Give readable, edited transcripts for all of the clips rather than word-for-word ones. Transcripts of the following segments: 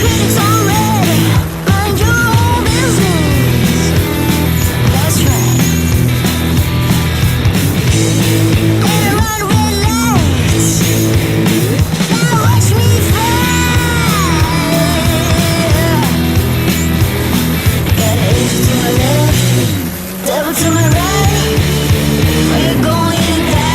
critics on red. Mind your own business. That's right. Gotta run red lights. Now watch me fly. Got an angel to my left, devil to my right. We're going down.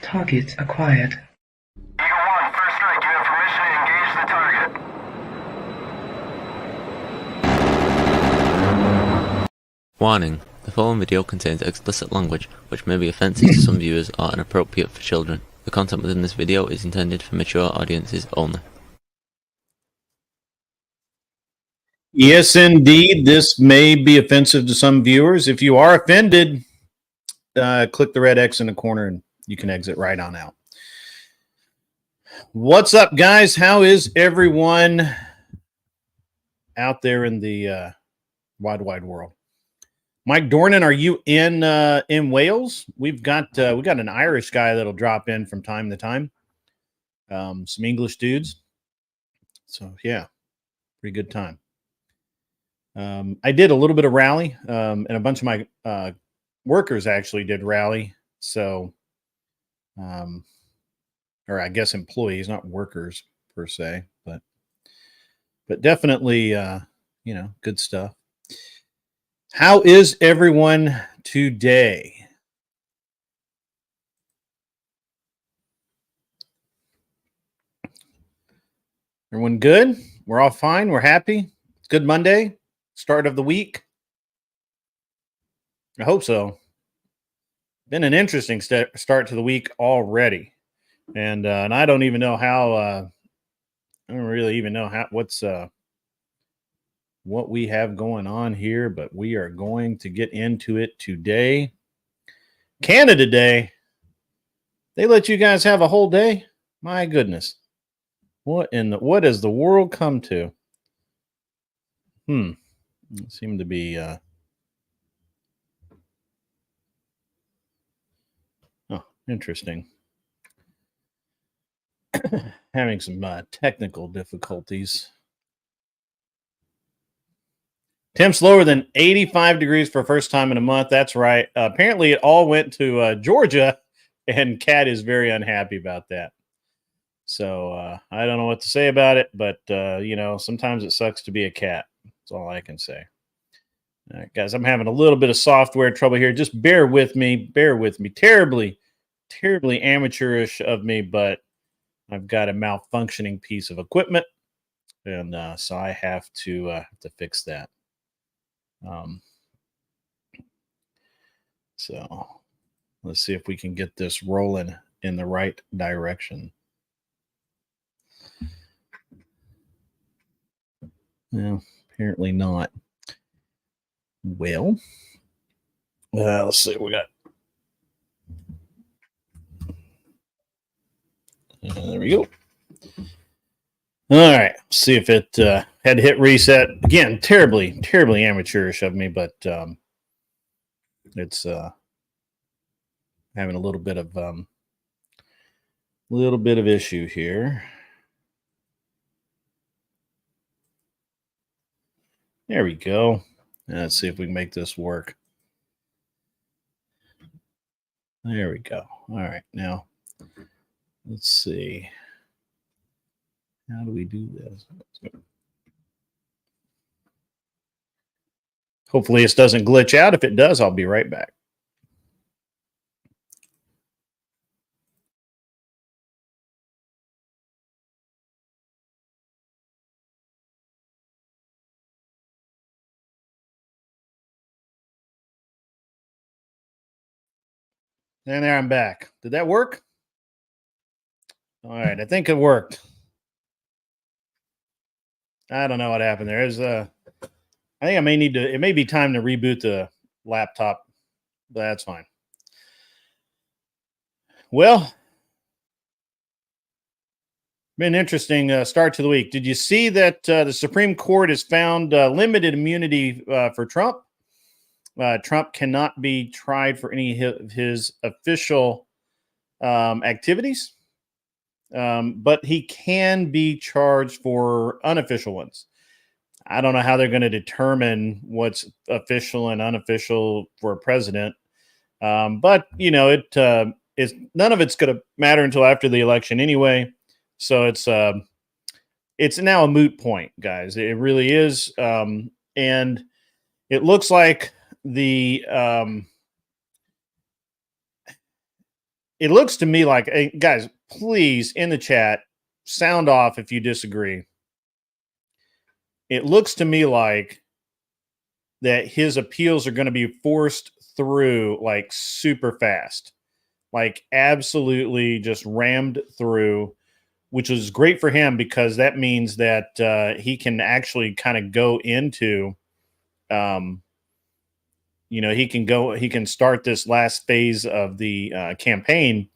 Target acquired. Eagle 1, first strike. You have permission to engage the target. Warning. The following video contains explicit language, which may be offensive to some viewers or inappropriate for children. The content within this video is intended for mature audiences only. Yes, indeed. This may be offensive to some viewers. If you are offended, click the red X in the corner and you can exit right on out. What's up, guys? How is everyone out there in the wide world? Mike Dornan, are you in Wales? We got an Irish guy that'll drop in from time to time. Some English dudes. So yeah, pretty good time. I did a little bit of rally, and a bunch of my workers actually did rally. So, or I guess employees, not workers per se, but definitely, good stuff. How is everyone today? Everyone good? We're all fine. We're happy. It's good Monday, start of the week. I hope so. Been an interesting start to the week already, and I don't even know how. I don't really even know what we have going on here, but we are going to get into it today. Canada Day. They let you guys have a whole day? My goodness. What has the world come to? It seemed to be interesting. Having some technical difficulties. Temps lower than 85 degrees for first time in a month. That's right. Apparently, it all went to Georgia, and Kat is very unhappy about that. So I don't know what to say about it, but sometimes it sucks to be a cat. That's all I can say. All right, guys, I'm having a little bit of software trouble here. Just bear with me. Bear with me. Terribly amateurish of me, but I've got a malfunctioning piece of equipment, and so I have to fix that. So let's see if we can get this rolling in the right direction. No, apparently not. Well, let's see what we got. There we go. All right. See if it had to hit reset. Again, terribly amateurish of me, but it's having a little bit of issue here. There we go. Let's see if we can make this work. There we go. All right. Now, let's see. How do we do this? Hopefully this doesn't glitch out. If it does, I'll be right back. And there I'm back. Did that work? All right. I think it worked. I don't know what happened there. I think it may be time to reboot the laptop, but that's fine. Well, been an interesting start to the week. Did you see that the Supreme Court has found limited immunity for Trump? Trump cannot be tried for any of his official activities, but he can be charged for unofficial ones. I don't know how they're going to determine what's official and unofficial for a president, but it is none of it's going to matter until after the election anyway. So it's now a moot point, guys. It really is, and it looks like the it looks to me like, hey, guys, please in the chat, sound off if you disagree. It looks to me like that his appeals are going to be forced through like super fast, like absolutely just rammed through, which is great for him because that means that he can actually kind of go into, he can start this last phase of the campaign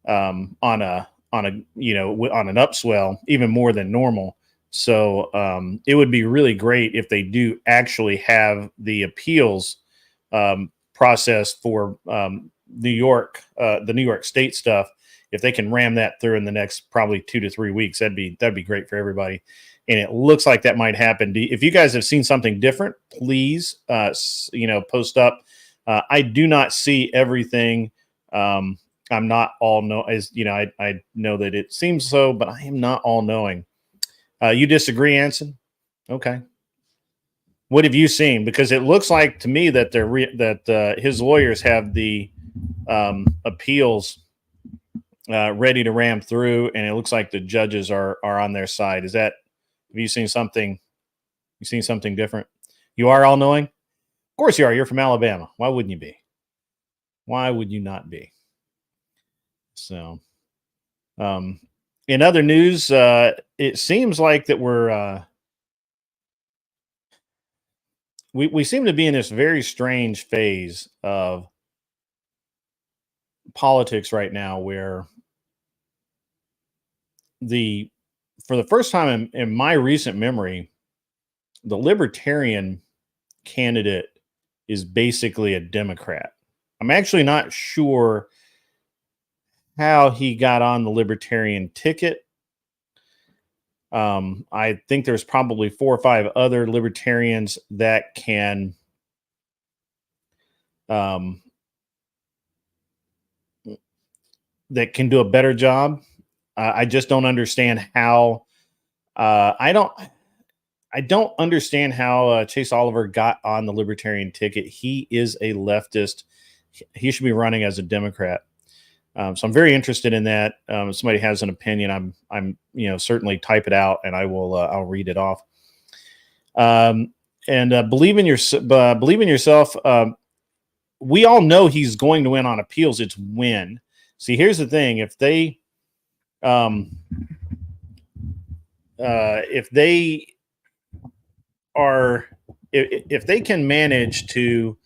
on an upswell, even more than normal. So it would be really great if they do actually have the appeals process for New York, the New York State stuff. If they can ram that through in the next probably 2 to 3 weeks, that'd be great for everybody. And it looks like that might happen. If you guys have seen something different, please, post up. I do not see everything. I'm not all know as I know that it seems so, but I am not all knowing. You disagree, Anson? Okay. What have you seen? Because it looks like to me that his lawyers have the appeals ready to ram through, and it looks like the judges are on their side. Is that? Have you seen something? You seen something different? You are all knowing? Of course you are. You're from Alabama. Why wouldn't you be? Why would you not be? So, in other news, it seems like that we seem to be in this very strange phase of politics right now, where for the first time in my recent memory, the Libertarian candidate is basically a Democrat. I'm actually not sure how he got on the Libertarian ticket. I think there's probably 4 or 5 other Libertarians that can do a better job. I just don't understand how. I don't understand how Chase Oliver got on the Libertarian ticket. He is a leftist. He should be running as a Democrat. So I'm very interested in that. If somebody has an opinion, I'm certainly type it out and I'll read it off. And believe in yourself. We all know he's going to win on appeals. It's when. See, here's the thing: if they can manage to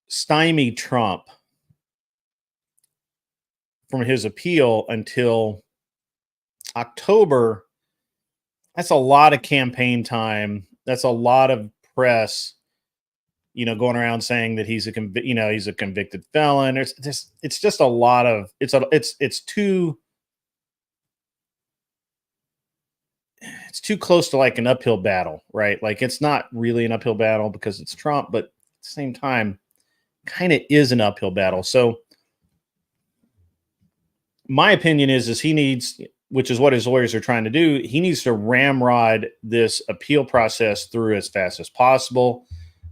stymie Trump from his appeal until October, that's a lot of campaign time. That's a lot of press, going around saying that he's a convicted felon. It's just a lot of it's too close to like an uphill battle, right? Like it's not really an uphill battle because it's Trump, but at the same time, kind of is an uphill battle. So my opinion is he needs, which is what his lawyers are trying to do, he needs to ramrod this appeal process through as fast as possible.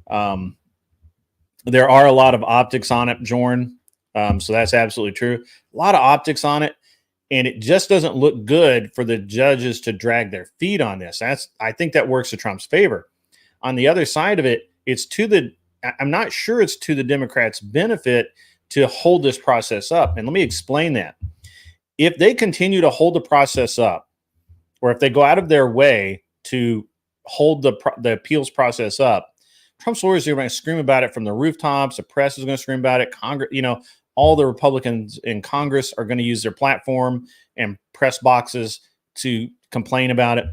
There are a lot of optics on it, Jorn. So that's absolutely true. A lot of optics on it. And it just doesn't look good for the judges to drag their feet on this. I think that works to Trump's favor. On the other side of it, I'm not sure it's to the Democrats' benefit to hold this process up. And let me explain that. If they continue to hold the process up, or if they go out of their way to hold the appeals process up, Trump's lawyers are going to scream about it from the rooftops. The press is going to scream about it. Congress, all the Republicans in Congress are going to use their platform and press boxes to complain about it.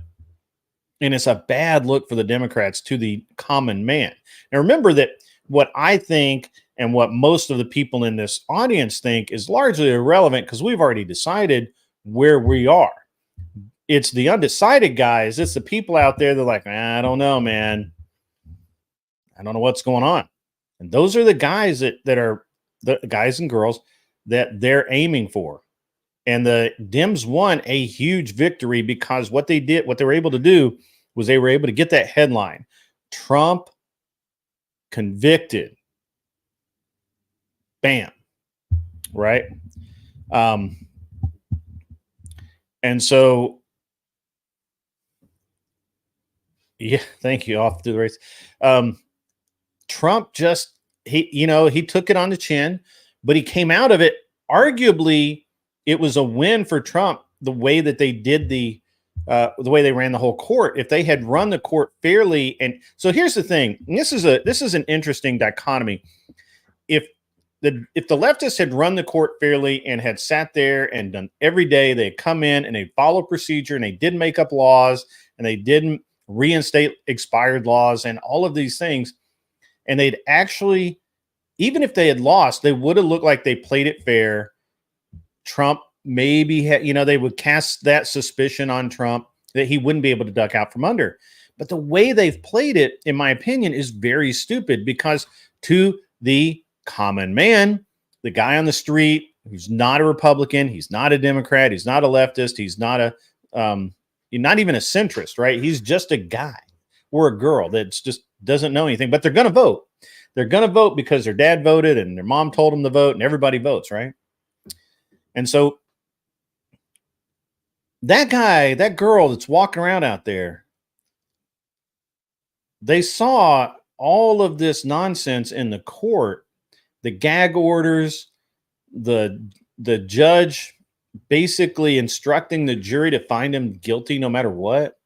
And it's a bad look for the Democrats to the common man. Now, remember that what I think and what most of the people in this audience think is largely irrelevant because we've already decided where we are. It's the undecided guys. It's the people out there that are like, I don't know, man. I don't know what's going on. And those are the guys that are the guys and girls that they're aiming for. And the Dems won a huge victory because what they were able to do was they were able to get that headline: Trump convicted. Bam. right? And so, yeah, thank you. Off to the race. Trump just he took it on the chin, but he came out of it. Arguably, it was a win for Trump the way that they did the way they ran the whole court. If they had run the court fairly, and so here's the thing: and this is an interesting dichotomy. If the leftists had run the court fairly and had sat there and done every day, they come in and they follow procedure and they didn't make up laws and they didn't reinstate expired laws and all of these things. And they'd actually, even if they had lost, they would have looked like they played it fair. Trump maybe had, they would cast that suspicion on Trump that he wouldn't be able to duck out from under. But the way they've played it, in my opinion, is very stupid, because to the common man, the guy on the street who's not a Republican, he's not a Democrat, he's not a leftist, he's not not even a centrist, right? He's just a guy or a girl that's just doesn't know anything, but they're going to vote. They're going to vote because their dad voted and their mom told them to vote, and everybody votes, right? And so that guy, that girl that's walking around out there, they saw all of this nonsense in the court, the gag orders, the judge basically instructing the jury to find him guilty no matter what.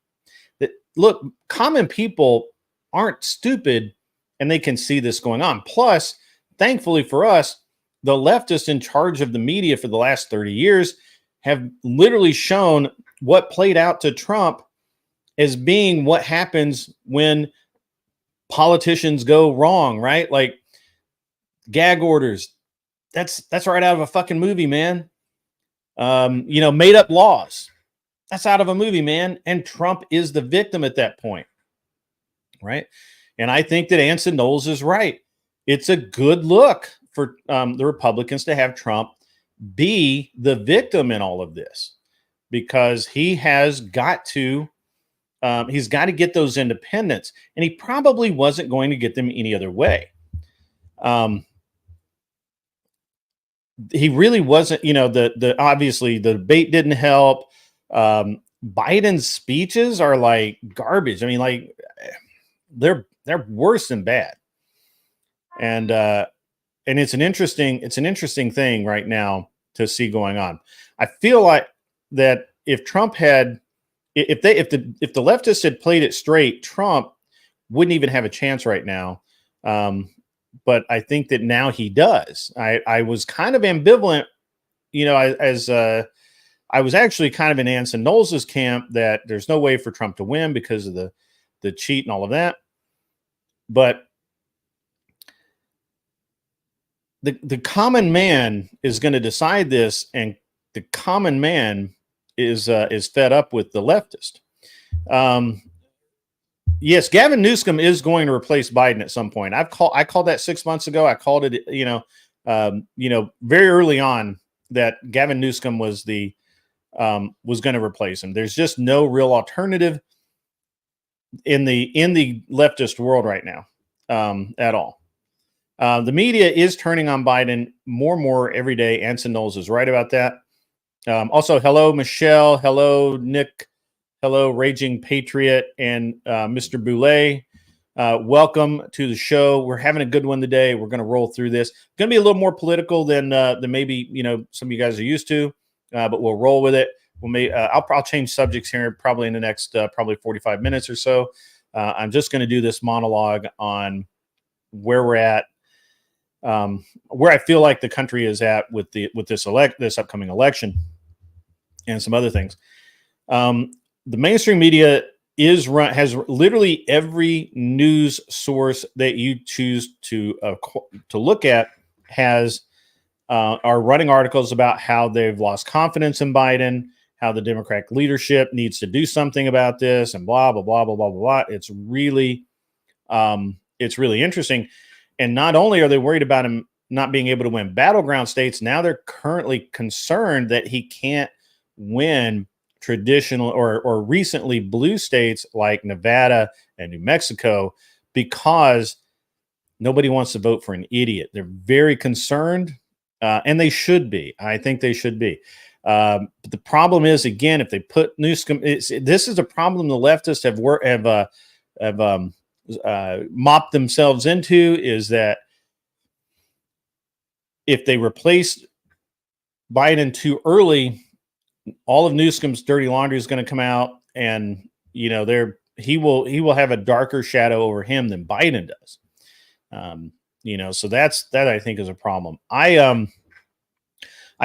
That, look, common people aren't stupid, and they can see this going on. Plus, thankfully for us, the leftists in charge of the media for the last 30 years have literally shown what played out to Trump as being what happens when politicians go wrong, right? Like gag orders. That's right out of a fucking movie, man. Made up laws. That's out of a movie, man. And Trump is the victim at that point, right? And I think that Anson Knowles is right. It's a good look for the Republicans to have Trump be the victim in all of this, because he has got to get those independents, and he probably wasn't going to get them any other way. He really wasn't, obviously the debate didn't help. Biden's speeches are like garbage. I mean, like they're worse than bad. And it's an interesting thing right now to see going on. I feel like that if Trump had, if the leftists had played it straight, Trump wouldn't even have a chance right now. But I think that now he does. I was kind of ambivalent, I was actually kind of in Anson Knowles' camp that there's no way for Trump to win because of the cheat and all of that. But the common man is going to decide this, and the common man is fed up with the leftist. Yes, Gavin Newsom is going to replace Biden at some point. I called that 6 months ago. I called it, very early on that Gavin Newsom was going to replace him. There's just no real alternative in the leftist world right now, at all. The media is turning on Biden more and more every day. Anson Knowles is right about that. Also, hello, Michelle. Hello, Nick. Hello, Raging Patriot and Mr. Boulay. Welcome to the show. We're having a good one today. We're going to roll through this. Going to be a little more political than maybe some of you guys are used to, but we'll roll with it. I'll change subjects here probably in the next probably 45 minutes or so. I'm just going to do this monologue on where we're at, where I feel like the country is at with this upcoming election, and some other things. The mainstream media has literally every news source that you choose to look at are running articles about how they've lost confidence in Biden, how the Democratic leadership needs to do something about this, and blah blah blah blah blah blah. It's really interesting. And not only are they worried about him not being able to win battleground states, now they're currently concerned that he can't win traditional or recently blue states like Nevada and New Mexico, because nobody wants to vote for an idiot. They're very concerned And they should be. I think they should be. But the problem is, again, if they put Newsom, this is a problem the leftists have mopped themselves into, is that if they replace Biden too early, all of Newsom's dirty laundry is going to come out, and he will have a darker shadow over him than Biden does. So that I think is a problem. I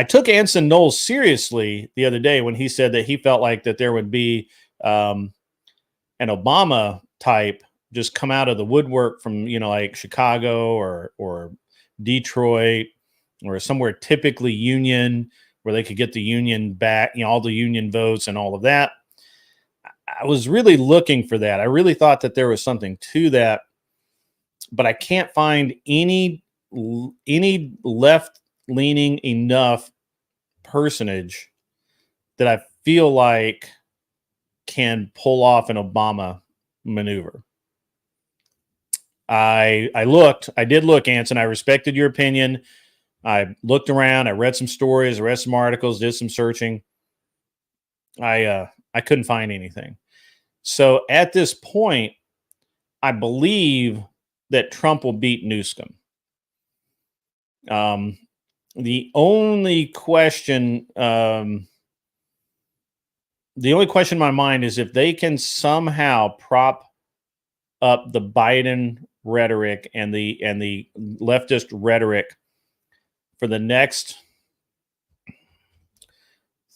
took Anson Knowles seriously the other day when he said that he felt like that there would be an Obama type just come out of the woodwork from, like Chicago or Detroit or somewhere typically union, where they could get the union back, all the union votes and all of that. I was really looking for that. I really thought that there was something to that, but I can't find any left-leaning enough personage that I feel like can pull off an Obama maneuver. I did look, Anson. I respected your opinion. I looked around. I read some stories, read some articles, did some searching. I couldn't find anything. So at this point, I believe that Trump will beat Newsom. The only question in my mind is if they can somehow prop up the Biden rhetoric and the leftist rhetoric for the next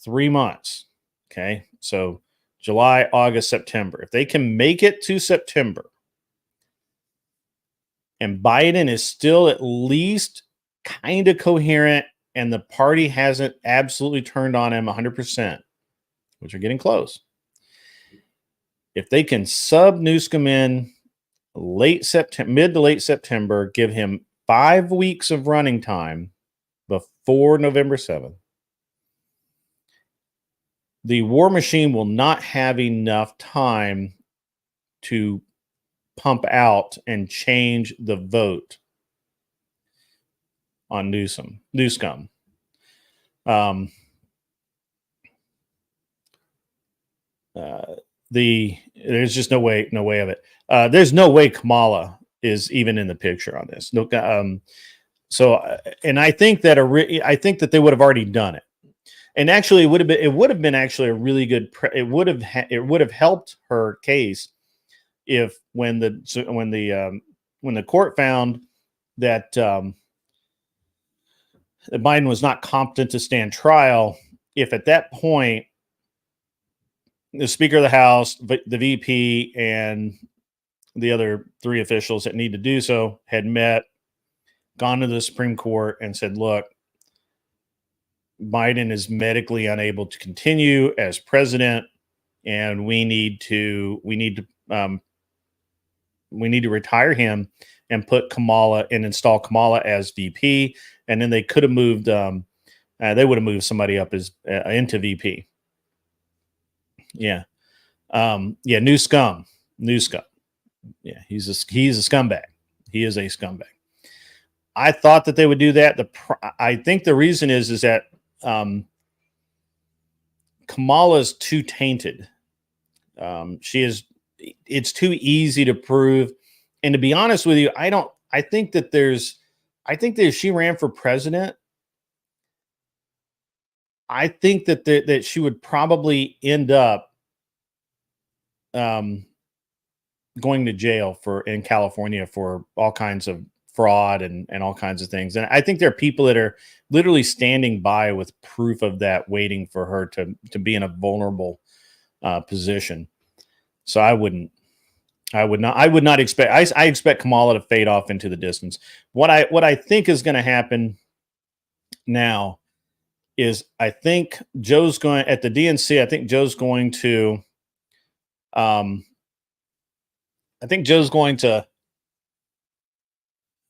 3 months. Okay, so July, August, September. If they can make it to September and Biden is still at least kind of coherent and the party hasn't absolutely turned on him 100%, which are getting close. If they can sub Newsom in mid to late September, give him 5 weeks of running time before November 7th, the war machine will not have enough time to pump out and change the vote on Newsom. There's just no way of it. There's no way Kamala is even in the picture on this. No, and I think that they would have already done it. And actually, it would have been actually a really good. It would have helped her case if when the court found that Biden was not competent to stand trial, if at that point the Speaker of the House, the VP, and the other 3 officials that need to do so had met, gone to the Supreme Court and said, look, Biden is medically unable to continue as president, and we need to retire him and put Kamala and install Kamala as VP, and then they could have moved. They would have moved somebody up as into VP. Yeah, New scum. Yeah, he's a scumbag. He is a scumbag. I thought that they would do that. I think the reason is that Kamala's too tainted. It's too easy to prove. And to be honest with you, I think that if she ran for president, I think that she would probably end up going to jail in California for all kinds of fraud and all kinds of things. And I think there are people that are literally standing by with proof of that, waiting for her to be in a vulnerable position. So I would not expect, I expect Kamala to fade off into the distance. What I think is going to happen now is I think Joe's going at the DNC. I think Joe's going to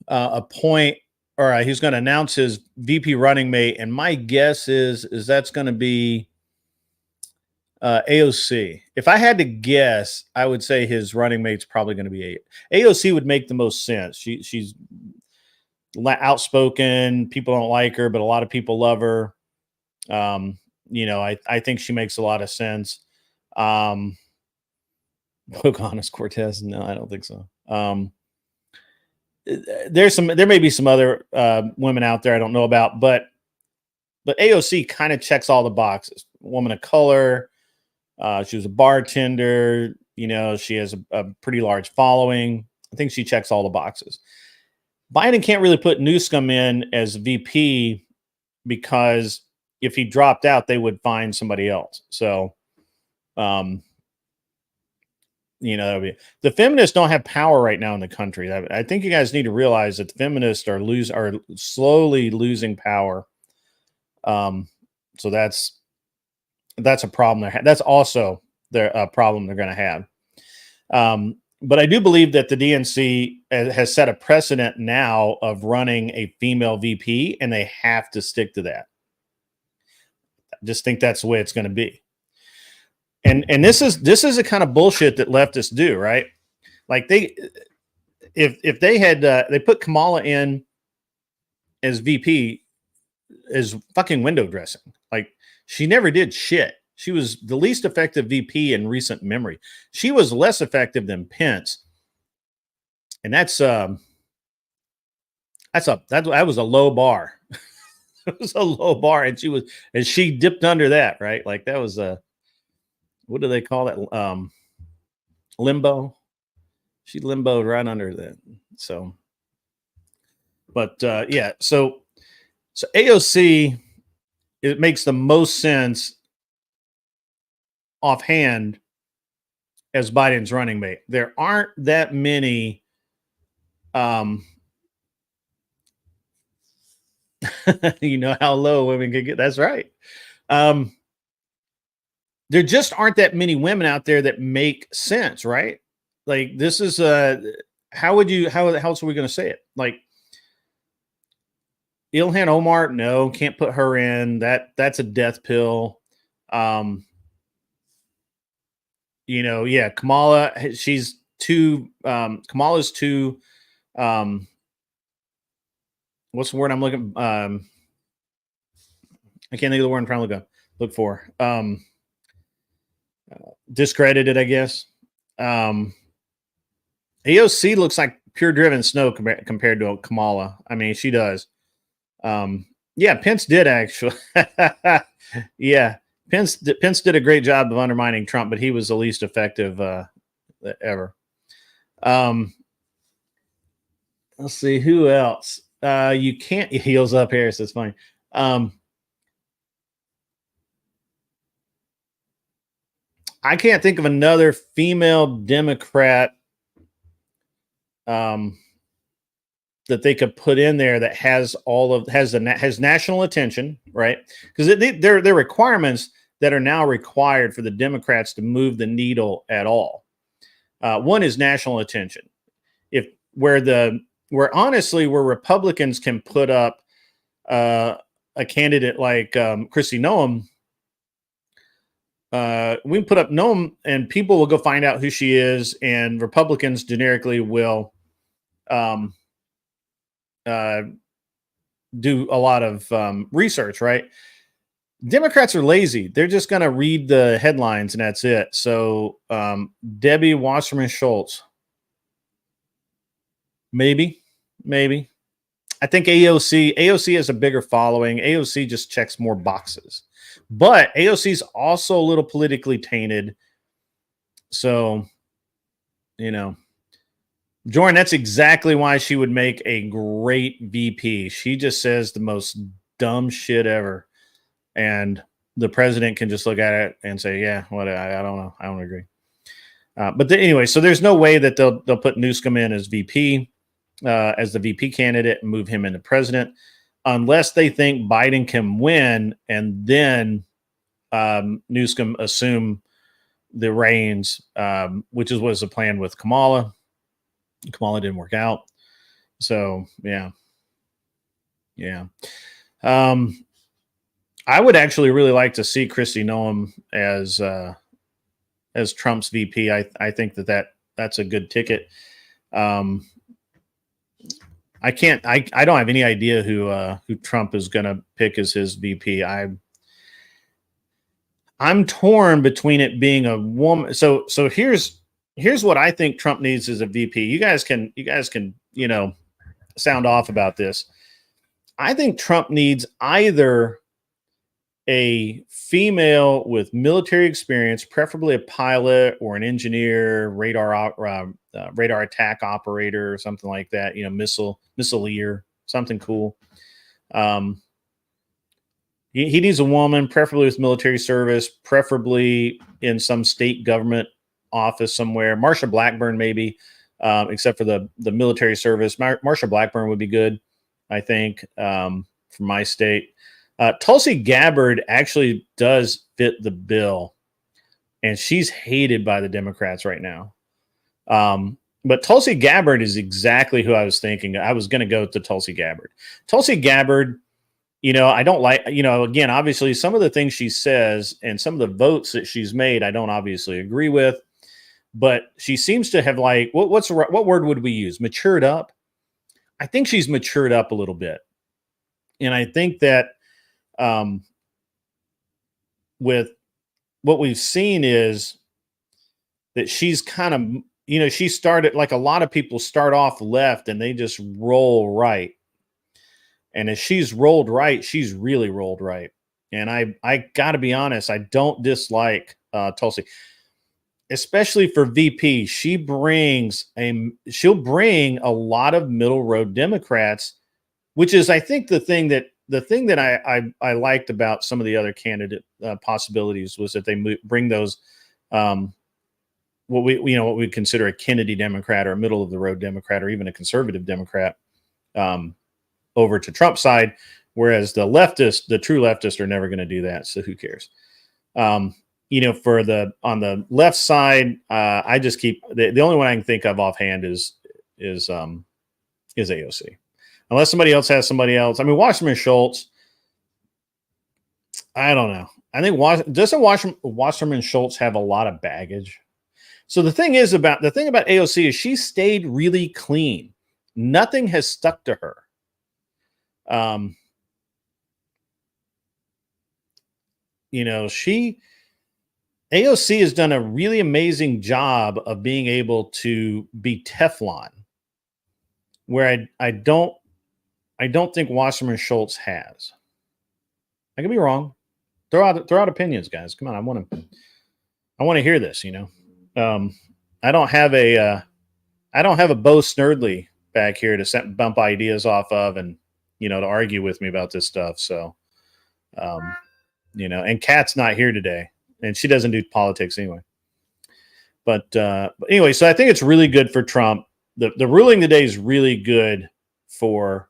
appoint, or he's going to announce his VP running mate. And my guess is that's going to be AOC. If I had to guess, I would say his running mate's probably going to be AOC. Would make the most sense. She's outspoken. People don't like her, but a lot of people love her. I think she makes a lot of sense. Pocahontas Cortez? No, I don't think so. There may be some other women out there I don't know about, but AOC kind of checks all the boxes. Woman of color. She was a bartender. She has a pretty large following. I think she checks all the boxes. Biden can't really put Newsom in as VP because if he dropped out, they would find somebody else. So, that would be, the feminists don't have power right now in the country. I think you guys need to realize that the feminists are slowly losing power. So that's a problem. That's also a problem they're going to have. But I do believe that the DNC has set a precedent now of running a female VP, and they have to stick to that. I just think that's the way it's going to be. And this is the kind of bullshit that leftists do, right? Like if they had they put Kamala in as VP as fucking window dressing. Like, she never did shit. She was the least effective VP in recent memory. She was less effective than Pence, and that was a low bar. It was a low bar, and she dipped under that, right? Like, that was what do they call that? Limbo. She limboed right under that. So, but yeah, so AOC, it makes the most sense offhand as Biden's running mate. There aren't that many you know how low women can get. That's right. There just aren't that many women out there that make sense, right? Like, this is how else are we going to say it? Like, Ilhan Omar, no, can't put her in. That's a death pill. Yeah, Kamala, she's too Kamala's too what's the word I'm looking I can't think of the word I'm trying to look for. Discredited, I guess. AOC looks like pure driven snow compared to Kamala. I mean, she does. Yeah, Pence did actually. Yeah, Pence did a great job of undermining Trump, but he was the least effective ever. Let's see who else. You can't heels up Harris. That's funny. I can't think of another female Democrat that they could put in there that has has national attention, right? Because they're requirements that are now required for the Democrats to move the needle at all. One is national attention. Where Republicans can put up a candidate like Kristi Noem. We can put up Noem, and people will go find out who she is, and Republicans generically will do a lot of research, right? Democrats are lazy. They're just going to read the headlines and that's it. So Debbie Wasserman Schultz, maybe. I think AOC has a bigger following. AOC just checks more boxes, but AOC is also a little politically tainted. So, Jordan, that's exactly why she would make a great VP. She just says the most dumb shit ever. And the president can just look at it and say, yeah, what? I don't know. I don't agree. But anyway, so there's no way that they'll put Newsom in as VP, as the VP candidate, and move him into president, unless they think Biden can win and then Newsom assume the reins, which was the plan with Kamala. Kamala didn't work out. So, yeah. I would actually really like to see Kristi Noem as Trump's VP. I think that's a good ticket. I can't. I don't have any idea who Trump is going to pick as his VP. I'm torn between it being a woman. So here's what I think Trump needs as a VP. You guys can sound off about this. I think Trump needs either a female with military experience, preferably a pilot or an engineer, radar attack operator, or something like that. Missileer, something cool. He needs a woman, preferably with military service, preferably in some state government office somewhere. Marsha Blackburn, maybe, except for the military service. Marsha Blackburn would be good, I think, from my state. Tulsi Gabbard actually does fit the bill, and she's hated by the Democrats right now. But Tulsi Gabbard is exactly who I was thinking. I was going to go with Tulsi Gabbard. Tulsi Gabbard, I don't like, again, obviously some of the things she says and some of the votes that she's made, I don't obviously agree with, but she seems to have what word would we use? Matured up. I think she's matured up a little bit. And I think that, with what we've seen is that she's kind of, she started like a lot of people start off left and they just roll right. And as she's rolled right, she's really rolled right. And I got to be honest, I don't dislike Tulsi, especially for VP. She'll bring a lot of middle road Democrats, which is, I think, the thing that I liked about some of the other candidate possibilities was that they bring those what we consider a Kennedy Democrat or a middle of the road Democrat or even a conservative Democrat over to Trump's side, whereas the true leftists are never going to do that. So who cares? On the left side, I just keep the only one I can think of offhand is AOC. Unless somebody else has somebody else. I mean, Wasserman Schultz, I don't know. I think doesn't Wasserman Schultz have a lot of baggage? So the thing about AOC is she stayed really clean. Nothing has stuck to her. AOC has done a really amazing job of being able to be Teflon, where I don't think Wasserman Schultz has. I could be wrong. Throw out opinions, guys. Come on, I want to hear this. I don't have a Bo Snerdley back here to bump ideas off of and to argue with me about this stuff. So, and Kat's not here today, and she doesn't do politics anyway. But anyway, so I think it's really good for Trump. The ruling today is really good for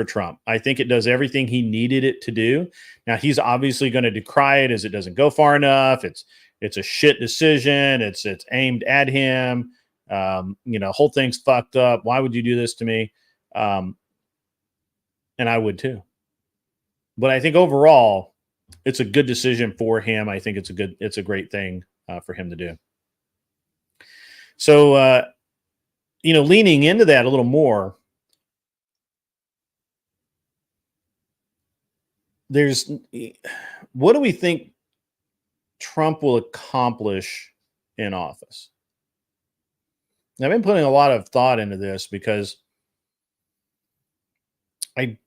Trump. I think it does everything he needed it to do. Now he's obviously going to decry it as it doesn't go far enough. It's a shit decision. It's aimed at him. Whole thing's fucked up. Why would you do this to me? And I would too. But I think overall, it's a good decision for him. I think it's a great thing for him to do. So, leaning into that a little more, what do we think Trump will accomplish in office? I've been putting a lot of thought into this because I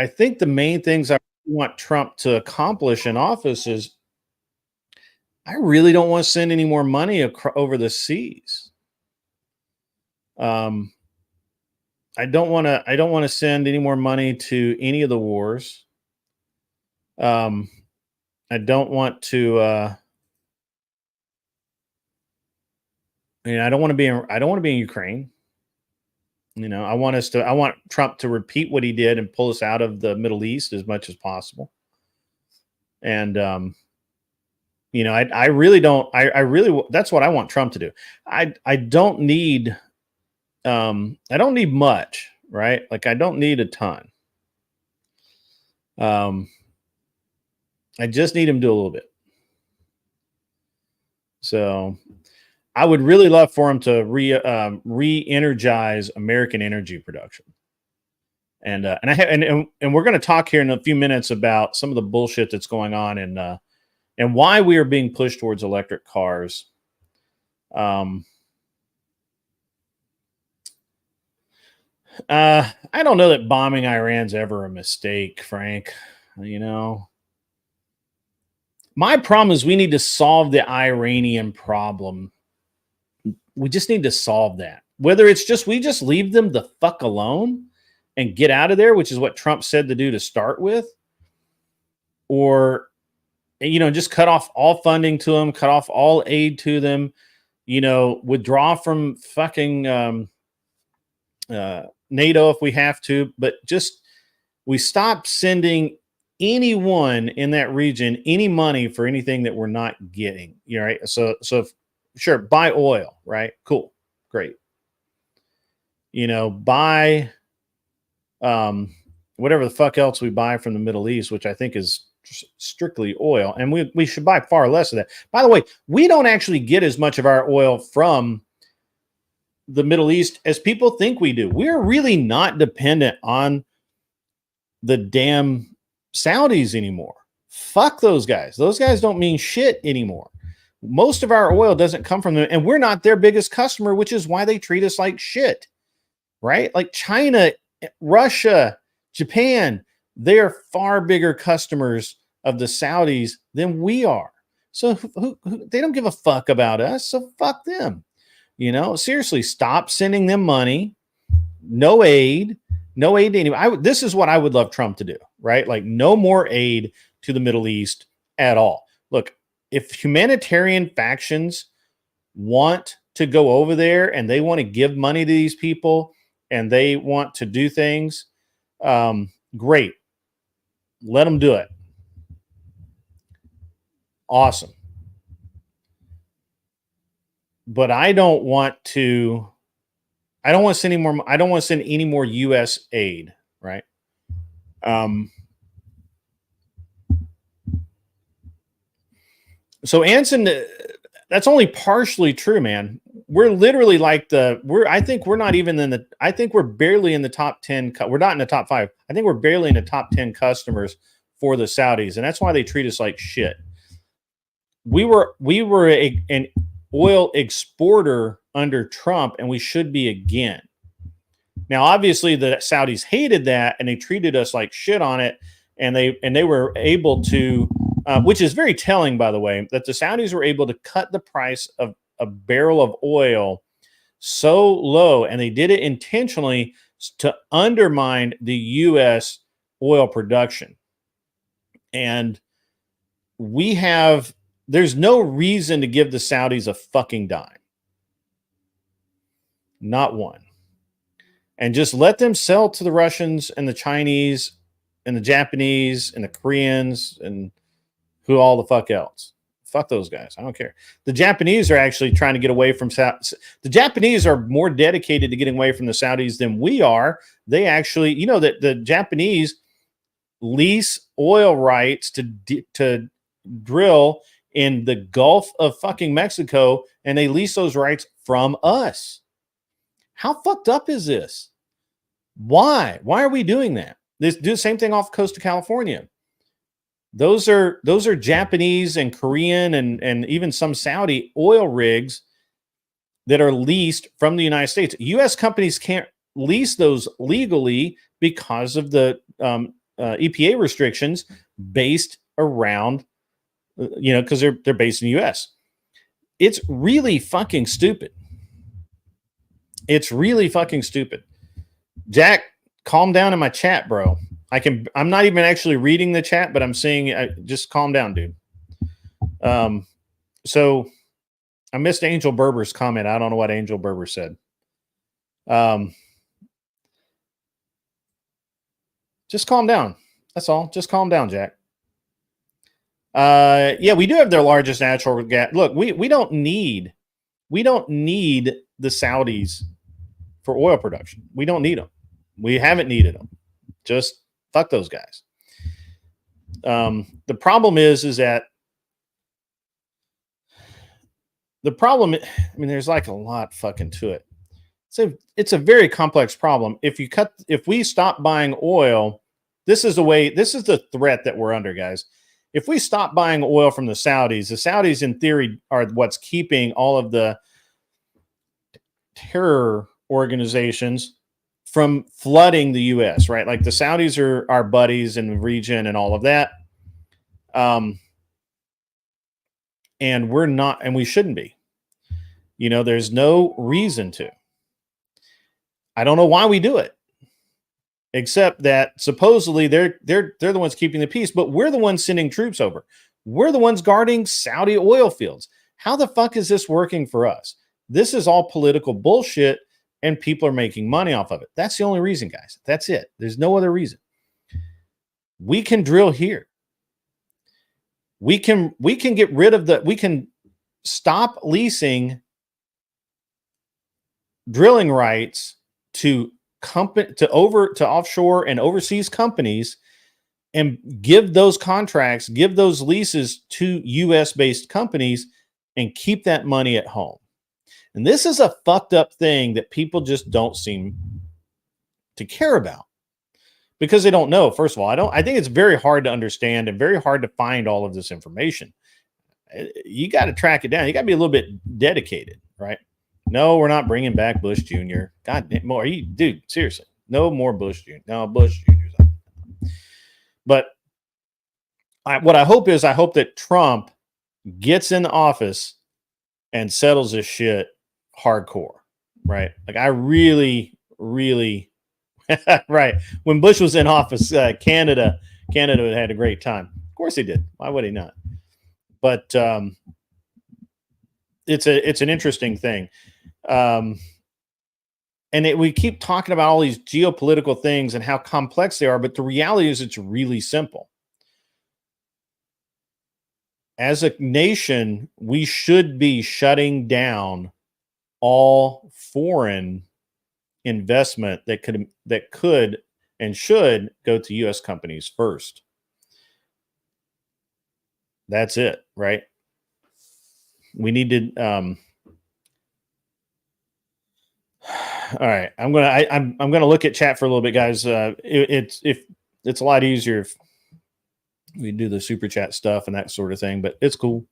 think the main things I want Trump to accomplish in office is I really don't want to send any more money over the seas. I don't want to send any more money to any of the wars. I don't want to. I don't want to be in Ukraine. I want Trump to repeat what he did and pull us out of the Middle East as much as possible. And I really don't. That's what I want Trump to do. I don't need much, right? Like I don't need a ton. I just need him to do a little bit. So, I would really love for him to re-energize American energy production. And we're going to talk here in a few minutes about some of the bullshit that's going on and why we are being pushed towards electric cars. I don't know that bombing Iran's ever a mistake, Frank. You know, my problem is we need to solve the Iranian problem. We just need to solve that. Whether it's just we just leave them the fuck alone and get out of there, which is what Trump said to do to start with, or just cut off all funding to them, cut off all aid to them, withdraw from fucking NATO if we have to, but just we stop sending anyone in that region any money for anything that we're not getting. Right? So sure, buy oil, right? Cool, great. Buy whatever the fuck else we buy from the Middle East, which I think is strictly oil, and we should buy far less of that. By the way, we don't actually get as much of our oil from the Middle East as people think we do. We're really not dependent on the damn Saudis anymore. Fuck those guys. Those guys don't mean shit anymore. Most of our oil doesn't come from them, and we're not their biggest customer, which is why they treat us like shit, right? Like China, Russia, Japan, they are far bigger customers of the Saudis than we are. So they don't give a fuck about us. So fuck them. Seriously, stop sending them money. No aid to anyone. This is what I would love Trump to do, right? Like no more aid to the Middle East at all. Look, if humanitarian factions want to go over there and they want to give money to these people and they want to do things, great. Let them do it. Awesome. But I don't want to send any more U.S. aid, right? So Anson, that's only partially true, man. We're literally like I think we're barely in the top 10. We're not in the top 5. I think we're barely in the top 10 customers for the Saudis. And that's why they treat us like shit. We were an oil exporter under Trump, and we should be again. Now, obviously, the Saudis hated that, and they treated us like shit on it, and they were able to, which is very telling, by the way, that the Saudis were able to cut the price of a barrel of oil so low, and they did it intentionally to undermine the U.S. oil production. And there's no reason to give the Saudis a fucking dime. Not one. And just let them sell to the Russians and the Chinese and the Japanese and the Koreans and who all the fuck else. Fuck those guys. I don't care. The Japanese are actually trying to get away from the Japanese are more dedicated to getting away from the Saudis than we are. They actually, that the Japanese lease oil rights to drill in the Gulf of fucking Mexico, and they lease those rights from us. How fucked up is this? Why? Why are we doing that? They do the same thing off the coast of California. Those are Japanese and Korean and even some Saudi oil rigs that are leased from the United States. U.S. companies can't lease those legally because of the EPA restrictions based around, because they're based in the U.S. It's really fucking stupid. It's really fucking stupid. Jack, calm down in my chat, bro. I'm not even actually reading the chat, but I'm seeing just calm down, dude. So I missed Angel Berber's comment. I don't know what Angel Berber said. Just calm down. That's all. Just calm down, Jack. Yeah, we do have their largest natural gas. Look, we don't need the Saudis for oil production. We don't need them. We haven't needed them. Just fuck those guys. The problem is that the problem, I mean, there's like a lot fucking to it. So it's a very complex problem. If we stop buying oil, this is the threat that we're under, guys. If we stop buying oil from the Saudis in theory are what's keeping all of the terror organizations from flooding the US, right? Like the Saudis are our buddies in the region and all of that. And we're not, and we shouldn't be. You know, there's no reason to. I don't know why we do it, except that supposedly they're the ones keeping the peace, but we're the ones sending troops over. We're the ones guarding Saudi oil fields. How the fuck is this working for us? This is all political bullshit, and people are making money off of it. That's the only reason, guys. That's it. There's no other reason. We can drill here. We can get rid of we can stop leasing drilling rights to offshore and overseas companies and give those contracts, give those leases to US based companies and keep that money at home. And this is a fucked up thing that people just don't seem to care about because they don't know. First of all, I think it's very hard to understand and very hard to find all of this information. You got to track it down. You got to be a little bit dedicated, right? No, we're not bringing back Bush Jr. God damn, more dude, seriously. No more Bush Jr. No, Bush Jr.'s up. But what I hope that Trump gets in the office and settles this shit hardcore, right? Like I really, really, right. When Bush was in office, Canada had a great time. Of course he did. Why would he not? But it's an interesting thing. We keep talking about all these geopolitical things and how complex they are, but the reality is it's really simple. As a nation, we should be shutting down all foreign investment that could and should go to US companies first. That's it, right? We need to all right, I'm gonna look at chat for a little bit, guys. It's a lot easier if we do the super chat stuff and that sort of thing, but it's cool.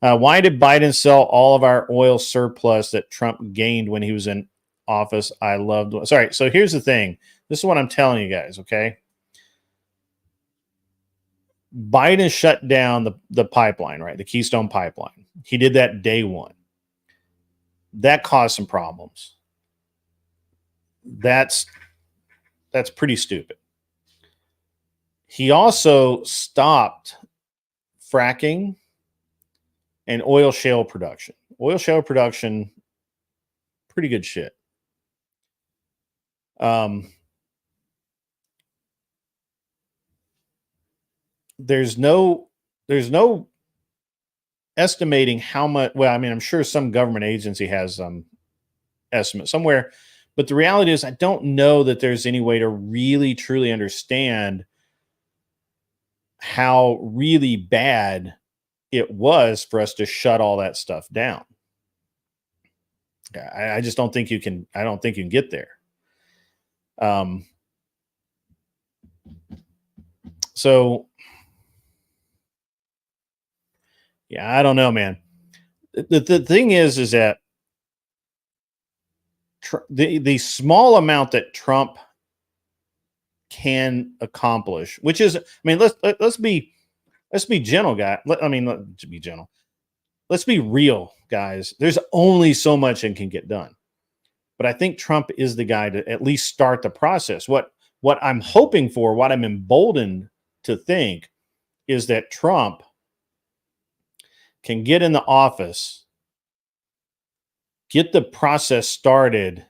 Why did Biden sell all of our oil surplus that Trump gained when he was in office? I loved. Sorry. So here's the thing. This is what I'm telling you guys. Okay. Biden shut down the pipeline, right? The Keystone pipeline. He did that day one. That caused some problems. That's pretty stupid. He also stopped fracking and oil shale production. Oil shale production, pretty good shit. There's no estimating how much. Well, I mean, I'm sure some government agency has estimate somewhere, but the reality is I don't know that there's any way to really truly understand how really bad it was for us to shut all that stuff down. I just don't think you can. I don't think you can get there. So yeah, I don't know, man. The thing is that the small amount that Trump can accomplish, which is, I mean, let's be gentle, guy. Let's be gentle. Let's be real, guys. There's only so much that can get done, but I think Trump is the guy to at least start the process. What I'm hoping for, what I'm emboldened to think, is that Trump can get in the office, get the process started,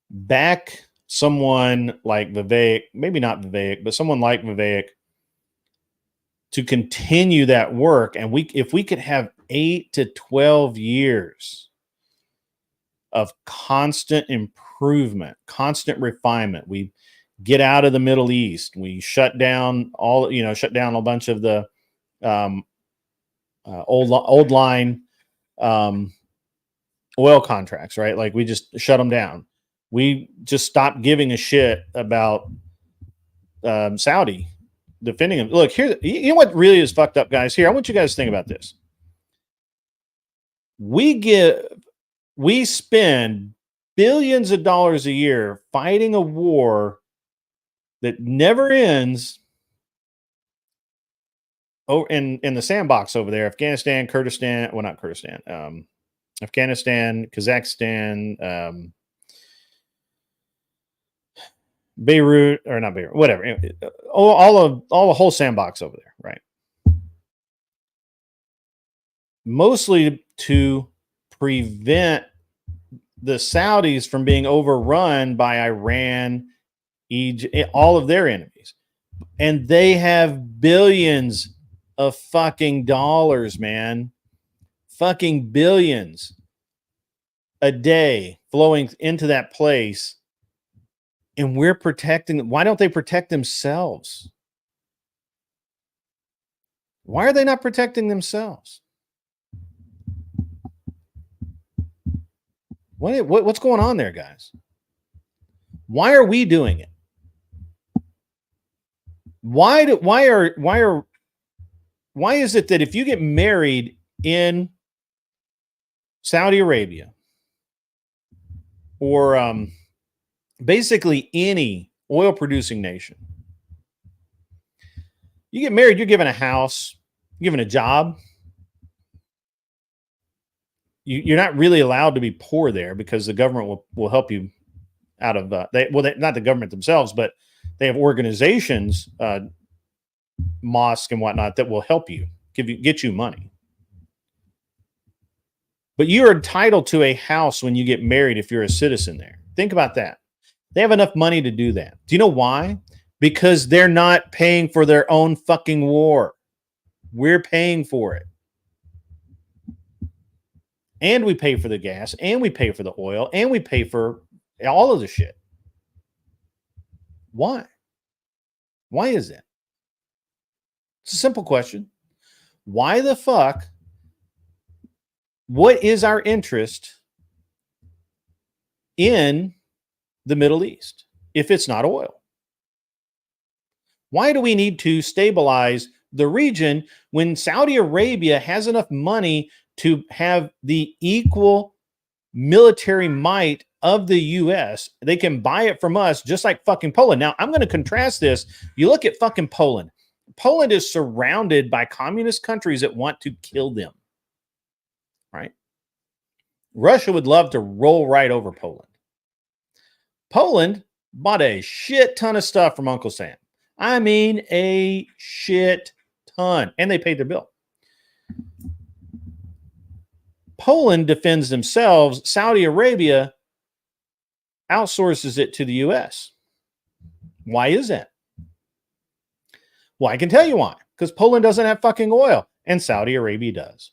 back someone like Vivek, maybe not Vivek, but someone like Vivek, to continue that work. And if we could have 8 to 12 years of constant improvement, constant refinement, we get out of the Middle East, we shut down a bunch of the old line oil contracts, right? Like we just shut them down. We just stopped giving a shit about Saudi defending them. Look, here, you know what really is fucked up, guys? Here, I want you guys to think about this. We spend billions of dollars a year fighting a war that never ends. Oh, in the sandbox over there, Afghanistan, Kurdistan, well, not Kurdistan, Afghanistan, Kazakhstan, Beirut, or not Beirut, whatever. All the whole sandbox over there, right? Mostly to prevent the Saudis from being overrun by Iran, Egypt, all of their enemies. And they have billions of fucking dollars, man. Fucking billions a day flowing into that place. And we're protecting them. Why don't they protect themselves? Why are they not protecting themselves? What's going on there, guys? Why are we doing it? Why is it that if you get married in Saudi Arabia or basically any oil producing nation, you get married, you're given a house, you're given a job. You're not really allowed to be poor there because the government will help you out of not the government themselves, but they have organizations, mosque and whatnot, that will help you, get you money. But you're entitled to a house when you get married if you're a citizen there. Think about that. They have enough money to do that. Do you know why? Because they're not paying for their own fucking war. We're paying for it. And we pay for the gas, and we pay for the oil, and we pay for all of the shit. Why? Why is that? It's a simple question. Why the fuck? What is our interest in the Middle East if it's not oil? Why do we need to stabilize the region when Saudi Arabia has enough money to have the equal military might of the US? They can buy it from us just like fucking Poland. Now, I'm going to contrast this. You look at fucking Poland. Poland is surrounded by communist countries that want to kill them, right? Russia would love to roll right over Poland. Poland bought a shit ton of stuff from Uncle Sam. I mean, a shit ton. And they paid their bill. Poland defends themselves. Saudi Arabia outsources it to the US. Why is that? Well, I can tell you why. Because Poland doesn't have fucking oil, and Saudi Arabia does.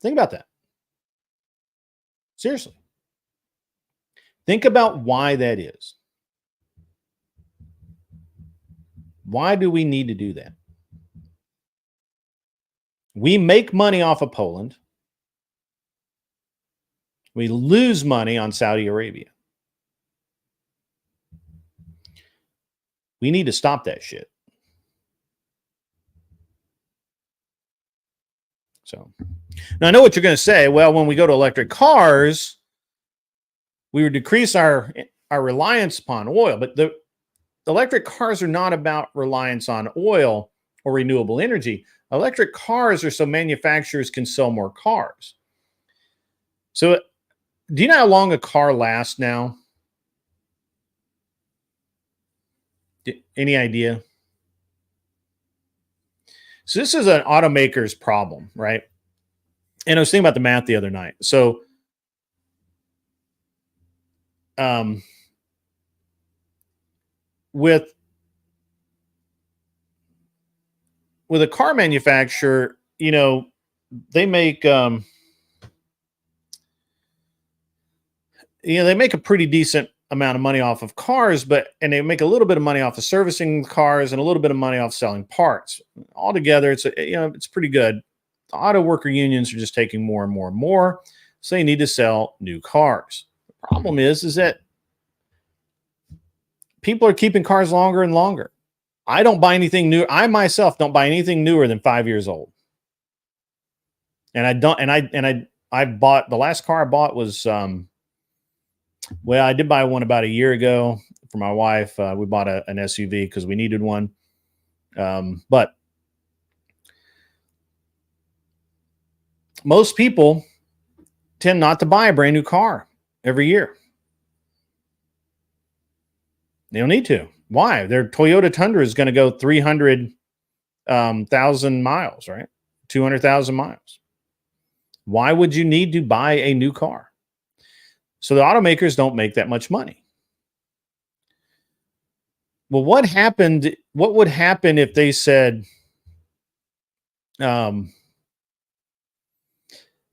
Think about that. Seriously. Think about why that is. Why do we need to do that? We make money off of Poland. We lose money on Saudi Arabia. We need to stop that shit. So, now I know what you're going to say. Well, when we go to electric cars, we would decrease our reliance upon oil. But the electric cars are not about reliance on oil or renewable energy. Electric cars are so manufacturers can sell more cars. So, do you know how long a car lasts now? Any idea? So this is an automaker's problem, right? And I was thinking about the math the other night. So, with a car manufacturer, you know, they make they make a pretty decent amount of money off of cars, and they make a little bit of money off of servicing cars and a little bit of money off selling parts. Altogether, it's pretty good. The auto worker unions are just taking more and more and more, so they need to sell new cars. The problem is that people are keeping cars longer and longer. I don't buy anything new. I myself don't buy anything newer than 5 years old. And I bought, the last car I bought was, well, I did buy one about a year ago for my wife. We bought an SUV because we needed one. But most people tend not to buy a brand new car every year. They don't need to. Why? Their Toyota Tundra is going to go 300,000 miles, right? 200,000 miles. Why would you need to buy a new car? So the automakers don't make that much money. Well, what would happen if they said, Nicholas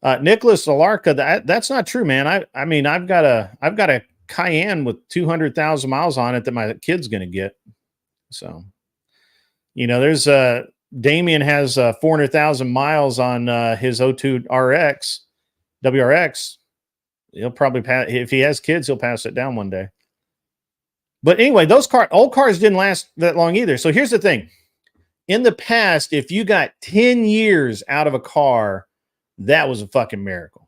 Alarka, that's not true, man. I mean, I've got a Cayenne with 200,000 miles on it that my kid's going to get. So, there's Damien has 400,000 miles on his 02 RX, WRX. He'll probably pass, if he has kids, he'll pass it down one day. But anyway, old cars didn't last that long either. So here's the thing. In the past, if you got 10 years out of a car, that was a fucking miracle.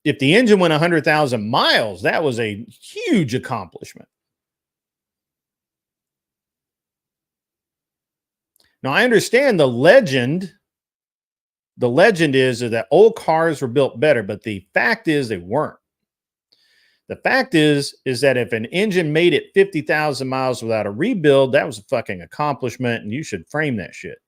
If the engine went 100,000 miles, that was a huge accomplishment. Now, I understand the legend. The legend is that old cars were built better, but the fact is they weren't. The fact is that if an engine made it 50,000 miles without a rebuild, that was a fucking accomplishment, and you should frame that shit.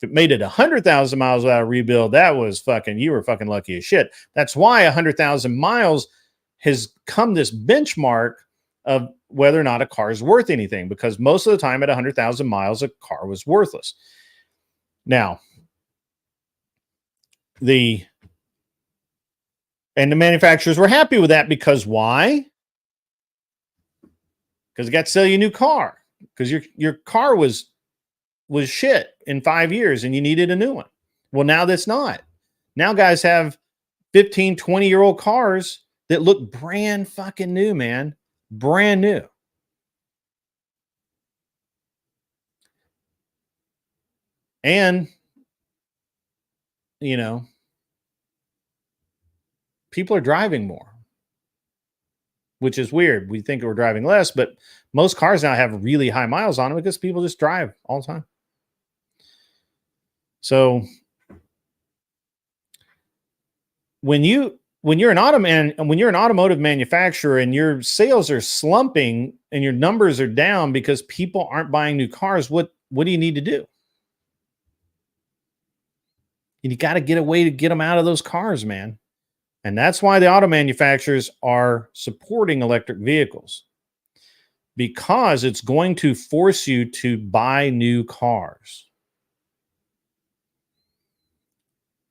If it made it 100,000 miles without a rebuild, that was you were fucking lucky as shit. That's why 100,000 miles has come this benchmark of whether or not a car is worth anything, because most of the time at 100,000 miles, a car was worthless. Now, the manufacturers were happy with that because why? Because it got to sell you a new car, because your car was shit in 5 years and you needed a new one. Well, now that's not. Now guys have 15, 20-year-old cars that look brand fucking new, man. Brand new. And, people are driving more, which is weird. We think we're driving less, but most cars now have really high miles on them because people just drive all the time. So when you're an automotive manufacturer and your sales are slumping and your numbers are down because people aren't buying new cars, what do you need to do? You got to get a way to get them out of those cars, man. And that's why the auto manufacturers are supporting electric vehicles, because it's going to force you to buy new cars.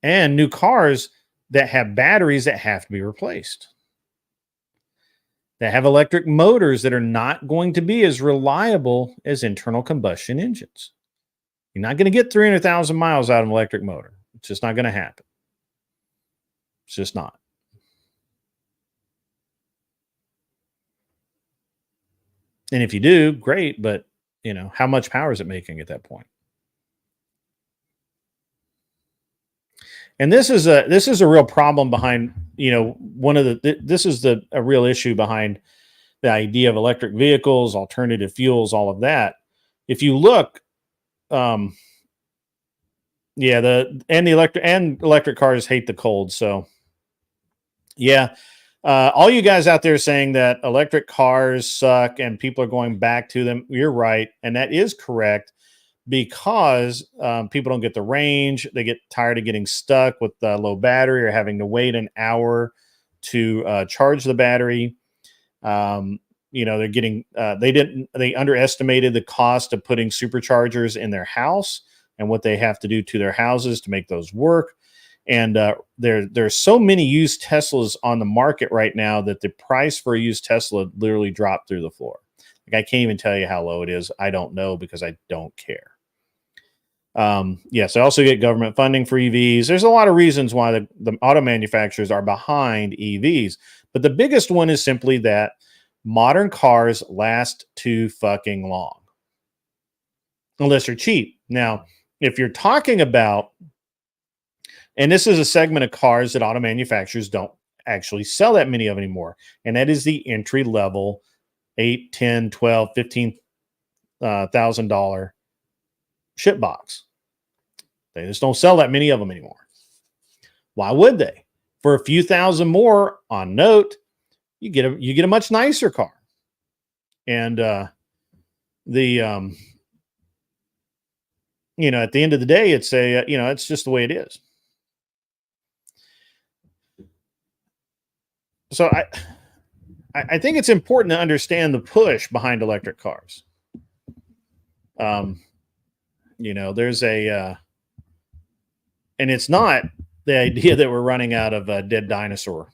And new cars that have batteries that have to be replaced, that have electric motors that are not going to be as reliable as internal combustion engines. You're not going to get 300,000 miles out of an electric motor. It's just not going to happen. It's just not. And if you do, great, but how much power is it making at that point? And this is a real problem behind, this is a real issue behind the idea of electric vehicles, alternative fuels, all of that. If you look, electric cars hate the cold. So yeah, all you guys out there saying that electric cars suck and people are going back to them, you're right. And that is correct, because people don't get the range. They get tired of getting stuck with the low battery or having to wait an hour to charge the battery. They're getting, they underestimated the cost of putting superchargers in their house and what they have to do to their houses to make those work. And there's so many used Teslas on the market right now that the price for a used Tesla literally dropped through the floor. Like, I can't even tell you how low it is. I don't know because I don't care. Yes, I also get government funding for EVs. There's a lot of reasons why the auto manufacturers are behind EVs. But the biggest one is simply that modern cars last too fucking long. Unless they're cheap. Now, if you're talking about, and this is a segment of cars that auto manufacturers don't actually sell that many of anymore, and that is the entry level $8, $10, $12, $15,000 ship box. They just don't sell that many of them anymore. Why would they? For a few thousand more on note, you get a much nicer car. And at the end of the day, it's it's just the way it is. So I think it's important to understand the push behind electric cars. There's and it's not the idea that we're running out of dead dinosaur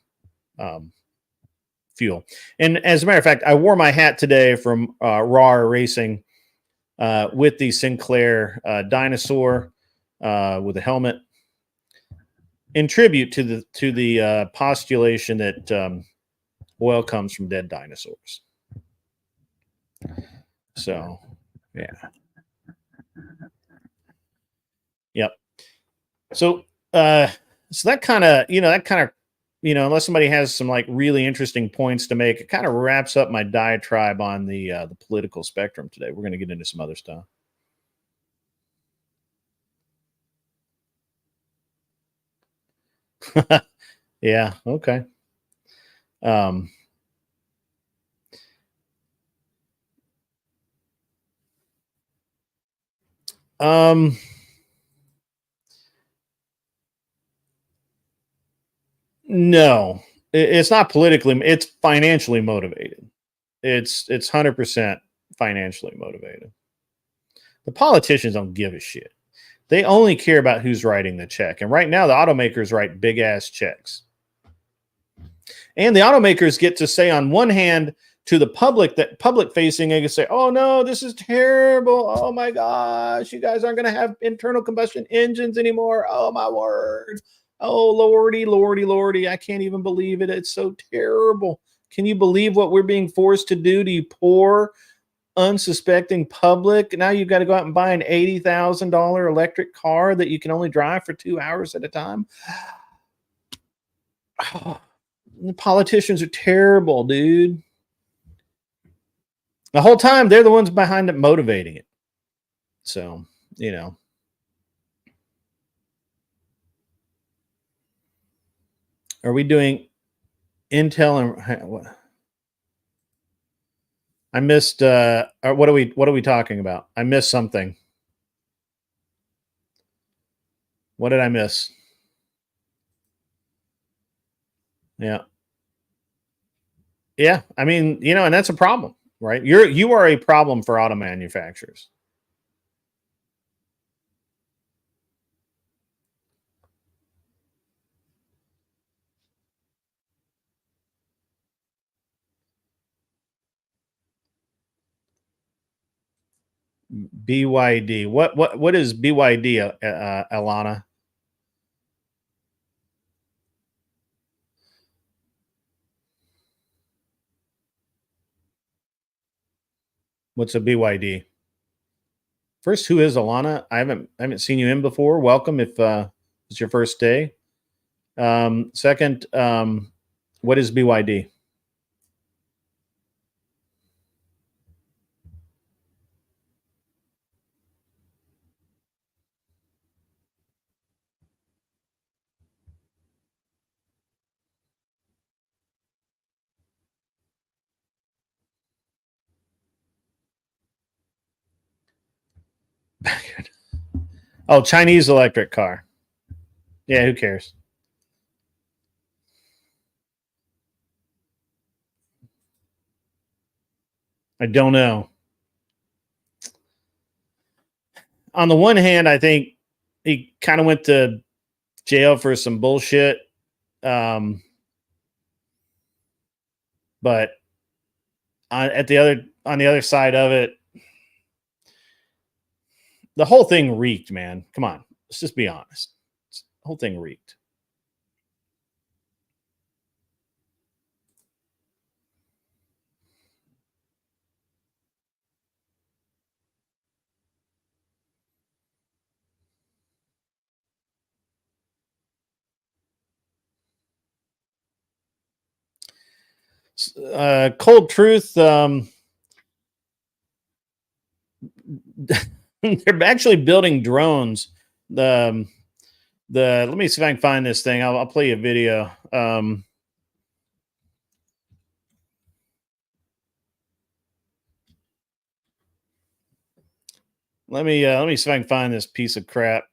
fuel. And as a matter of fact, I wore my hat today from RAR Racing with the Sinclair dinosaur with a helmet, in tribute to the postulation that oil comes from dead dinosaurs. So, yeah. Yep. So that kind of, unless somebody has some like really interesting points to make, it kind of wraps up my diatribe on the political spectrum today. We're going to get into some other stuff. Yeah. Okay. No, it's not politically. It's financially motivated. It's 100% financially motivated. The politicians don't give a shit. They only care about who's writing the check. And right now, the automakers write big ass checks. And the automakers get to say, on one hand, to the public, that public facing, they can say, oh no, this is terrible. Oh my gosh, you guys aren't going to have internal combustion engines anymore. Oh my word. Oh lordy, lordy, lordy. I can't even believe it. It's so terrible. Can you believe what we're being forced to do to you poor, unsuspecting public? Now you've got to go out and buy an $80,000 electric car that you can only drive for 2 hours at a time. Oh, the politicians are terrible, dude. The whole time they're the ones behind it motivating it. So, are we doing Intel and what? I missed what are we talking about? I missed something. What did I miss? Yeah. Yeah, I mean, and that's a problem, right? You are a problem for auto manufacturers. BYD. What is BYD, Alana? What's a BYD? First, who is Alana? I haven't seen you in before. Welcome if it's your first day. Second, what is BYD? Oh, Chinese electric car. Yeah, who cares? I don't know. On the one hand, I think he kind of went to jail for some bullshit. But on the other side of it, the whole thing reeked, man. Come on, let's just be honest. The whole thing reeked. Cold truth. They're actually building drones. Let me see if I can find this thing. I'll play you a video. Let me see if I can find this piece of crap.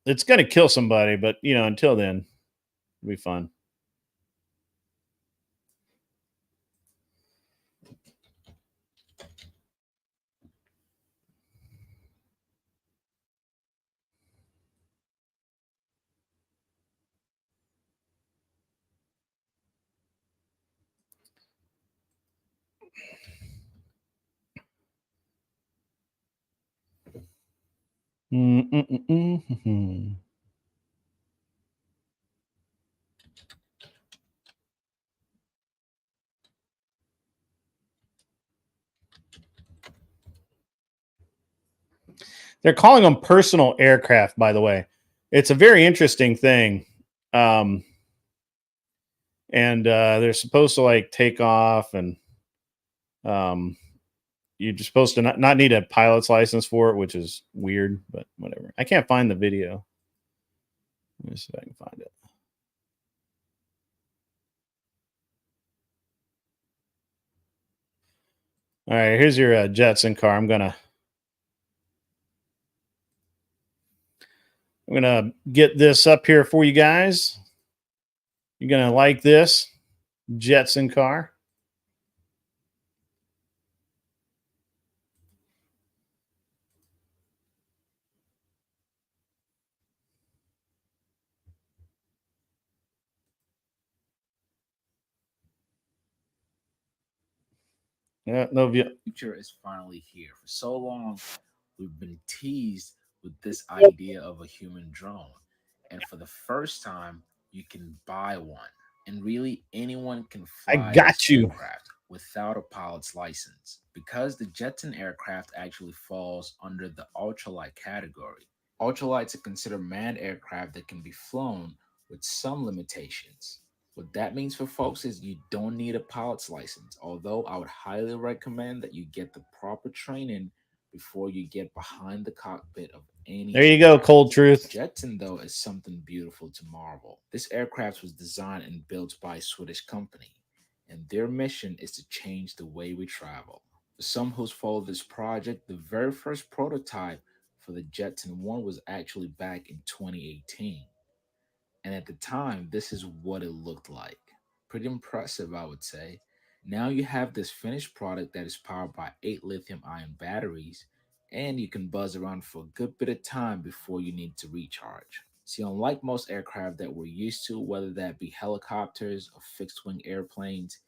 It's gonna kill somebody, but until then, it'll be fun. Mm-mm-mm-mm-mm. They're calling them personal aircraft, by the way. It's a very interesting thing. And they're supposed to like take off, and you're just supposed to not need a pilot's license for it, which is weird, but whatever. I can't find the video. Let me see if I can find it. All right, here's your Jetson car. I'm gonna get this up here for you guys. You're gonna like this Jetson car. Yeah, no view. Future is finally here. For so long, we've been teased with this idea of a human drone. And for the first time, you can buy one. And really, anyone can I fly got this you. aircraft without a pilot's license. Because the Jetson aircraft actually falls under the ultralight category. Ultralights are considered manned aircraft that can be flown with some limitations. What that means for folks is you don't need a pilot's license, although I would highly recommend that you get the proper training before you get behind the cockpit of any. There you go, cold truth. Jetson, though, is something beautiful to marvel. This aircraft was designed and built by a Swedish company, and their mission is to change the way we travel. For some who's followed this project, the very first prototype for the Jetson 1 was actually back in 2018. And at the time, this is what it looked like. Pretty impressive, I would say. Now you have this finished product that is powered by 8 lithium ion batteries, and you can buzz around for a good bit of time before you need to recharge. See, unlike most aircraft that we're used to, whether that be helicopters or fixed wing airplanes,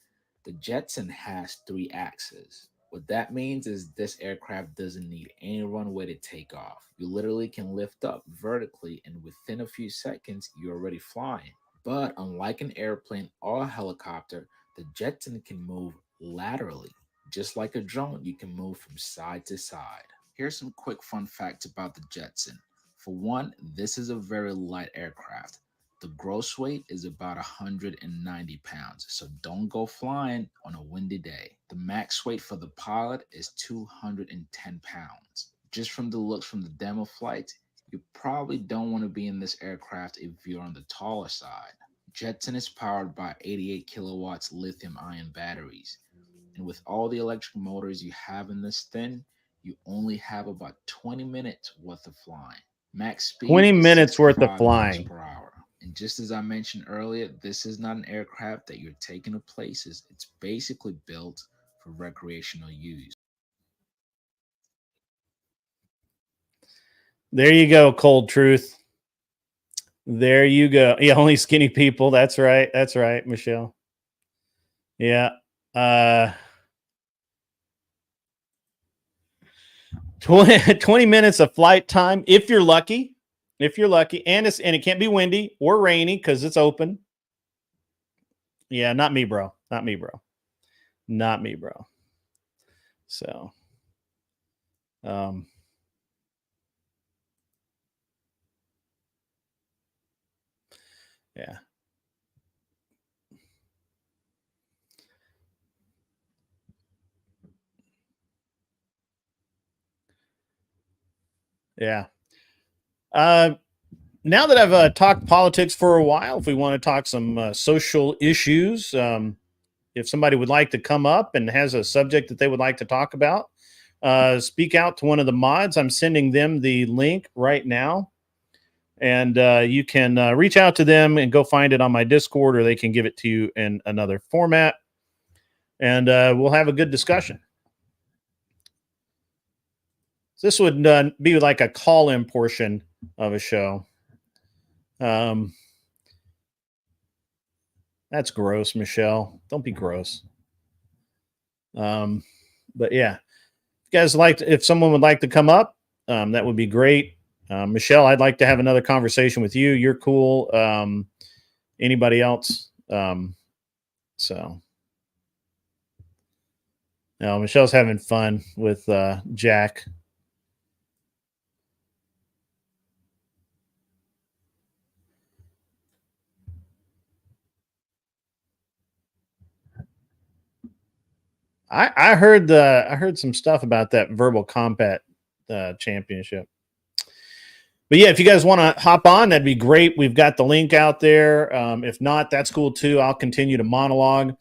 the Jetson has 3 axes. What that means is this aircraft doesn't need any runway to take off. You literally can lift up vertically, and within a few seconds, you're already flying. But unlike an airplane or a helicopter, the Jetson can move laterally. Just like a drone, you can move from side to side. Here's some quick fun facts about the Jetson. For one, this is a very light aircraft. The gross weight is about 190 pounds, so don't go flying on a windy day. The max weight for the pilot is 210 pounds. Just from the looks from the demo flight, you probably don't want to be in this aircraft if you're on the taller side. Jetson is powered by 88 kilowatts lithium ion batteries, and with all the electric motors you have in this thing, you only have about 20 minutes worth of flying. Max speed 20 is minutes worth of 65 miles flying. per hour. And just as I mentioned earlier, this is not an aircraft that you're taking to places. It's basically built for recreational use. There you go, cold truth. There you go. Yeah, only skinny people. That's right. That's right, Michelle. Yeah. 20 minutes of flight time if you're lucky. If you're lucky. And it can't be windy or rainy because it's open. Yeah, not me, bro. Not me, bro. Not me, bro. So yeah. Yeah. Now that I've talked politics for a while, if we want to talk some social issues, if somebody would like to come up and has a subject that they would like to talk about, speak out to one of the mods. I'm sending them the link right now. And you can reach out to them and go find it on my Discord, or they can give it to you in another format. And we'll have a good discussion. So this would be like a call-in portion of a show. That's gross, Michelle. Don't be gross. But yeah, if you guys if someone would like to come up, that would be great. Michelle, I'd like to have another conversation with you. You're cool. Anybody else? So no, Michelle's having fun with Jack. I heard some stuff about that verbal combat championship. But yeah, if you guys want to hop on, that'd be great. We've got the link out there. If not, that's cool too. I'll continue to monologue.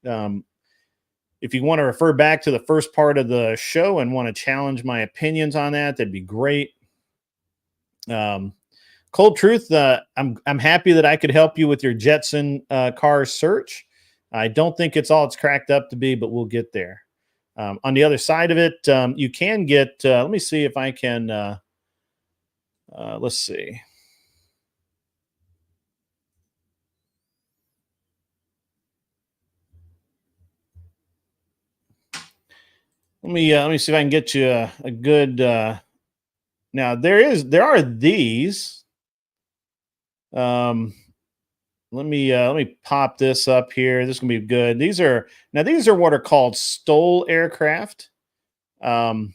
If you want to refer back to the first part of the show and want to challenge my opinions on that, that'd be great. Cold Truth, I'm happy that I could help you with your Jetson car search. I don't think it's all it's cracked up to be, but we'll get there. On the other side of it, you can get, let me see if I can, let's see. Let me see if I can get you a good, now there are these, let me pop this up here. This is gonna be good. These are what are called STOL aircraft. And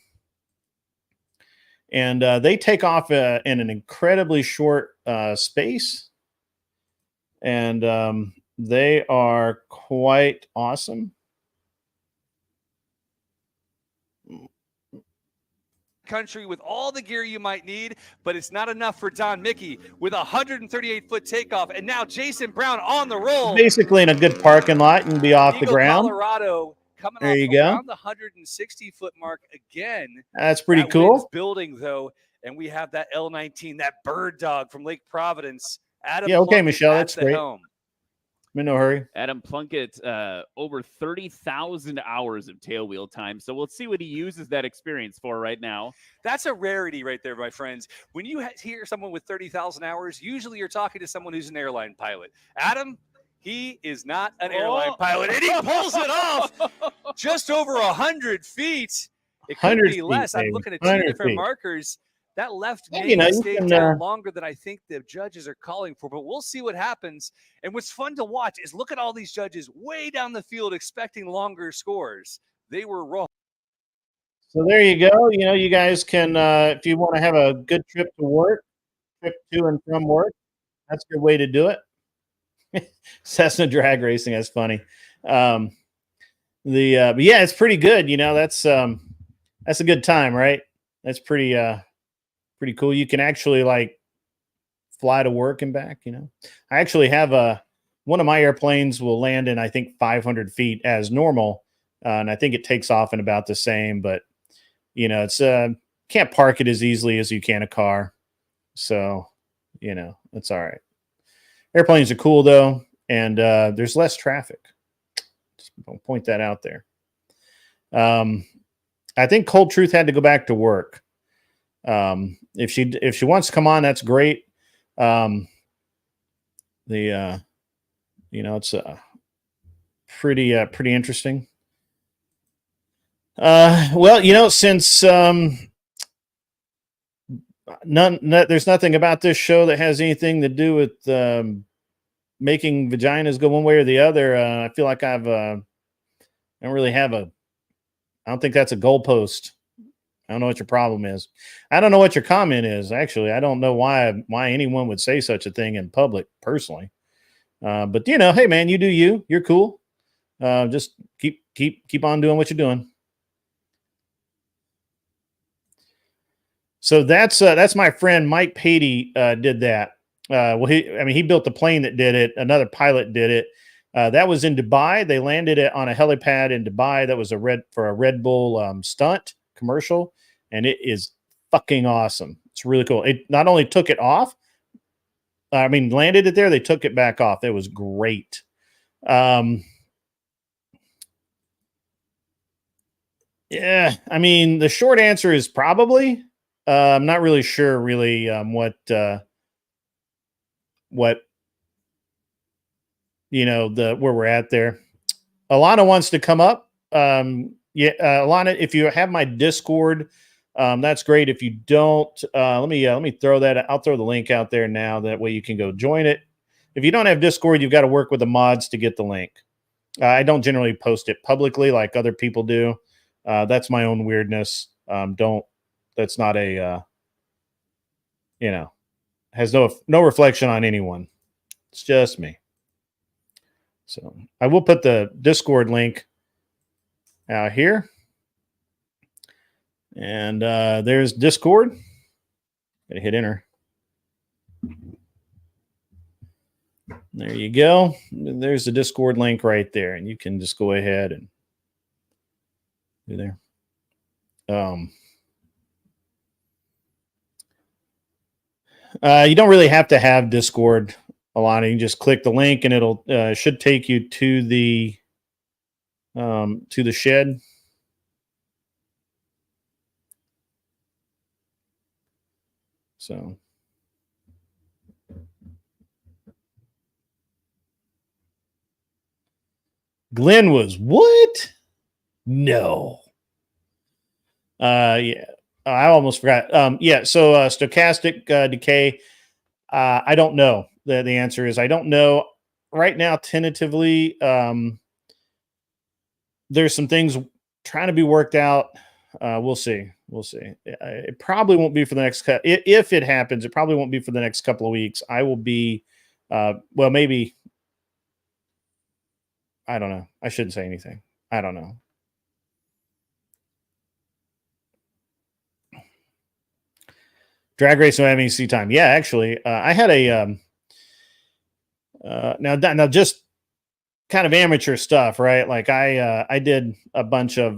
they take off in an incredibly short space. And they are quite awesome. Country with all the gear you might need, but it's not enough for Don Mickey with a 138-foot takeoff. And now Jason Brown on the roll. Basically in a good parking lot and be off the ground. Colorado coming there off you go. around the 160-foot mark again. That's pretty that cool. Wind's building though, and we have that L19, that bird dog from Lake Providence. Adam yeah, okay, Plunkett Michelle, at that's the great. helm. I'm in no hurry. Adam Plunkett, over 30,000 hours of tailwheel time. So we'll see what he uses that experience for right now. That's a rarity right there, my friends. When you hear someone with 30,000 hours, usually you're talking to someone who's an airline pilot. Adam, he is not an airline pilot, and he pulls it off just over 100 feet. It could be less. I'm looking at two different markers. That left may stay down longer than I think the judges are calling for, but we'll see what happens. And what's fun to watch is look at all these judges way down the field expecting longer scores. They were wrong. So there you go. You know, you guys can, if you want to have a good trip to work, trip to and from work, that's a good way to do it. Cessna drag racing, that's funny. But yeah, it's pretty good. You know, that's a good time, right? That's pretty cool. You can actually like fly to work and back, you know. I actually have one of my airplanes will land in, I think, 500 feet as normal. And I think it takes off in about the same, but you know, it's can't park it as easily as you can a car. So, you know, it's all right. Airplanes are cool though. And there's less traffic. Just point that out there. I think Cold Truth had to go back to work. If she wants to come on, that's great. The it's pretty interesting. Well, since there's nothing about this show that has anything to do with making vaginas go one way or the other. I feel like I don't really have I don't think that's a goalpost. I don't know what your problem is. I don't know what your comment is. Actually, I don't know why anyone would say such a thing in public personally. But hey man, you do you. You're cool. Just keep on doing what you're doing. So that's my friend Mike Patey did that. He built the plane that did it. Another pilot did it. That was in Dubai. They landed it on a helipad in Dubai. That was a Red Bull stunt commercial, and it is fucking awesome. It's really cool. It not only took it off, landed it there. They took it back off. It was great. Yeah, the short answer is probably. I'm not really sure, really, what where we're at there. Alana wants to come up. Alana, if you have my Discord, that's great. If you don't, let me throw that. I'll throw the link out there now. That way you can go join it. If you don't have Discord, you've got to work with the mods to get the link. I don't generally post it publicly like other people do. That's my own weirdness. That's not has no reflection on anyone. It's just me. So I will put the Discord link out here. And there's Discord. Gotta hit enter. There you go. There's the Discord link right there. And you can just go ahead and do there. You don't really have to have Discord, Alana. You can just click the link and it'll should take you to the shed. So Glenn was what? No. Yeah. I almost forgot. So stochastic decay. I don't know. The answer is I don't know. Right now, tentatively, there's some things trying to be worked out. We'll see. It probably won't be for the next if it happens, it probably won't be for the next couple of weeks. I will be maybe. I don't know. I shouldn't say anything. I don't know. Drag race no having seat time. Yeah, actually, I had a now just kind of amateur stuff, right? Like I did a bunch of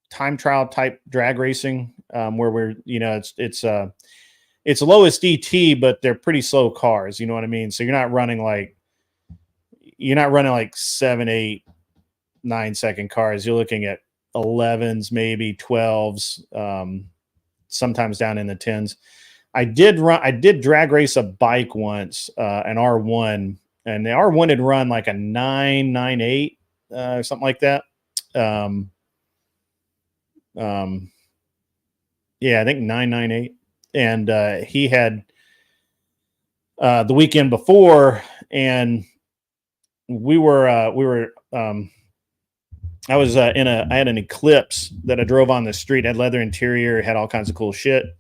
time trial type drag racing where we're it's lowest DT, but they're pretty slow cars. You know what I mean? So you're not running like 7, 8, 9-second cars. You're looking at 11s, maybe 12s, sometimes down in the 10s. I did drag race a bike once, an R1, and the R1 had run like a 998 or something like that. Yeah, I think 998. And he had the weekend before, and we were I had an Eclipse that I drove on the street. It had leather interior, had all kinds of cool shit. It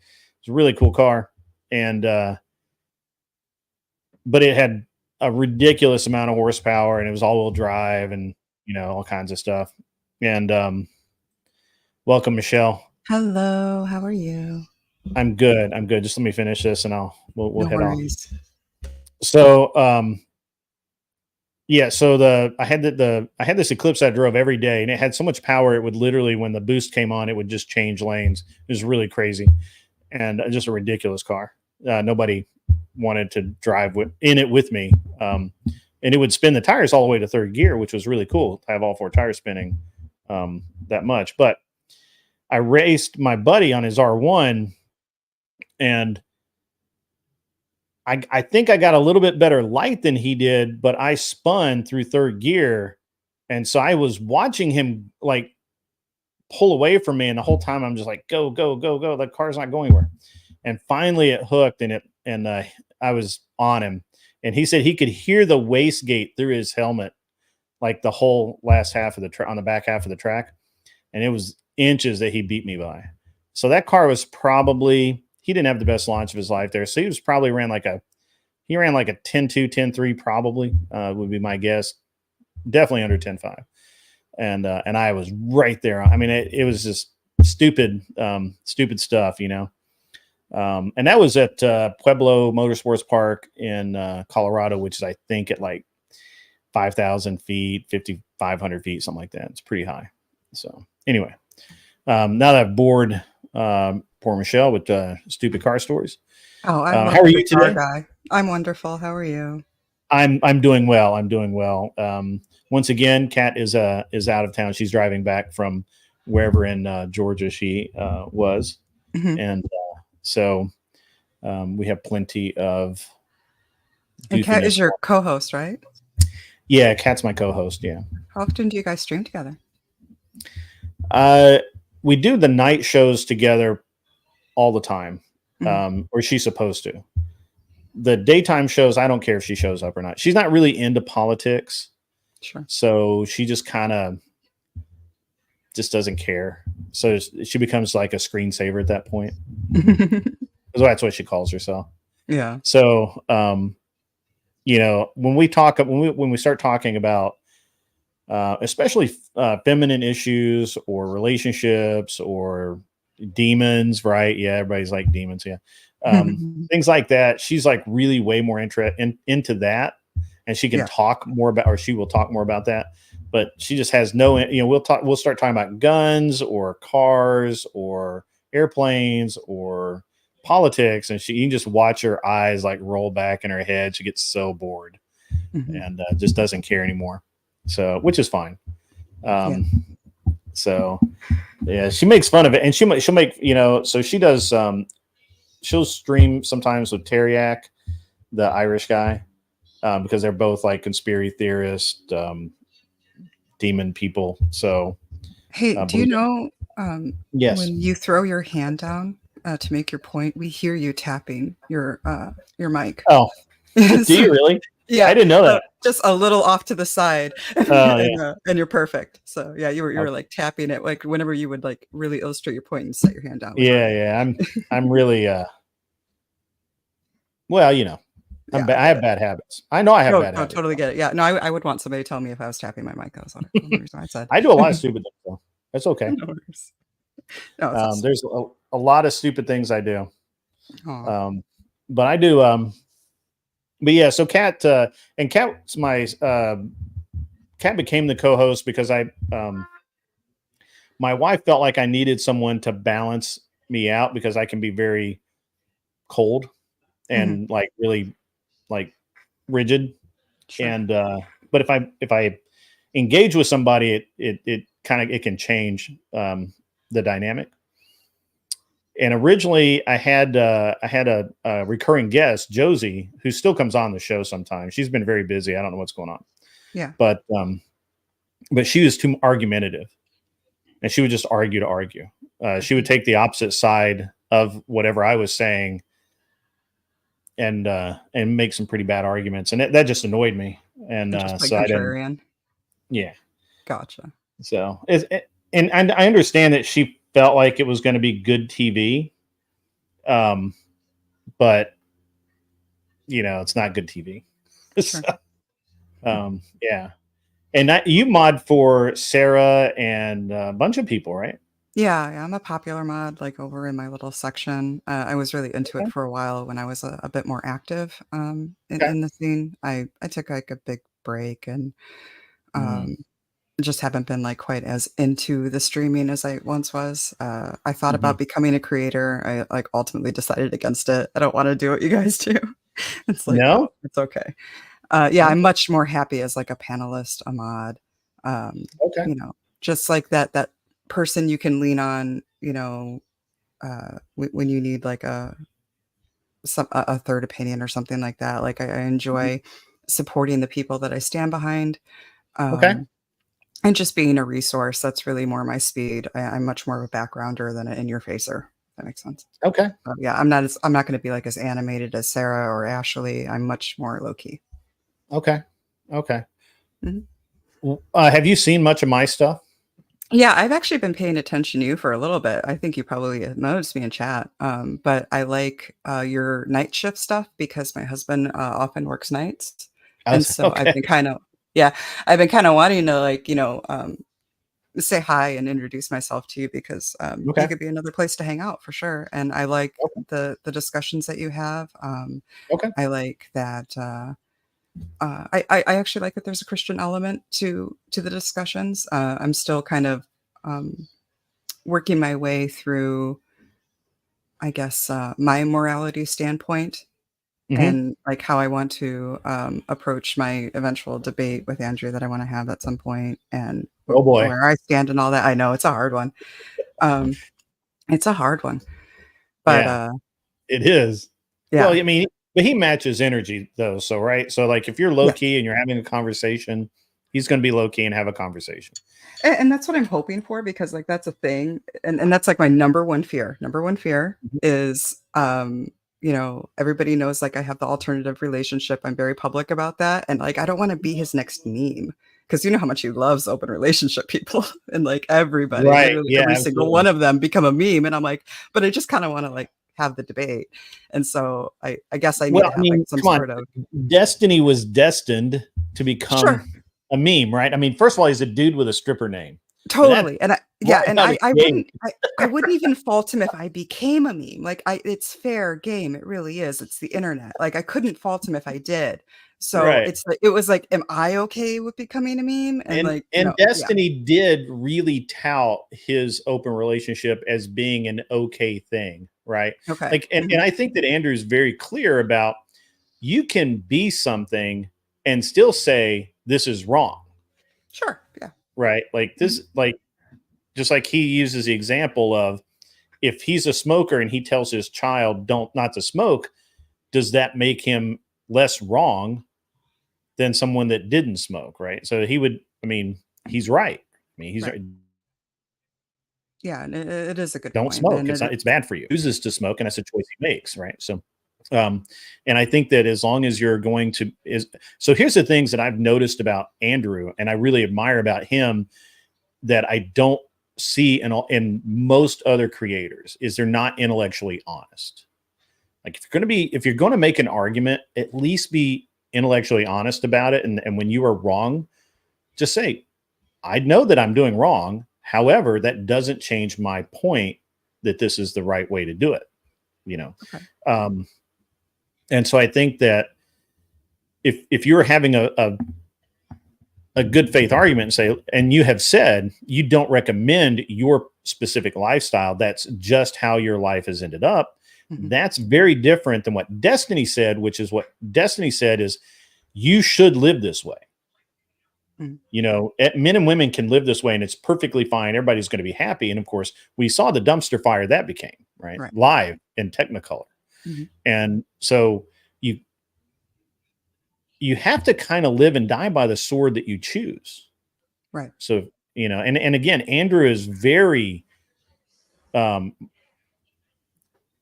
was a really cool car, and but it had a ridiculous amount of horsepower, and it was all-wheel drive, and all kinds of stuff. And welcome, Michelle. Hello, how are you? I'm good. Just let me finish this, and we'll No head worries. on. So yeah, so I had this Eclipse I drove every day, and it had so much power it would literally, when the boost came on, it would just change lanes. It was really crazy, and just a ridiculous car. Nobody wanted to drive in it with me, and it would spin the tires all the way to third gear, which was really cool to have all four tires spinning that much. But I raced my buddy on his R1, and I think I got a little bit better light than he did, but I spun through third gear, and so I was watching him like pull away from me, and the whole time I'm just like, go, go, go, go. The car's not going anywhere. And finally it hooked, and I was on him, and he said he could hear the wastegate through his helmet, like the whole last half of the on the back half of the track, and it was inches that he beat me by. So that car was probably, he didn't have the best launch of his life there, so he was probably ran like a 10.2, 10.3 probably, would be my guess. Definitely under 10.5. And I was right there. I mean, it was just stupid stuff, you know. And that was at Pueblo Motorsports Park in Colorado, which is, I think, at like 5,000 feet, 5,500 feet, something like that. It's pretty high. So anyway, now that I've bored poor Michelle with stupid car stories. Oh, how are you today? Guy. I'm wonderful. How are you? I'm doing well. I'm doing well. Once again, Kat is out of town. She's driving back from wherever in Georgia she was, and so we have plenty of. And Kat is your co-host, right? Yeah, Kat's my co-host. Yeah. How often do you guys stream together? We do the night shows together all the time, or she's supposed to. The daytime shows, I don't care if she shows up or not. She's not really into politics. Sure. So she just kind of just doesn't care. So she becomes like a screensaver at that point. That's what she calls herself. Yeah. So, you know, when we start talking about, especially feminine issues or relationships or demons, right? Yeah. Everybody's like demons. Yeah. Things like that. She's like really way more into that, and she can talk more about, or she will talk more about that, but she just has no, you know, we'll start talking about guns or cars or airplanes or politics, and you can just watch her eyes like roll back in her head. She gets so bored and just doesn't care anymore. So, which is fine. So yeah, she makes fun of it, and she'll make, you know, so she does, she'll stream sometimes with Teriak, the Irish guy, because they're both like conspiracy theorists, demon people. So, hey, do you know? Yes. When you throw your hand down to make your point, we hear you tapping your mic. Oh, do you really? Yeah, I didn't know that. Just a little off to the side, yeah. And you're perfect. So yeah, you were like tapping it, like whenever you would like really illustrate your point and set your hand down. Yeah. I'm really well, you know, I have bad habits. I know I have bad habits. Totally get it. Yeah, no, I would want somebody to tell me if I was tapping my mic. That was the only reason I said. I do a lot of stupid things, though. That's okay. No, there's a lot of stupid things I do. But I do. But yeah, so Kat and Kat's my Kat became the co-host because my wife felt like I needed someone to balance me out because I can be very cold and like really like rigid. Sure. And but if I engage with somebody, it can change the dynamic. And originally I had a recurring guest, Josie, who still comes on the show sometimes. She's been very busy. I don't know what's going on. Yeah. But she was too argumentative, and she would just argue to argue. She would take the opposite side of whatever I was saying and make some pretty bad arguments. And that just annoyed me. And so I didn't. Yeah. Gotcha. So and I understand that she felt like it was going to be good TV. But you know, it's not good TV. Sure. So, yeah. And you mod for Sarah and a bunch of people, right? Yeah, I'm a popular mod, like over in my little section. I was really into it for a while when I was a bit more active in the scene. I took like a big break and just haven't been like quite as into the streaming as I once was. I thought about becoming a creator. I like ultimately decided against it. I don't want to do what you guys do. It's like, no, it's okay. Yeah, I'm much more happy as like a panelist, a mod. You know, just like that person you can lean on, you know, when you need like a a third opinion or something like that. Like I enjoy supporting the people that I stand behind. Okay. And just being a resource. That's really more my speed. I'm much more of a backgrounder than an in-your-facer. If that makes sense. Okay. Yeah, I'm not going to be like as animated as Sarah or Ashley. I'm much more low key. Okay. Okay. Mm-hmm. Have you seen much of my stuff? Yeah, I've actually been paying attention to you for a little bit. I think you probably noticed me in chat. But I like your night shift stuff because my husband often works nights. And so Okay. I've been kind of wanting to like, say hi and introduce myself to you because you could be another place to hang out for sure. And I like the discussions that you have. Okay. I like that. I actually like that there's a Christian element to the discussions. I'm still kind of working my way through, I guess, my morality standpoint and like how I want to approach my eventual debate with Andrew that I want to have at some point, and where I stand and all that. I know it's a hard one. It's a hard one, but it is. Yeah. Well, I mean, but he matches energy though. So, right. So like if you're low key and you're having a conversation, he's going to be low key and have a conversation. And that's what I'm hoping for, because like, that's a thing. And that's like my number one fear is, everybody knows like I have the alternative relationship. I'm very public about that. And like, I don't want to be his next meme, because you know how much he loves open relationship people and like everybody, every single one of them become a meme. And I'm like, but I just kind of want to like have the debate. And so I guess I need to have like some sort of Destiny was destined to become a meme, right? I mean, first of all, he's a dude with a stripper name. Totally. And I wouldn't even fault him if I became a meme. Like it's fair game. It really is. It's the internet. Like I couldn't fault him if I did. So it was like, am I okay with becoming a meme? And Destiny did really tout his open relationship as being an okay thing, right? Okay. Like, and I think that Andrew's very clear about you can be something and still say this is wrong. Sure. Yeah. Right. Like this, like, just like he uses the example of if he's a smoker and he tells his child not to smoke, does that make him less wrong than someone that didn't smoke? Right. So he's right. I mean, he's right. Yeah. And it is a good don't point. smoke. And it's bad for you. He chooses to smoke, and that's a choice he makes. Right. So, and I think that as long as you're going to so here's the things that I've noticed about Andrew and I really admire about him that I don't see in most other creators is they're not intellectually honest. Like if you're going to make an argument, at least be intellectually honest about it. And when you are wrong, just say, I know that I'm doing wrong. However, that doesn't change my point that this is the right way to do it. Okay. And so I think that if you're having a good faith argument and you have said you don't recommend your specific lifestyle, that's just how your life has ended up. That's very different than what Destiny said, which is what Destiny said is you should live this way. Men and women can live this way and it's perfectly fine. Everybody's going to be happy. And of course we saw the dumpster fire that became right. Live in Technicolor. And so you have to kind of live and die by the sword that you choose. Right. So, and again, Andrew is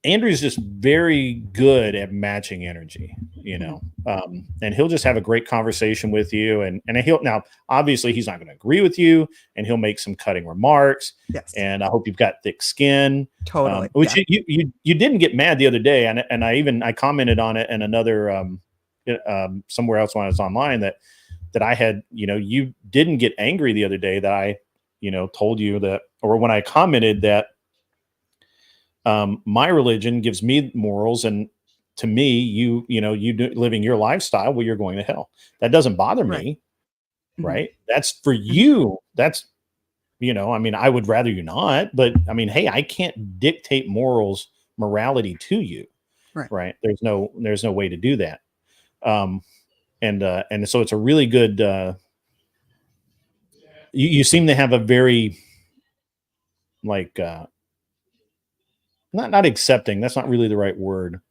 Andrew's just very good at matching energy, and he'll just have a great conversation with you. And now obviously he's not going to agree with you and he'll make some cutting remarks. Yes. And I hope you've got thick skin. Totally. Which you didn't get mad the other day. And I commented on it in another, somewhere else when I was online that I had, you didn't get angry the other day that I, told you that, or when I commented that, my religion gives me morals, and to me, you living your lifestyle, well, you're going to hell. That doesn't bother me, right? That's for you. That's, I would rather you not, but hey, I can't dictate morality to you, right? There's no way to do that. And so it's a really good, you seem to have a very not accepting. That's not really the right word.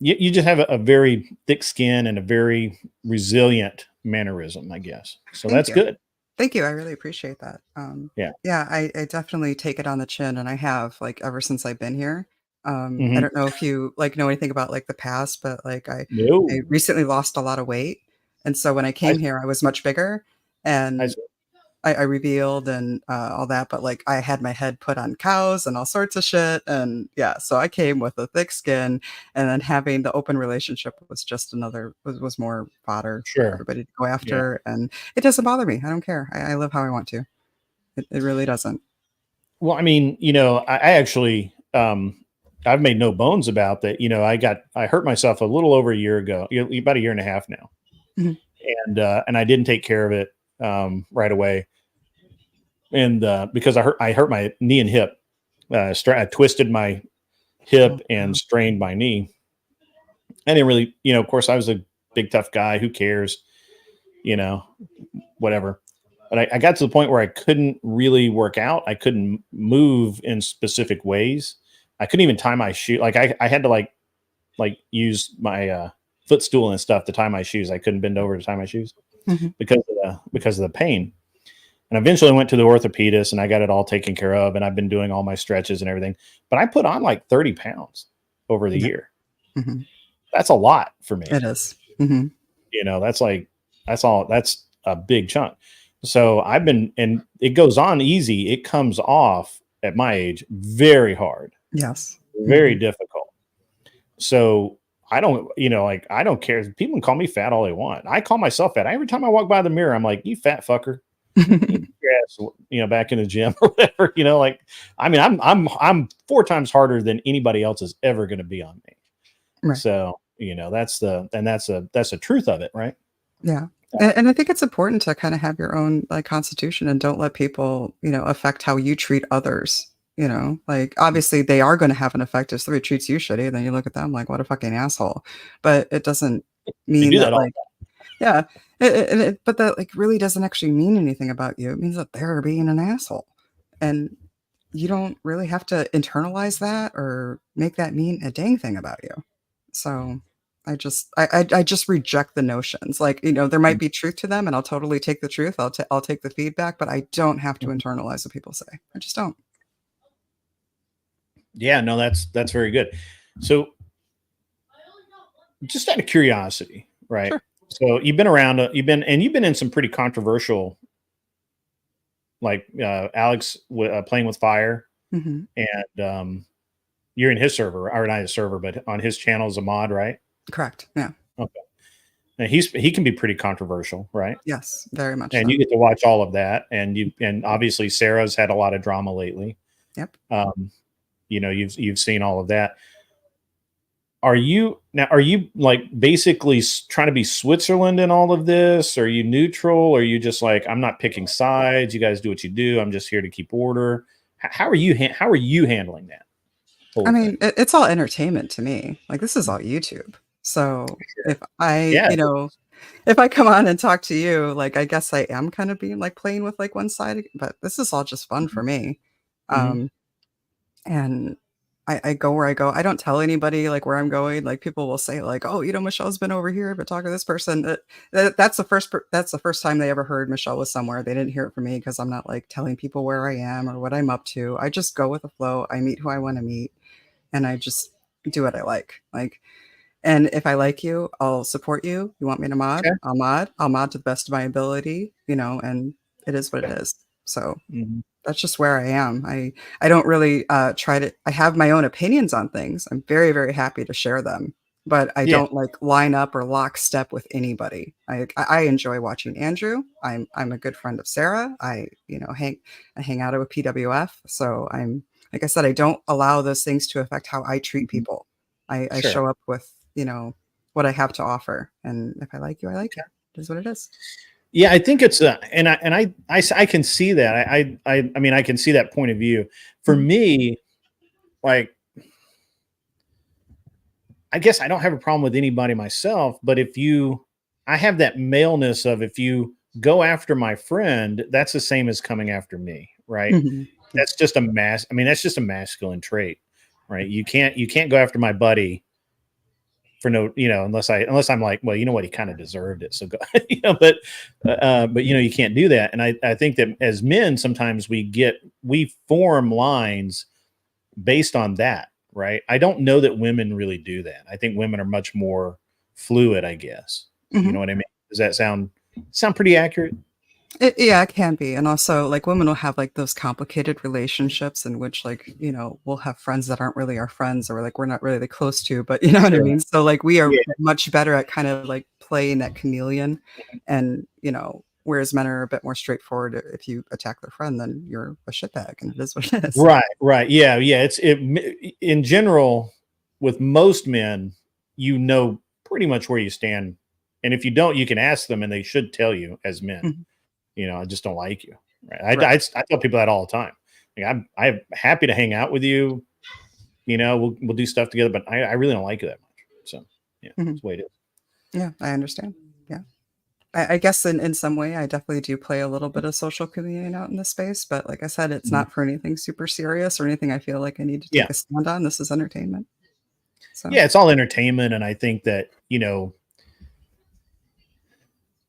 you just have a very thick skin and a very resilient mannerism, I guess. So that's good. Thank you. I really appreciate that. Yeah, I definitely take it on the chin, and I have like ever since I've been here. I don't know if you like know anything about like the past, but like I recently lost a lot of weight, and so when I came here, I was much bigger, and I revealed and all that, but like I had my head put on cows and all sorts of shit, and yeah, so I came with a thick skin, and then having the open relationship was just was more fodder for everybody to go after, and it doesn't bother me. I don't care. I live how I want to. It really doesn't. Well, I mean, you know, I actually I've made no bones about that. You know, I hurt myself a little over a year ago, about a year and a half now, and I didn't take care of it right away, and because I hurt my knee and hip. I twisted my hip and strained my knee. I didn't really, you know, of course I was a big tough guy. Who cares? You know, whatever. But I got to the point where I couldn't really work out. I couldn't move in specific ways. I couldn't even tie my shoe. Like I had to like use my footstool and stuff to tie my shoes. I couldn't bend over to tie my shoes because of the pain. And eventually I went to the orthopedist and I got it all taken care of. And I've been doing all my stretches and everything. But I put on like 30 pounds over the year. That's a lot for me. It is. You know, that's a big chunk. So I've been, and it goes on easy. It comes off at my age very hard. Yes. Very difficult. So I don't, you know, like I don't care. People can call me fat all they want. I call myself fat. Every time I walk by the mirror, I'm like, you fat fucker. Yes, you know, back in the gym or whatever, you know, like, I mean, I'm 4 times harder than anybody else is ever going to be on me. Right. So, you know, that's the truth of it. Right. Yeah. And I think it's important to kind of have your own like constitution and don't let people, you know, affect how you treat others. You know, like obviously they are going to have an effect if somebody treats you shitty. Then you look at them like, what a fucking asshole. But it doesn't mean that like, yeah. But that like really doesn't actually mean anything about you. It means that they're being an asshole, and you don't really have to internalize that or make that mean a dang thing about you. So I just reject the notions. Like, you know, there might be truth to them, and I'll totally take the truth. I'll take the feedback, but I don't have to internalize what people say. I just don't. Yeah, no, that's very good. So, just out of curiosity, right? Sure. So you've been around, you've been in some pretty controversial, like Alex playing with fire, and you're in his server, or not his server, but on his channel as a mod, right? Correct. Yeah. Okay. And he can be pretty controversial, right? Yes, very much. And you get to watch all of that, and obviously Sarah's had a lot of drama lately. Yep. You know, you've seen all of that. Are you like basically trying to be Switzerland in all of this? Are you neutral? Or are you just like, I'm not picking sides. You guys do what you do. I'm just here to keep order. How are you handling that? I mean, it's all entertainment to me. Like this is all YouTube. So if I, you know, if I come on and talk to you, like I guess I am kind of being like playing with like one side, but this is all just fun for me. And I go where I go. I don't tell anybody like where I'm going. Like people will say like, oh, you know, Michelle's been over here, but talk to this person. That's the first time they ever heard Michelle was somewhere. They didn't hear it from me because I'm not like telling people where I am or what I'm up to. I just go with the flow. I meet who I want to meet, and I just do what I like. Like, and if I like you, I'll support you. You want me to mod? Okay. I'll mod to the best of my ability, you know, and it is what it is. So that's just where I am. I don't really try to, I have my own opinions on things. I'm very, very happy to share them, but I don't like line up or lockstep with anybody. I enjoy watching Andrew. I'm a good friend of Sarah. I hang out with PWF. So I'm, like I said, I don't allow those things to affect how I treat people. I show up with, you know, what I have to offer. And if I like you, I like you. It is what it is. Yeah, I think it's and I can see that. I mean, I can see that point of view. For me, like, I guess I don't have a problem with anybody myself, but I have that maleness of if you go after my friend, that's the same as coming after me, right? That's just that's just a masculine trait. right? You can't go after my buddy for no, unless I'm like, well, you know what, he kind of deserved it. So go, but you can't do that. And I think that as men, sometimes we form lines based on that, right? I don't know that women really do that. I think women are much more fluid, I guess. You know what I mean? Does that sound pretty accurate? Yeah, it can be. And also, like, women will have like those complicated relationships in which, like, we'll have friends that aren't really our friends, or like we're not really close to, but you know what I mean? So like we are much better at kind of like playing that chameleon, and whereas men are a bit more straightforward. If you attack their friend, then you're a shitbag, and it is what it is. Right. Yeah. In general, with most men, pretty much where you stand. And if you don't, you can ask them and they should tell you as men, I just don't like you. Right. I tell people that all the time. Like, I'm happy to hang out with you. We'll do stuff together, but I really don't like you that much. So yeah, that's the way it is. Yeah, I understand. Yeah. I guess in some way, I definitely do play a little bit of social chameleon out in this space. But like I said, it's not for anything super serious or anything I feel like I need to take a stand on. This is entertainment. So yeah, it's all entertainment. And I think that,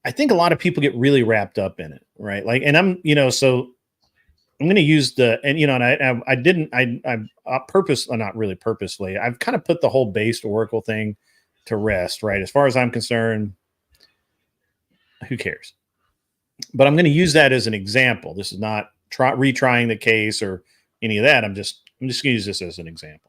I think a lot of people get really wrapped up in it, right? Like, and I'm going to use not really purposely, I've kind of put the whole based Oracle thing to rest, right? As far as I'm concerned, who cares? But I'm going to use that as an example. This is not retrying the case or any of that. I'm just going to use this as an example.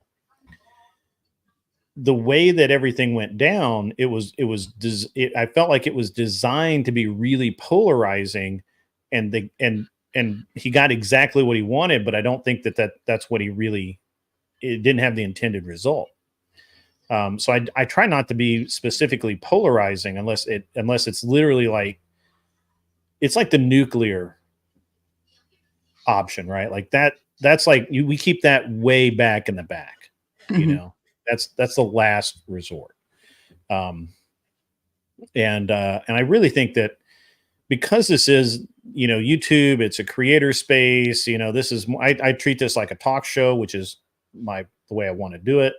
The way that everything went down, I felt like it was designed to be really polarizing, and he got exactly what he wanted, but I don't think that's what it didn't have the intended result. So I try not to be specifically polarizing unless it's literally like, it's like the nuclear option, right? Like that's like we keep that way back in the back, that's the last resort. And I really think that because this is, YouTube, it's a creator space, I treat this like a talk show, which is the way I want to do it.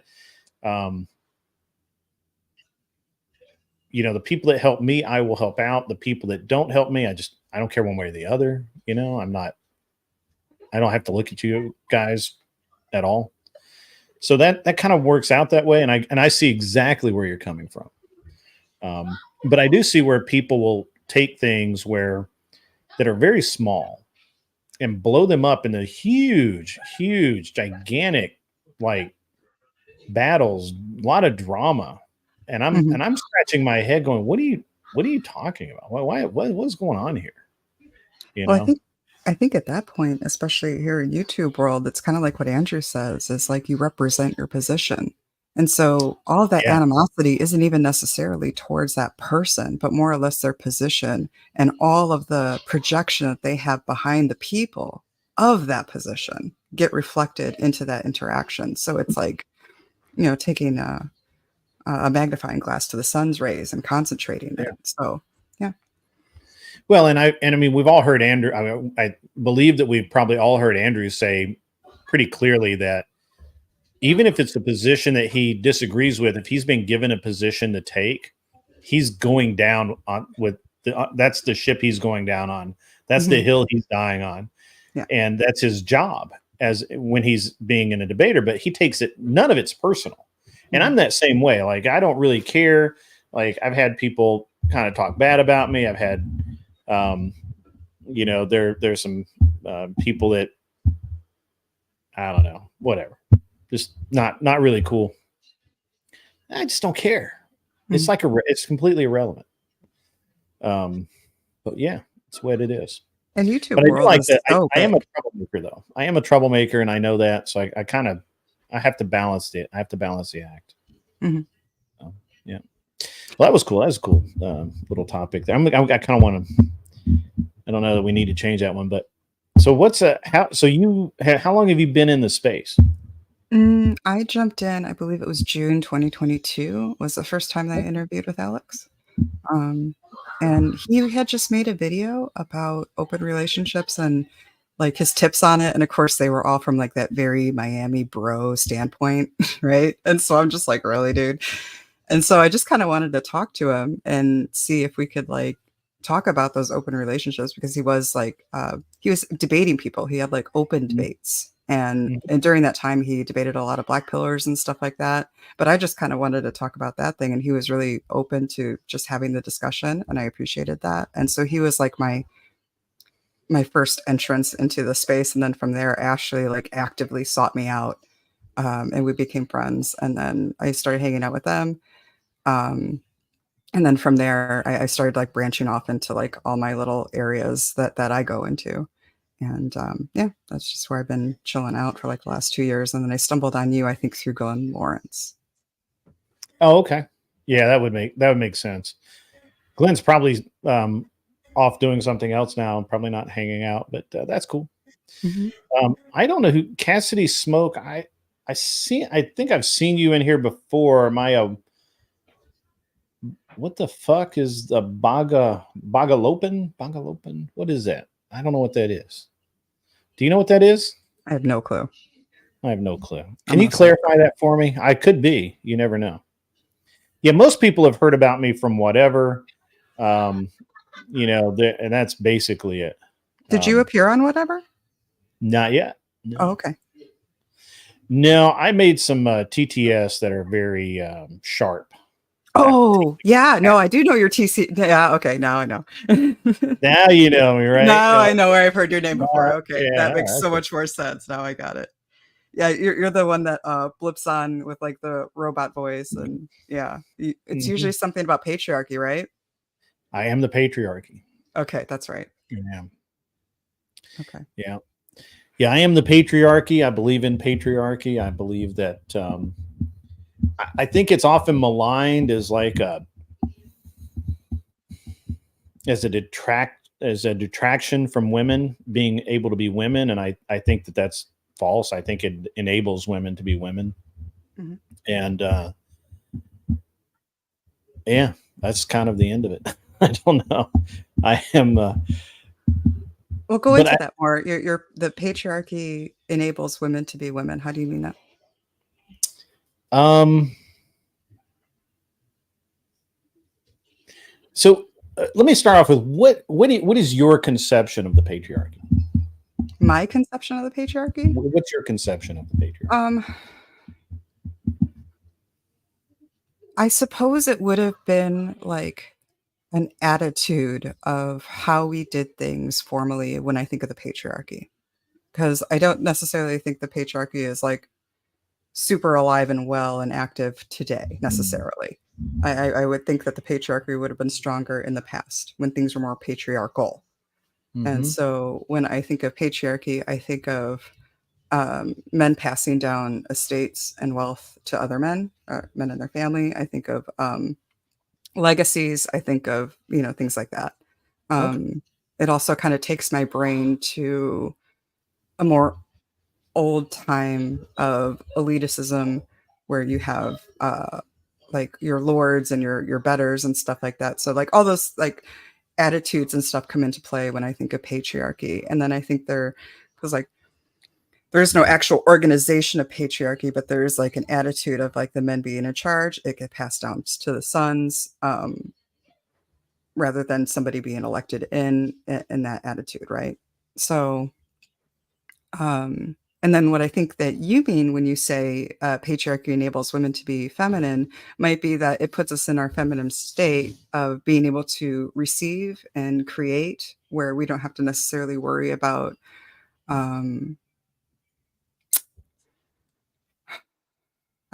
The people that help me, I will help out. The people that don't help me, I don't care one way or the other. I don't have to look at you guys at all. So that kind of works out that way. And I see exactly where you're coming from. But I do see where people will take things that are very small and blow them up into huge, gigantic, like, battles, a lot of drama. And I'm scratching my head going, what are you talking about? What's going on here? Well, I think at that point, especially here in YouTube world, it's kind of like what Andrew says, is like you represent your position. And so all of that animosity isn't even necessarily towards that person, but more or less their position and all of the projection that they have behind the people of that position get reflected into that interaction. So it's like, taking a magnifying glass to the sun's rays and concentrating there. So, yeah. Well, and I mean, we've all heard Andrew. I believe that we've probably all heard Andrew say pretty clearly that even if it's a position that he disagrees with, if he's been given a position to take, he's going down on that's the ship he's going down on. That's the hill he's dying on. Yeah. And that's his job as when he's being in a debater, but he takes it, none of it's personal. And I'm that same way. Like, I don't really care. Like, I've had people kind of talk bad about me. I've had, there's some people that, I don't know, whatever, just not really cool. I just don't care. It's like it's completely irrelevant. But yeah, it's what it is. And YouTube, but I do like that. So I am a troublemaker, though. I am a troublemaker, and I know that. So I have to balance it. I have to balance the act. So, yeah. Well, that was cool. That was a cool little topic there. I kind of want to. I don't know that we need to change that one, but so how long have you been in the space? I jumped in. I believe it was June 2022 was the first time that I interviewed with Alex. And he had just made a video about open relationships and like his tips on it. And of course they were all from like that very Miami bro standpoint, right? And so I'm just like, really, dude? And so I just kind of wanted to talk to him and see if we could like talk about those open relationships, because he was like he was debating people. He had like open debates. And during that time he debated a lot of black pillars and stuff like that. But I just kind of wanted to talk about that thing, and he was really open to just having the discussion, and I appreciated that. And so he was like my first entrance into the space. And then from there, Ashley like actively sought me out, and we became friends. And then I started hanging out with them. And then from there, I started like branching off into like all my little areas that I go into. And yeah, that's just where I've been chilling out for like the last 2 years. And then I stumbled on you, I think, through Glenn Lawrence. Oh, okay. Yeah, that would make sense. Glenn's probably off doing something else now, and probably not hanging out, but that's cool. I don't know who Cassidy Smoke. I think I've seen you in here before. My what the fuck is the Bagalopen? What is that? I don't know what that is. Do you know what that is? I have no clue. I have no clue. Can you clarify that for me? I could be. You never know. Yeah, most people have heard about me from whatever. You know, and that's basically it. Did you appear on whatever? Not yet. No. Oh, okay. No, I made some TTS that are very sharp. Oh, yeah. No, I do know your TC. Yeah. Okay. Now I know. Now you know me, right? Now I know where I've heard your name before. Okay. Yeah, that makes so much more sense. Now I got it. Yeah. You're the one that blips on with like the robot voice. And yeah, it's usually something about patriarchy, right? I am the patriarchy. Okay. That's right. Yeah. Okay. Yeah. Yeah. I am the patriarchy. I believe in patriarchy. I believe that I think it's often maligned as like as a detraction from women being able to be women. And I think that that's false. I think it enables women to be women. And yeah, that's kind of the end of it. I don't know. I am. Well, go into that more. The patriarchy enables women to be women. How do you mean that? So let me start off with what is your conception of the patriarchy? My conception of the patriarchy? What's your conception of the patriarchy? I suppose it would have been like an attitude of how we did things formally when I think of the patriarchy, because I don't necessarily think the patriarchy is like super alive and well and active today necessarily. I would think that the patriarchy would have been stronger in the past when things were more patriarchal. And so when I think of patriarchy, I think of men passing down estates and wealth to other men, men and their family. I think of legacies. I think of, things like that. It also kind of takes my brain to a more old time of elitism where you have like your lords and your betters and stuff like that. So like all those like attitudes and stuff come into play when I think of patriarchy. And then I think because like there's no actual organization of patriarchy, but there's like an attitude of like the men being in charge. It get passed down to the sons rather than somebody being elected in that attitude, right? So and then what I think that you mean when you say patriarchy enables women to be feminine might be that it puts us in our feminine state of being able to receive and create, where we don't have to necessarily worry about I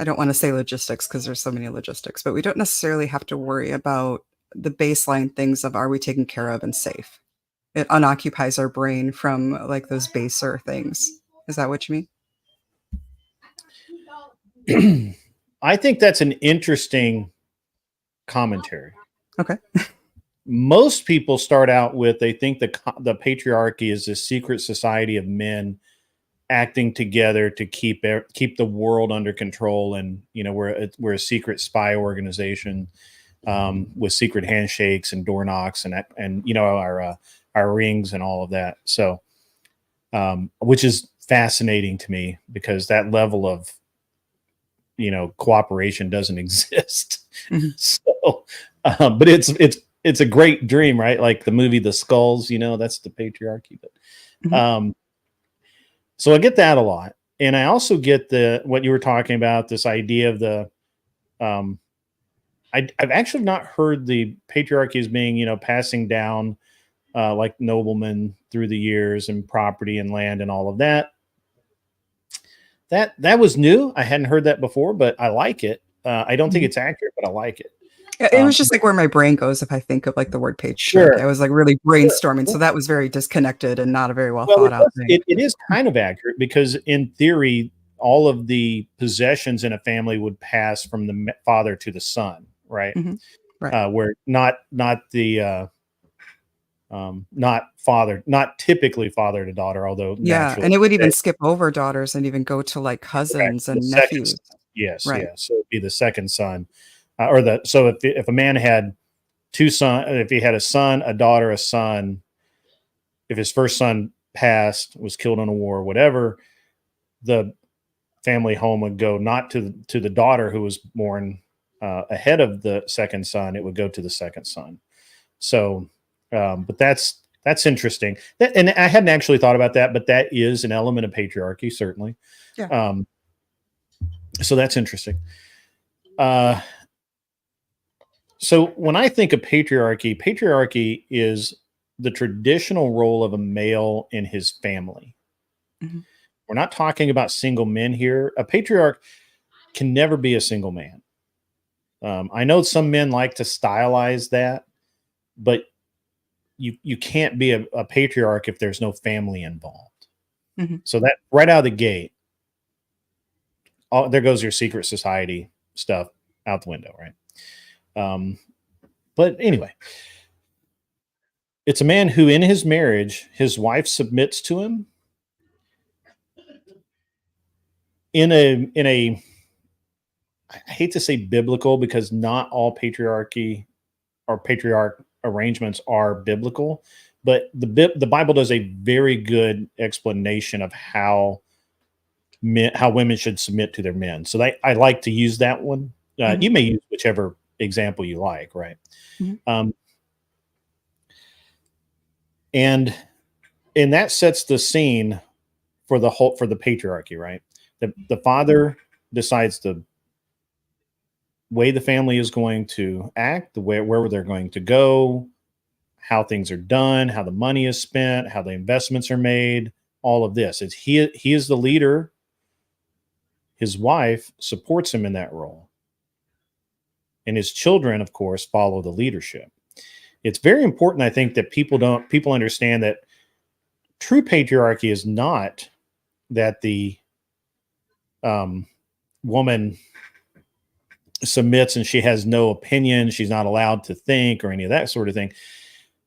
don't want to say logistics because there's so many logistics, but we don't necessarily have to worry about the baseline things of are we taken care of and safe. It unoccupies our brain from like those baser things. Is that what you mean? I think that's an interesting commentary. Okay. Most people start out with, they think the patriarchy is this secret society of men acting together to keep the world under control. And, we're a secret spy organization with secret handshakes and door knocks and our rings and all of that. So which is fascinating to me because that level of, cooperation doesn't exist. So, but it's a great dream, right? Like the movie The Skulls, that's the patriarchy. But so I get that a lot, and I also get what you were talking about, this idea of the I've actually not heard the patriarchy as being, passing down like noblemen through the years and property and land and all of that. That was new. I hadn't heard that before, but I like it. I don't think it's accurate, but I like it. It was just like where my brain goes if I think of like the word patriarchy. Sure. I was like really brainstorming. So that was very disconnected and not a very well thought out thing. It is kind of accurate because in theory, all of the possessions in a family would pass from the father to the son, right? Right. Where not typically father to daughter, although and it would even skip over daughters and even go to like cousins and nephews. Yes, right. Yeah. So it'd be the second son, so if a man had two sons, if he had a son, a daughter, a son, if his first son passed, was killed in a war, whatever, the family home would go not to the daughter who was born ahead of the second son. It would go to the second son. So, but that's interesting. And I hadn't actually thought about that, but that is an element of patriarchy, certainly. Yeah. So that's interesting. So when I think of patriarchy is the traditional role of a male in his family. We're not talking about single men here. A patriarch can never be a single man. I know some men like to stylize that, but you can't be a patriarch if there's no family involved. So that right out of the gate, there goes your secret society stuff out the window, right? But anyway, it's a man who in his marriage, his wife submits to him in a I hate to say biblical because not all patriarch arrangements are biblical, but the Bible does a very good explanation of how women should submit to their men. So I like to use that one. You may use whichever example you like, right? And that sets the scene for the patriarchy, right? The father decides the way the family is going to act, where they're going to go, how things are done, how the money is spent, how the investments are made, all of this. He is the leader. His wife supports him in that role. And his children, of course, follow the leadership. It's very important, I think, that people understand that true patriarchy is not that the woman submits and she has no opinion, she's not allowed to think or any of that sort of thing,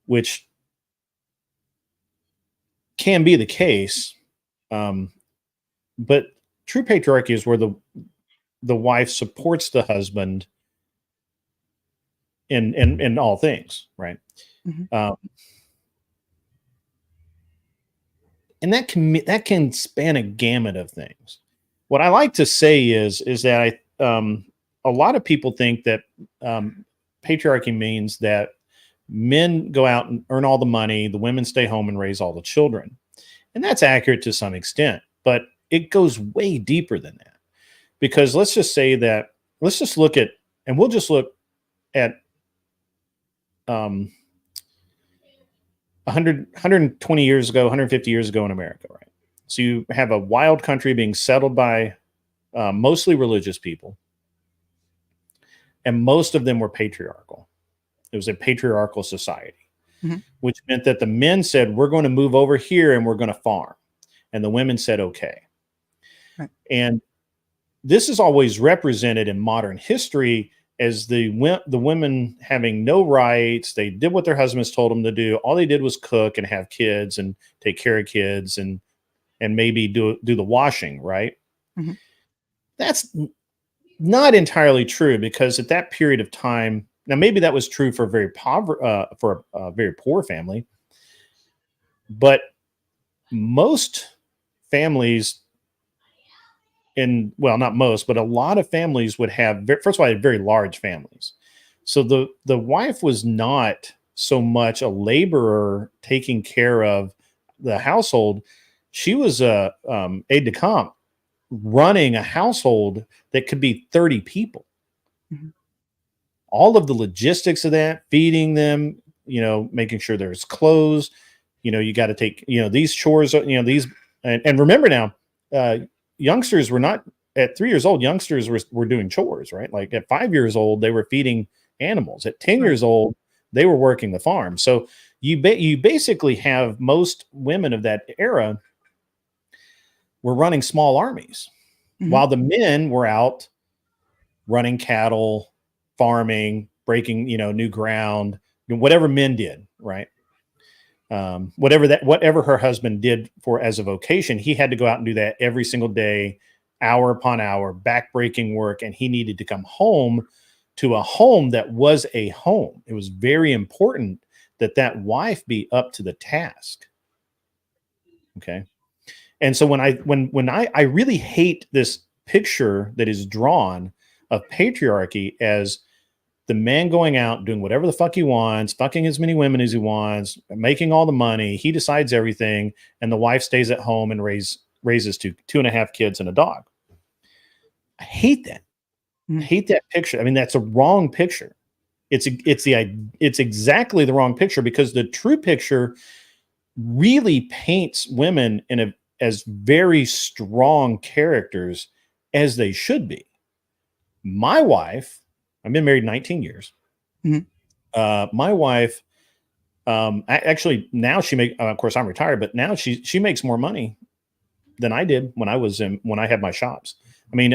which can be the case. But true patriarchy is where the wife supports the husband in all things, right? And that can span a gamut of things. What I like to say is that a lot of people think that patriarchy means that men go out and earn all the money, the women stay home and raise all the children. And that's accurate to some extent, but it goes way deeper than that. Because let's just look at 120 years ago, 150 years ago in America, right? So you have a wild country being settled by mostly religious people, and most of them were patriarchal. It was a patriarchal society, which meant that the men said, we're going to move over here and we're going to farm. And the women said, okay. Right. And this is always represented in modern history as the women having no rights. They did what their husbands told them to do. All they did was cook and have kids and take care of kids and maybe do the washing, right? That's not entirely true, because at that period of time, now maybe that was true for a very poor family, but most families not most, but a lot of families would have, first of all, very large families. So the wife was not so much a laborer taking care of the household. She was a aide de camp running a household that could be 30 people. Mm-hmm. All of the logistics of that, feeding them, making sure there's clothes, you got to take, these chores, these, and remember now, youngsters were not at 3 years old. Youngsters were doing chores, right? Like at 5 years old, they were feeding animals. At 10 years old, they were working the farm. So you basically have most women of that era were running small armies, mm-hmm. while the men were out running cattle, farming, breaking, new ground, whatever men did, right? Whatever her husband did as a vocation, he had to go out and do that every single day, hour upon hour, back-breaking work, and he needed to come home to a home that was a home. It was very important that wife be up to the task. Okay. And so when I really hate this picture that is drawn of patriarchy as the man going out, doing whatever the fuck he wants, fucking as many women as he wants, making all the money, he decides everything, and the wife stays at home and raises 2.5 kids and a dog. I hate that. I hate that picture. I mean, that's a wrong picture. It's exactly the wrong picture, because the true picture really paints women as very strong characters, as they should be. My wife, I've been married 19 years. Mm-hmm. My wife, actually now of course I'm retired, but now she makes more money than I did when I had my shops. I mean,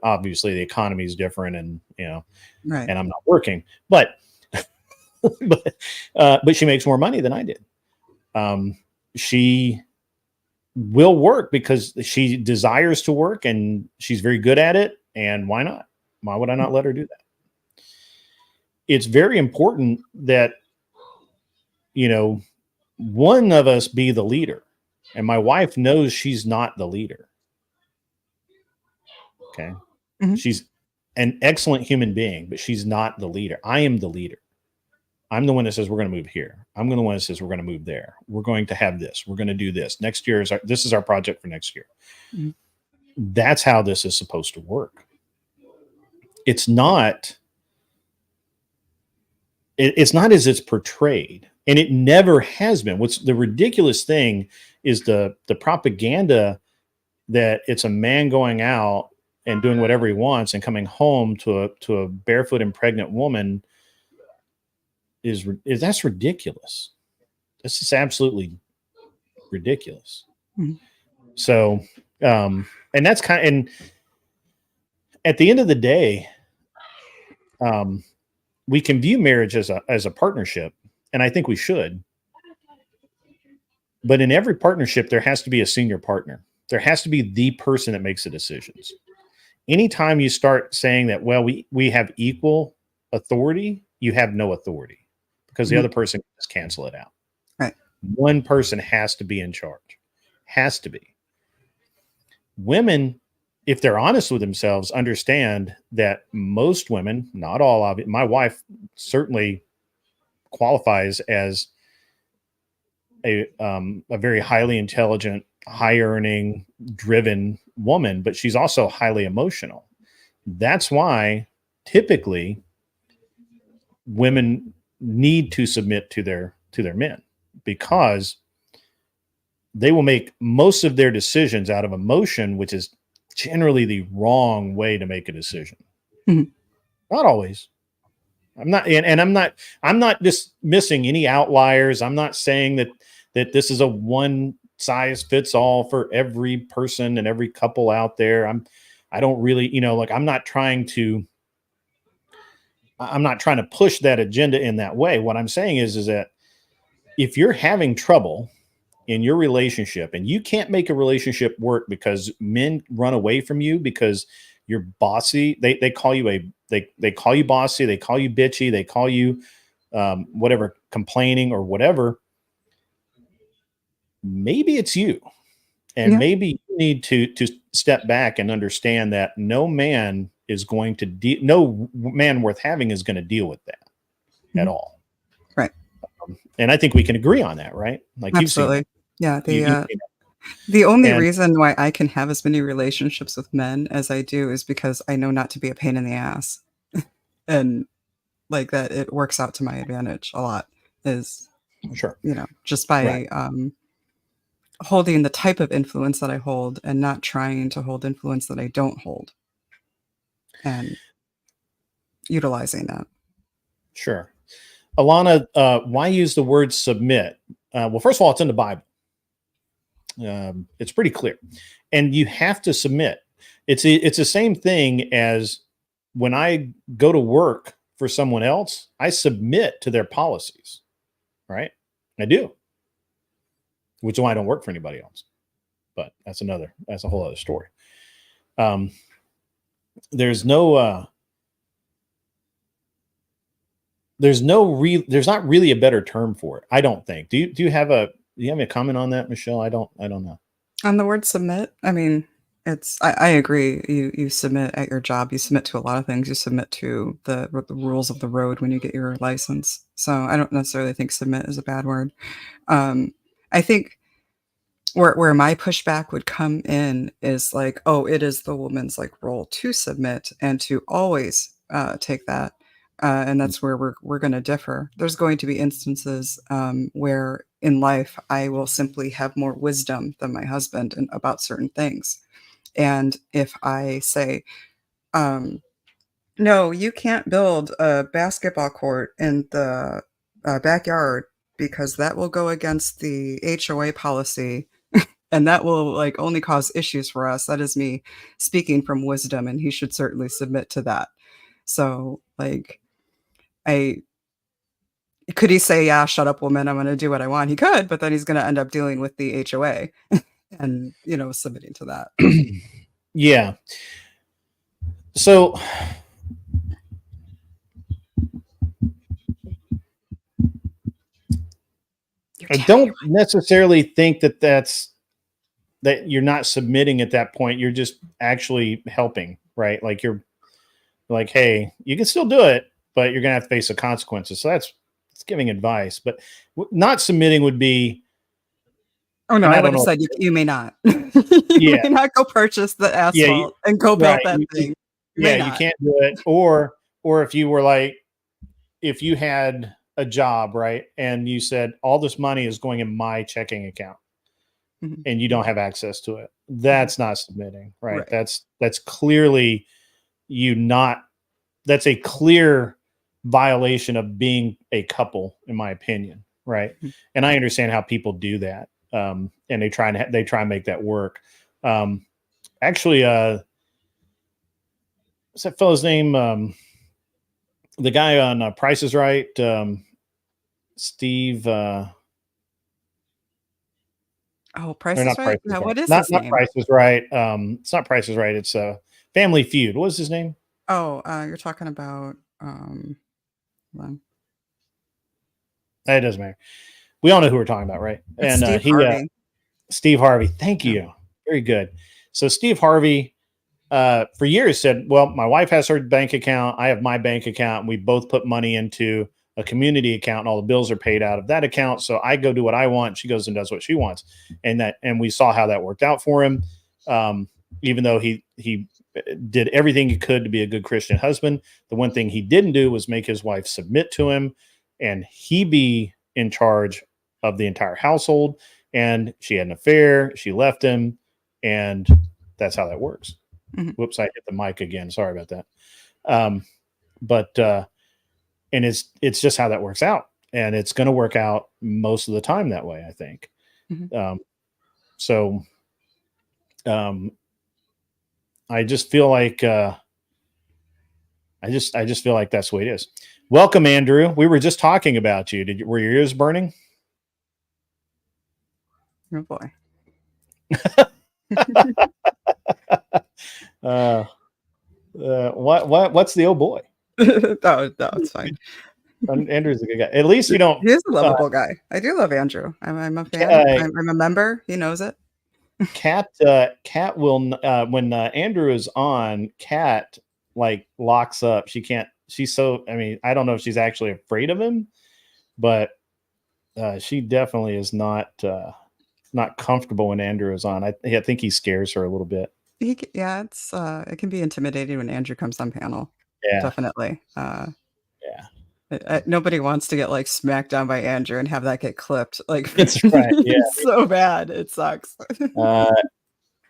obviously the economy is different, and, right. And I'm not working, but she makes more money than I did. She will work because she desires to work, and she's very good at it. And why not? Why would I not let her do that? It's very important that, one of us be the leader, and my wife knows she's not the leader. Okay. Mm-hmm. She's an excellent human being, but she's not the leader. I am the leader. I'm the one that says we're going to move here. I'm the one that says we're going to move there. We're going to have this. We're going to do this. Next year this is our project for next year. Mm-hmm. That's how this is supposed to work. It's not as it's portrayed, and it never has been. What's the ridiculous thing is the propaganda that it's a man going out and doing whatever he wants and coming home to a barefoot and pregnant woman that's ridiculous. This is absolutely ridiculous. Mm-hmm. So, and that's and at the end of the day, we can view marriage as a partnership, and I think we should. But in every partnership, there has to be a senior partner. There has to be the person that makes the decisions. Anytime you start saying that, well, we have equal authority, you have no authority, because the other person can just cancel it out. Right. One person has to be in charge. Has to be. Women, if they're honest with themselves, understand that most women, not all of it, my wife certainly qualifies as a very highly intelligent, high earning, driven woman, but she's also highly emotional. That's why typically women need to submit to their men, because they will make most of their decisions out of emotion, which is generally the wrong way to make a decision. Mm-hmm. Not always. I'm not dismissing any outliers. I'm not saying that this is a one size fits all for every person and every couple out there. I don't really, I'm not trying to push that agenda in that way. What I'm saying is that if you're having trouble in your relationship and you can't make a relationship work because men run away from you because you're bossy, they call you they call you bossy, they call you bitchy, they call you whatever, complaining or whatever. maybe it's you. And maybe you need to step back and understand that no man is going to no man worth having is going to deal with that at all. Right. And I think we can agree on that, right? Like absolutely. You've seen Yeah. The only reason why I can have as many relationships with men as I do is because I know not to be a pain in the ass. And like that, it works out to my advantage a lot. Is sure, just by holding the type of influence that I hold and not trying to hold influence that I don't hold, and utilizing that. Sure. Alana, why use the word submit? Well, first of all, it's in the Bible. It's pretty clear, and you have to submit. It's the same thing as when I go to work for someone else, I submit to their policies, right? I do, which is why I don't work for anybody else. But that's a whole other story. There's not really a better term for it. I don't think. Do you have a comment on that, Michelle? I don't know. On the word submit, I mean, I agree. You submit at your job. You submit to a lot of things. You submit to the rules of the road when you get your license. So I don't necessarily think submit is a bad word. I think where my pushback would come in is like, oh, it is the woman's like role to submit and to always take that. And that's where we're going to differ. There's going to be instances where in life I will simply have more wisdom than my husband about certain things. And if I say, no, you can't build a basketball court in the backyard because that will go against the HOA policy and that will like only cause issues for us. That is me speaking from wisdom, and he should certainly submit to that. So like, could he say, yeah, shut up, woman, I'm going to do what I want? He could, but then he's going to end up dealing with the HOA and, submitting to that. Yeah. So I don't necessarily think that you're not submitting at that point. You're just actually helping, right? Like you're like, hey, you can still do it, but you're going to have to face the consequences. So it's giving advice, but not submitting would be. Oh no, I would have said you may not. You may not go purchase the asphalt and go build that thing. You can't do it. Or if you were like, if you had a job, right, and you said all this money is going in my checking account, and you don't have access to it, that's not submitting, right? That's clearly that's a clear violation of being a couple, in my opinion, right? And I understand how people do that. And they try and make that work. Actually, what's that fellow's name? The guy on Price is Right, Steve. Price is Right. Now, what is his name? Not Price is Right. It's not Price is Right. It's Family Feud. What was his name? Oh, you're talking about. It doesn't matter. We all know who we're talking about, right? It's and Steve Harvey. Steve Harvey. Thank you. Very good. So Steve Harvey, for years said, well, my wife has her bank account. I have my bank account. And we both put money into a community account and all the bills are paid out of that account. So I go do what I want. She goes and does what she wants. And we saw how that worked out for him. Even though he did everything he could to be a good Christian husband. The one thing he didn't do was make his wife submit to him and he be in charge of the entire household. And she had an affair. She left him. And that's how that works. Whoops, I hit the mic again. Sorry about that. And it's just how that works out. And it's going to work out most of the time that way, I think. I just feel like I just feel like that's the way it is. Welcome, Andrew. We were just talking about you. Were your ears burning? Oh boy. What's the oh boy? No, it's fine. Andrew's a good guy. At least you don't. He is a lovable guy. I do love Andrew. I'm a fan. I'm a member. He knows it. Kat will when Andrew is on, Kat like locks up. She's so, I mean, I don't know if she's actually afraid of him, but she definitely is not comfortable when Andrew is on. I think he scares her a little bit. It can be intimidating when Andrew comes on panel. Yeah, definitely. Nobody wants to get like smacked down by Andrew and have that get clipped. Like, that's right. Yeah, it's so bad. It sucks.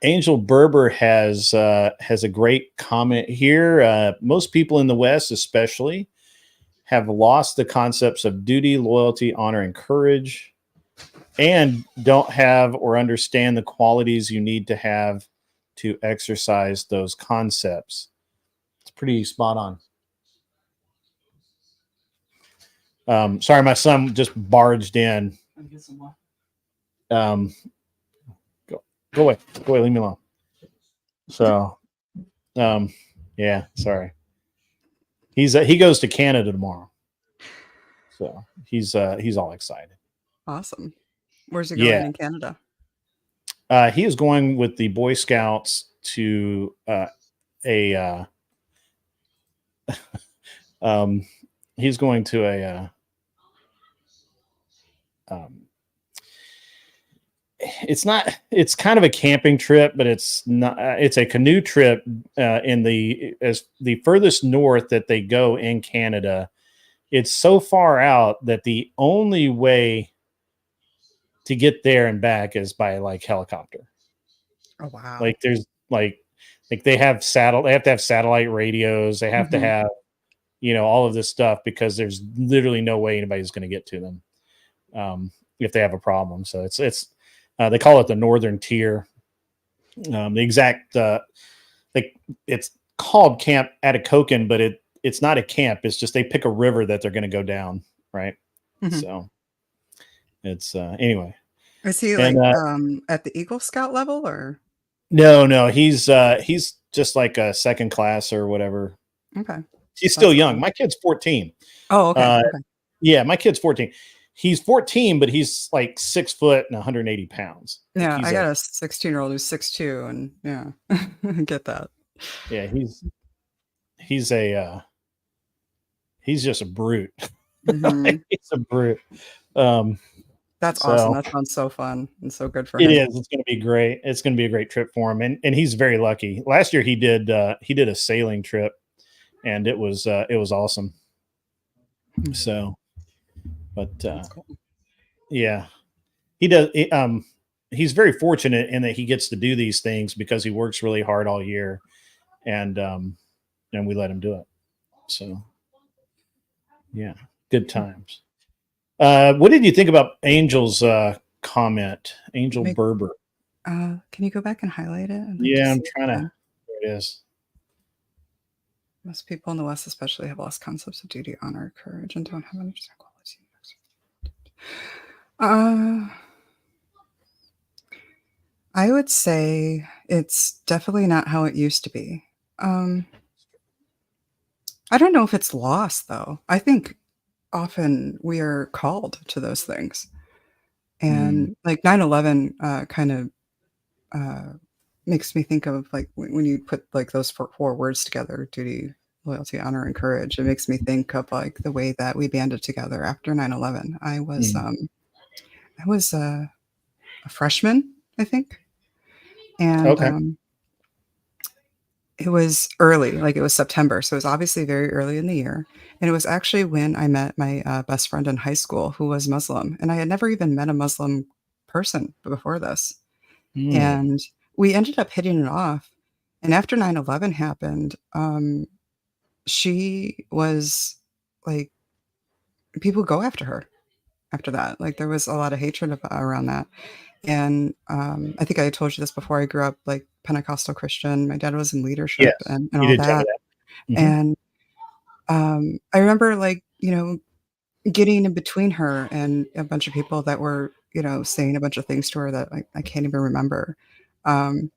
Angel Berber has a great comment here. Most people in the West, especially, have lost the concepts of duty, loyalty, honor, and courage, and don't have or understand the qualities you need to have to exercise those concepts. It's pretty spot on. Sorry, my son just barged in. Go away, leave me alone. So, yeah, sorry. He goes to Canada tomorrow, so he's all excited. Awesome. Where's he going in Canada? He is going with the Boy Scouts to he's going to it's kind of a camping trip, but it's not, it's a canoe trip in the furthest north that they go in Canada. It's so far out that the only way to get there and back is by like helicopter. Oh wow. Like there's like they have they have to have satellite radios, they have to have, you know, all of this stuff, because there's literally no way anybody's going to get to them if they have a problem. So it's they call it the Northern Tier. The exact it's called Camp Atikokan, but it's not a camp. It's just they pick a river that they're going to go down, right? So it's anyway. Is he like at the Eagle Scout level or? No, he's just like a second class or whatever. Okay. He's still young. My kid's 14. Oh, okay. Yeah, my kid's 14. He's 14, but he's like 6 foot and 180 pounds. Yeah, I got a 16-year-old who's 6'2", and yeah, I get that. Yeah, he's just a brute. He's a brute. That's awesome. That sounds so fun and so good for him. It is. It's going to be great. It's going to be a great trip for him, and he's very lucky. Last year he did a sailing trip, and it was awesome. So, but cool. Yeah, he does. He's very fortunate in that he gets to do these things because he works really hard all year, and we let him do it. So, yeah, good times. What did you think about Angel's comment? Angel Berber. Can you go back and highlight it? Yeah, I'm trying to. There it is. Most people in the West especially have lost concepts of duty, honor, courage, and don't have understanding qualities. I would say it's definitely not how it used to be. I don't know if it's lost, though. I think often we are called to those things. And like 9/11 kind of makes me think of like when you put like those four words together, duty, loyalty, honor, and courage. It makes me think of like the way that we banded together after 9/11. I was a freshman, I think. And it was early, like it was September. So it was obviously very early in the year. And it was actually when I met my best friend in high school who was Muslim. And I had never even met a Muslim person before this. And we ended up hitting it off. And after 9/11 happened, she was like, people go after her after that. Like there was a lot of hatred around that. And I think I told you this before. I grew up like Pentecostal Christian. My dad was in leadership and all that. And I remember like, you know, getting in between her and a bunch of people that were, you know, saying a bunch of things to her that I can't even remember. And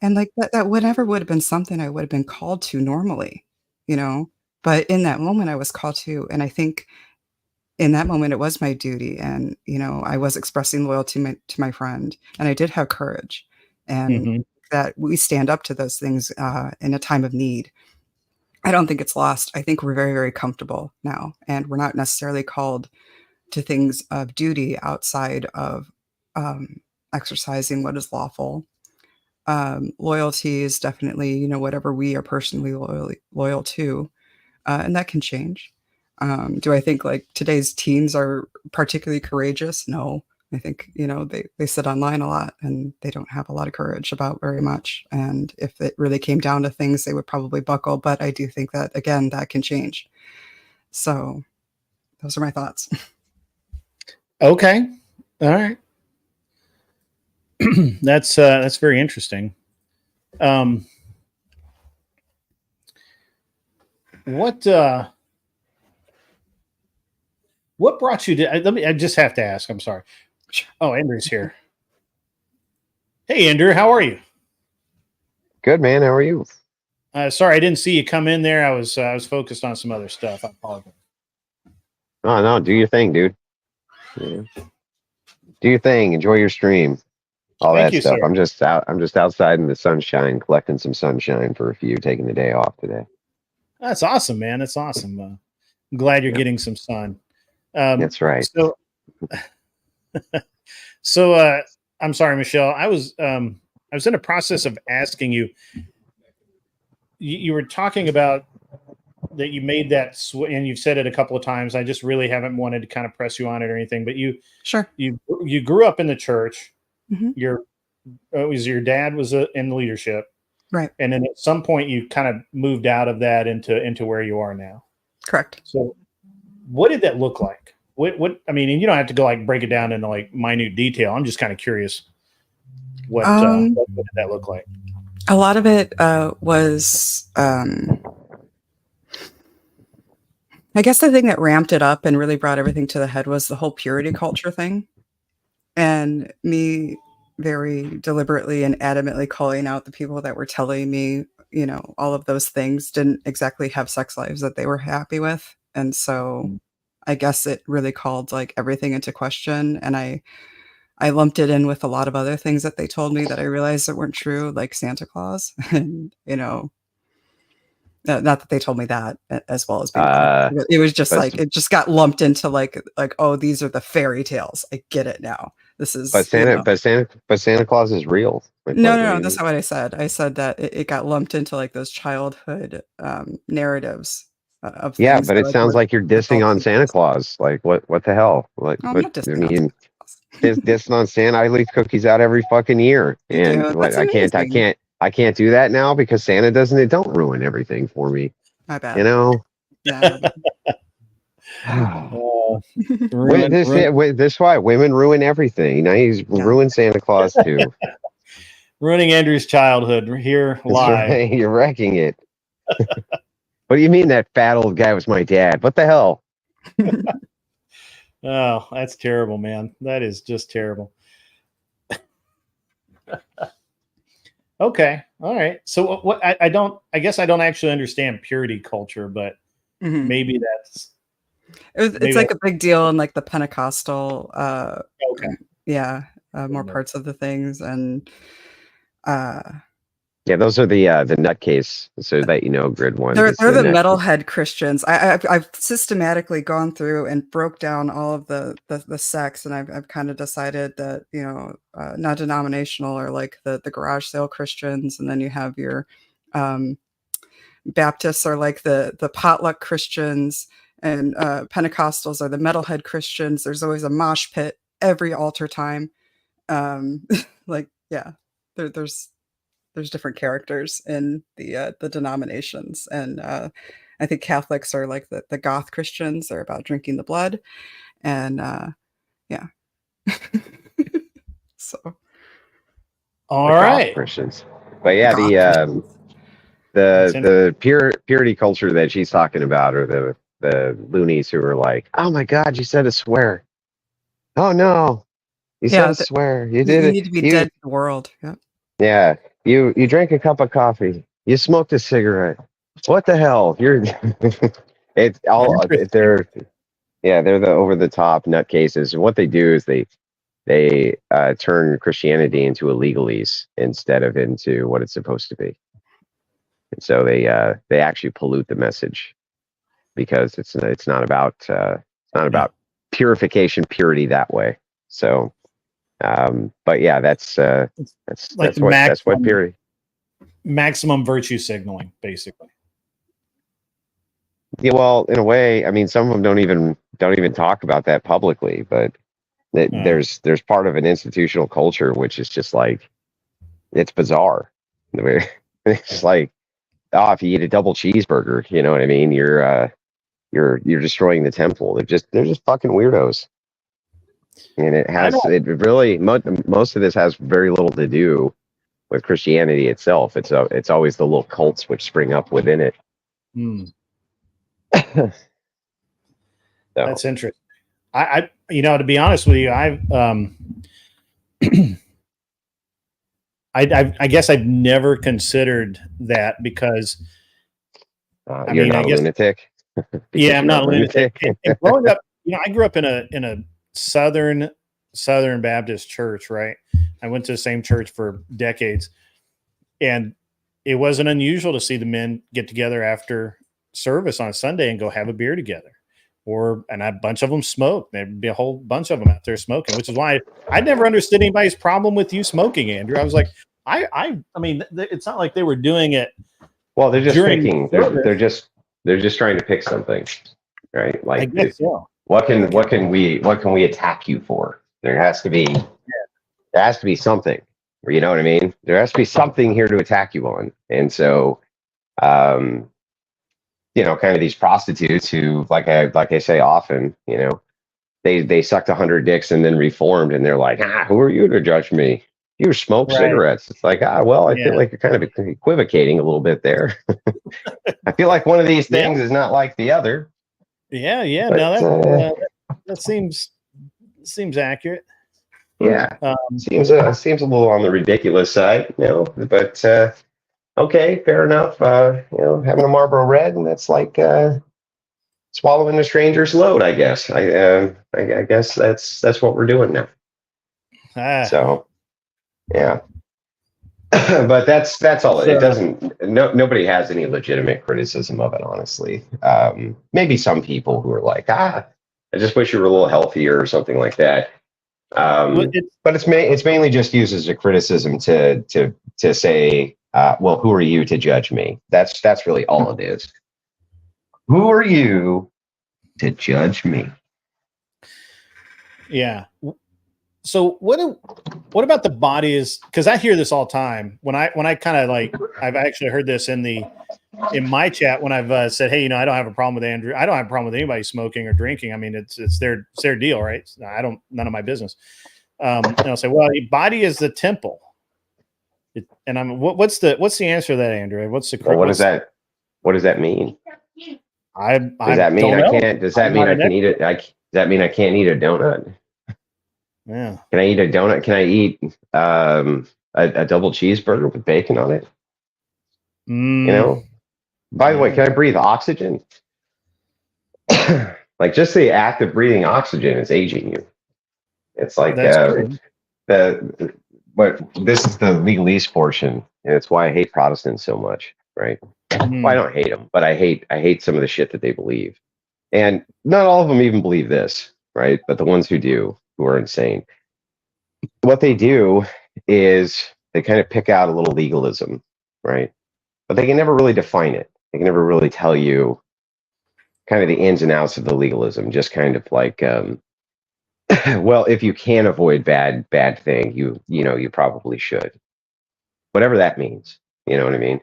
like that whatever would have been something I would have been called to normally, you know, But in that moment, I was called to, and I think in that moment, it was my duty, and I was expressing loyalty to my friend, and I did have courage, and that we stand up to those things in a time of need. I don't think it's lost. I think we're very, very comfortable now, and we're not necessarily called to things of duty outside of exercising what is lawful. Loyalty is definitely, whatever we are personally loyal to, and that can change. Do I think like today's teens are particularly courageous? No. I think, they sit online a lot and they don't have a lot of courage about very much. And if it really came down to things, they would probably buckle. But I do think that, again, that can change. So those are my thoughts. Okay. All right. That's very interesting. What brought you to, I just have to ask, I'm sorry. Oh, Andrew's here. Hey, Andrew, how are you? Good, man. How are you? Sorry, I didn't see you come in there. I was focused on some other stuff. I apologize. Oh, no, do your thing, dude. Yeah. Do your thing. Enjoy your stream. All Thank that you, stuff. sir. I'm just outside in the sunshine, collecting some sunshine for a few, taking the day off today. That's awesome, man. That's awesome. I'm glad you're getting some sun. That's right. So I'm sorry, Michelle. I was in a process of asking you. You were talking about that you made that and you've said it a couple of times. I just really haven't wanted to kind of press you on it or anything. But you grew up in the church. Your dad was in leadership, right? And then at some point you kind of moved out of that into where you are now. Correct. So, what did that look like? What I mean, and you don't have to go like break it down into like minute detail. I'm just kind of curious what did that look like? A lot of it was, I guess the thing that ramped it up and really brought everything to the head was the whole purity culture thing, and me very deliberately and adamantly calling out the people that were telling me, all of those things didn't exactly have sex lives that they were happy with. And so I guess it really called like everything into question. And I lumped it in with a lot of other things that they told me that I realized that weren't true, like Santa Claus. And, not that they told me that as well as being it was just like, it just got lumped into like, oh, these are the fairy tales. I get it now. This is, but Santa Claus is real. No, that's not what I said. I said that it got lumped into like those childhood narratives of things. But it sounds like you're dissing on Santa Claus. Like what the hell? Like I'm not dissing on Santa Claus. Dissing on Santa. I leave cookies out every fucking year, and I can't do that now because Santa don't ruin everything for me. My bad. Yeah. This why women ruin everything. Now he's ruined Santa Claus too. Ruining Andrew's childhood here live. Right. You're wrecking it. What do you mean that fat old guy was my dad? What the hell? Oh, that's terrible, man. That is just terrible. Okay. All right. So what I guess I don't actually understand purity culture, but maybe that's it's like a big deal in like the Pentecostal more parts of the things. And those are the nutcase, so that grid ones. They're the metalhead Christians. I've systematically gone through and broke down all of the sects, and I've kind of decided that non-denominational are like the garage sale Christians, and then you have your Baptists are like the potluck Christians, and Pentecostals are the metalhead Christians. There's always a mosh pit every altar time. There's different characters in the denominations, and I think Catholics are like the goth Christians. They're about drinking the blood, and so all right, Christians. But the purity culture that she's talking about, or the loonies who are like, oh my God, you said a swear. Oh no, you said a swear. You did it. You need to be dead to the world. Yeah. You drank a cup of coffee. You smoked a cigarette. What the hell? You're it's all they're the over the top nutcases. And what they do is they turn Christianity into a legalese instead of into what it's supposed to be. And so they actually pollute the message because it's not about purification, purity that way. So, but yeah, that's what purity. Maximum virtue signaling, basically. Yeah, well, in a way, I mean, some of them don't even talk about that publicly, but there's part of an institutional culture which is just like, it's bizarre. It's just like, oh, if you eat a double cheeseburger, you know what I mean? You're destroying the temple. They're just fucking weirdos. And most of this has very little to do with Christianity itself. It's always the little cults which spring up within it. So. That's interesting. I to be honest with you, I guess I've never considered that because you're not a lunatic. Yeah, I'm not a lunatic. And growing up, I grew up in a Southern Baptist church, right? I went to the same church for decades, and it wasn't unusual to see the men get together after service on Sunday and go have a beer together. And a bunch of them smoke. There'd be a whole bunch of them out there smoking, which is why I never understood anybody's problem with you smoking, Andrew. I was like, I mean, it's not like they were doing it. Well, they're just picking. They're just trying to pick something, right? Like, I guess so. What can we attack you for? There has to be something. You know what I mean? There has to be something here to attack you on. And so, kind of these prostitutes who, like I say often, they sucked 100 dicks and then reformed, and they're like, who are you to judge me? You smoke cigarettes. It's like, well, I feel like you're kind of equivocating a little bit there. I feel like one of these things is not like the other. Yeah. But, No, that seems accurate. Yeah, seems a little on the ridiculous side, but okay, fair enough. Having a Marlboro Red, and that's like swallowing a stranger's load, I guess. I guess that's what we're doing now. So, yeah. But that's all. It doesn't. Nobody has any legitimate criticism of it, honestly. Maybe some people who are like, I just wish you were a little healthier or something like that. But it's mainly just used as a criticism to say, well, who are you to judge me? That's really all it is. Who are you to judge me? Yeah. So what about the body is, because I hear this all the time when I kind of like, I've actually heard this in my chat when I've said, hey, I don't have a problem with Andrew. I don't have a problem with anybody smoking or drinking. I mean, it's their deal, right? None of my business. And I'll say, well, your body is the temple. And I'm what's the answer to that, Andrew? What's the what does that mean? Does that mean I can't eat it? Does that mean I can't eat a donut? Yeah. Can I eat a donut? Can I eat a double cheeseburger with bacon on it? By the way, can I breathe oxygen? Like, just the act of breathing oxygen is aging you. It's like this is the legalese portion, and it's why I hate Protestants so much, right? Well, I don't hate them, but I hate some of the shit that they believe, and not all of them even believe this, right? But the ones who do, who are insane, what they do is they kind of pick out a little legalism, right? But they can never really define it. They can never really tell you kind of the ins and outs of the legalism. Just kind of like, well, if you can avoid bad thing, you probably should. Whatever that means, you know what I mean?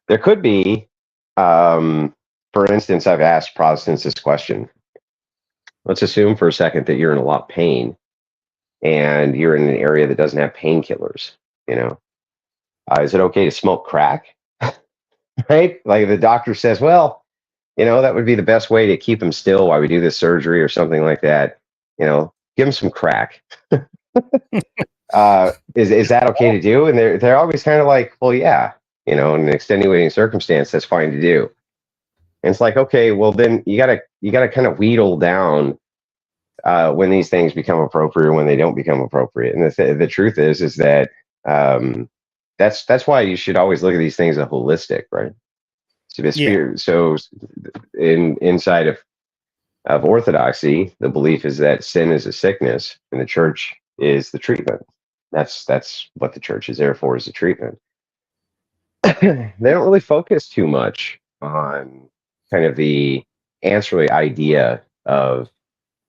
There could be, for instance, I've asked Protestants this question. Let's assume for a second that you're in a lot of pain and you're in an area that doesn't have painkillers, is it okay to smoke crack? Right? Like, the doctor says, well, that would be the best way to keep him still while we do this surgery or something like that. Give him some crack. Is that okay to do? And they're always kind of like, well, yeah, in an extenuating circumstance, that's fine to do. And it's like, okay, well then you gotta kind of wheedle down when these things become appropriate or when they don't become appropriate. And the truth is that that's why you should always look at these things as holistic, right? So inside of orthodoxy, the belief is that sin is a sickness and the church is the treatment. That's what the church is there for, is the treatment. They don't really focus too much on kind of the ancillary idea of,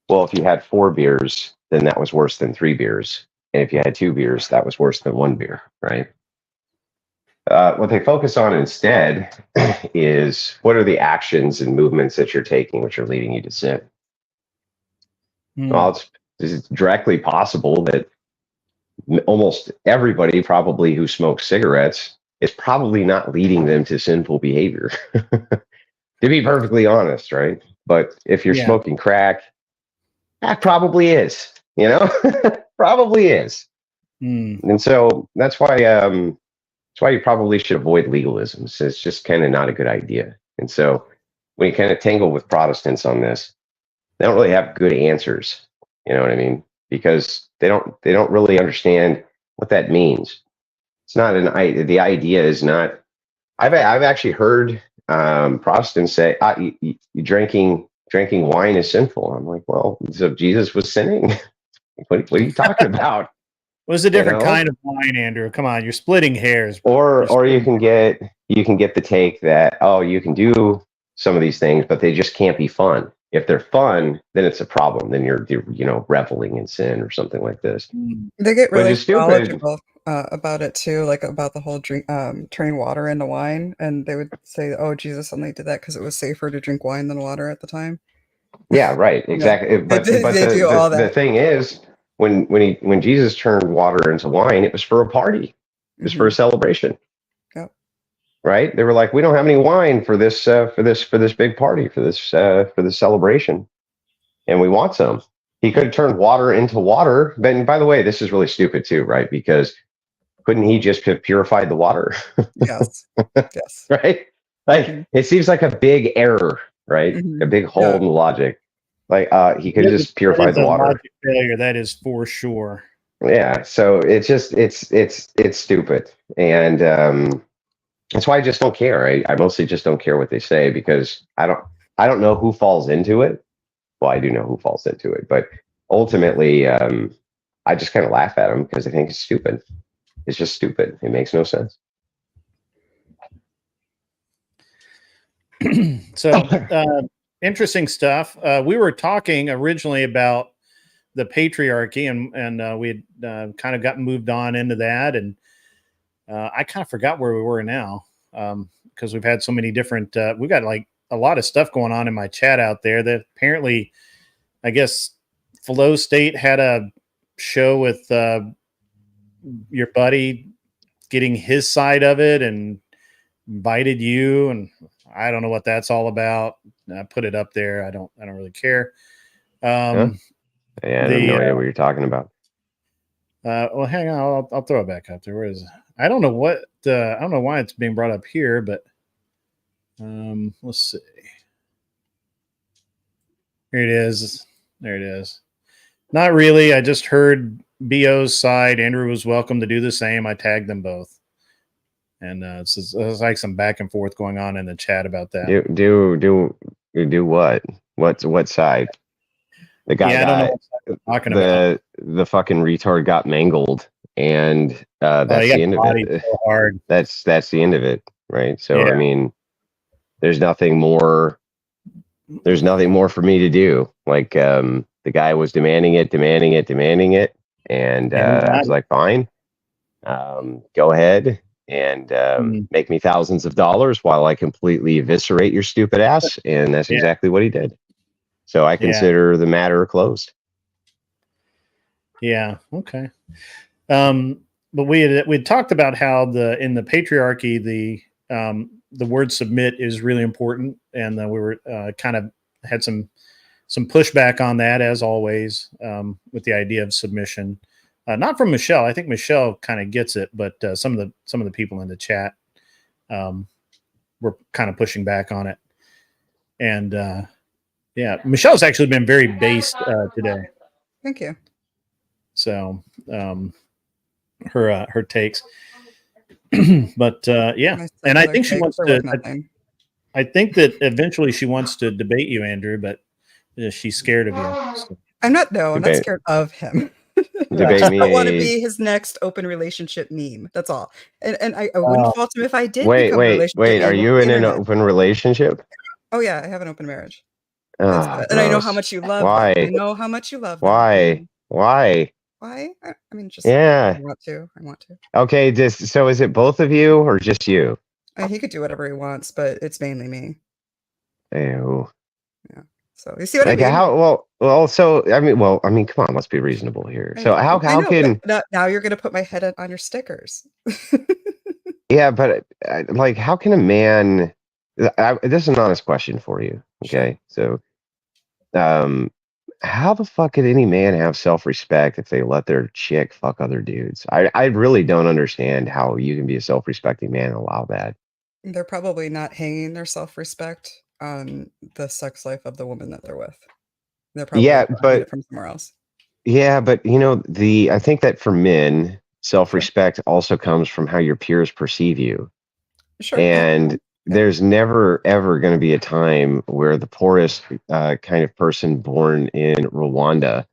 well, if you had 4 beers, then that was worse than 3 beers. And if you had 2 beers, that was worse than 1 beer, right? What they focus on instead is, what are the actions and movements that you're taking which are leading you to sin? Well, it's directly possible that almost everybody probably who smokes cigarettes is probably not leading them to sinful behavior, to be perfectly honest, right? But if you're smoking crack, that probably is, probably is. And so that's why you probably should avoid legalism. So it's just kind of not a good idea. And so when you kind of tangle with Protestants on this, they don't really have good answers. You know what I mean? Because they don't really understand what that means. It's not the idea is not. I've actually heard Protestants say drinking wine is sinful. I'm like, well, so Jesus was sinning. What are you talking about? What's a different kind of wine, Andrew? Come on, you're splitting hairs. Or you can get the take that, oh, you can do some of these things, but they just can't be fun. If they're fun, then it's a problem. Then you're reveling in sin or something like this. They get really knowledgeable about it too, like about the whole drink, turning water into wine, and they would say, "Oh, Jesus only did that because it was safer to drink wine than water at the time." Yeah, right, exactly. But the thing is, when Jesus turned water into wine, it was for a party. It was for a celebration. Yep. Right? They were like, we don't have any wine for this big party, for this celebration, and we want some. He could have turned water into water. But by the way, this is really stupid too, right? Because couldn't he just have purified the water? Yes. Yes. Right? Like it seems like a big error, right? A big hole in the logic. Like he could have just purified the water. Logic failure, that is for sure. Yeah. So it's just it's stupid, and that's why I just don't care. I mostly just don't care what they say, because I don't know who falls into it. Well, I do know who falls into it, but ultimately, I just kind of laugh at them because I think it's stupid. It's just stupid. It makes no sense. So interesting stuff. We were talking originally about the patriarchy, and we had kind of got moved on into that, and I kind of forgot where we were now, because we've had so many different. We've got like a lot of stuff going on in my chat out there that apparently, I guess, Flow State had a show with your buddy getting his side of it and invited you, and I don't know what that's all about. I put it up there. I don't really care. Yeah, I have no idea what you're talking about. Well, hang on. I'll throw it back up there. Where is it? I don't know what. I don't know why it's being brought up here, but let's see. Here it is. There it is. Not really. I just heard BO's side. Andrew was welcome to do the same. I tagged them both, and it's like some back and forth going on in the chat about that. Do what? What side? The guy I don't know what side we're talking about. The fucking retard got mangled, and that's the end of it. So hard. That's the end of it, right? So Yeah. I mean, there's nothing more for me to do. Like the guy was demanding it, and I was like, fine, go ahead and make me thousands of dollars while I completely eviscerate your stupid ass. And that's exactly what he did. So I consider the matter closed. Yeah. Okay. But we had talked about how in the patriarchy, the word submit is really important. And we were kind of had some pushback on that, as always, with the idea of submission. Not from Michelle. I think Michelle kind of gets it, but some of the people in the chat we're kind of pushing back on it. And yeah, Michelle's actually been very based today. Thank you. So her takes, but yeah, Nice and I other think she takes wants are to. worth nothing. I think that eventually she wants to debate you, Andrew, but she's scared of you. So. I'm not I'm not Debate. scared of him. Debate I don't want to me. be his next open relationship meme. That's all. And I wouldn't fault him if I did become a Wait. relationship Are meme you on the in an internet. open relationship? Oh yeah, I have an open marriage. Oh, And I know gross. how much you love Why? them. I know how much you love them. Why? Why? Why? I mean, just Yeah. I want to. Okay. So is it both of you or just you? He could do whatever he wants, but it's mainly me. Ew. Yeah. So you see what Like I mean? how? Well. So I mean, come on. Let's be reasonable here. So how know, can? Now you're gonna put my head on your stickers. Yeah, but like, how can a man? This is an honest question for you. Okay, so, how the fuck could any man have self-respect if they let their chick fuck other dudes? I really don't understand how you can be a self-respecting man and allow that. They're probably not hanging their self-respect on the sex life of the woman that they're with. They're probably getting it from somewhere else. Yeah, but I think that for men, self-respect also comes from how your peers perceive you. Sure. And there's never, ever going to be a time where the poorest kind of person born in Rwanda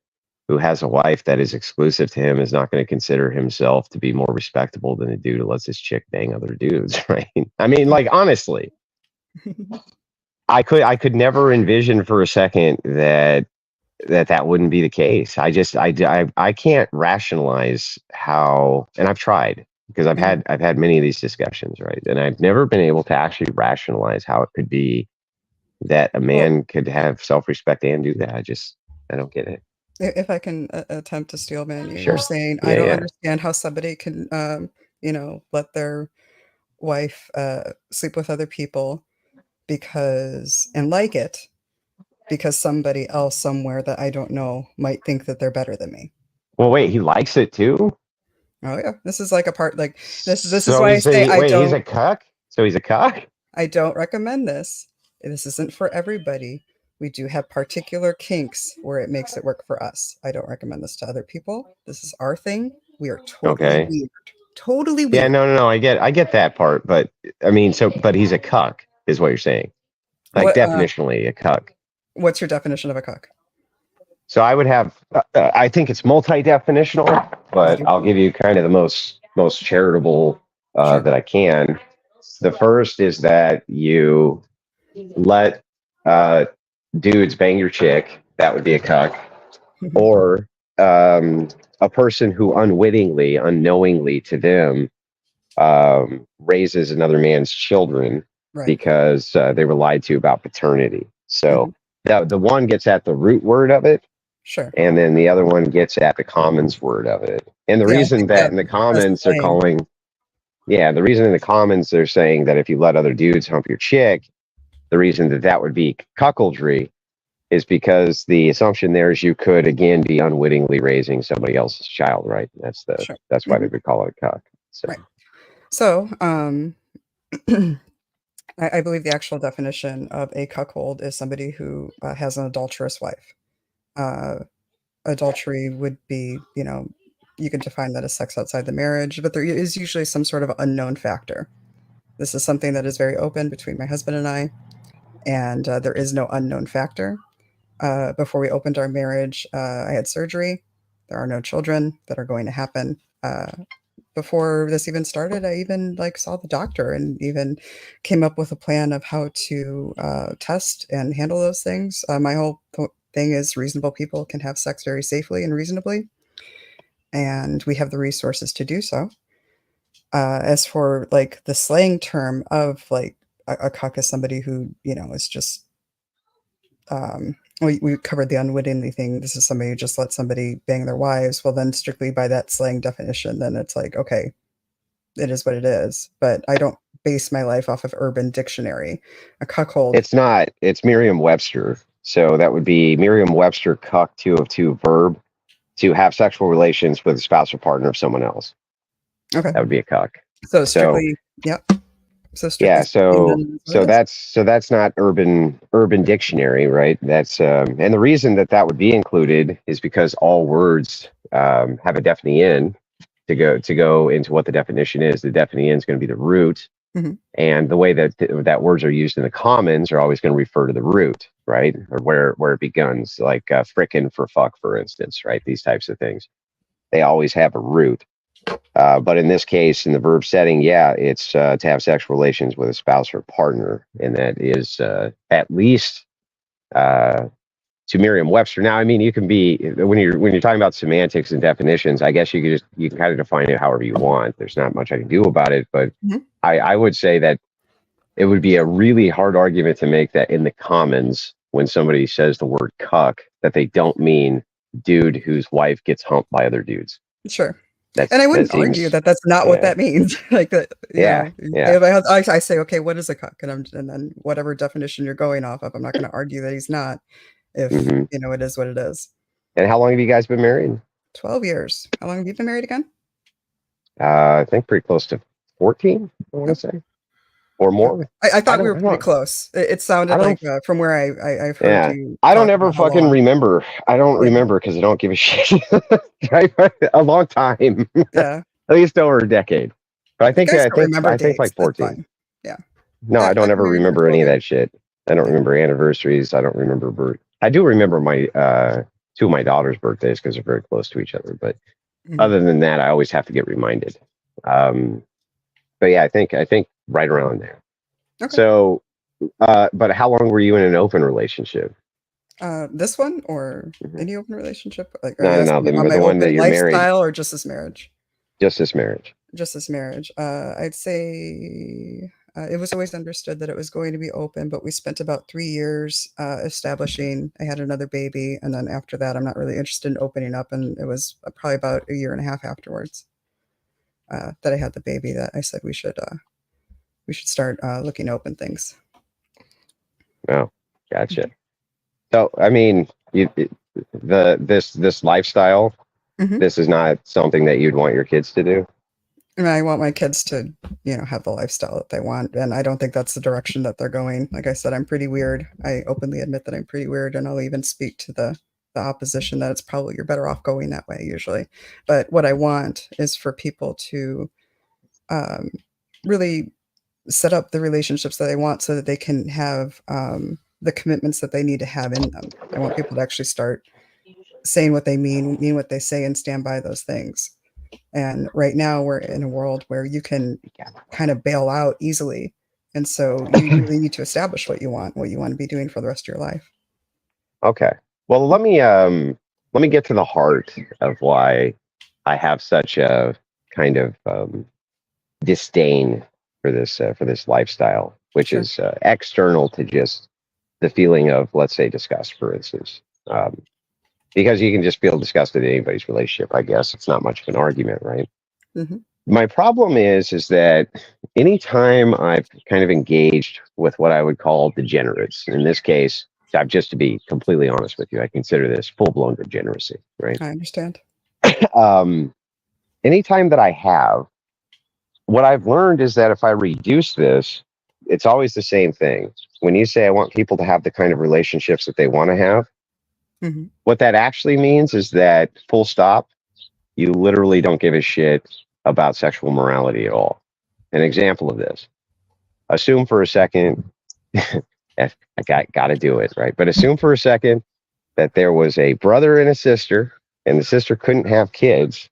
who has a wife that is exclusive to him is not going to consider himself to be more respectable than a dude who lets his chick bang other dudes, right? I mean, like, honestly, I could never envision for a second that wouldn't be the case. I can't rationalize how, and I've tried because I've had many of these discussions, right? And I've never been able to actually rationalize how it could be that a man could have self-respect and do that. I don't get it. If I can attempt to steel man you, Sure. you're saying Yeah, I don't understand how somebody can, let their wife sleep with other people and like it because somebody else somewhere that I don't know might think that they're better than me. Well, wait, he likes it too? Oh yeah, this is like a part like this is So why I say he's a cuck? So he's a cuck? I don't recommend this. This isn't for everybody. We do have particular kinks where it makes it work for us. I don't recommend this to other people. This is our thing. We are totally weird. Totally weird. Yeah, no, I get that part, but I mean, but he's a cuck, is what you're saying. Like, definitionally a cuck. What's your definition of a cuck? So I would have, I think it's multi-definitional, but I'll give you kind of the most charitable that I can. The first is that you let dudes bang your chick. That would be a cuck. Or a person who unknowingly to them raises another man's children because they were lied to about paternity. So the one gets at the root word of it. Sure. And then the other one gets at the commons word of it. And the reason that in the comments they're calling, the reason in the comments they're saying that if you let other dudes hump your chick, the reason that would be cuckoldry is because the assumption there is you could again be unwittingly raising somebody else's child, right? That's why they would call it a cuck. So, So I believe the actual definition of a cuckold is somebody who has an adulterous wife. Adultery would be, you can define that as sex outside the marriage, but there is usually some sort of unknown factor. This is something that is very open between my husband and I, and there is no unknown factor. Before we opened our marriage, I had surgery. There are no children that are going to happen. Before this even started, I even saw the doctor and even came up with a plan of how to test and handle those things. My whole thing is reasonable people can have sex very safely and reasonably, and we have the resources to do so. As for the slang term of a cuck is somebody who is just we covered the unwittingly thing. This is somebody who just let somebody bang their wives. Well, then strictly by that slang definition, then it's okay, it is what it is. But I don't base my life off of Urban Dictionary. A cuckold. It's not. It's Merriam-Webster. So that would be Merriam-Webster cuck 202 verb to have sexual relations with a spouse or partner of someone else. Okay. That would be a cuck. So strictly, yep. strictly speaking, then so that's not urban dictionary, right? That's and the reason that would be included is because all words have a defining in to go into what the definition is. The defining in is going to be the root, and the way that words are used in the commons are always going to refer to the root, right? Or where it begins, like frickin' for fuck, for instance, right? These types of things, they always have a root. But in this case, in the verb setting, yeah, it's to have sexual relations with a spouse or partner, and that is at least to Merriam-Webster. Now, I mean, you can be when you're talking about semantics and definitions, I guess you can kind of define it however you want. There's not much I can do about it, but I would say that it would be a really hard argument to make that in the commons when somebody says the word cuck that they don't mean dude whose wife gets humped by other dudes. Sure. And I wouldn't argue that that's not what that means. Like that. I say, okay, what is a cuck? And then whatever definition you're going off of, I'm not going to argue that he's not. If it is what it is. And how long have you guys been married? 12 years. How long have you been married again? I think pretty close to 14, I want to say. Or more. I thought we were pretty close. It sounded like from where I've heard you. I don't ever fucking remember. I don't remember because I don't give a shit. A long time. Yeah. At least over a decade. But I think like 14. Yeah. No, I don't ever remember any of that shit. I don't remember anniversaries. I don't remember birth. I do remember my two of my daughter's birthdays because they're very close to each other. But other than that, I always have to get reminded. But yeah, I think right around there. Okay. So, but how long were you in an open relationship? This one or any open relationship? Like, no, the one that you're married. Lifestyle or just this marriage? Just this marriage. Just this marriage. I'd say. It was always understood that it was going to be open, but we spent about 3 years establishing. I had another baby, and then after that, I'm not really interested in opening up. And it was probably about a year and a half afterwards that I had the baby that I said we should start looking to open things. Oh, gotcha. So, I mean, this lifestyle, this is not something that you'd want your kids to do. And I want my kids to, have the lifestyle that they want. And I don't think that's the direction that they're going. Like I said, I'm pretty weird. I openly admit that I'm pretty weird. And I'll even speak to the opposition that it's probably you're better off going that way usually. But what I want is for people to really set up the relationships that they want so that they can have the commitments that they need to have in them. I want people to actually start saying what they mean what they say, and stand by those things. And right now we're in a world where you can kind of bail out easily. And so you really need to establish what you want to be doing for the rest of your life. Okay. Well, let me get to the heart of why I have such a kind of disdain for this lifestyle, which is external to just the feeling of, let's say, disgust, for instance. Because you can just feel disgusted at anybody's relationship, I guess. It's not much of an argument, right? My problem is that anytime I've kind of engaged with what I would call degenerates, in this case, just to be completely honest with you, I consider this full-blown degeneracy, right? I understand. Anytime that I have, what I've learned is that if I reduce this, it's always the same thing. When you say I want people to have the kind of relationships that they want to have, what that actually means is that, full stop, you literally don't give a shit about sexual morality at all. An example of this: assume for a second, I got to do it, right? But assume for a second that there was a brother and a sister, and the sister couldn't have kids.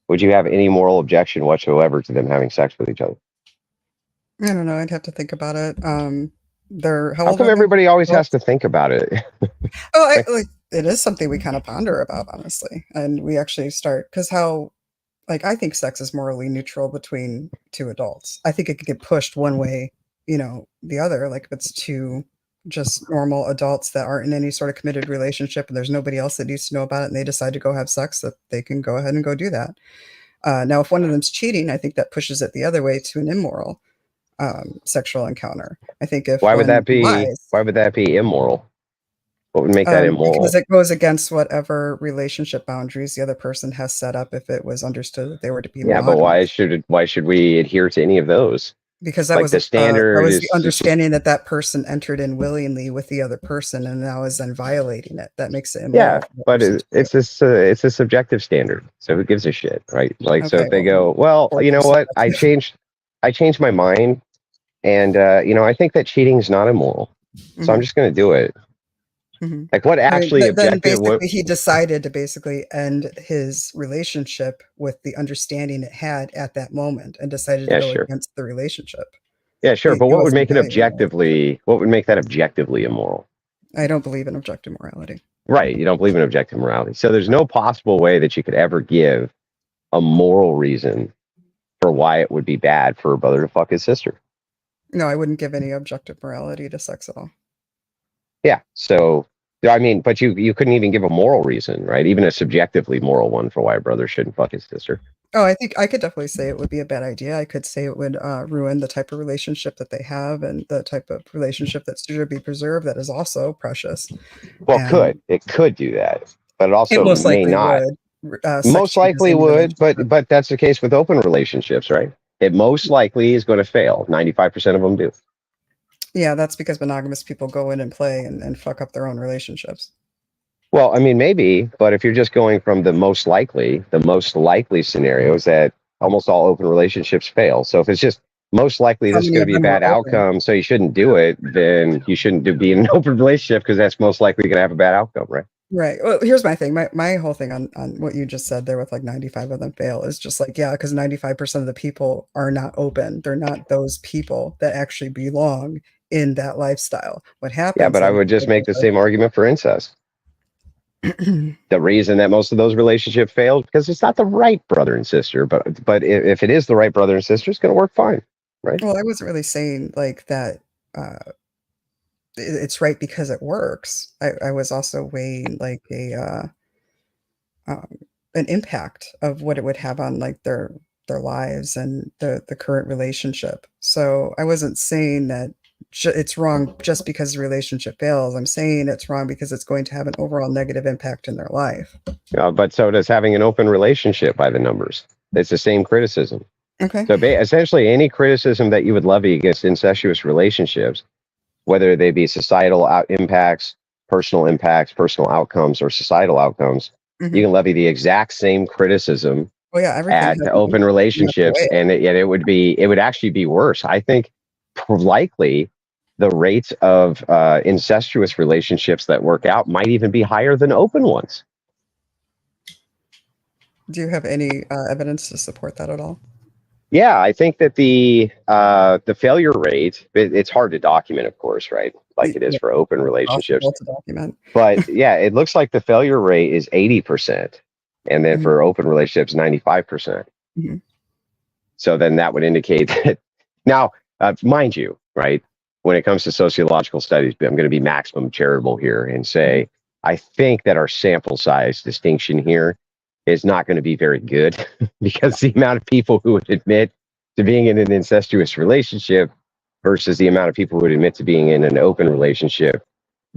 Would you have any moral objection whatsoever to them having sex with each other? I don't know. I'd have to think about it. How come everybody always has to think about it? It is something we kind of ponder about, honestly. And we actually start, because I think sex is morally neutral between two adults. I think it could get pushed one way, the other. Like if it's two just normal adults that aren't in any sort of committed relationship and there's nobody else that needs to know about it and they decide to go have sex, that they can go ahead and go do that. Now, if one of them's cheating, I think that pushes it the other way to an immoral sexual encounter. I think why would that be immoral? What would make that immoral? Because it goes against whatever relationship boundaries the other person has set up if it was understood that they were to be monogamous. But why should we adhere to any of those? Because that Like was the standard that was is the understanding that that person entered in willingly with the other person, and now is then violating it. That makes it immoral. yeah, but it's a subjective standard. So who gives a shit, right? Like, so Okay, if they go, well, you know what, I changed my mind, and you know, I think that cheating is not immoral, so I'm just going to do it. Like, what actually then objective? basically he decided to basically end his relationship with the understanding it had at that moment, and decided to Yeah, go sure. against the relationship. Yeah, sure. But He what would wasn't make it doing that. objectively? What would make that objectively immoral? I don't believe in objective morality. Right. You don't believe in objective morality. So there's no possible way that you could ever give a moral reason for why it would be bad for a brother to fuck his sister. No, I wouldn't give any objective morality to sex at all. Yeah. So, I mean, but you couldn't even give a moral reason, right? Even a subjectively moral one for why a brother shouldn't fuck his sister. Oh, I think I could definitely say it would be a bad idea. I could say it would ruin the type of relationship that they have, and the type of relationship that should be preserved that is also precious. Well, it could do that, but it also most may likely not. would. Most likely would, but that's the case with open relationships, right? It most likely is going to fail. 95% of them do. Yeah, that's because monogamous people go in and play and fuck up their own relationships. Well, I mean, maybe, but if you're just going from the most likely scenario is that almost all open relationships fail. So if it's just most likely this is going to be a bad outcome, so you shouldn't do it, then you shouldn't be in an open relationship because that's most likely going to have a bad outcome, right? Right. Well, here's my thing. My whole thing on what you just said there with like 95 of them fail is just like, yeah, because 95% of the people are not open. They're not those people that actually belong in that lifestyle. What happens? Yeah, but I would just make the same argument for incest. The reason that most of those relationships failed because it's not the right brother and sister, but if it is the right brother and sister, it's going to work fine, right? Well, I wasn't really saying like that. It's right because it works. I was also weighing like an impact of what it would have on like their lives and the current relationship. So I wasn't saying that it's wrong just because the relationship fails. I'm saying it's wrong because it's going to have an overall negative impact in their life. But so does having an open relationship by the numbers. It's the same criticism. Okay. So essentially any criticism that you would levy against incestuous relationships, whether they be societal impacts, personal outcomes, or societal outcomes, you can levy the exact same criticism at open relationships, and it would actually be worse. I think likely the rates of incestuous relationships that work out might even be higher than open ones. Do you have any evidence to support that at all? Yeah, I think that the failure rate, it's hard to document, of course, right? Like it is for open relationships. To document. But yeah, it looks like the failure rate is 80%. And then for open relationships, 95%. So then that would indicate that now, mind you, right? When it comes to sociological studies, I'm going to be maximum charitable here and say, I think that our sample size distinction here is not going to be very good because the amount of people who would admit to being in an incestuous relationship versus the amount of people who would admit to being in an open relationship,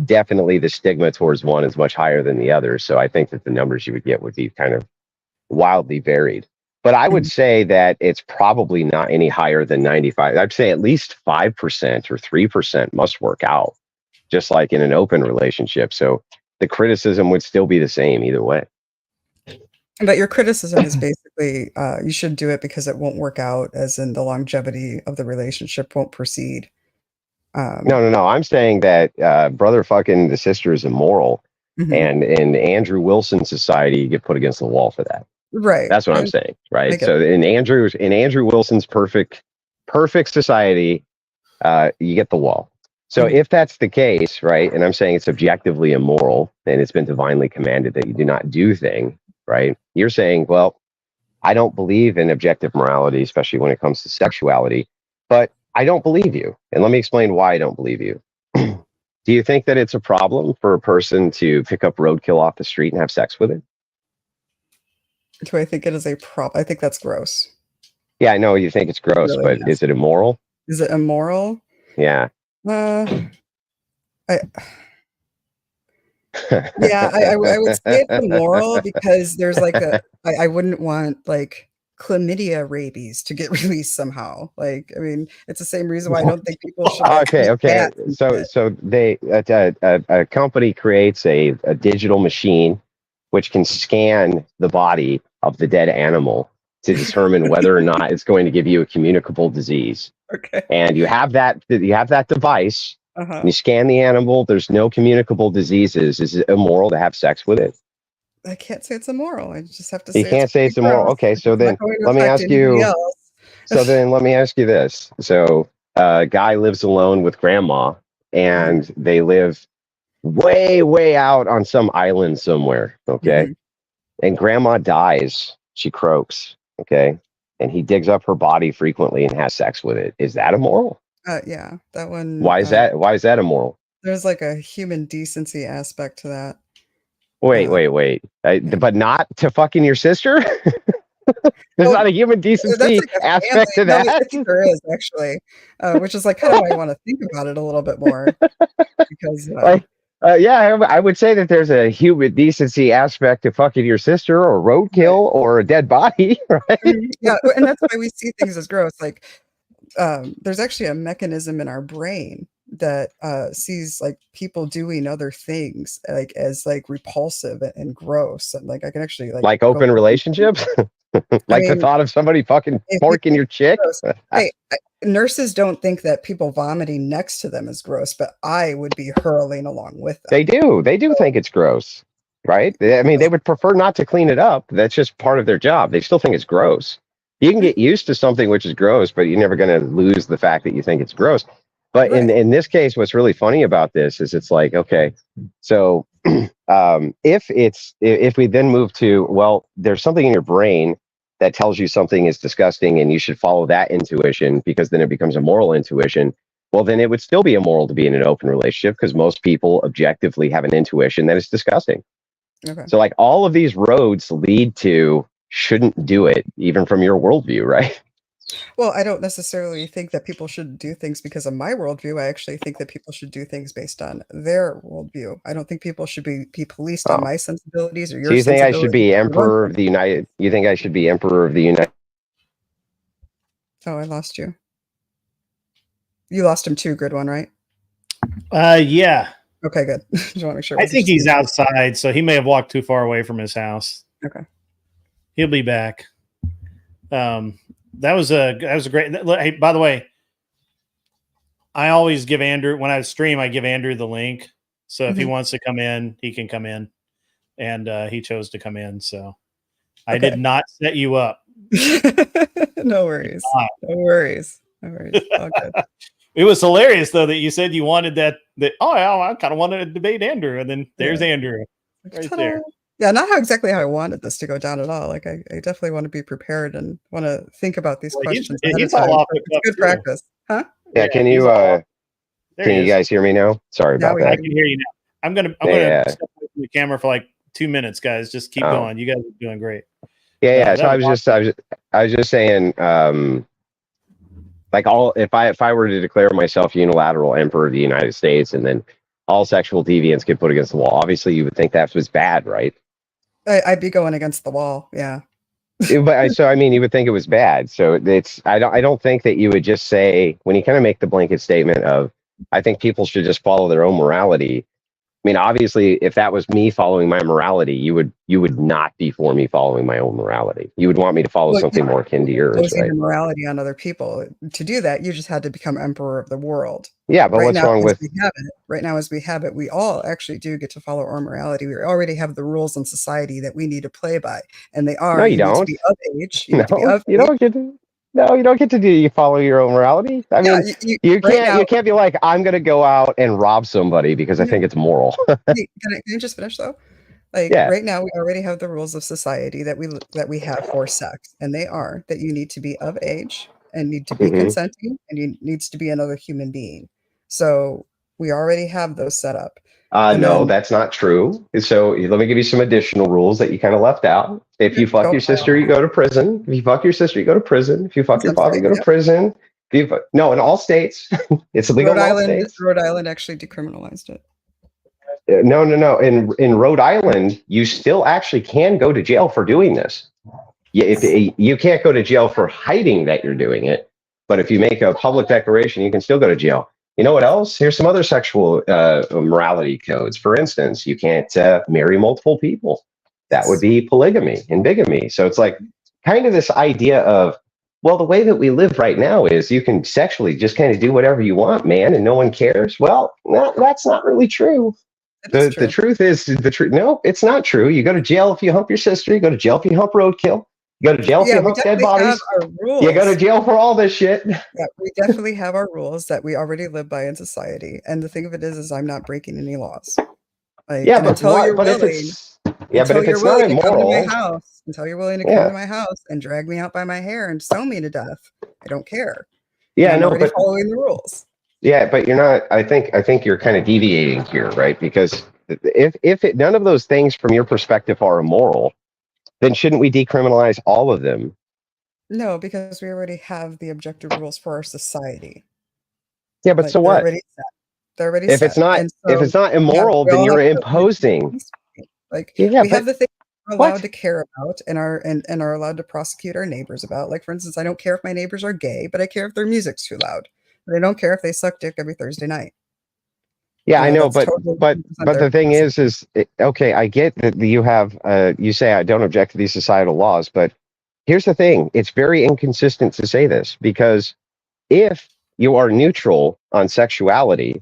definitely the stigma towards one is much higher than the other. So I think that the numbers you would get would be kind of wildly varied. But I would say that it's probably not any higher than 95. I'd say at least 5% or 3% must work out, just like in an open relationship. So the criticism would still be the same either way. But your criticism is basically you should do it because it won't work out, as in the longevity of the relationship won't proceed. No. I'm saying that brother fucking the sister is immoral, and in Andrew Wilson's society, you get put against the wall for that. Right. That's what I'm saying. Right. So in Andrew Wilson's perfect society, you get the wall. So if that's the case, right, and I'm saying it's objectively immoral and it's been divinely commanded that you do not do thing, right? You're saying, well, I don't believe in objective morality, especially when it comes to sexuality, but I don't believe you. And let me explain why I don't believe you. Do you think that it's a problem for a person to pick up roadkill off the street and have sex with it? Do I think it is a problem? I think that's gross. Yeah, I know you think it's gross, really, but is it immoral? Is it immoral? Yeah. I would say it's immoral because there's like I wouldn't want like chlamydia rabies to get released somehow. Like, I mean, it's the same reason why I don't think people should. Like, okay. So they a company creates a digital machine which can scan the body of the dead animal to determine whether or not it's going to give you a communicable disease. Okay. And you have that device. And you scan the animal. There's no communicable diseases. Is it immoral to have sex with it? I can't say it's immoral. I just have to say you can't say it's immoral. Okay, so then let me ask you. So then let me ask you this. So a guy lives alone with grandma, and they live way out on some island somewhere. Okay, and grandma dies. She croaks. Okay, and he digs up her body frequently and has sex with it. Is that immoral? Yeah, that one. Why is that? Why is that immoral? There's like a human decency aspect to that. Wait. But not to fucking your sister? There's not a human decency aspect to that? I think there is, actually, which is like kind of why I want to think about it a little bit more. Because, yeah, I would say that there's a human decency aspect to fucking your sister or roadkill or a dead body, right? Yeah, and that's why we see things as gross. Like, there's actually a mechanism in our brain that sees like people doing other things like as like repulsive and gross, and like I can actually like open relationships. The thought of somebody fucking forking your chick. Hey, nurses don't think that people vomiting next to them is gross, but I would be hurling along with them. They do think it's gross, right? I mean, they would prefer not to clean it up. That's just part of their job. They still think it's gross. You can get used to something which is gross, but you're never going to lose the fact that you think it's gross. But in this case, what's really funny about this is it's like, okay, so if we then move to, well, there's something in your brain that tells you something is disgusting and you should follow that intuition because then it becomes a moral intuition. Well, then it would still be immoral to be in an open relationship because most people objectively have an intuition that is disgusting. Okay. So like all of these roads lead to shouldn't do it, even from your worldview, right? Well, I don't necessarily think that people should do things because of my worldview. I actually think that people should do things based on their worldview. I don't think people should be policed on my sensibilities or your. So you think I should be emperor of the United? You think I should be emperor of the United? Oh, I lost you. You lost him too, Grid One, right? Yeah. Okay, good. Just want to make sure. I think he's outside, so he may have walked too far away from his house. Okay. He'll be back. That was a great. Hey, by the way, I always give Andrew when I stream. I give Andrew the link, so if he wants to come in, he can come in, and he chose to come in. So I did not set you up. No worries. No worries. No worries. All good. It was hilarious though that you said you wanted that. I kind of wanted to debate Andrew, and then there's Andrew right there. Yeah, not exactly how I wanted this to go down at all. Like I definitely want to be prepared and want to think about these questions. He's all off it's good practice, huh? Yeah, can you guys hear me now? Sorry about that. I can hear you now. I'm gonna step away from the camera for like 2 minutes, guys. Just keep going. You guys are doing great. Yeah. So I was just saying, like if I were to declare myself unilateral emperor of the United States, and then all sexual deviants get put against the wall, obviously you would think that was bad, right? I'd be going against the wall. Yeah. But so I mean, you would think it was bad. So I don't think that you would just say, when you kind of make the blanket statement of, I think people should just follow their own morality. I mean, obviously, if that was me following my morality, you would not be for me following my own morality. You would want me to follow something more akin to yours, right? Your morality on other people. To do that, you just had to become emperor of the world. Yeah, but what's wrong with right now as we have it? We all actually do get to follow our morality. We already have the rules in society that we need to play by, and they are. No, you don't. Need to be of age. You don't get to. No, you don't get to do. You follow your own morality. I mean, you can't be like, I'm going to go out and rob somebody because I think it's moral. Can I just finish though? Right now, we already have the rules of society that we have for sex, and they are that you need to be of age and need to be consenting, and you needs to be another human being. So we already have those set up. No, that's not true. So let me give you some additional rules that you kind of left out. If you fuck your sister, you go to prison. If you fuck your sister, you go to prison. If you fuck your father, you go to prison. No, in all states, it's illegal. Rhode Island actually decriminalized it. No. In Rhode Island, you still actually can go to jail for doing this. You can't go to jail for hiding that you're doing it, but if you make a public declaration, you can still go to jail. You know what else? Here's some other sexual morality codes. For instance, you can't marry multiple people. That would be polygamy and bigamy. So it's like kind of this idea of, well, the way that we live right now is you can sexually just kind of do whatever you want, man, and no one cares. Well, no, that's not really true. The truth is the truth. No, it's not true. You go to jail if you hump your sister. You go to jail if you hump roadkill. You go to jail if you hump dead bodies. You go to jail for all this shit. Yeah, we definitely have our rules that we already live by in society. And the thing of it is I'm not breaking any laws. Like, yeah, but if it's not immoral, until you're willing to come to my house and drag me out by my hair and sew me to death, I don't care. Yeah, I'm already following the rules. Yeah, but you're not. I think you're kind of deviating here, right? Because if none of those things from your perspective are immoral, then shouldn't we decriminalize all of them? No, because we already have the objective rules for our society. Yeah, but so what? They're already if set. it's not if it's not immoral, then you're imposing. Like we have the things we're allowed to care about and are allowed to prosecute our neighbors about. Like, for instance, I don't care if my neighbors are gay, but I care if their music's too loud. But I don't care if they suck dick every Thursday night. Yeah, I know, but the thing is okay, I get that you have you say I don't object to these societal laws, but here's the thing: it's very inconsistent to say this, because if you are neutral on sexuality,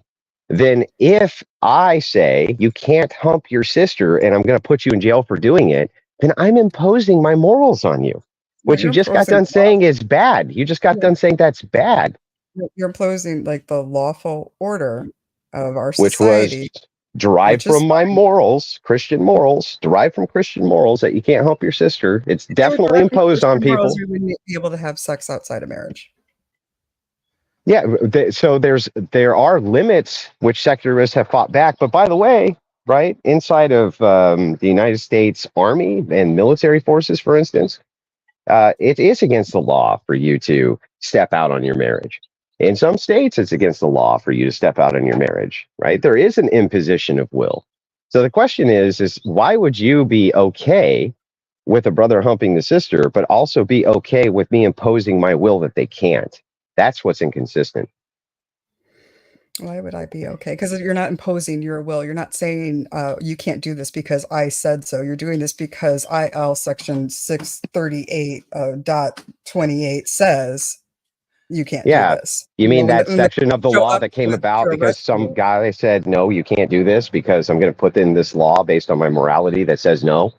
then if I say you can't hump your sister and I'm going to put you in jail for doing it, then I'm imposing my morals on you, which you just got done saying is bad. You just got done saying that's bad. You're imposing like the lawful order of our Which society, was derived from my morals, Christian morals, derived from Christian morals that you can't help your sister. It's definitely imposed on people. We wouldn't be able to have sex outside of marriage. Yeah, so there are limits which secularists have fought back. But by the way, right, inside of the United States Army and military forces, for instance, it is against the law for you to step out on your marriage. In some states, it's against the law for you to step out on your marriage, right? There is an imposition of will. So the question is why would you be okay with a brother humping the sister, but also be okay with me imposing my will that they can't? That's what's inconsistent. Why would I be okay? Because you're not imposing your will. You're not saying you can't do this because I said so. You're doing this because IL section 638.28 says you can't do this. You mean that section of the law that came about because some guy said, no, you can't do this because I'm going to put in this law based on my morality that says no?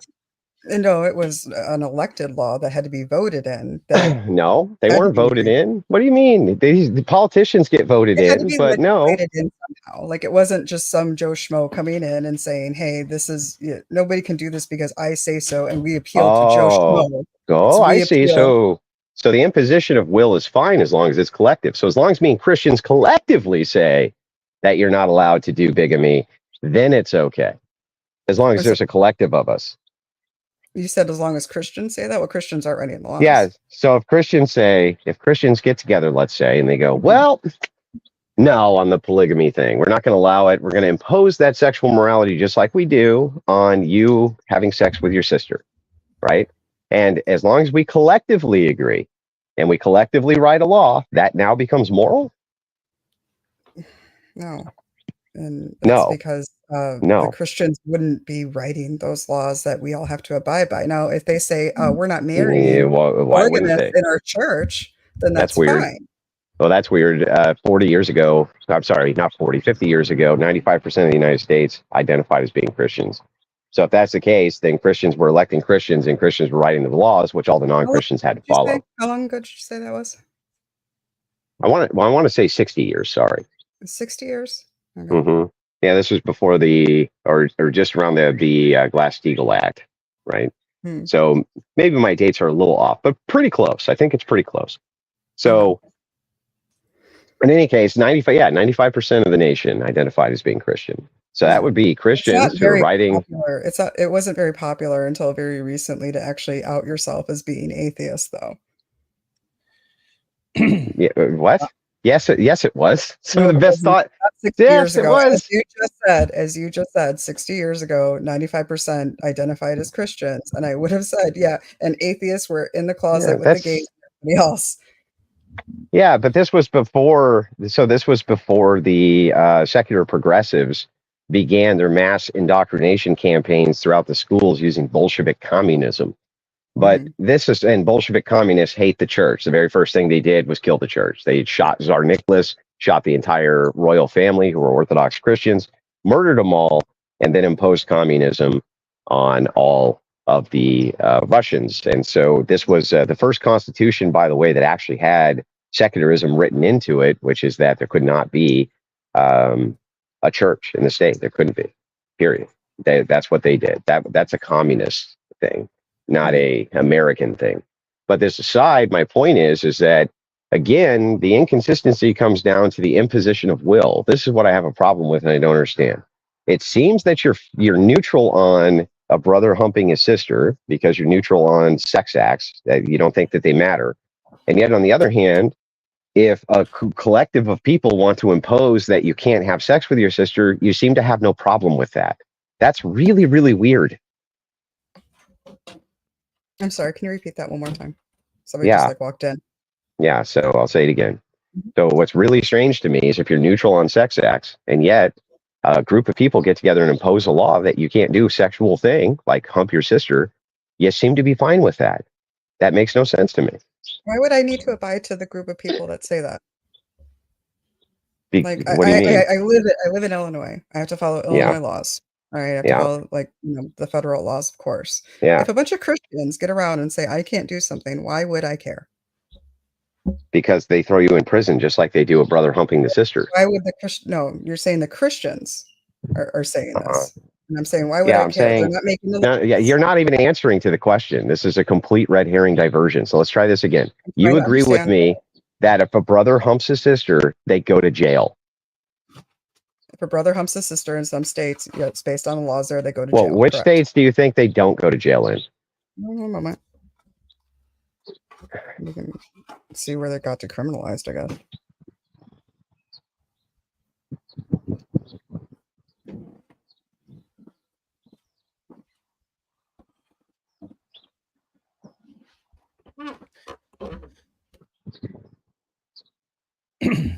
No, it was an elected law that had to be voted in. No, they weren't voted in. What do you mean? The politicians get voted in, but no. In somehow. Like, it wasn't just some Joe Schmo coming in and saying, hey, this is, nobody can do this because I say so, and we appeal to Joe Schmo. Oh, I see. So the imposition of will is fine as long as it's collective. So as long as me and Christians collectively say that you're not allowed to do bigamy, then it's okay. As long as there's a collective of us. You said as long as Christians say that? Well, Christians aren't writing the laws. Yeah. So if Christians get together, let's say, and they go, well, no, on the polygamy thing, we're not going to allow it. We're going to impose that sexual morality just like we do on you having sex with your sister. Right. And as long as we collectively agree and we collectively write a law, that now becomes moral? No. And that's because the Christians wouldn't be writing those laws that we all have to abide by. Now, if they say we're not marrying polygamists in our church, then that's weird. Fine. Well, that's weird. 40 years ago, I'm sorry, not 40, 50 years ago, 95% of the United States identified as being Christians. So if that's the case, then Christians were electing Christians and Christians were writing the laws, which all the non-Christians had to follow. How long ago did you say that was? I want to say 60 years, sorry. 60 years? Okay. Mm-hmm. Yeah, this was before or just around the Glass-Steagall Act, right? So maybe my dates are a little off, but pretty close. I think it's pretty close. So in any case, 95% of the nation identified as being Christian. So that would be Christians who are writing. Popular. It wasn't very popular until very recently to actually out yourself as being atheist, though. Yeah, what? Yes, it was. Some of the best thought 60 years Yes, it ago, was. as you just said, 60 years ago, 95% identified as Christians, and I would have said, yeah, and atheists were in the closet with the gays and everybody else. Yeah, but this was before. So this was before the secular progressives began their mass indoctrination campaigns throughout the schools using Bolshevik communism. But this is, and Bolshevik communists hate the church. The very first thing they did was kill the church. They shot Tsar Nicholas, shot the entire royal family who were Orthodox Christians, murdered them all, and then imposed communism on all of the Russians. And so this was the first constitution, by the way, that actually had secularism written into it, which is that there could not be a church in the state. There couldn't be, period. That's what they did. That's a communist thing, not a American thing. But this aside, my point is that, again, the inconsistency comes down to the imposition of will. This is what I have a problem with, and I don't understand. It seems that you're neutral on a brother humping his sister because you're neutral on sex acts, that you don't think that they matter. And yet, on the other hand, if a collective of people want to impose that you can't have sex with your sister, you seem to have no problem with that. That's really, really weird. I'm sorry, can you repeat that one more time? Somebody just walked in. Yeah, so I'll say it again. So what's really strange to me is if you're neutral on sex acts, and yet a group of people get together and impose a law that you can't do a sexual thing, like hump your sister, you seem to be fine with that. That makes no sense to me. Why would I need to abide to the group of people that say that? Like, what do you mean? I live in Illinois. I have to follow Illinois laws. All right, I have to follow, like, the federal laws, of course. Yeah. If a bunch of Christians get around and say I can't do something, why would I care? Because they throw you in prison just like they do a brother humping the sister. Why would the Christian? No, you're saying the Christians are saying this, and I'm saying why would I care? Saying, They're not making you're not even answering to the question. This is a complete red herring diversion. So let's try this again. You agree with me that if a brother humps his sister, they go to jail. If a brother humps a sister in some states, it's based on the laws there, they go to jail. Well, which states do you think they don't go to jail in? One moment. We can see where they got decriminalized, I guess.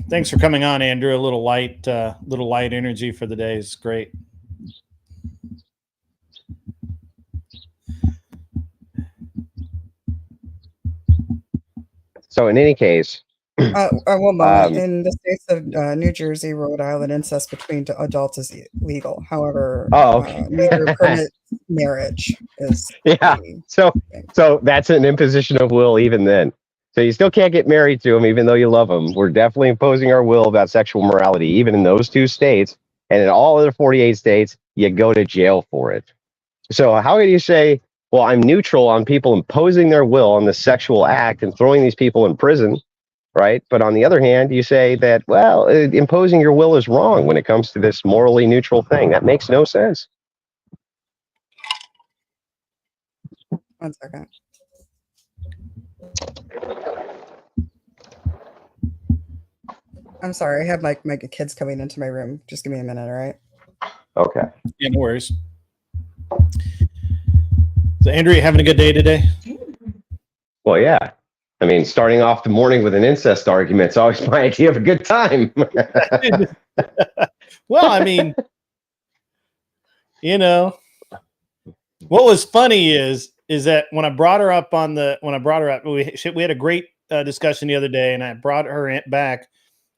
Thanks for coming on, Andrew. A little light energy for the day is great. So in any case, one moment. In the states of New Jersey, Rhode Island, incest between adults is legal. However, neither permits marriage. So that's an imposition of will even then. So you still can't get married to them even though you love them. We're definitely imposing our will about sexual morality, even in those 2 states. And in all other 48 states, you go to jail for it. So how can you say, well, I'm neutral on people imposing their will on the sexual act and throwing these people in prison, right? But on the other hand, you say that, well, imposing your will is wrong when it comes to this morally neutral thing. That makes no sense. 1 second. I'm sorry, I have my kids coming into my room. Just give me a minute, all right? Okay. Yeah, no worries. So, Andrew, you having a good day today? Well, yeah. I mean, starting off the morning with an incest argument is always my idea of a good time. Well, I mean, what was funny is that when I brought her up we had a great discussion the other day, and I brought her back,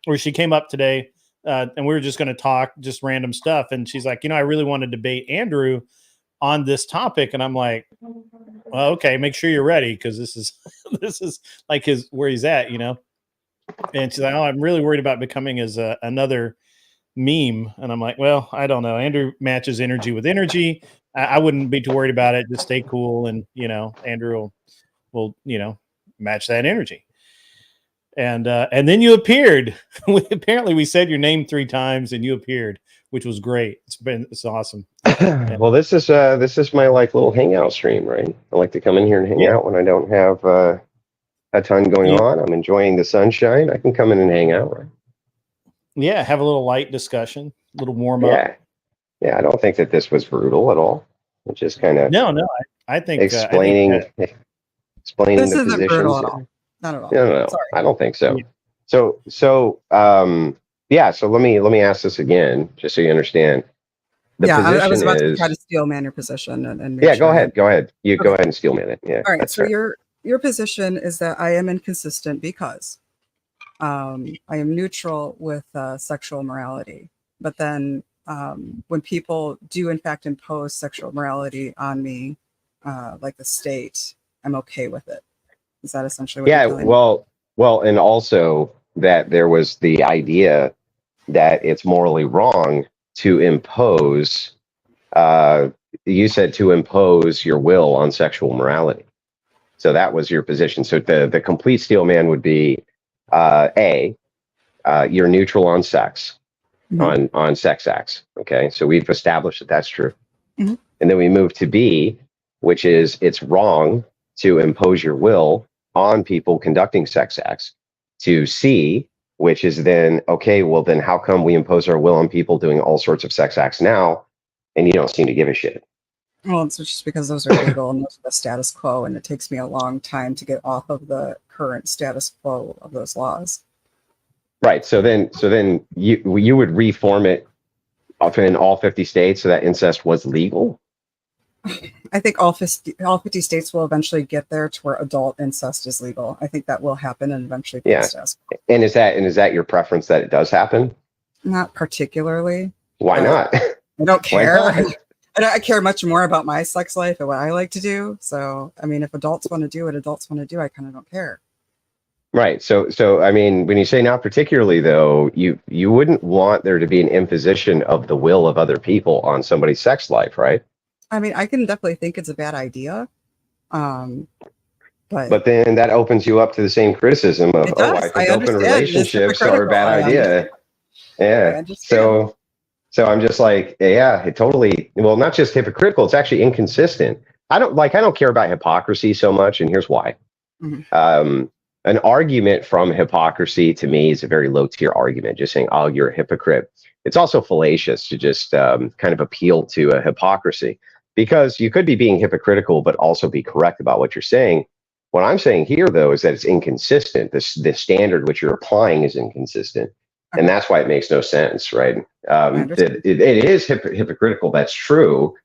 or she came up today, and we were just going to talk just random stuff, and she's like, I really want to debate Andrew on this topic, and I'm like, well, okay, make sure you're ready, because this is like where he's at, And she's like, oh, I'm really worried about becoming as another meme, and I'm like, well, I don't know. Andrew matches energy with energy. I wouldn't be too worried about it. Just stay cool, and Andrew will match that energy. And then you appeared. Apparently, we said your name 3 times, and you appeared, which was great. It's awesome. Well, this is my little hangout stream, right? I like to come in here and hang out when I don't have a ton going on. I'm enjoying the sunshine. I can come in and hang out, right? Yeah, have a little light discussion, a little warm up. Yeah, I don't think that this was brutal at all. It just kind of No, I think explaining explaining This the isn't positions. brutal at all. Not at all. No, Sorry. I don't think so. Yeah. So let me ask this again, just so you understand. The position I was about is, to try to steel man your position and go ahead. You go ahead and steel man it. Yeah. All right. So your position is that I am inconsistent because I am neutral with sexual morality, but then when people do in fact impose sexual morality on me, like the state, I'm okay with it. Is that essentially what you're telling me? Well, and also that there was the idea that it's morally wrong to impose, you said to impose your will on sexual morality. So that was your position. So the complete steel man would be, you're neutral on sex, on sex acts. Okay. So we've established that that's true. And then we move to B, which is it's wrong to impose your will on people conducting sex acts, to C, which is then, okay, well then how come we impose our will on people doing all sorts of sex acts now and you don't seem to give a shit? Well, it's just because those are legal and those are the status quo, and it takes me a long time to get off of the current status quo of those laws. Right. So then you would reform it in all 50 states so that incest was legal? I think all 50 states will eventually get there to where adult incest is legal. I think that will happen and eventually. And is that your preference that it does happen? Not particularly. Why not? I don't care. I care much more about my sex life and what I like to do. So, I mean, if adults want to do what adults want to do, I kind of don't care. Right. So I mean, when you say not particularly, though, you wouldn't want there to be an imposition of the will of other people on somebody's sex life, right? I mean, I can definitely think it's a bad idea. But then that opens you up to the same criticism of, I think open relationships are a bad idea. Yeah. So I'm just like, it totally, well, not just hypocritical, it's actually inconsistent. I don't care about hypocrisy so much, and here's why. An argument from hypocrisy to me is a very low tier argument, just saying, oh, you're a hypocrite. It's also fallacious to just kind of appeal to a hypocrisy, because you could be being hypocritical, but also be correct about what you're saying. What I'm saying here, though, is that it's inconsistent. The standard which you're applying is inconsistent. And that's why it makes no sense, right? It is hypocritical, that's true,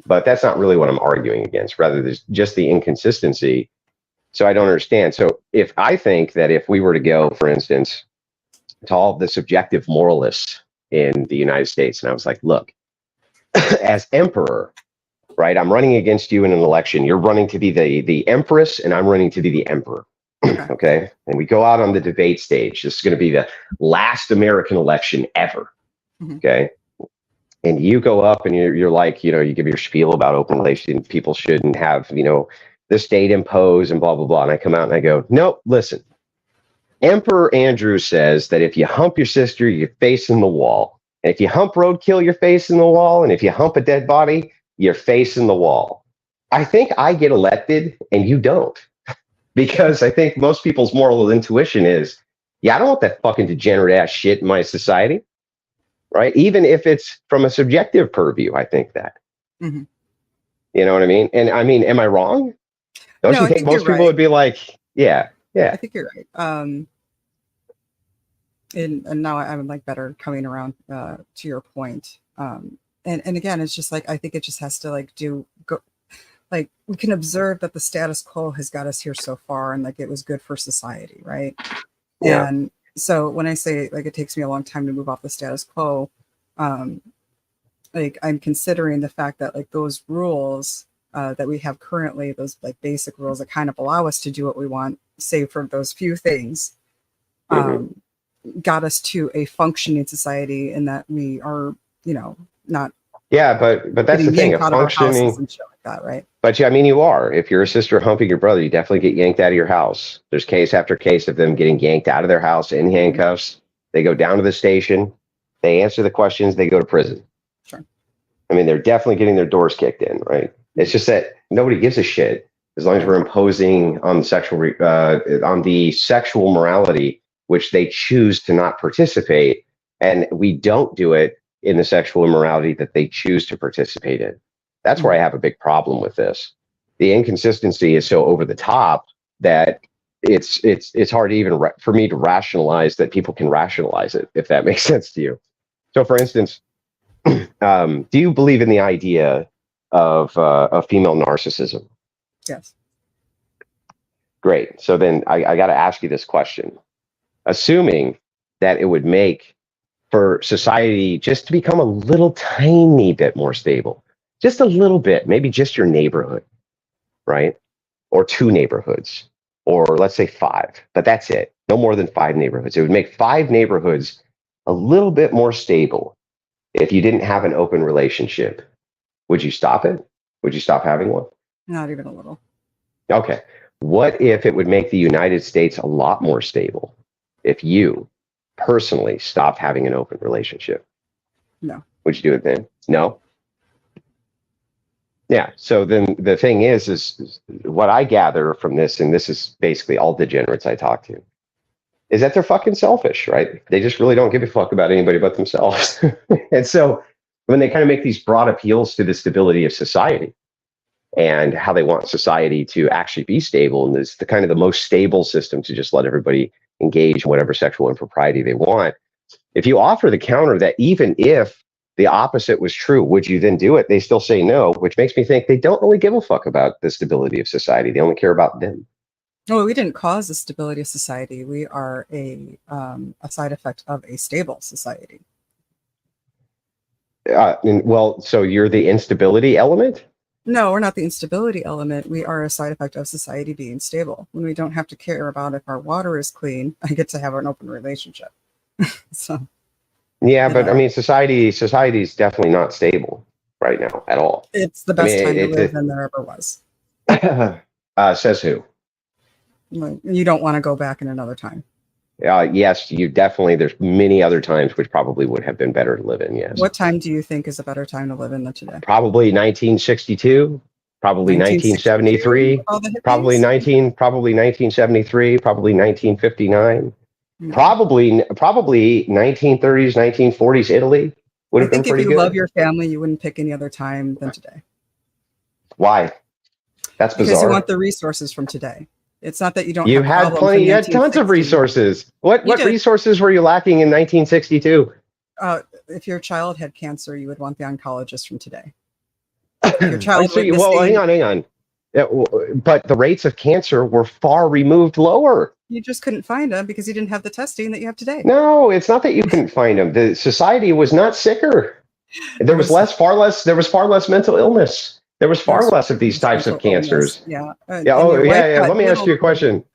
but that's not really what I'm arguing against. Rather, there's just the inconsistency. So I don't understand. So if I think that if we were to go, for instance, to all the subjective moralists in the United States, and I was like, look, as emperor, right, I'm running against you in an election. You're running to be the empress, and I'm running to be the emperor. Okay. And we go out on the debate stage. This is going to be the last American election ever. Okay. And you go up and you're like, you give your spiel about open relations. People shouldn't have, the state impose and blah, blah, blah. And I come out and I go, nope, listen. Emperor Andrew says that if you hump your sister, you're facing the wall. And if you hump roadkill, you're facing the wall. And if you hump a dead body, you're facing the wall. I think I get elected and you don't. Because I think most people's moral intuition is, I don't want that fucking degenerate ass shit in my society, right? Even if it's from a subjective purview, I think that. You know what I mean? And I mean, am I wrong? Don't you think most people would be like, yeah. I think you're right. And now I'm like better coming around to your point. And again, it's just like, I think it just has to go. Like, we can observe that the status quo has got us here so far, and like it was good for society, right? Yeah. And so when I say like it takes me a long time to move off the status quo, like I'm considering the fact that like those rules that we have currently, those like basic rules that kind of allow us to do what we want, save for those few things, got us to a functioning society, in that we are, not. Yeah, but that's the thing, a functioning and shit like that, right? But I mean, you are. If you're a sister humping your brother, you definitely get yanked out of your house. There's case after case of them getting yanked out of their house in handcuffs. They go down to the station. They answer the questions. They go to prison. Sure. I mean, they're definitely getting their doors kicked in, right? It's just that nobody gives a shit as long as we're imposing on the sexual morality, which they choose to not participate. and we don't do it in the sexual immorality that they choose to participate in. That's where I have a big problem with this. The inconsistency is so over the top that it's hard to even for me to rationalize that people can rationalize it, if that makes sense to you. So, for instance, do you believe in the idea of female narcissism? Yes. Great. So then I got to ask you this question. Assuming that it would make for society just to become a little tiny bit more stable, just a little bit, maybe just your neighborhood, right? Or 2 neighborhoods, or let's say 5, but that's it. No more than 5 neighborhoods. It would make 5 neighborhoods a little bit more stable if you didn't have an open relationship. Would you stop it? Would you stop having one? Not even a little. Okay. What if it would make the United States a lot more stable if you personally stopped having an open relationship? No. Would you do it then? No? Yeah. So then the thing is what I gather from this, and this is basically all degenerates I talk to, is that they're fucking selfish, right? They just really don't give a fuck about anybody but themselves. And so when they kind of make these broad appeals to the stability of society and how they want society to actually be stable, and it's the kind of the most stable system to just let everybody engage in whatever sexual impropriety they want. If you offer the counter that even if the opposite was true, would you then do it? They still say no, which makes me think they don't really give a fuck about the stability of society. They only care about them. No, we didn't cause the stability of society. We are a side effect of a stable society. Well, so you're the instability element? No, we're not the instability element. We are a side effect of society being stable. When we don't have to care about if our water is clean, I get to have an open relationship. So. Yeah, but I mean, society is definitely not stable right now at all. It's the best time to live than there ever was. Says who? You don't want to go back in another time. Yes, you definitely. There's many other times which probably would have been better to live in. Yes. What time do you think is a better time to live in than today? Probably 1962. Probably 1973. Probably 1973. Probably 1959. Mm-hmm. Probably 1930s, 1940s Italy would have been pretty good. I think if you love your family, you wouldn't pick any other time than today. Why? That's bizarre. Because you want the resources from today. It's not that you don't. You had plenty. You had tons of resources. What resources were you lacking in 1962? If your child had cancer, you would want the oncologist from today. If your child hang on. But the rates of cancer were far removed lower. You just couldn't find them because you didn't have the testing that you have today. No, it's not that you couldn't find them. The society was not sicker. There was far less mental illness. There was far less of these types of cancers. Yeah. Let me ask you a question.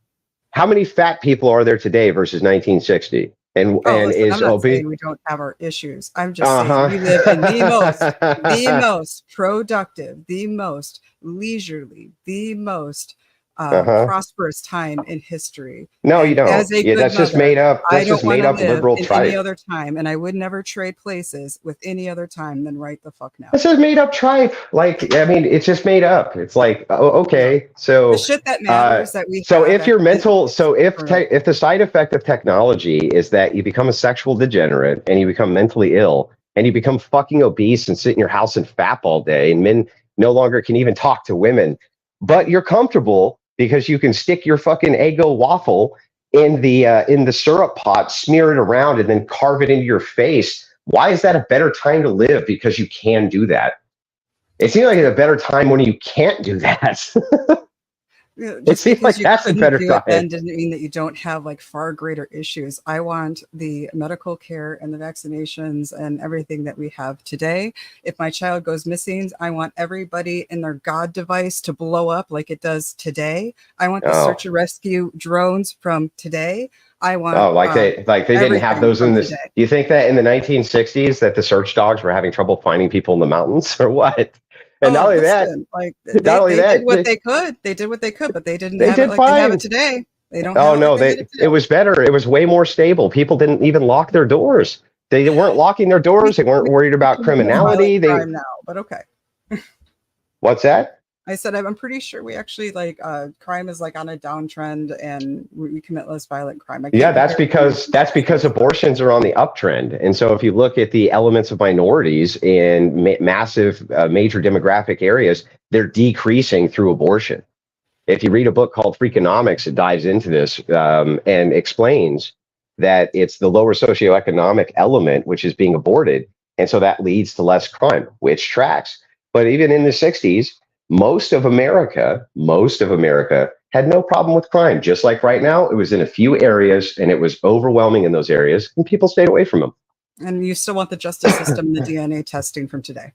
How many fat people are there today versus 1960? And is obese? We don't have our issues. I'm just saying we live in the most productive, the most leisurely, the most prosperous time in history. No, you don't. That's just made up. That's just made up liberal tripe. Any other time, and I would never trade places with any other time than right the fuck now. This is made up tripe. Like, I mean, it's just made up. It's like, okay, so the shit that matters that we. So if you're mental, if the side effect of technology is that you become a sexual degenerate and you become mentally ill and you become fucking obese and sit in your house and fap all day, and men no longer can even talk to women, but you're comfortable because you can stick your fucking Eggo waffle in the syrup pot, smear it around, and then carve it into your face. Why is that a better time to live? Because you can do that. It seems like it's a better time when you can't do that. It seems like that's a better time. Then doesn't mean that you don't have like far greater issues. I want the medical care and the vaccinations and everything that we have today. If my child goes missing, I want everybody in their God device to blow up like it does today. I want the search and rescue drones from today. I want they didn't have those in this. Do you think that in the 1960s that the search dogs were having trouble finding people in the mountains or what? And not only that, they did what they could. They did what they could, but they didn't have it like they have it today. They don't. Oh no, it was better. It was way more stable. People didn't even lock their doors. They weren't locking their doors. They weren't worried about criminality. Now, but okay. What's that? I said I'm pretty sure we actually like crime is like on a downtrend, and we commit less violent crime. Yeah, that's because abortions are on the uptrend. And so if you look at the elements of minorities in massive major demographic areas, they're decreasing through abortion. If you read a book called Freakonomics, it dives into this and explains that it's the lower socioeconomic element which is being aborted. And so that leads to less crime, which tracks. But even in the 60s, most of America had no problem with crime. Just like right now, it was in a few areas and it was overwhelming in those areas and people stayed away from them. And you still want the justice system and the DNA testing from today.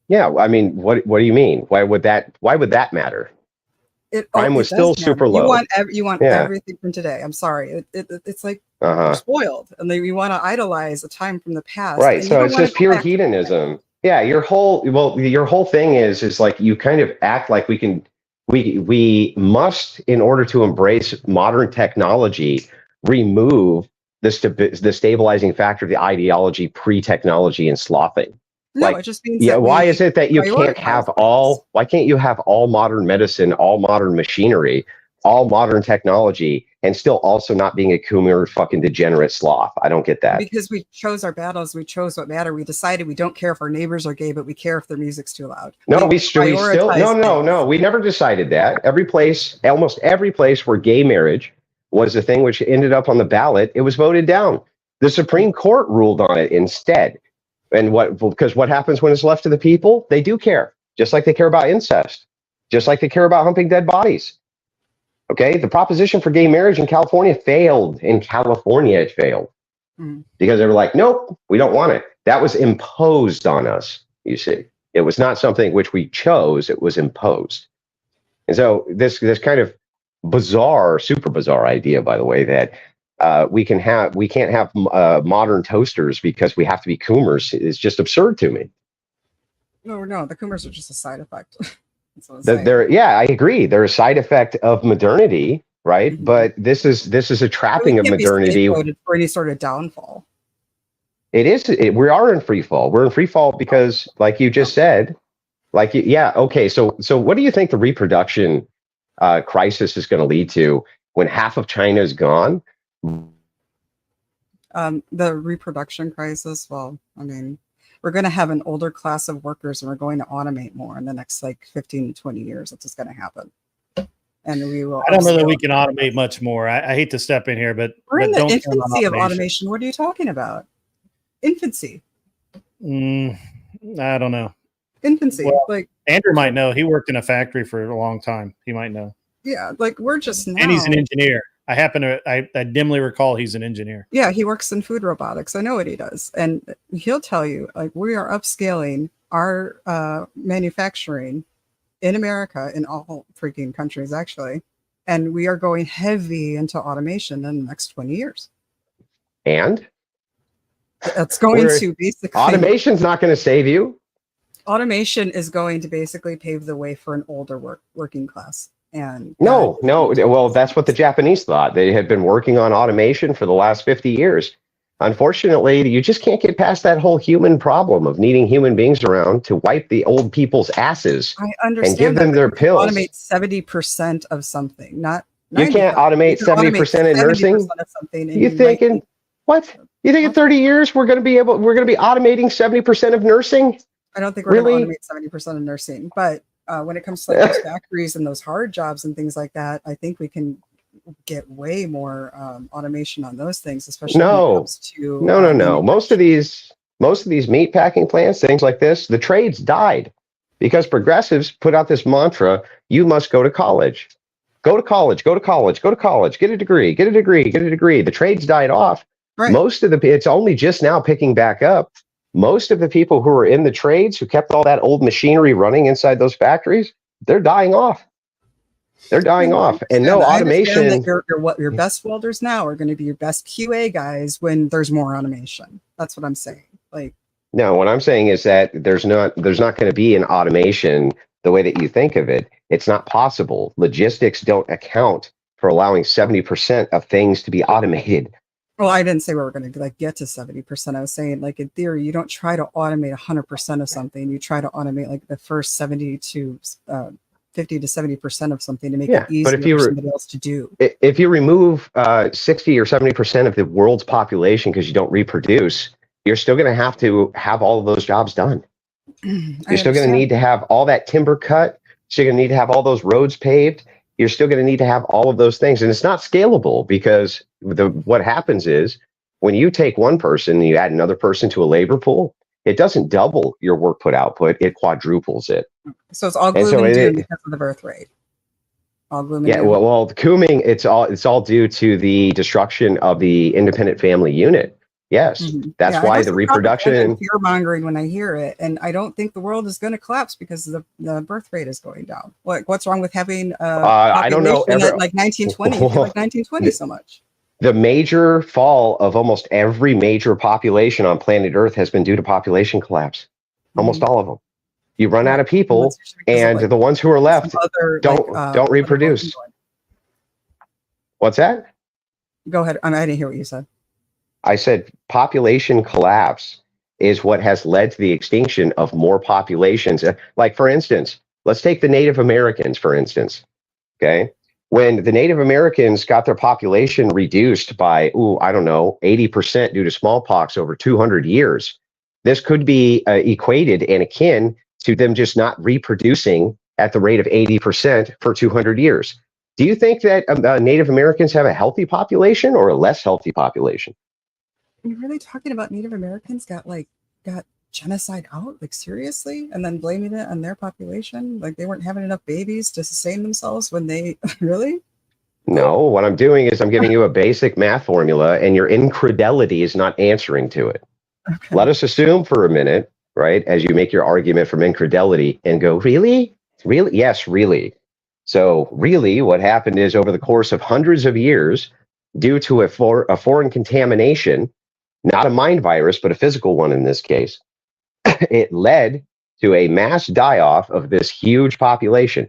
Yeah, I mean, what do you mean? Why would that matter? Crime was still super low. You want everything from today. I'm sorry. It's like you're spoiled, and you want to idolize a time from the past. Right. So it's just pure hedonism. Yeah. Your whole thing is like you kind of act like we must, in order to embrace modern technology, remove the stabilizing factor of the ideology pre-technology and slothing. No, like, it just means why is it that you can't have why can't you have all modern medicine, all modern machinery, all modern technology, and still also not being a coomer fucking degenerate sloth? I don't get that. Because we chose our battles, we chose what mattered. We decided we don't care if our neighbors are gay, but we care if their music's too loud. No, we still no. We never decided that. Almost every place where gay marriage was the thing which ended up on the ballot, it was voted down. The Supreme Court ruled on it instead. And because what happens when it's left to the people? They do care, just like they care about incest, just like they care about humping dead bodies. Okay, the proposition for gay marriage in California failed. In California, it failed because they were like, nope, we don't want it. That was imposed on us. You see, it was not something which we chose; it was imposed. And so this kind of bizarre, super bizarre idea, by the way, that we can't have modern toasters because we have to be coomers is just absurd to me. No, the coomers are just a side effect. I agree. They're a side effect of modernity, right? Mm-hmm. But this is a trapping of modernity for any sort of downfall. It is. We are in free fall. We're in free fall because, like you just said, okay. So what do you think the reproduction crisis is going to lead to when half of China is gone? The reproduction crisis. Well, I mean, we're going to have an older class of workers, and we're going to automate more in the next 15 to 20 years. That's just going to happen. And we will. I don't know that we can automate much more. I hate to step in here, but we're in the infancy of automation. What are you talking about? Infancy. I don't know. Infancy. Well, Andrew might know. He worked in a factory for a long time. He might know. Yeah, we're just now. And he's an engineer. I dimly recall he's an engineer. Yeah, he works in food robotics. I know what he does. And he'll tell you, we are upscaling our manufacturing in America, in all freaking countries, actually. And we are going heavy into automation in the next 20 years. And? That's going to basically... Automation's not going to save you. Automation is going to basically pave the way for an older working class. And no. Well, that's what the Japanese thought. They had been working on automation for the last 50 years. Unfortunately, you just can't get past that whole human problem of needing human beings around to wipe the old people's asses and give them their pills. Automate 70% of something, not you can't automate 70% in nursing. You thinking what? You think in 30 years we're going to be automating 70% of nursing? I don't think we're going to automate 70% of nursing, but when it comes to those factories and those hard jobs and things like that, I think we can get way more automation on those things, especially when it comes to no. Most of these meat packing plants, things like this, the trades died because progressives put out this mantra: you must go to college. Go to college, go to college, go to college, get a degree, get a degree, get a degree. The trades died off. Right. It's only just now picking back up. Most of the people who are in the trades, who kept all that old machinery running inside those factories, they're dying off. They're dying off. And no automation. That your best welders now are going to be your best QA guys when there's more automation. That's what I'm saying. No, what I'm saying is that there's not going to be an automation the way that you think of it. It's not possible. Logistics don't account for allowing 70% of things to be automated. Well, I didn't say we were going to like get to 70%. I was saying, like, in theory, you don't try to automate 100% of something. You try to automate like the first 50 to 70% of something to make it easier for somebody else to do. If you remove 60 or 70% of the world's population because you don't reproduce, you're still going to have all of those jobs done. You're still going to need to have all that timber cut. So you're going to need to have all those roads paved. You're still going to need to have all of those things. And it's not scalable because what happens is when you take one person and you add another person to a labor pool, it doesn't double your work output, it quadruples it. So it's all gloom and doom because of the birth rate. All gloom and doom. Well, the cooming, it's all due to the destruction of the independent family unit. Yes, that's why the reproduction. Fear mongering when I hear it, and I don't think the world is going to collapse because the birth rate is going down. What's wrong with having I don't know like 1920? Like 1920 so much. The major fall of almost every major population on planet Earth has been due to population collapse. Almost all of them. You run out of people, and the ones who are left don't reproduce. What's that? Go ahead. I didn't hear what you said. I said population collapse is what has led to the extinction of more populations. Like, for instance, let's take the Native Americans, for instance. Okay. When the Native Americans got their population reduced by, 80% due to smallpox over 200 years, this could be equated and akin to them just not reproducing at the rate of 80% for 200 years. Do you think that Native Americans have a healthy population or a less healthy population? You're really talking about Native Americans got genocide out? Like, seriously? And then blaming it on their population? Like they weren't having enough babies to sustain themselves when they really? No, what I'm doing is I'm giving you a basic math formula and your incredulity is not answering to it. Okay. Let us assume for a minute, right, as you make your argument from incredulity and go, really? Really? Yes, really. So really what happened is over the course of hundreds of years, due to a foreign contamination, not a mind virus, but a physical one in this case, it led to a mass die-off of this huge population.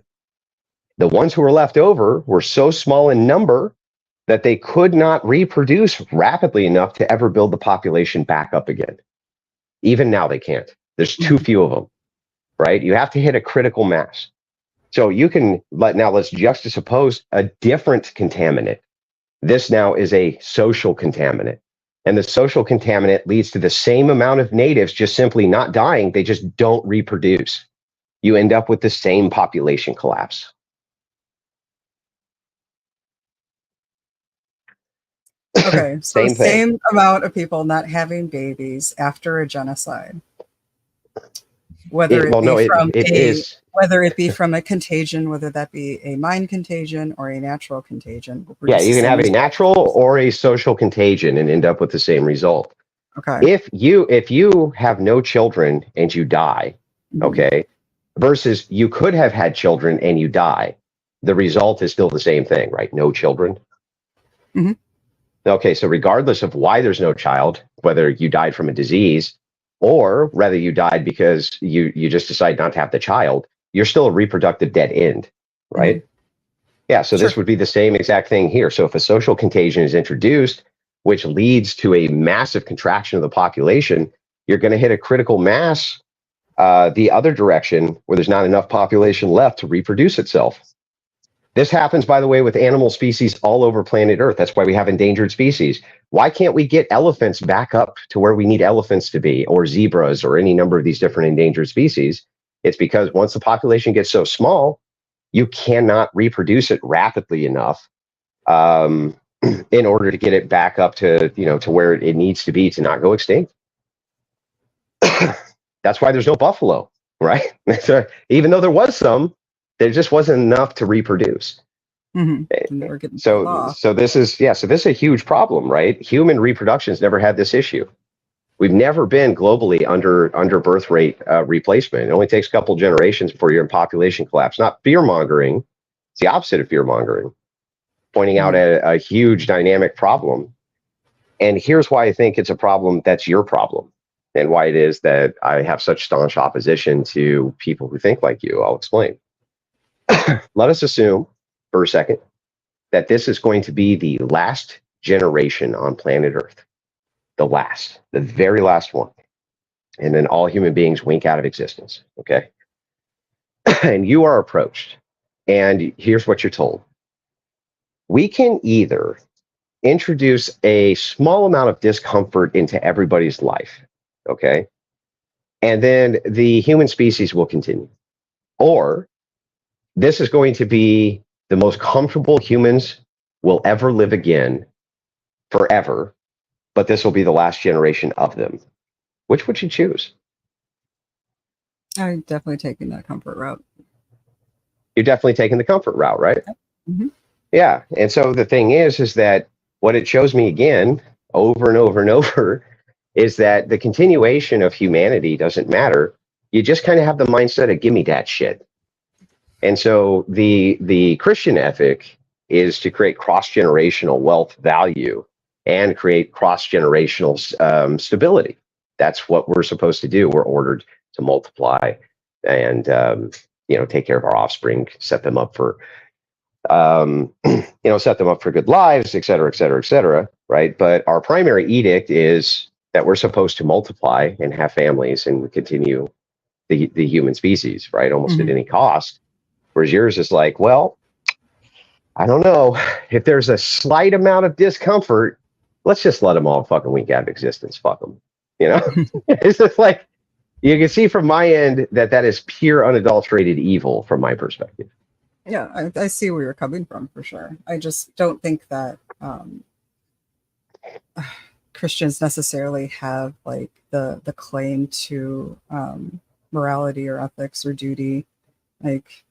The ones who were left over were so small in number that they could not reproduce rapidly enough to ever build the population back up again. Even now they can't. There's too few of them, right? You have to hit a critical mass. So you can, let's juxtapose a different contaminant. This now is a social contaminant. And the social contaminant leads to the same amount of natives just simply not dying. They just don't reproduce. You end up with the same population collapse. Okay, so same amount of people not having babies after a genocide. Whether it be from a contagion, whether that be a mind contagion or a natural contagion. Yeah, you can have a natural or a social contagion and end up with the same result. Okay. If you have no children and you die, okay, versus you could have had children and you die, the result is still the same thing, right? No children. Mm-hmm. Okay, so regardless of why there's no child, whether you died from a disease or whether you died because you just decide not to have the child, you're still a reproductive dead end, right? Mm-hmm. Yeah, so this would be the same exact thing here. So if a social contagion is introduced, which leads to a massive contraction of the population, you're going to hit a critical mass the other direction where there's not enough population left to reproduce itself. This happens, by the way, with animal species all over planet Earth. That's why we have endangered species. Why can't we get elephants back up to where we need elephants to be, or zebras, or any number of these different endangered species? It's because once the population gets so small, you cannot reproduce it rapidly enough in order to get it back up to, to where it needs to be to not go extinct. That's why there's no buffalo, right? So even though there was some, there just wasn't enough to reproduce. Mm-hmm. So this is a huge problem, right? Human reproduction's never had this issue. We've never been globally under birth rate replacement. It only takes a couple generations before you're in population collapse. Not fear mongering; it's the opposite of fear mongering. Pointing out a huge dynamic problem. And here's why I think it's a problem that's your problem, and why it is that I have such staunch opposition to people who think like you. I'll explain. Let us assume for a second that this is going to be the last generation on planet Earth. The very last one. And then all human beings wink out of existence. Okay. And you are approached. And here's what you're told. We can either introduce a small amount of discomfort into everybody's life. Okay. And then the human species will continue. Or this is going to be the most comfortable humans will ever live again forever, but this will be the last generation of them. Which would you choose? I'm definitely taking that comfort route. You're definitely taking the comfort route, right? Mm-hmm. Yeah. And so the thing is that what it shows me again, over and over and over, is that the continuation of humanity doesn't matter. You just kind of have the mindset of give me that shit. And so the Christian ethic is to create cross-generational wealth value and create cross-generational stability. That's what we're supposed to do. We're ordered to multiply and take care of our offspring, set them up for set them up for good lives, et cetera, et cetera, et cetera, right? But our primary edict is that we're supposed to multiply and have families and continue the human species, right? Almost at any cost. Whereas yours is like, well, I don't know. If there's a slight amount of discomfort, let's just let them all fucking wink out of existence. Fuck them. It's just like, you can see from my end that is pure unadulterated evil from my perspective. Yeah, I see where you're coming from for sure. I just don't think that Christians necessarily have like the claim to morality or ethics or duty. Like,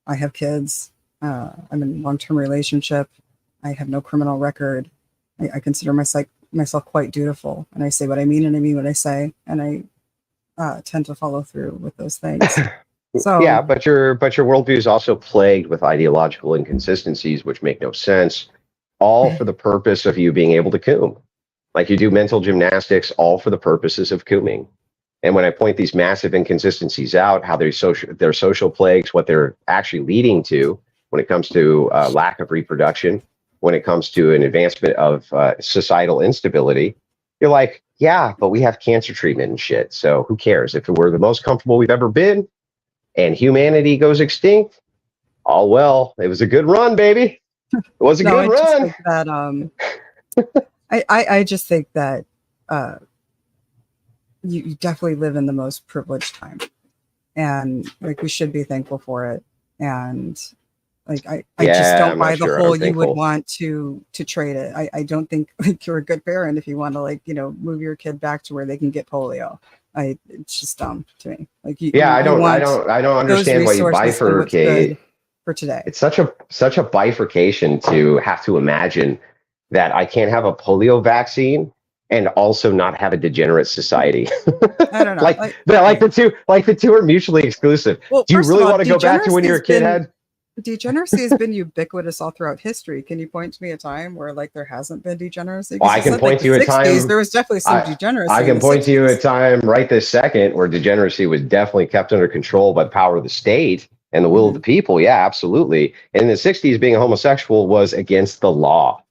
I have kids. I'm in a long-term relationship. I have no criminal record. I consider myself quite dutiful, and I say what I mean and I mean what I say, and I tend to follow through with those things. So yeah, but your worldview is also plagued with ideological inconsistencies which make no sense, all for the purpose of you being able to coom. Like, you do mental gymnastics all for the purposes of cooming. And when I point these massive inconsistencies out, how they're social plagues, what they're actually leading to when it comes to lack of reproduction, when it comes to an advancement of societal instability, you're like, yeah, but we have cancer treatment and shit. So who cares? If we're the most comfortable we've ever been and humanity goes extinct, all well, it was a good run, baby. It was a good run. I just think that you definitely live in the most privileged time, and like, we should be thankful for it. And like, I just don't buy the whole you would want to trade it. I don't think like you're a good parent if you want to move your kid back to where they can get polio. It's just dumb to me. Like, I don't understand why you bifurcate for today. It's such a bifurcation to have to imagine that I can't have a polio vaccine and also not have a degenerate society. I don't know. like the two are mutually exclusive. Well, do you really want to go back to when you were a kid had? Degeneracy has been ubiquitous all throughout history. Can you point to me a time where like there hasn't been degeneracy? Well, I can point to you a time. There was definitely some degeneracy. I can point to you a time right this second where degeneracy was definitely kept under control by the power of the state and the will of the people. Yeah, absolutely. In the 60s, being a homosexual was against the law,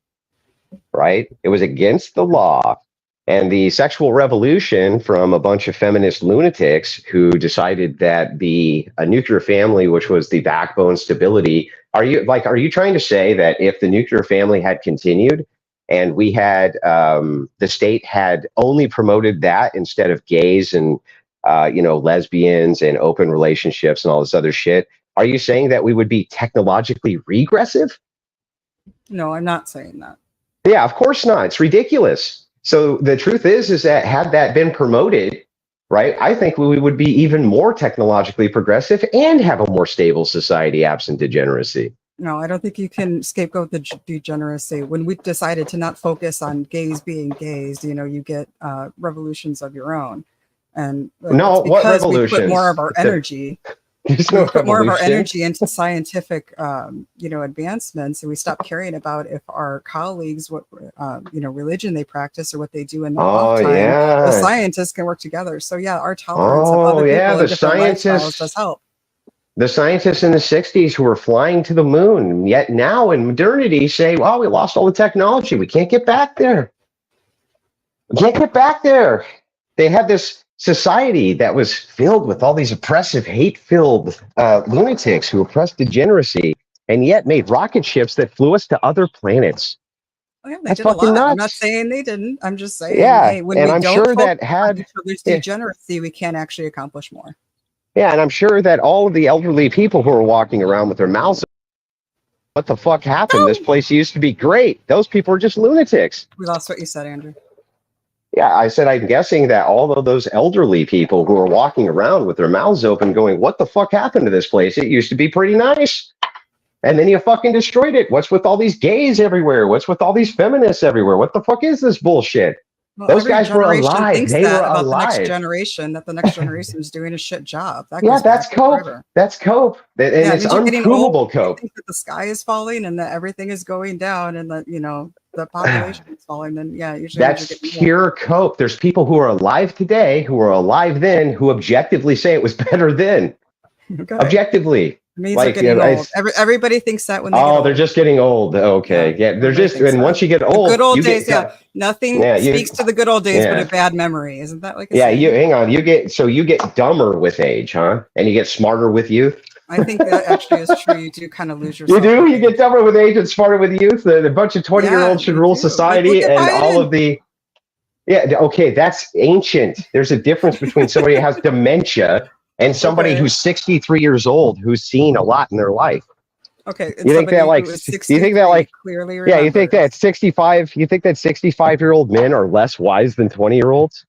right? It was against the law. And the sexual revolution from a bunch of feminist lunatics who decided that a nuclear family, which was the backbone stability, are you trying to say that if the nuclear family had continued and we had the state had only promoted that instead of gays and lesbians and open relationships and all this other shit, are you saying that we would be technologically regressive? No, I'm not saying that. Yeah, of course not. It's ridiculous. So the truth is that had that been promoted, right, I think we would be even more technologically progressive and have a more stable society absent degeneracy. No, I don't think you can scapegoat the degeneracy. When we decided to not focus on gays being gays, you get revolutions of your own. And no, what revolutions? We put more of our energy. Put more of our energy into scientific, advancements, and we stop caring about if our colleagues, what religion they practice or what they do in their off time. Yeah. The scientists can work together. So yeah, our tolerance of other people and different lifestyles does help. The scientists in the 60s who were flying to the moon, yet now in modernity say, well, we lost all the technology. We can't get back there. We can't get back there. They had this society that was filled with all these oppressive, hate-filled lunatics who oppressed degeneracy, and yet made rocket ships that flew us to other planets. Oh, yeah, they That's did a fucking lot. nuts. I'm not saying they didn't. I'm just saying, Yeah, hey, when and we I'm don't sure focus that on had each other's degeneracy, we can actually accomplish more. yeah, and I'm sure that all of the elderly people who are walking around with their mouths, what the fuck happened? This place used to be great. Those people are just lunatics. We lost what you said, Andrew. Yeah, I said I'm guessing that all of those elderly people who are walking around with their mouths open going, what the fuck happened to this place? It used to be pretty nice. And then you fucking destroyed it. What's with all these gays everywhere? What's with all these feminists everywhere? What the fuck is this bullshit? Well, Those every guys were generation alive. thinks They that were about the next alive. generation, that the next generation is doing a shit job. That Yeah, goes that's back cope. forever. That's cope. And Yeah, it's means you're getting unprovable old, you cope. think that the sky is falling and that everything is going down and that, you know, the population is falling, then yeah, usually means That's you're getting old. pure cope. There's people who are alive today, who were alive then, who objectively say it was better then. Okay. Objectively. It means Like, they're getting you know, old. Everybody thinks that when they get oh, old. they're just getting old. Okay. Yeah, they're everybody just, thinks and that. once you get The old, good old you days, get, yeah. Nothing Yeah, you- speaks to the good old days but yeah. a bad memory. Isn't that like a yeah, saying? you hang on. You get dumber with age, huh? And you get smarter with youth. I think that actually is true. You do kind of lose You yourself. do? with You age. get dumber with age and smarter with youth. A bunch of 20-year-olds should you rule do. society, Like, look at and all Biden. of the. Yeah, okay, that's ancient. There's a difference between somebody who has dementia and somebody Okay. who's 63 years old who's seen a lot in their life. Okay. and You think that somebody like who is you think that 63 like clearly yeah, you think remembers. that 65 you think that 65-year-old men are less wise than 20-year-olds?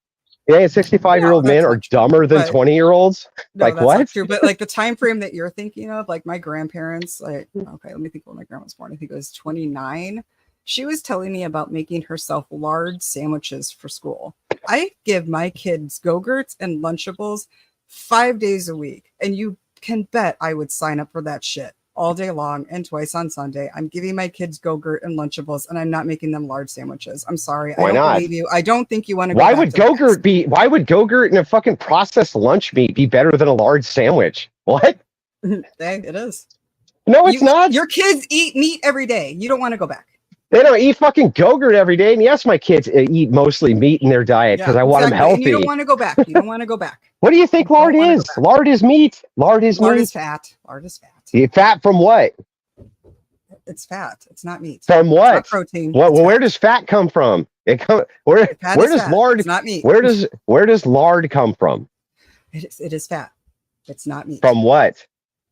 Yeah, 65-year-old No, men that's are not true, dumber than but- 20-year-olds? No, Like that's what? not true. But like the time frame that you're thinking of, like my grandparents, like okay, let me think when my grandma was born. I think it was 29. She was telling me about making herself lard sandwiches for school. I give my kids Go-Gurts and Lunchables 5 days a week, and you can bet I would sign up for that shit all day long and twice on Sunday. I'm giving my kids Go-Gurt and Lunchables, and I'm not making them lard sandwiches. I'm sorry. Why I don't not? believe you. I don't think you want to. Why would Go-Gurt and a fucking processed lunch meat be better than a large sandwich? What? Hey, it is. No, it's not. Your kids eat meat every day. You don't want to go back. They don't eat fucking Go-Gurt every day. And yes, my kids eat mostly meat in their diet because I want them exactly. healthy. And you don't want to go back. You don't want to go back. What do you think lard wanna go is? back. Lard is meat. Lard is Lard meat. is fat. Lard is fat. Fat from what? It's fat. It's not meat. From It's what? not protein. What? It's Where fat. does fat come from? It come where? Fat Where is does fat. lard? It's not meat. Where does lard come from? It is fat. It's not meat. From what?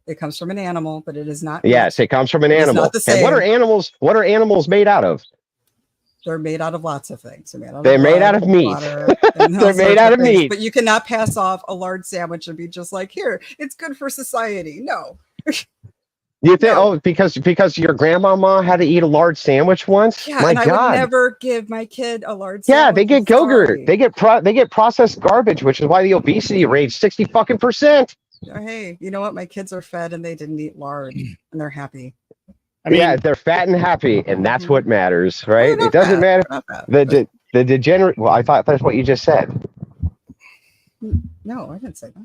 It comes from an animal, but it is not meat. Yes, it comes from an It is animal. not the And what same. are animals? What are animals made out of? They're made out of lots of things. They're made out of meat. Water, and all They're made sorts out of things. meat. But you cannot pass off a lard sandwich and be just like, here, it's good for society. No. You think? No. Oh, because your grandmama had to eat a large sandwich once? Yeah, My and I God. would never give my kid a lard Yeah, sandwich. they get I'm Go-Gurt. sorry. They get processed garbage, which is why the obesity rate's 60%. Hey, you know what? My kids are fed and they didn't eat lard and they're happy. I mean, Yeah, they're fat and happy, and that's what matters, right? They're It doesn't not matter. fat. They're not fat, The degenerate. Well, I thought that's what you just said. but- No, I didn't say that.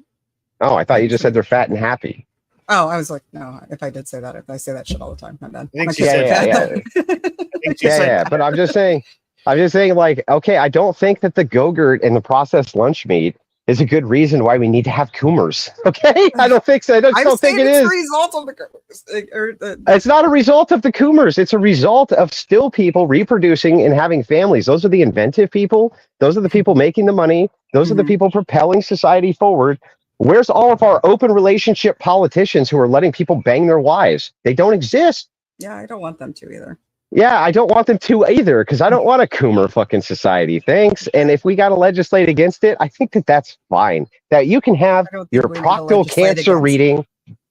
Oh, I thought you just said they're fat and happy. Oh, I was like, no, if I did say that, if I say that shit all the time, my bad. I think My she kids said are yeah, fat. I think she Yeah, said yeah. But I'm just saying, like, okay, I don't think that the Go-Gurt and the processed lunch meat is a good reason why we need to have Coomers. Okay, I don't think so. I don't I'm think saying it it's is. a result of the It's not a result of the Coomers. It's a result of still people reproducing and having families. Those are the inventive people. Those are the people making the money. Those are the Mhm. people propelling society forward. Where's all of our open relationship politicians who are letting people bang their wives? They don't exist. Yeah, I don't want them to either. Yeah, I don't want them to either because I don't want a Coomer fucking society. Thanks. And if we got to legislate against it, I think that that's fine. That you can have I don't think your we need to proctal legislate cancer against it. reading,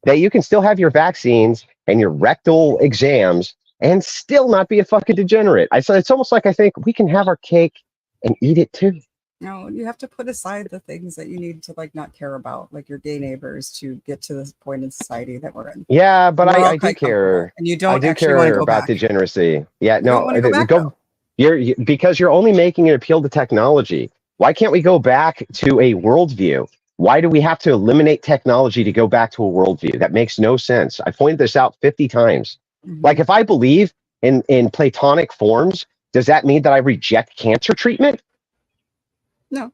that you can still have your vaccines and your rectal exams and still not be a fucking degenerate. It's almost like I think we can have our cake and eat it too. No, you have to put aside the things that you need to like not care about, like your gay neighbors, to get to this point in society that we're in. Yeah, but We're all I do quite care. comfortable, and you I don't do actually want to care go about back. degeneracy. Yeah, You don't no, wanna go back, though. because you're only making an appeal to technology. Why can't we go back to a worldview? Why do we have to eliminate technology to go back to a worldview? That makes no sense. I pointed this out 50 times. Like, if I believe in Platonic forms, does that mean that I reject cancer treatment? No.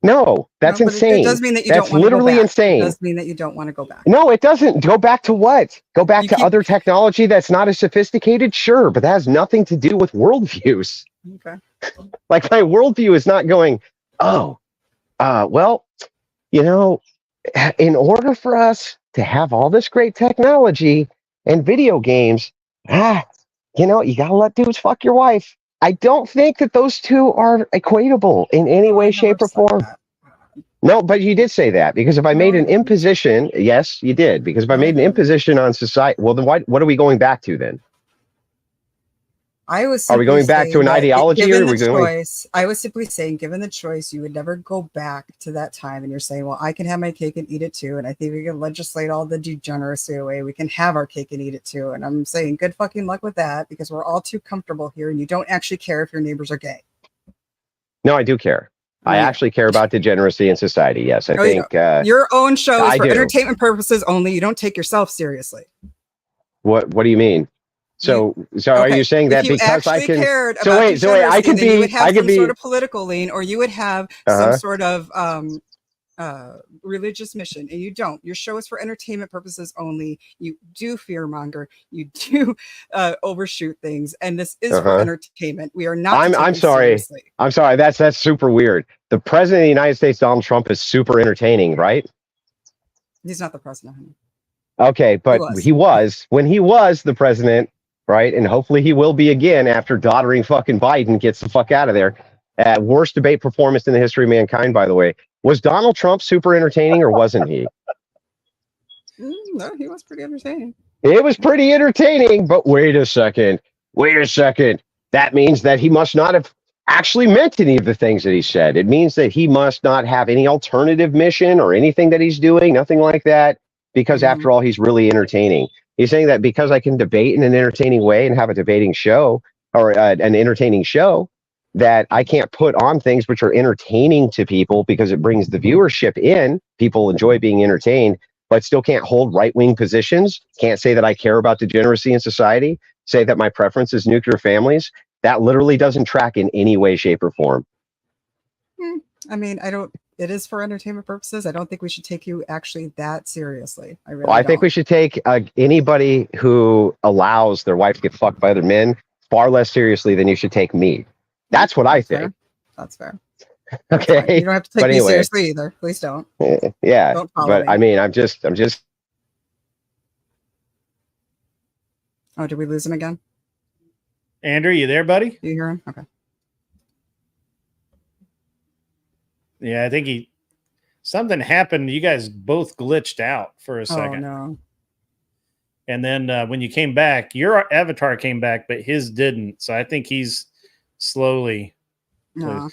No, that's No, but insane. It does mean that you That's don't want to go literally back. insane. It does mean that you don't want to go back. No, it doesn't. Go back to what? Go back to other technology that's not as sophisticated? Sure, but that has nothing to do with worldviews. Okay. Like, my worldview is not going, oh, well, you know, in order for us to have all this great technology and video games, you know, you gotta let dudes fuck your wife. I don't think that those two are equatable in any way, shape, or form. No, but you did say that, because if I made an imposition, yes, you did, because if I made an imposition on society, well, then what are we going back to then? Are we going back to an ideology, or are we going? I was simply saying, given the choice, you would never go back to that time. And you're saying, well, I can have my cake and eat it too. And I think we can legislate all the degeneracy away. We can have our cake and eat it too. And I'm saying, good fucking luck with that, because we're all too comfortable here. And you don't actually care if your neighbors are gay. No, I do care. I actually care about degeneracy in society. Yes, I think your own show is for do. entertainment purposes only. You don't take yourself seriously. What do you mean? So are you saying that because I can? So wait, I could be. You would have I could some be sort of political lean, or you would have some sort of religious mission, and you don't. Your show is for entertainment purposes only. You do fearmonger. You do overshoot things, and this is for entertainment. We are not. I'm sorry. Seriously. I'm sorry. That's super weird. The president of the United States, Donald Trump, is super entertaining, right? He's not the president, honey. Okay, but he was when he was the president. Right, and hopefully he will be again after doddering fucking Biden gets the fuck out of there. Worst debate performance in the history of mankind, by the way. Was Donald Trump super entertaining, or wasn't he? No, he was pretty entertaining. It was pretty entertaining, but wait a second. That means that he must not have actually meant any of the things that he said. It means that he must not have any alternative mission or anything that he's doing, nothing like that, because after all, he's really entertaining. He's saying that because I can debate in an entertaining way and have a debating show, or an entertaining show, that I can't put on things which are entertaining to people because it brings the viewership in. People enjoy being entertained, but still can't hold right-wing positions. Can't say that I care about degeneracy in society. Say that my preference is nuclear families. That literally doesn't track in any way, shape, or form. I mean, it is for entertainment purposes. I don't think we should take you actually that seriously. I think we should take anybody who allows their wife to get fucked by other men far less seriously than you should take me. That's what I think. That's fair. Okay. You don't have to take me seriously either. Please don't. Yeah. Don't follow but me. I mean, I'm just. Oh, did we lose him again? Andrew, you there, buddy? Do you hear him? Okay. Yeah, I think something happened. You guys both glitched out for a second. Oh, no. And then when you came back, your avatar came back, but his didn't. So I think he's slowly. No.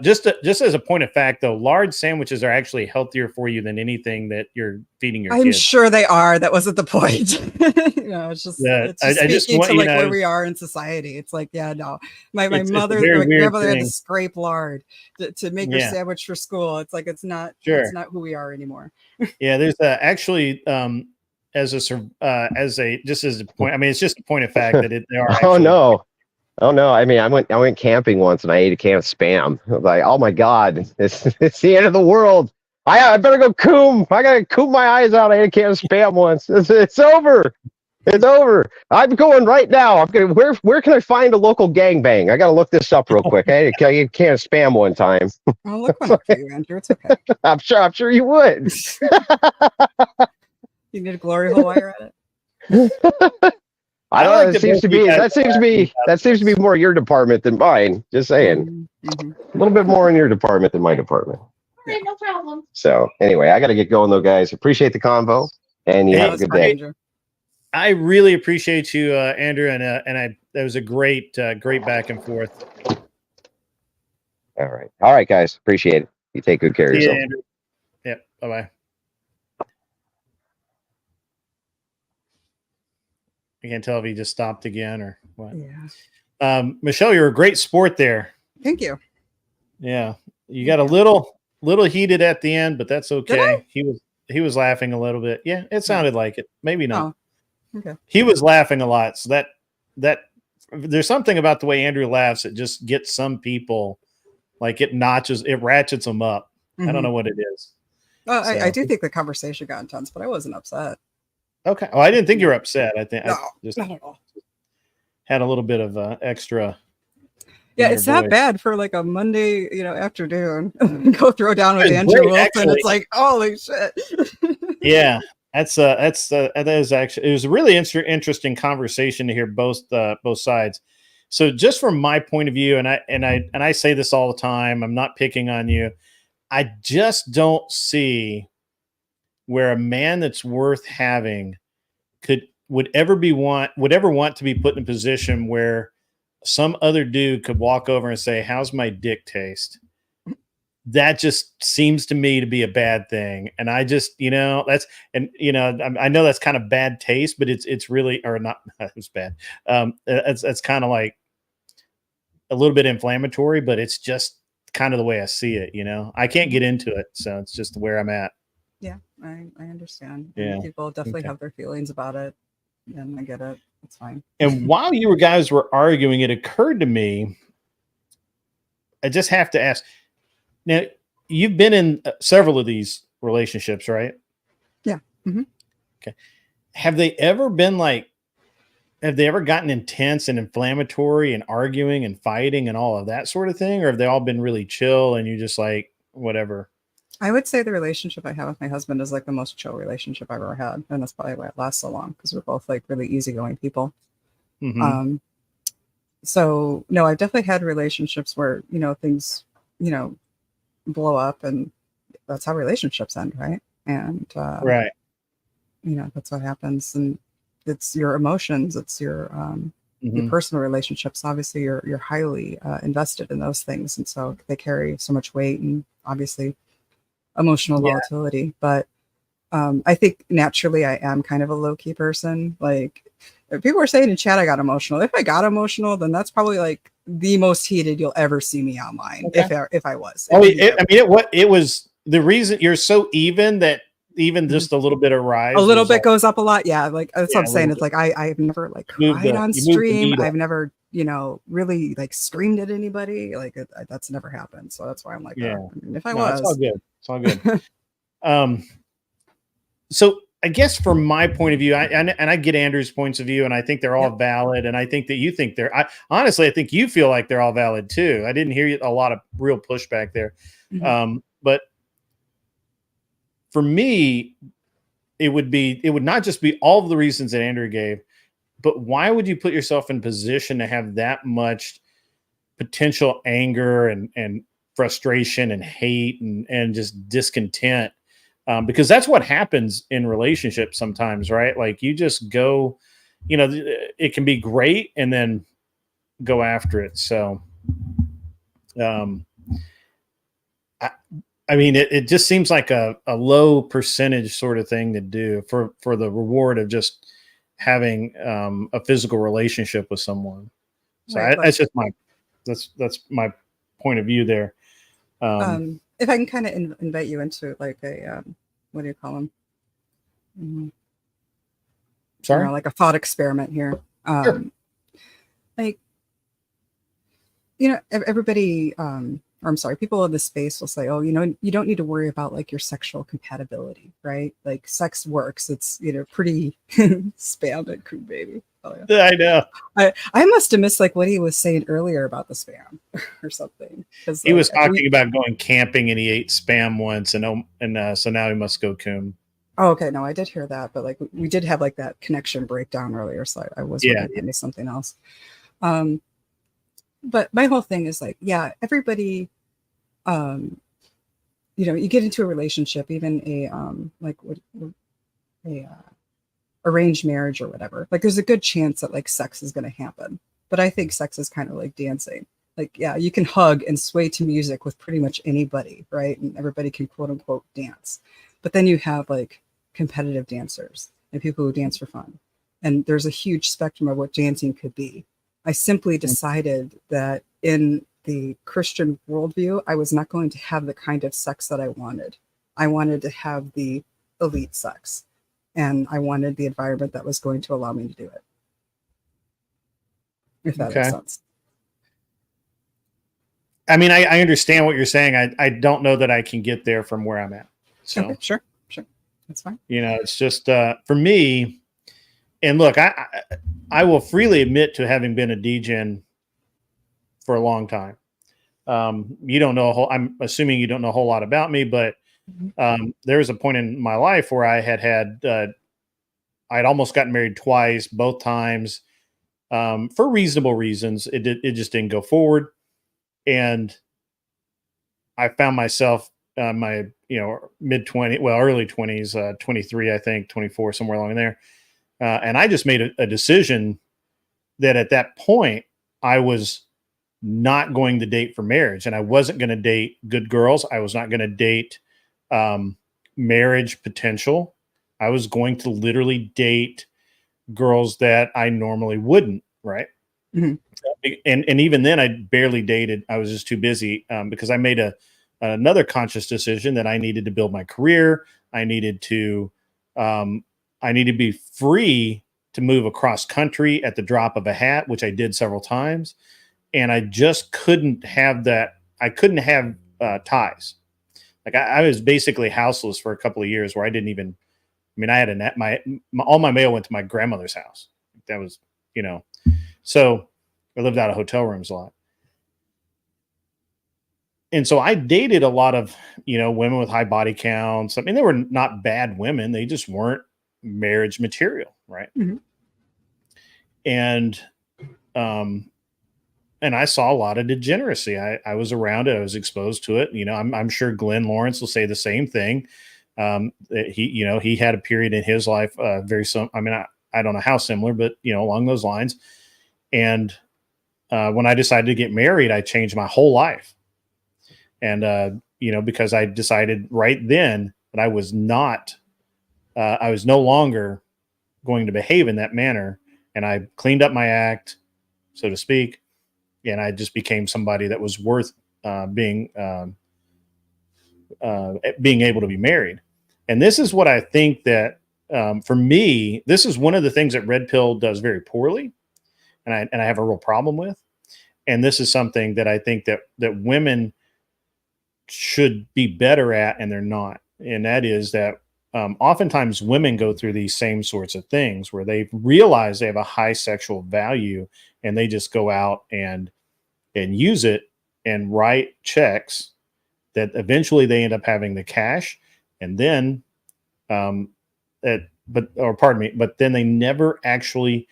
Just as a point of fact, though, large sandwiches are actually healthier for you than anything that you're feeding your kids. I'm sure they are. That wasn't the point. It's just, I just want to where we are in society. It's like, no. My mother, my grandmother had to scrape lard to make her sandwich for school. It's like it's not who we are anymore. Yeah, there's actually as a point. I mean, it's just a point of fact that they are. Actually, Oh no! I mean, I went camping once and I ate a can of Spam. I was like, oh my god, it's the end of the world. I better go coom. I gotta coom my eyes out. I ate a can of Spam once. It's over. It's over. I'm going right now. I'm gonna. Where can I find a local gangbang? I gotta look this up real quick. I ate a can of Spam one time. I'll look one up for you, Andrew. It's okay. I'm sure you would. You need a glory hole while you're at it. I don't know. That seems to be more your department than mine. Just saying, a little bit more in your department than my department. Okay, no problem. So anyway, I got to get going though, guys. Appreciate the convo, and you have a good day. I really appreciate you, Andrew, and that was a great back and forth. All right, guys. Appreciate it. You take good care of yourself. Andrew. Yep. Bye-bye. I can't tell if he just stopped again or what. Yeah. Michelle, you're a great sport there. Thank you. Yeah. You got a little little heated at the end, but that's Did okay. He was laughing a little bit. Yeah, it sounded like it. Maybe not. Oh, okay. He was laughing a lot. So that there's something about the way Andrew laughs that just gets some people, like it ratchets them up. I don't know what it is. Well, I do think the conversation got intense, but I wasn't upset. Okay. Oh, I didn't think you were upset. I think No, I just not at all. had a little bit of extra. Yeah, it's not bad for like a Monday, afternoon. Go throw down with Andrew Wilson. Actually. It's like, holy shit. Yeah, that is actually, it was a really interesting conversation to hear both sides. So just from my point of view, and I say this all the time, I'm not picking on you. I just don't see where a man that's worth having would ever want to be put in a position where some other dude could walk over and say, "How's my dick taste?" That just seems to me to be a bad thing. And I just, I know that's kind of bad taste, but it's really, or not, it's bad. It's kind of like a little bit inflammatory, but it's just kind of the way I see it. I can't get into it. So it's just where I'm at. Yeah, I understand. Yeah. People definitely have their feelings about it. And I get it. It's fine. And while you guys were arguing, it occurred to me, I just have to ask. Now, you've been in several of these relationships, right? Yeah. Mm-hmm. Okay. Have they ever gotten intense and inflammatory and arguing and fighting and all of that sort of thing? Or have they all been really chill and you just like, whatever? I would say the relationship I have with my husband is like the most chill relationship I've ever had. And that's probably why it lasts so long, because we're both like really easygoing people. Mm-hmm. So no, I've definitely had relationships where, things, blow up, and that's how relationships end. Right. And, right. That's what happens. And it's your emotions. It's your personal relationships. Obviously you're highly invested in those things. And so they carry so much weight and obviously emotional volatility. But I think naturally I am kind of a low-key person. Like people are saying in chat, I got emotional. If I got emotional, then that's probably like the most heated you'll ever see me online. Okay. If I was. It was the reason you're so even that even just a little bit of rise. A little bit goes up a lot. Yeah. Like that's what I'm saying. It's like, I've never like cried on stream. I've never, really like screamed at anybody. Like that's never happened. So that's why I'm like, if I was. It's all good. So I guess from my point of view, I get Andrew's points of view, and I think they're all valid. And I think that you think honestly, I think you feel like they're all valid too. I didn't hear a lot of real pushback there. Mm-hmm. But for me, it would not just be all of the reasons that Andrew gave, but why would you put yourself in position to have that much potential anger and frustration and hate and just discontent? Because that's what happens in relationships sometimes, right? Like you just go, it can be great and then go after it. So, I mean, it just seems like a low percentage sort of thing to do for the reward of just having a physical relationship with someone. So that's just that's my point of view there. If I can kind of invite you into like a, what do you call them? Sorry? Like a thought experiment here. Sure. Like, everybody, or I'm sorry, people in this space will say, oh, you don't need to worry about like your sexual compatibility, right? Like sex works. It's, pretty spam and cool, baby. Oh, yeah. I know. I must have missed like what he was saying earlier about the spam or something. He was talking about going camping and he ate spam once, and so now he must go coon. Oh, okay. No, I did hear that, but like we did have like that connection breakdown earlier, so I was looking at something else. But my whole thing is like, everybody, you get into a relationship, even a arranged marriage or whatever. Like there's a good chance that like sex is going to happen. But I think sex is kind of like dancing. Like, you can hug and sway to music with pretty much anybody, right? And everybody can quote unquote dance. But then you have like competitive dancers and people who dance for fun. And there's a huge spectrum of what dancing could be. I simply decided that in the Christian worldview, I was not going to have the kind of sex that I wanted. I wanted to have the elite sex, and I wanted the environment that was going to allow me to do it. If that makes sense. I mean, I understand what you're saying. I don't know that I can get there from where I'm at. So okay, sure. That's fine. You know, it's just for me. And look, I will freely admit to having been a degen for a long time. You don't know I'm assuming you don't know a whole lot about me, but there was a point in my life where I I'd almost gotten married twice, both times, for reasonable reasons. It just didn't go forward. And I found myself my mid 20s, well, early 20s, 23, I think 24, somewhere along there. And I just made a decision that at that point I was not going to date for marriage, and I wasn't going to date good girls. I was not going to date marriage potential. I was going to literally date girls that I normally wouldn't. Right. Mm-hmm. And even then I barely dated. I was just too busy because I made another conscious decision that I needed to build my career. I needed to be free to move across country at the drop of a hat, which I did several times. And I just couldn't have that. I couldn't have ties. Like I was basically houseless for a couple of years where I didn't even, I mean, I had all my mail went to my grandmother's house. That was, so I lived out of hotel rooms a lot. And so I dated a lot of, women with high body counts. I mean, they were not bad women. They just weren't marriage material. Right. Mm-hmm. And I saw a lot of degeneracy. I was around it. I was exposed to it. I'm sure Glenn Lawrence will say the same thing. He had a period in his life, very similar. I mean, I don't know how similar, but along those lines. And when I decided to get married, I changed my whole life. And, because I decided right then that I was no longer going to behave in that manner. And I cleaned up my act, so to speak. And I just became somebody that was worth being able to be married. And this is what I think that for me, this is one of the things that Red Pill does very poorly. And I have a real problem with. And this is something that I think that women should be better at, and they're not. And that is that oftentimes women go through these same sorts of things where they realize they have a high sexual value and they just go out and use it and write checks that eventually they end up having the cash. And then, but then they never actually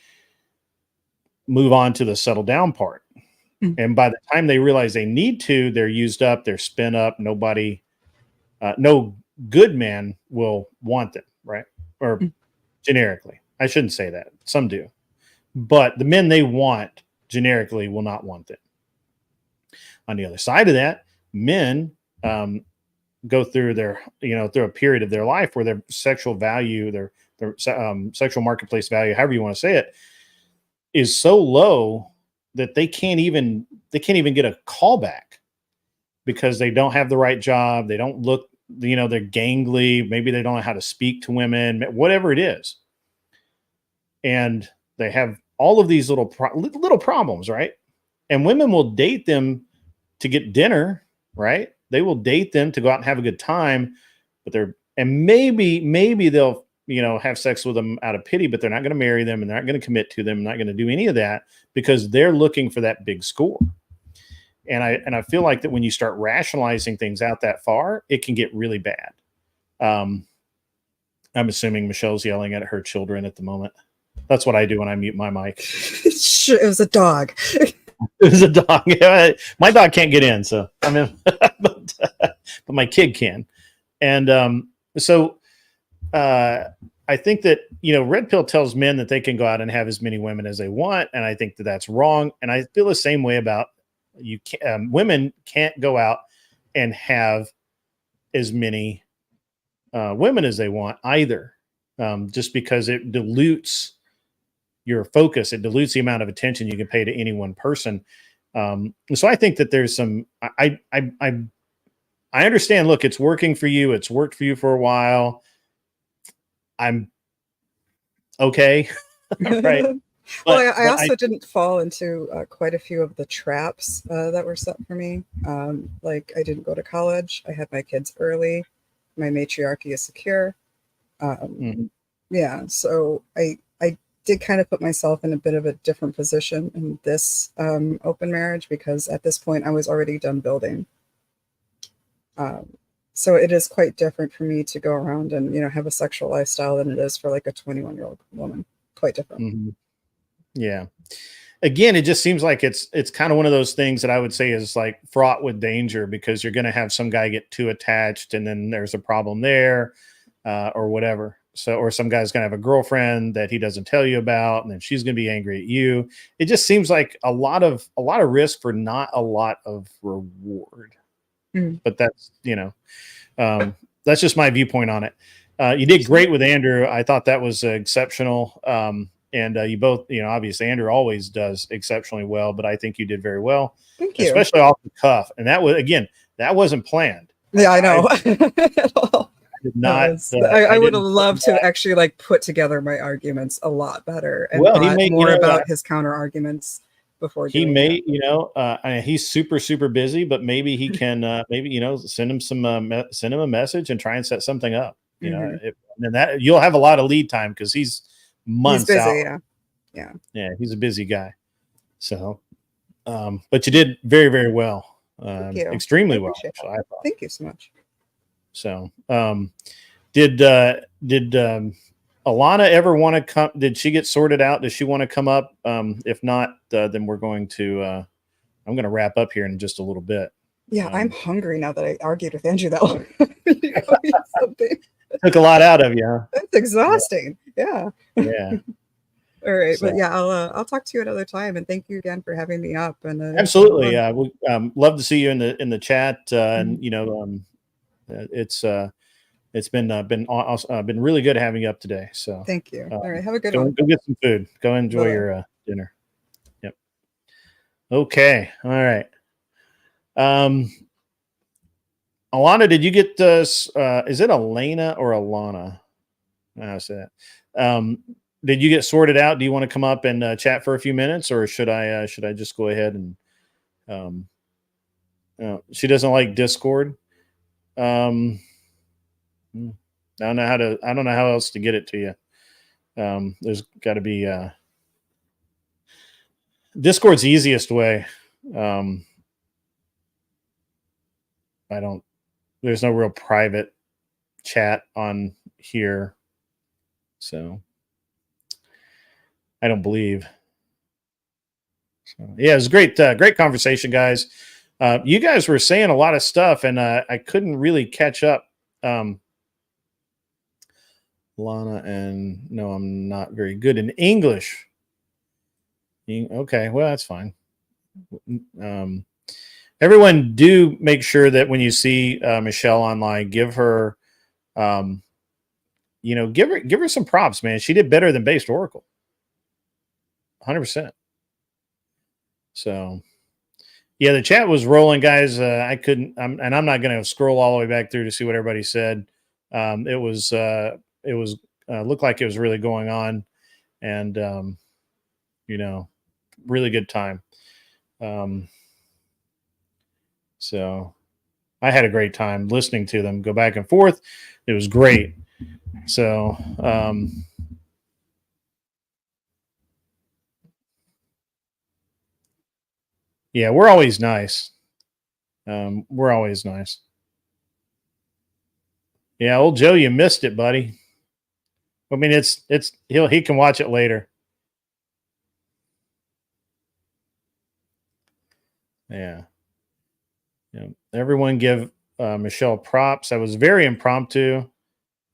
move on to the settle down part. Mm-hmm. And by the time they realize they need to, they're used up, they're spent up. No good man will want them, right? Or generically, I shouldn't say that. Some do, but the men they want generically will not want them. On the other side of that, men go through through a period of their life where their sexual value, their sexual marketplace value, however you want to say it, is so low that they can't even get a call back because they don't have the right job. They don't look, they're gangly. Maybe they don't know how to speak to women, whatever it is. And they have all of these little problems, right? And women will date them to get dinner, right? They will date them to go out and have a good time, but maybe they'll, have sex with them out of pity, but they're not going to marry them and they're not going to commit to them, not going to do any of that because they're looking for that big score. And I feel like that when you start rationalizing things out that far, it can get really bad. I'm assuming Michelle's yelling at her children at the moment. That's what I do when I mute my mic. It was a dog. It was a dog. My dog can't get in, so I mean, but my kid can. And I think that, Red Pill tells men that they can go out and have as many women as they want. And I think that that's wrong. And I feel the same way about women can't go out and have as many women as they want either. Just because it dilutes your focus. It dilutes the amount of attention you can pay to any one person. So I think that there's some. I understand. Look, it's working for you. It's worked for you for a while. I'm okay, right? Well, I also didn't fall into quite a few of the traps that were set for me. Like I didn't go to college. I had my kids early. My matriarchy is secure. Yeah, so I did kind of put myself in a bit of a different position in this open marriage because at this point I was already done building. So it is quite different for me to go around and have a sexual lifestyle than it is for like a 21-year-old woman. Quite different. Yeah. Again, it just seems like it's kind of one of those things that I would say is like fraught with danger because you're going to have some guy get too attached and then there's a problem there or whatever. So, or some guy's going to have a girlfriend that he doesn't tell you about and then she's going to be angry at you. It just seems like a lot of risk for not a lot of reward. But that's, that's just my viewpoint on it. You did great with Andrew. I thought that was exceptional. And you both, obviously Andrew always does exceptionally well, but I think you did very well. Thank you. Especially off the cuff. And that was, again, that wasn't planned. Yeah, I know. I did not. I would have loved to actually like put together my arguments a lot better and thought more about his counter arguments before he doing may, that. he's super busy, but maybe he can, send him a message and try and set something up. And that you'll have a lot of lead time because he's months busy, out. Yeah, he's a busy guy. So, but you did very, very well. Extremely well. Actually, I thought. Thank you so much. So, did Alana ever want to come? Did she get sorted out? Does she want to come up? If not, then we're going to. I'm going to wrap up here in just a little bit. Yeah, I'm hungry now that I argued with Andrew that long. Something. Took a lot out of you, huh? That's exhausting. Yeah. Yeah. All right, but yeah, I'll talk to you another time, and thank you again for having me up. And absolutely, we love to see you in the chat. And it's been really good having you up today. So thank you. All right, have a good one. Go get some food. Go enjoy your dinner. Yep. Okay. All right. Alana, did you get this? Is it Elena or Alana? I say that. Did you get sorted out? Do you want to come up and chat for a few minutes, or should I just go ahead and? She doesn't like Discord. I don't know how else to get it to you. There's got to be Discord's the easiest way. There's no real private chat on here. So I don't believe. So, yeah, it was great conversation, guys. You guys were saying a lot of stuff, and I couldn't really catch up. Lana, and no, I'm not very good in English. Okay, well, that's fine. Everyone, do make sure that when you see Michelle online, give her, give her some props, man. She did better than Based Oracle, 100%. So, yeah, the chat was rolling, guys. I couldn't, and I'm not going to scroll all the way back through to see what everybody said. It was looked like it was really going on, and really good time. So I had a great time listening to them go back and forth. It was great. So, yeah, we're always nice. We're always nice. Yeah, old Joe, you missed it, buddy. I mean, he can watch it later. Yeah. Everyone give Michelle props. That was very impromptu.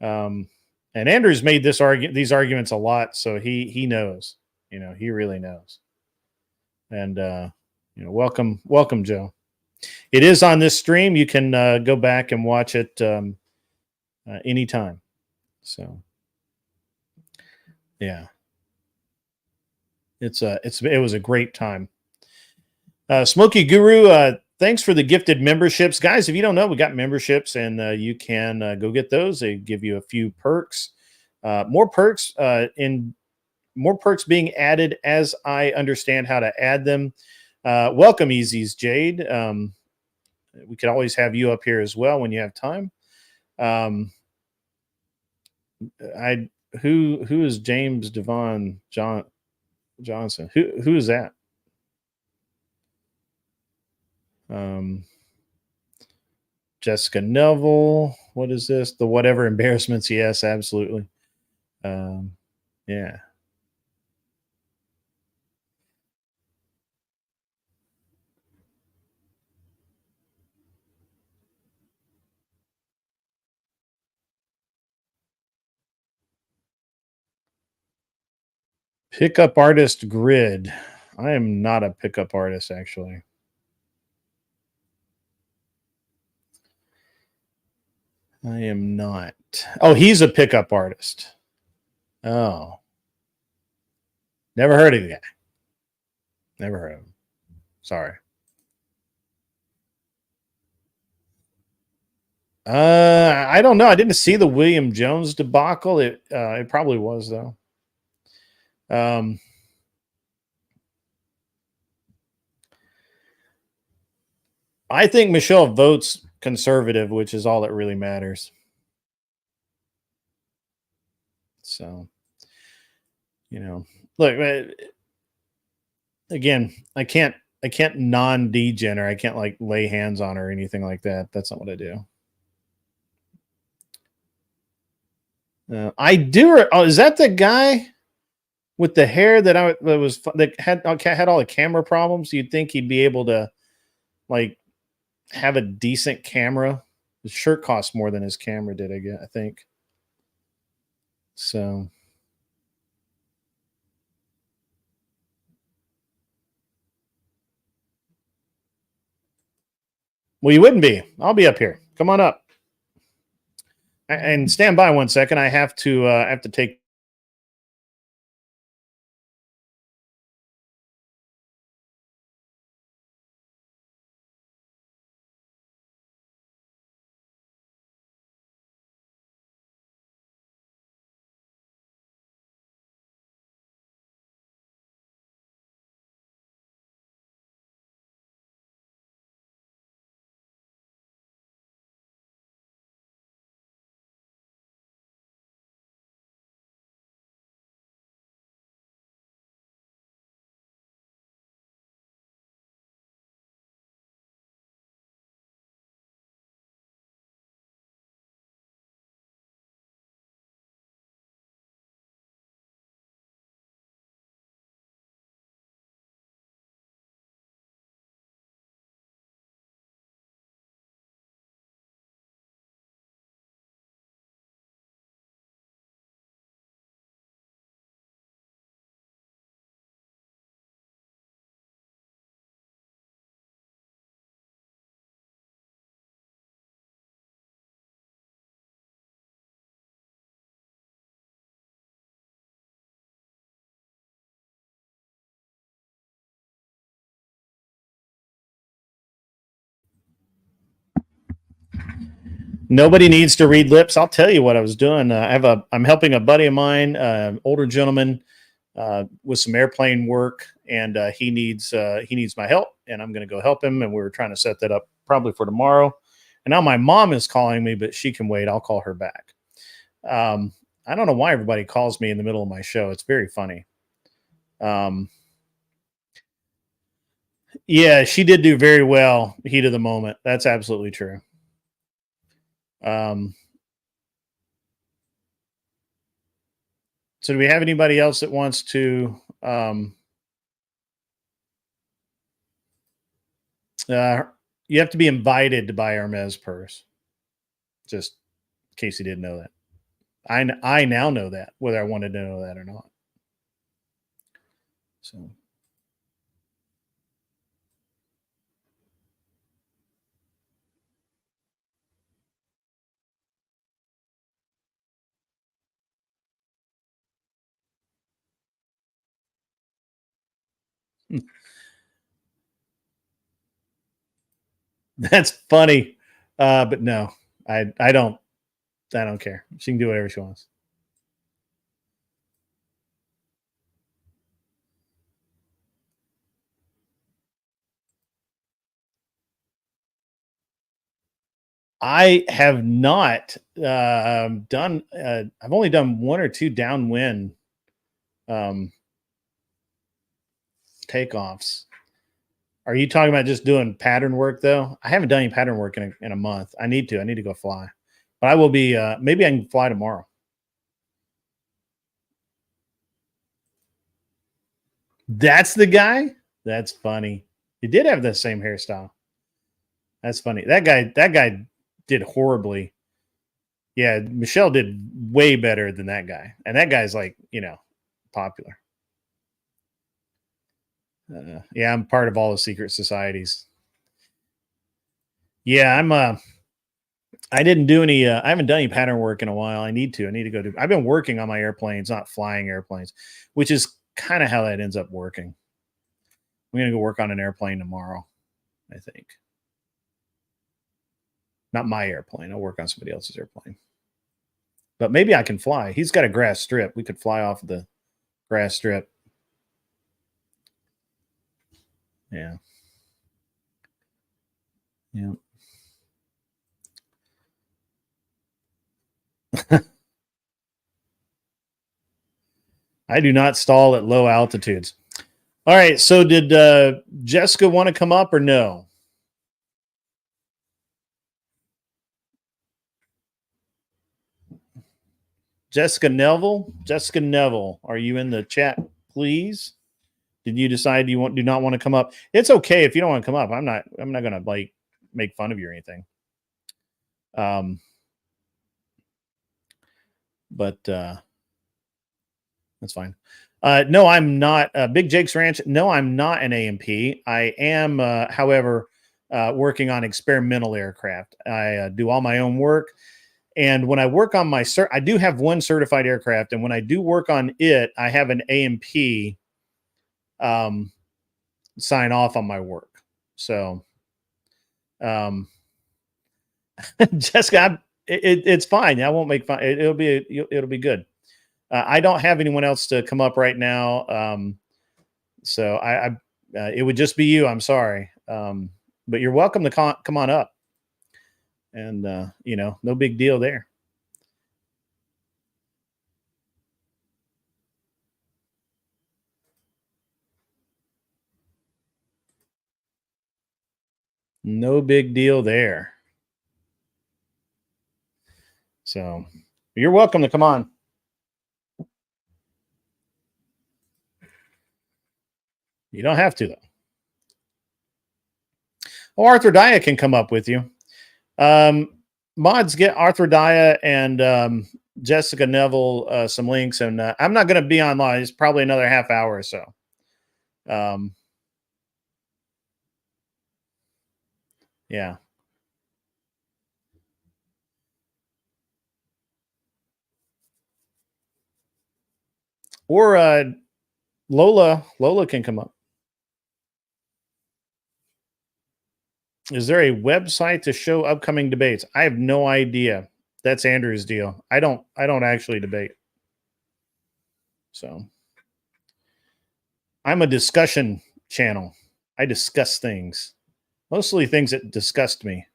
And Andrew's made these arguments a lot, so he knows. He really knows. And welcome, Joe. It is on this stream. You can go back and watch it anytime. So, yeah, it was a great time. Smoky Guru, thanks for the gifted memberships. Guys, if you don't know, we got memberships, and you can go get those. They give you a few perks. More perks being added as I understand how to add them. Welcome, Easy's Jade. We could always have you up here as well when you have time. Who is James Devon Johnson? Who is that? Jessica Neville. What is this? The whatever embarrassments? Yes, absolutely. Yeah. Pickup artist grid. I am not a pickup artist, actually. I am not. Oh, he's a pickup artist. Oh. Never heard of the guy. Never heard of him. Sorry. I don't know. I didn't see the William Jones debacle. It probably was, though. I think Michelle votes conservative, which is all that really matters. So, look, again, I can't non-degener. I can't like lay hands on her or anything like that. That's not what I do. I do. Oh, is that the guy with the hair that had all the camera problems? You'd think he'd be able to like have a decent camera. His shirt costs more than his camera did, I think. So. Well, you wouldn't be. I'll be up here. Come on up. And stand by 1 second. I have to take. Nobody needs to read lips. I'll tell you what I was doing. I'm helping a buddy of mine, older gentleman, with some airplane work, and he needs my help, and I'm going to go help him. And we were trying to set that up probably for tomorrow. And now my mom is calling me, but she can wait. I'll call her back. I don't know why everybody calls me in the middle of my show. It's very funny. Yeah, she did do very well. Heat of the moment. That's absolutely true. So do we have anybody else that wants to you have to be invited to buy Hermes purse. Just in case you didn't know that. I now know that, whether I wanted to know that or not. So That's funny. But no, I don't care. She can do whatever she wants. I have not done. I've only done one or two downwind takeoffs. Are you talking about just doing pattern work though? I haven't done any pattern work in a month. I need to. I need to go fly, but I will be. Maybe I can fly tomorrow. That's the guy. That's funny. He did have the same hairstyle. That's funny. That guy did horribly. Yeah, Michelle did way better than that guy, and that guy's like, popular. Yeah, I'm part of all the secret societies. Yeah, I didn't do any. I haven't done any pattern work in a while. I need to. I need to go do. I've been working on my airplanes, not flying airplanes, which is kind of how that ends up working. I'm gonna go work on an airplane tomorrow, I think. Not my airplane. I'll work on somebody else's airplane. But maybe I can fly. He's got a grass strip. We could fly off the grass strip. Yeah. Yeah. I do not stall at low altitudes. All right. So did Jessica want to come up or no? Jessica Neville, are you in the chat, please? Did you decide you do not want to come up? It's okay if you don't want to come up. I'm not going to like make fun of you or anything. But that's fine. No, I'm not. Big Jake's Ranch. No, I'm not an A&P. I am, however, working on experimental aircraft. I do all my own work. And when I work on my I do have one certified aircraft. And when I do work on it, I have an A&P sign off on my work. So, Jessica, it's fine. I won't make fun. It'll be good. I don't have anyone else to come up right now. So it would just be you. I'm sorry. But you're welcome to come on up. And, no big deal there. No big deal there. So you're welcome to come on. You don't have to, though. Oh, Arthur Daya can come up with you. Mods, get Arthur Daya and Jessica Neville some links. And I'm not going to be online. It's probably another half hour or so. Yeah. Or Lola can come up. Is there a website to show upcoming debates? I have no idea. That's Andrew's deal. I don't actually debate. So I'm a discussion channel. I discuss things. Mostly things that disgust me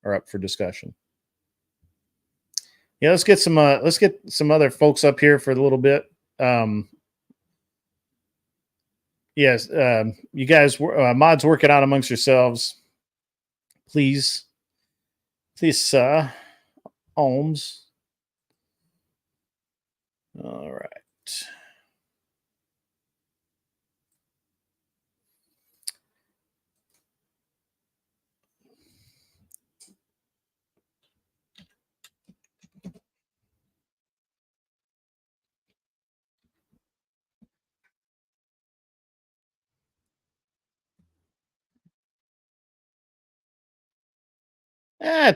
are up for discussion. Yeah, let's get some other folks up here for a little bit. Yes, you guys, mods, work it out amongst yourselves, please. Please, Holmes. All right.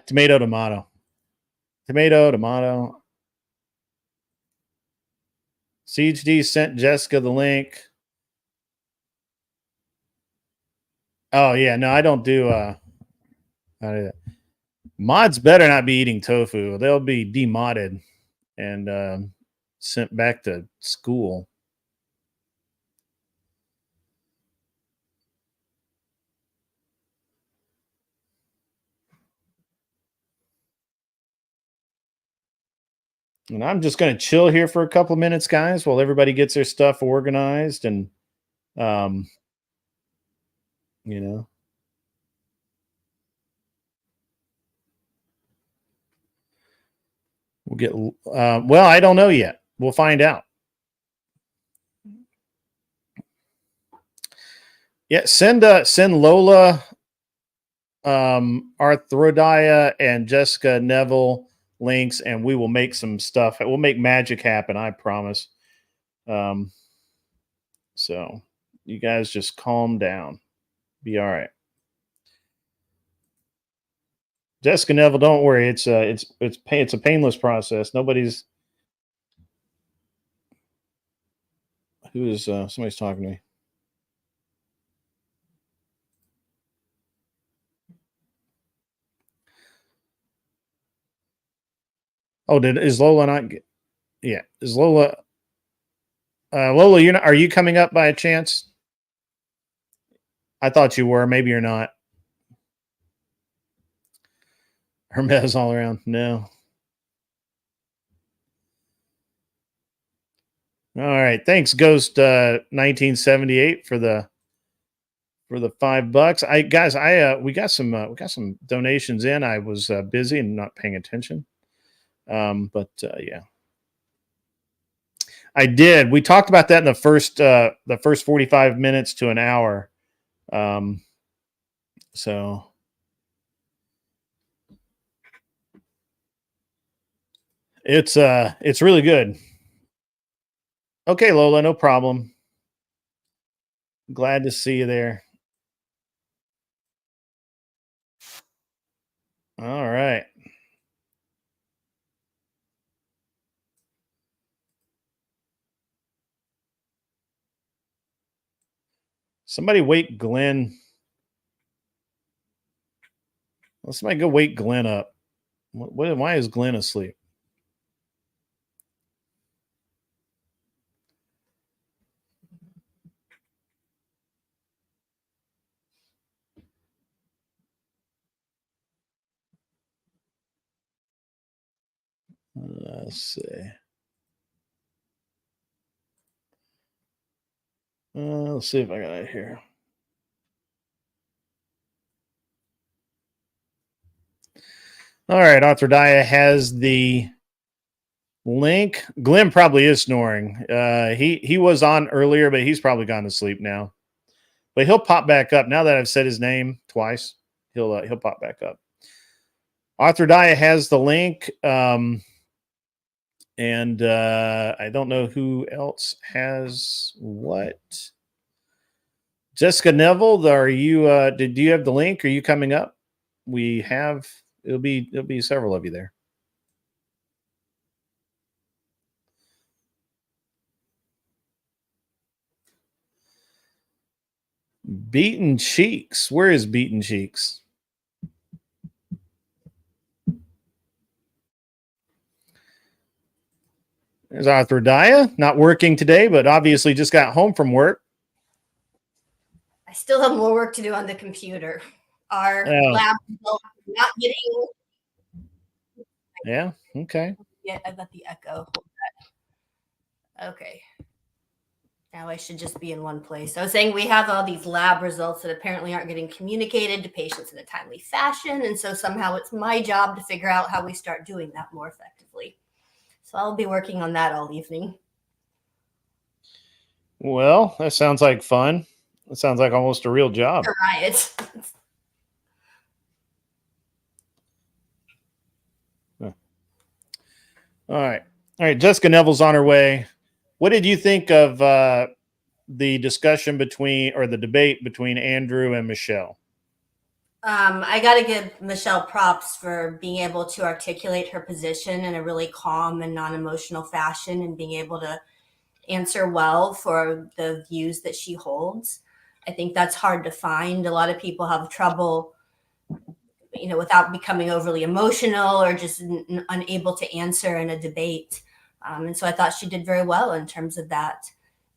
Tomato. CHD sent Jessica the link. Oh yeah, no, I don't do Mods better not be eating tofu. They'll be demodded and sent back to school. And I'm just going to chill here for a couple of minutes, guys, while everybody gets their stuff organized and, you know. We'll get, well, I don't know yet. We'll find out. Yeah, send Lola, Arthrodia, and Jessica Neville links, and we will make some stuff. We'll make magic happen, I promise. So you guys just calm down. Be all right. Jessica Neville, don't worry. It's a painless process. Nobody's somebody's talking to me. Oh, is Lola not? Yeah, is Lola? Lola, are you coming up by a chance? I thought you were. Maybe you're not. Hermes all around. No. All right. Thanks, Ghost 1978 for the $5. We got some donations in. I was busy and not paying attention. But yeah. I did. We talked about that in the first 45 minutes to an hour. So it's really good. Okay, Lola, no problem. Glad to see you there. All right. Somebody wake Glenn. Well, somebody go wake Glenn up. Why is Glenn asleep? Let's see. Let's see if I got it here. All right, Arthrodia has the link. Glenn probably is snoring. He was on earlier, but he's probably gone to sleep now. But he'll pop back up now that I've said his name twice. He'll pop back up. Arthrodia has the link, and I don't know who else has what. Jessica Neville, are you? Do you have the link? Are you coming up? We have. It'll be several of you there. Beaten Cheeks. Where is Beaten Cheeks? There's Arthrodia. Not working today, but obviously just got home from work. I still have more work to do on the computer. Our lab not getting. Yeah. Okay. Yeah, I got the echo. Okay. Now I should just be in one place. I was saying we have all these lab results that apparently aren't getting communicated to patients in a timely fashion. And so somehow it's my job to figure out how we start doing that more effectively. So I'll be working on that all evening. Well, that sounds like fun. That sounds like almost a real job. A riot. All right. Jessica Neville's on her way. What did you think of the discussion the debate between Andrew and Michelle? I got to give Michelle props for being able to articulate her position in a really calm and non-emotional fashion and being able to answer well for the views that she holds. I think that's hard to find. A lot of people have trouble without becoming overly emotional or just unable to answer in a debate. And so I thought she did very well in terms of that.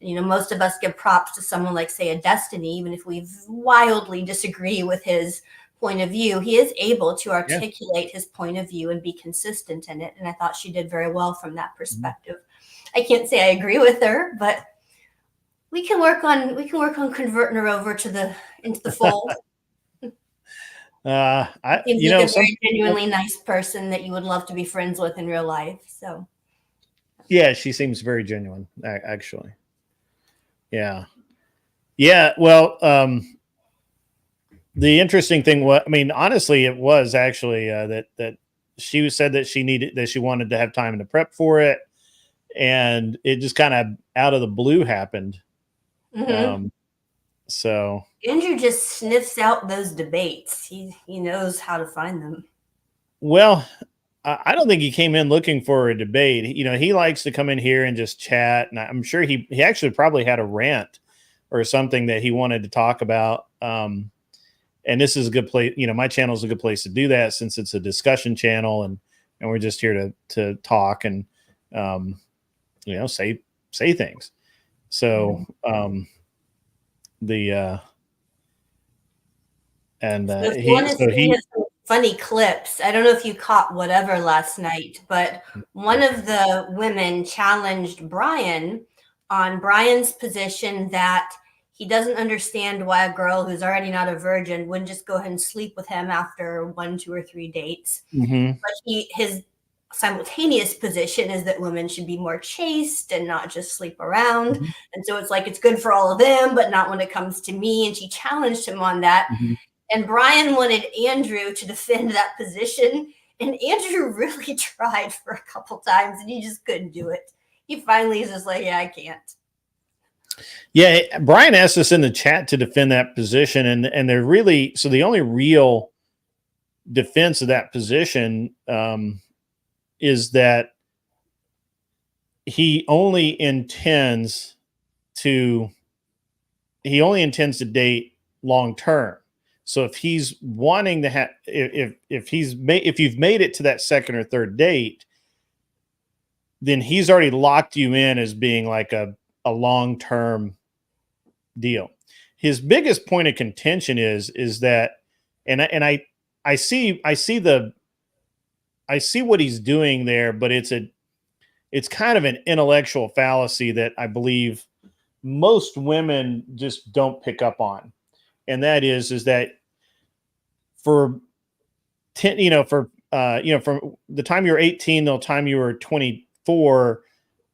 Most of us give props to someone like, say, a Destiny, even if we wildly disagree with his point of view. He is able to articulate his point of view and be consistent in it. And I thought she did very well from that perspective. I can't say I agree with her, but we can work on converting her over into the fold. Seems like a very genuinely nice person that you would love to be friends with in real life. So yeah, she seems very genuine, actually. Yeah. Well, the interesting thing was, honestly, it was actually that she said that she wanted to have time to prep for it, and it just kind of out of the blue happened. Mm-hmm. So Andrew just sniffs out those debates. He knows how to find them. Well, I don't think he came in looking for a debate. He likes to come in here and just chat. And I'm sure he actually probably had a rant or something that he wanted to talk about. And this is a good place. My channel is a good place to do that, since it's a discussion channel, and we're just here to talk and, say things. So, he has some funny clips. I don't know if you caught whatever last night, but one of the women challenged Brian on Brian's position that he doesn't understand why a girl who's already not a virgin wouldn't just go ahead and sleep with him after 1, 2, or 3 dates. Mm-hmm. But his simultaneous position is that women should be more chaste and not just sleep around. Mm-hmm. And so it's like, it's good for all of them, but not when it comes to me. And she challenged him on that. Mm-hmm. And Brian wanted Andrew to defend that position. And Andrew really tried for a couple times, and he just couldn't do it. He finally is just like, yeah, I can't. Yeah, Brian asked us in the chat to defend that position, and they're really, so the only real defense of that position is that he only intends to date long term. So if he's wanting to have, if you've made it to that second or third date, then he's already locked you in as being like a long-term deal. His biggest point of contention is that, and I see what he's doing there, but it's kind of an intellectual fallacy that I believe most women just don't pick up on. And that is that from the time you were 18 till the time you were 24,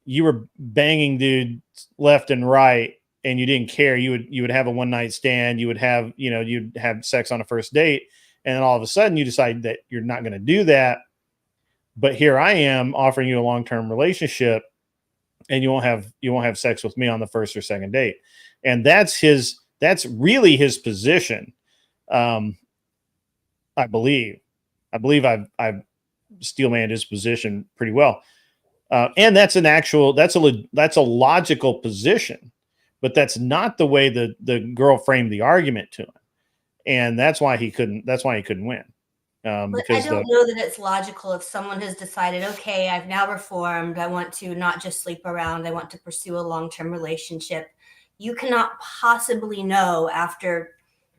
you were banging dudes left and right, and you didn't care. You would have a one night stand. You would have, you'd have sex on a first date. And then all of a sudden you decide that you're not going to do that. But here I am offering you a long-term relationship, and you won't have sex with me on the first or second date. And that's really his position. I believe I've steelmanned his position pretty well. And that's a logical position, but that's not the way the girl framed the argument to him. And that's why he couldn't win. But I don't know that it's logical if someone has decided, okay, I've now reformed. I want to not just sleep around. I want to pursue a long-term relationship. You cannot possibly know after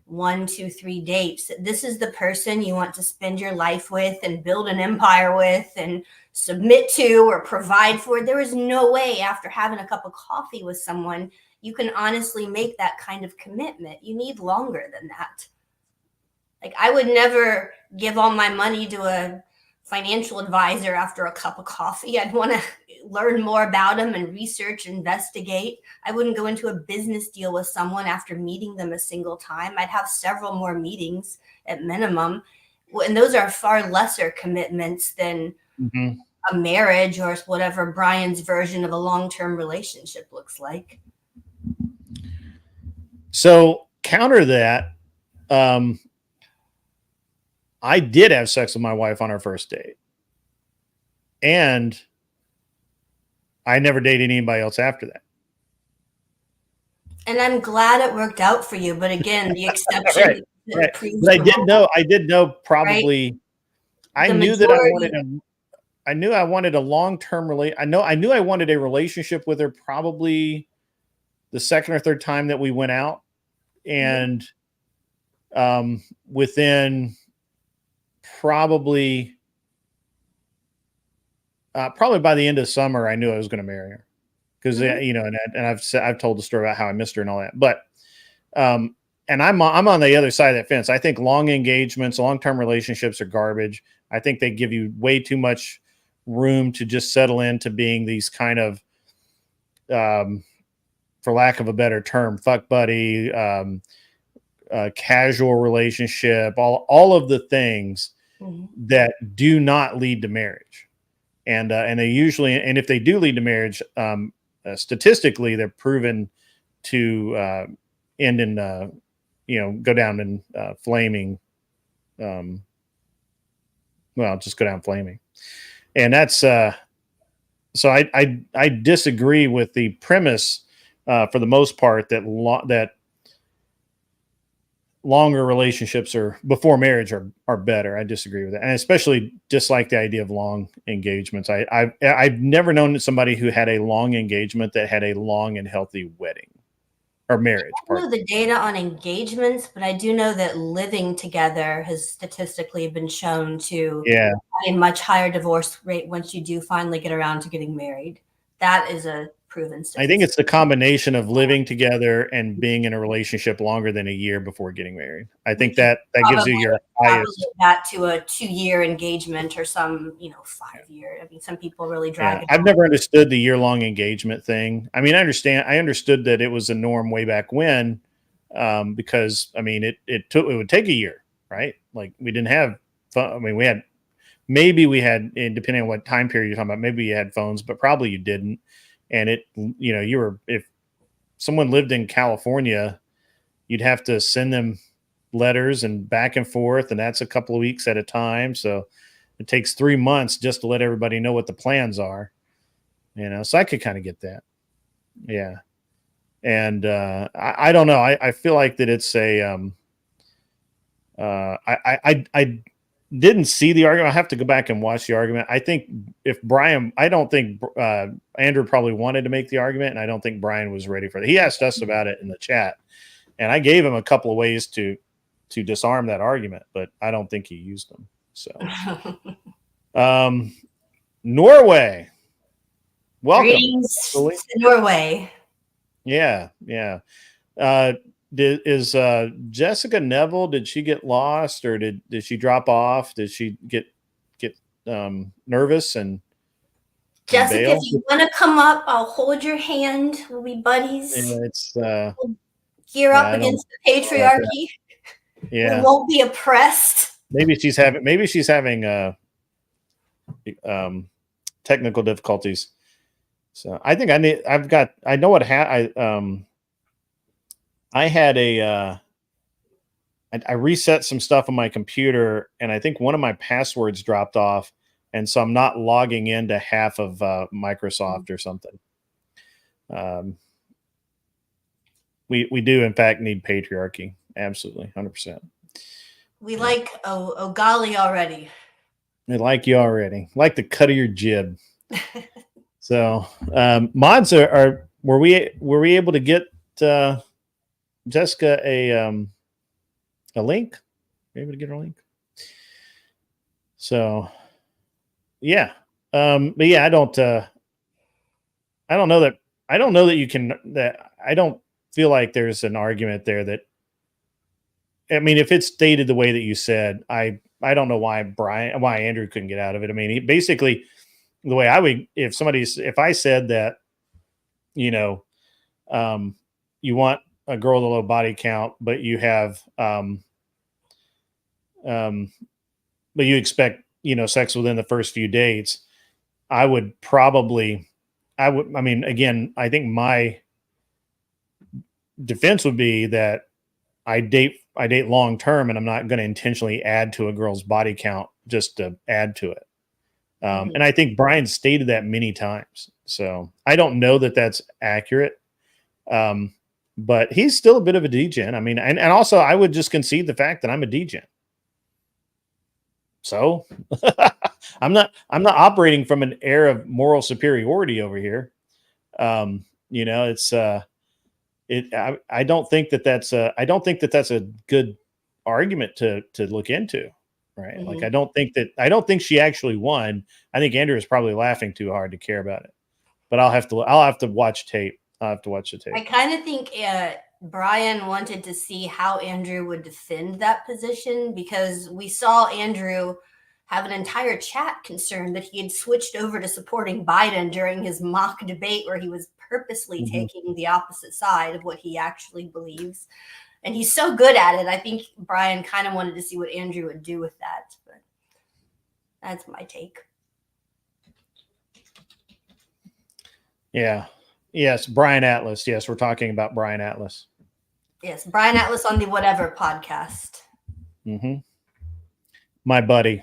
1, 2, 3 dates that this is the person you want to spend your life with and build an empire with and submit to or provide for. There is no way after having a cup of coffee with someone you can honestly make that kind of commitment. You need longer than that. Like, I would never give all my money to a financial advisor after a cup of coffee. I'd want to learn more about them and research, investigate. I wouldn't go into a business deal with someone after meeting them a single time. I'd have several more meetings at minimum. And those are far lesser commitments than a marriage or whatever Brian's version of a long-term relationship looks like. So counter that, I did have sex with my wife on our first date, and I never dated anybody else after that. And I'm glad it worked out for you. But again, the exception, Right. Right. But I did know probably. Right? I knew that I knew I wanted a long-term I knew I wanted a relationship with her probably the second or third time that we went out, and within probably by the end of summer, I knew I was going to marry her because and I've told the story about how I missed her and all that, but and I'm on the other side of that fence. I think long engagements, long-term relationships are garbage. I think they give you way too much room to just settle into being these kind of, for lack of a better term, fuck buddy, casual relationship, all of the things that do not lead to marriage. And they usually, and if they do lead to marriage, statistically, they're proven to end in, go down in flaming. Just go down flaming. And that's so I disagree with the premise for the most part that that longer relationships before marriage are better. I disagree with that, and especially dislike the idea of long engagements. I've never known somebody who had a long engagement that had a long and healthy wedding or marriage. I don't know the data on engagements, but I do know that living together has statistically been shown to have a much higher divorce rate once you do finally get around to getting married. That is a proven statistic. I think it's the combination of living together and being in a relationship longer than a year before getting married. I think that gives you your highest. That to a 2-year engagement or some 5-year. I mean, some people really drag it. I've never understood the year-long engagement thing. I mean, I understood that it was a norm way back when, because I mean, it would take a year, right? Like we didn't have fun. I mean, we had, and depending on what time period you're talking about, maybe you had phones, but probably you didn't. And if someone lived in California, you'd have to send them letters and back and forth, and that's a couple of weeks at a time. So it takes 3 months just to let everybody know what the plans are, so I could kind of get that. Yeah. And I don't know. I feel like that it's I didn't see the argument. I have to go back and watch the argument. I think I don't think Andrew probably wanted to make the argument, and I don't think Brian was ready for it. He asked us about it in the chat, and I gave him a couple of ways to disarm that argument, but I don't think he used them. So, Norway, welcome. Greetings to Norway. Yeah. Is Jessica Neville, did she get lost, or did she drop off? Did she get nervous and Jessica, bail? if you want to come up, I'll hold your hand. We'll be buddies. Yeah, it's we'll gear up against the patriarchy. Yeah, we won't be oppressed. Maybe she's having technical difficulties. So I think I know what I had I reset some stuff on my computer, and I think one of my passwords dropped off, and so I'm not logging into half of Microsoft or something. We do in fact need patriarchy, absolutely, 100%. We like golly already. We like you already, like the cut of your jib. So mods were we able to get Jessica a link? Were you able to get her a link? So yeah. But yeah, I don't know that you can, that I don't feel like there's an argument there that, I mean, if it's stated the way that you said, I don't know why Andrew couldn't get out of it. I mean, he basically, the way I would, if I said that, you want a girl with a low body count, but you have, but you expect, sex within the first few dates, I mean, again, I think my defense would be that I date long-term, and I'm not going to intentionally add to a girl's body count just to add to it. And I think Brian stated that many times. So I don't know that that's accurate. but he's still a bit of a degen. I mean, and also I would just concede the fact that I'm a degen. So I'm not operating from an air of moral superiority over here. You know, it's I don't think that that's a good argument to look into, right? Like I don't think she actually won. I think Andrew is probably laughing too hard to care about it. But I'll have to watch tape. I'll have to watch the tape. I kind of think Brian wanted to see how Andrew would defend that position, because we saw Andrew have an entire chat concerned that he had switched over to supporting Biden during his mock debate where he was purposely taking the opposite side of what he actually believes. And he's so good at it. I think Brian kind of wanted to see what Andrew would do with that. But that's my take. Yeah. Yes, Brian Atlas. Yes, we're talking about Brian Atlas. Yes, Brian Atlas on the Whatever podcast. My buddy.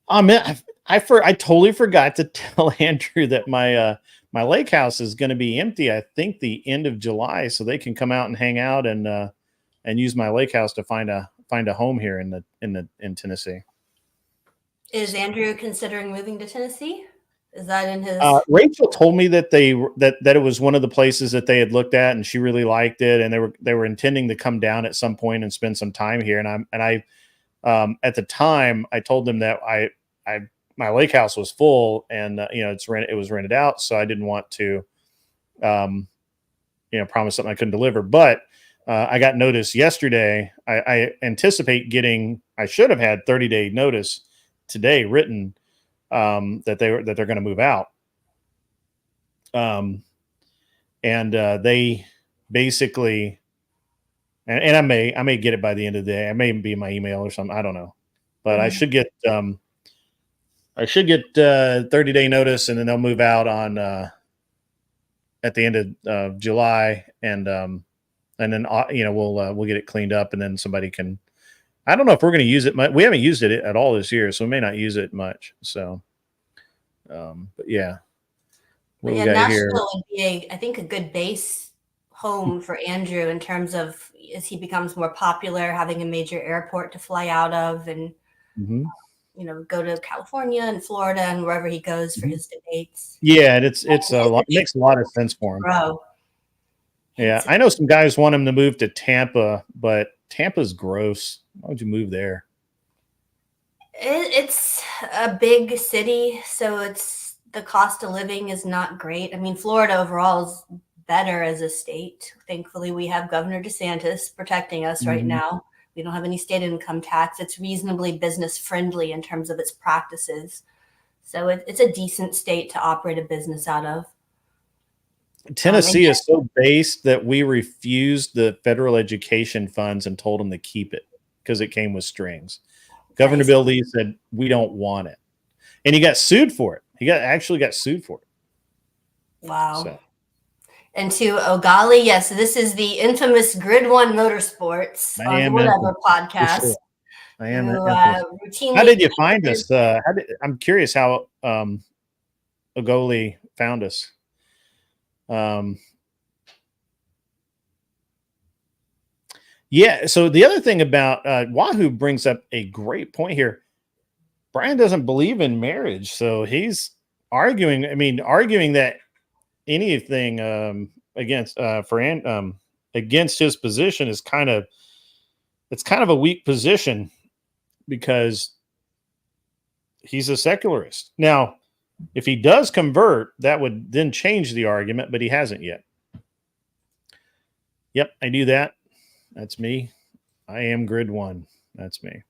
Man, I totally forgot to tell Andrew that my lake house is going to be empty. I think the end of July, so they can come out and hang out and use my lake house to find a home here in Tennessee. Is Andrew considering moving to Tennessee? Is that in his? Rachel told me that that it was one of the places that they had looked at, and she really liked it, and they were intending to come down at some point and spend some time here. And I at the time I told them that my lake house was full, and it was rented out, so I didn't want to promise something I couldn't deliver. But I got notice yesterday. I anticipate getting. I should have had 30-day notice today written that they're going to move out. And they basically, and I may get it by the end of the day. I may be in my email or something. I don't know, but I should get 30-day notice, and then they'll move out on at the end of July, and then we'll get it cleaned up, and then somebody can. I don't know if we're going to use it much. We haven't used it at all this year, so we may not use it much. So, but yeah. What we got Nashville would be, I think, a good base home for Andrew in terms of as he becomes more popular, having a major airport to fly out of, and go to California and Florida and wherever he goes for his debates. Yeah, and it makes a lot of sense for him. Bro. Yeah, I know some guys want him to move to Tampa, but Tampa's gross. Why would you move there? It's a big city, so the cost of living is not great. I mean, Florida overall is better as a state. Thankfully, we have Governor DeSantis protecting us right now. We don't have any state income tax. It's reasonably business friendly in terms of its practices. So it's a decent state to operate a business out of. Tennessee is so based that we refused the federal education funds and told them to keep it because it came with strings. Governor Bill Lee said, we don't want it. And he got sued for it. He actually got sued for it. Wow. So. And to Ogali, yes, this is the infamous Grid One Motorsports on the Whatever podcast. Sure. I am. Routinely. How did you find us? I'm curious how Ogali found us. Yeah. So the other thing about Wahoo brings up a great point here. Brian doesn't believe in marriage, so he's arguing that anything against his position is kind of a weak position because he's a secularist. Now, if he does convert, that would then change the argument, but he hasn't yet. Yep, I do that. That's me. I am Grid One. That's me.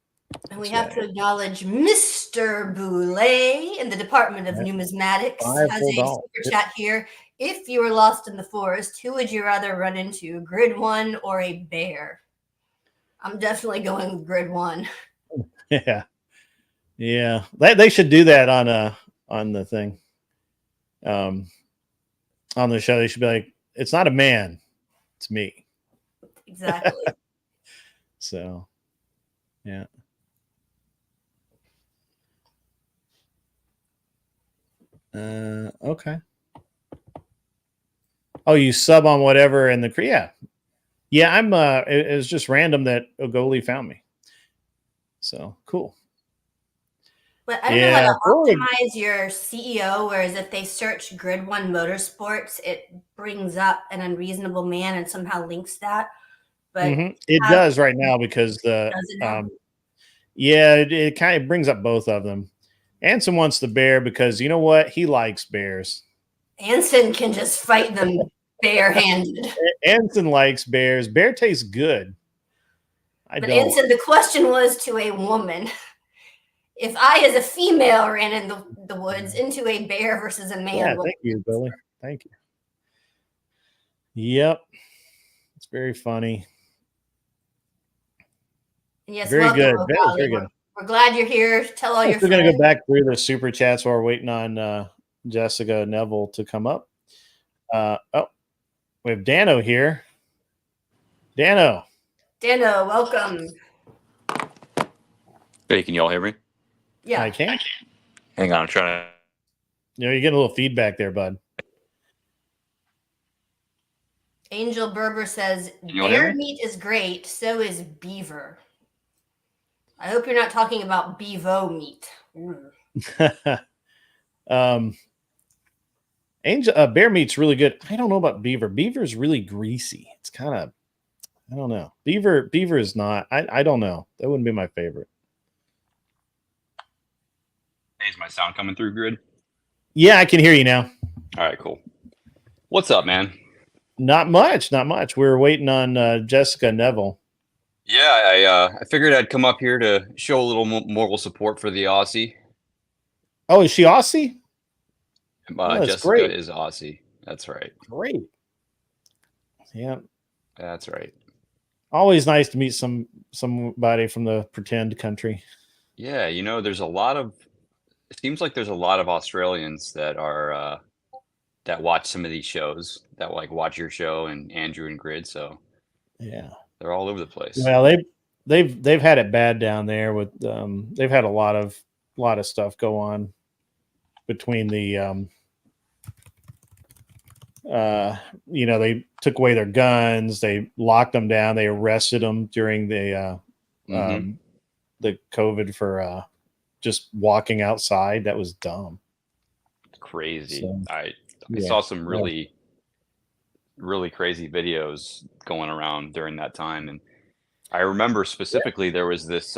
And we have to acknowledge Mr. Boulay in the Department of Numismatics has a super chat here. If you were lost in the forest, who would you rather run into, Grid One or a bear? I'm definitely going with Grid One. Yeah. They should do that on the thing. On the show, they should be like, it's not a man, it's me. Exactly. So, yeah. Okay. Oh, you sub on whatever in the yeah. I'm. It was just random that Ogoli found me. So cool. But I don't know how to optimize your CEO, whereas if they search Grid One Motorsports, it brings up an Unreasonable Man and somehow links that. But it does right now because the yeah, it kind of brings up both of them. Anson wants the bear because you know what? He likes bears. Anson can just fight them barehanded. Anson likes bears. Bear tastes good. But Anson, the question was to a woman. If I, as a female, ran in the woods into a bear versus a man. Yeah, thank you, Billy. Thank you. Yep. It's very funny. Yes, very good. Very good. We're glad you're here. Tell all your friends. We're going to go back through the super chats while we're waiting on Jessica Neville to come up. Oh, we have Dano here. Dano, welcome. Hey, can y'all hear me? Yeah. I can. Hang on, I'm trying to. You're getting a little feedback there, bud. Angel Berber says, bear meat is great, so is beaver. I hope you're not talking about bevo meat. Angel, bear meat's really good. I don't know about beaver. Beaver's really greasy. It's kind of, I don't know. Beaver is not. I don't know. That wouldn't be my favorite. Hey, is my sound coming through, Grid? Yeah, I can hear you now. All right, cool. What's up, man? Not much. We're waiting on Jessica Neville. Yeah, I figured I'd come up here to show a little moral support for the Aussie. Oh, is she Aussie? Jessica great. is Aussie. That's right. Great. Yeah. That's right. Always nice to meet somebody from the pretend country. Yeah, you know, it seems like there's a lot of Australians that are that watch some of these shows, that like watch your show and Andrew and Grid. So yeah, they're all over the place. Well, they've had it bad down there with they've had a lot of stuff go on between the you know, they took away their guns, they locked them down, they arrested them during the COVID for just walking outside. That was dumb. Crazy. So, I saw some really crazy videos going around during that time, and I remember specifically there was this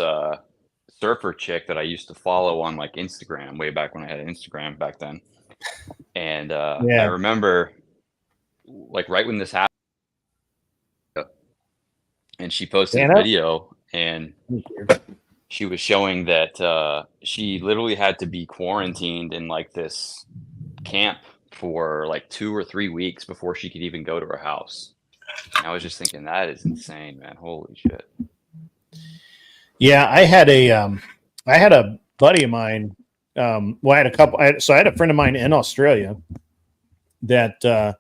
surfer chick that I used to follow on like Instagram way back when I had an Instagram back then, and I remember like right when this happened, and she posted a video, and she was showing that she literally had to be quarantined in like this camp for like 2 or 3 weeks before she could even go to her house. And I was just thinking, that is insane, man. Holy shit. Yeah, I had a buddy of mine. Well, I had a friend of mine in Australia that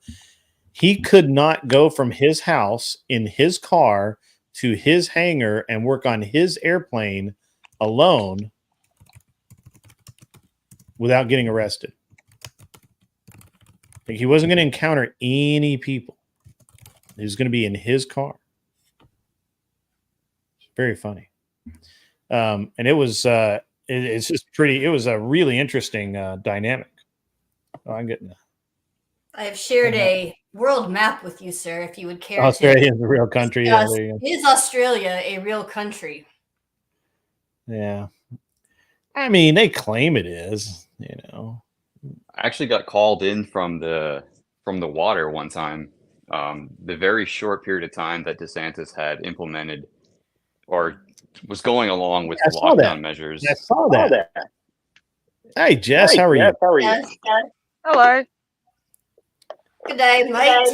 he could not go from his house in his car to his hangar and work on his airplane alone without getting arrested. Like, he wasn't going to encounter any people. He was going to be in his car. It's very funny. And it was it's just pretty. It was a really interesting dynamic. Oh, I'm getting. I have shared a world map with you, sir. If you would care. Australia is a real country. Is Australia a real country? Yeah. I mean, they claim it is. You know. I actually got called in from the water one time. The very short period of time that DeSantis had implemented or was going along with lockdown measures. I saw that. Hey, Jess, how are you? Yes. Hello. Good day, Mike.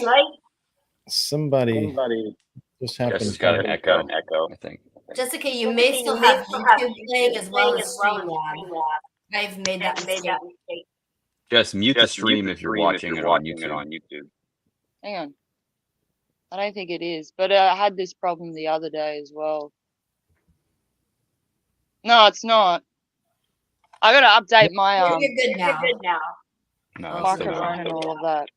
Somebody just happened to got an echo, I think. Jessica, you may still have YouTube playing as well as Streamlabs. I've made that mistake. Just mute the stream if you're watching it on YouTube. Hang on. I don't think it is, but I had this problem the other day as well. No, it's not. I gotta update my You're good now. No, it's Pocket still run going. and all of that.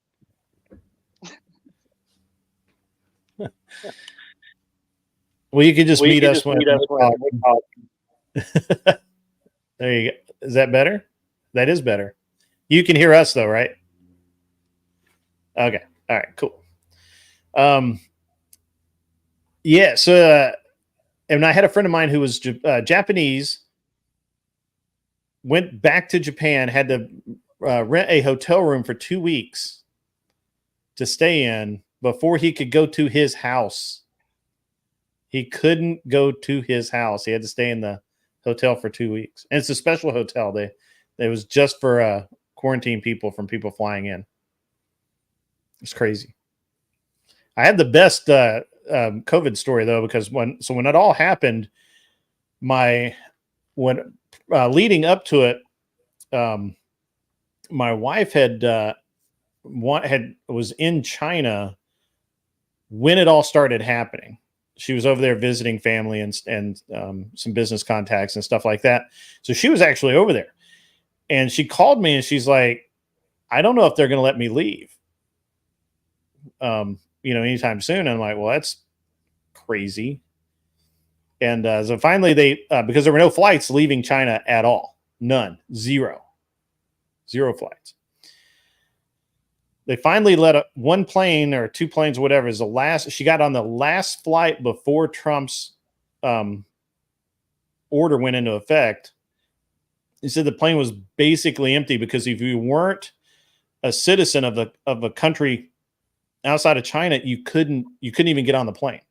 Well, you could just meet us when we talk. There you go. Is that better? That is better. You can hear us though, right? Okay. All right. Cool. Yeah. So, and I had a friend of mine who was Japanese. Went back to Japan, had to rent a hotel room for 2 weeks to stay in before he could go to his house. He couldn't go to his house. He had to stay in the hotel for 2 weeks. And it's a special hotel. It was just for quarantine people from people flying in. It's crazy. I had the best COVID story though, because when it all happened, leading up to it, my wife was in China when it all started happening. She was over there visiting family and some business contacts and stuff like that. So she was actually over there, and she called me and she's like, "I don't know if they're going to let me leave, anytime soon." And I'm like, "Well, that's crazy." And so finally because there were no flights leaving China at all, none, zero flights. They finally let one plane or two planes, whatever, is the last. She got on the last flight before Trump's order went into effect. He said the plane was basically empty because if you weren't a citizen of a country outside of China, you couldn't even get on the plane.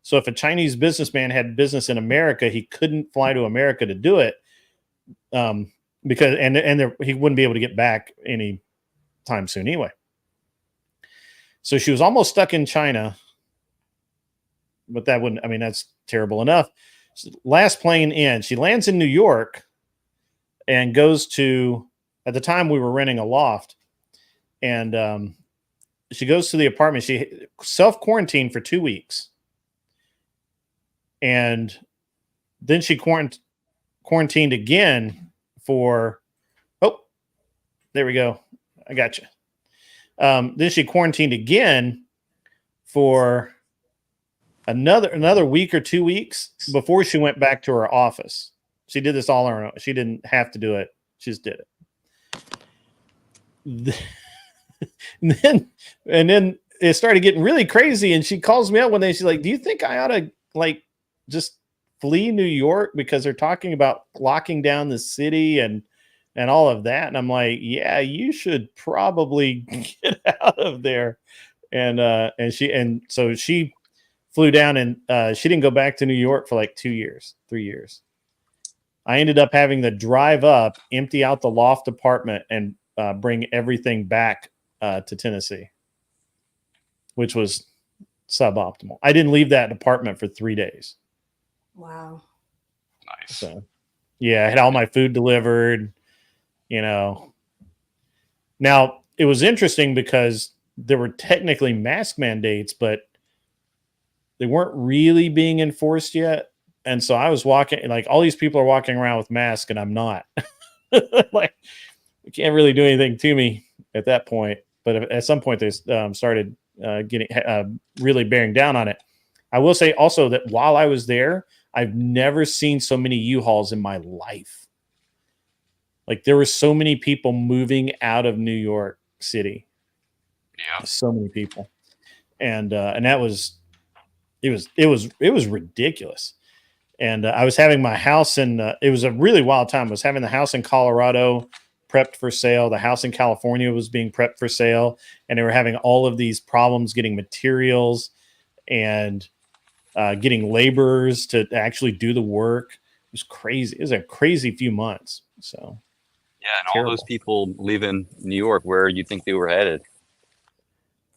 So if a Chinese businessman had business in America, he couldn't fly to America to do it because he wouldn't be able to get back any time soon anyway. So she was almost stuck in China, but that's terrible enough. Last plane in, she lands in New York and goes to, at the time we were renting a loft, and she goes to the apartment. She self-quarantined for 2 weeks. And then she quarantined again for, there we go. I got you. Then she quarantined again for another week or 2 weeks before she went back to her office. She did this all on her own. She didn't have to do it. She just did it. and then it started getting really crazy. And she calls me up one day. She's like, "Do you think I ought to just flee New York because they're talking about locking down the city and all of that?" And I'm like, "Yeah, you should probably get out of there." And so she flew down, and she didn't go back to New York for 2 years, 3 years. I ended up having to drive up, empty out the loft apartment, and bring everything back to Tennessee, which was suboptimal. I didn't leave that apartment for 3 days. Wow. Nice. So, yeah, I had all my food delivered, Now, it was interesting because there were technically mask mandates, but they weren't really being enforced yet. And so I was walking, all these people are walking around with masks and I'm not. You can't really do anything to me at that point. But at some point they started getting really bearing down on it. I will say also that while I was there, I've never seen so many U-Hauls in my life. There were so many people moving out of New York City. Yeah. So many people. And that was, it was ridiculous. And I was having my house it was a really wild time. I was having the house in Colorado prepped for sale. The house in California was being prepped for sale. And they were having all of these problems getting materials and getting laborers to actually do the work. It was crazy. It was a crazy few months. So, yeah, and terrible. All those people leaving New York, where you think they were headed?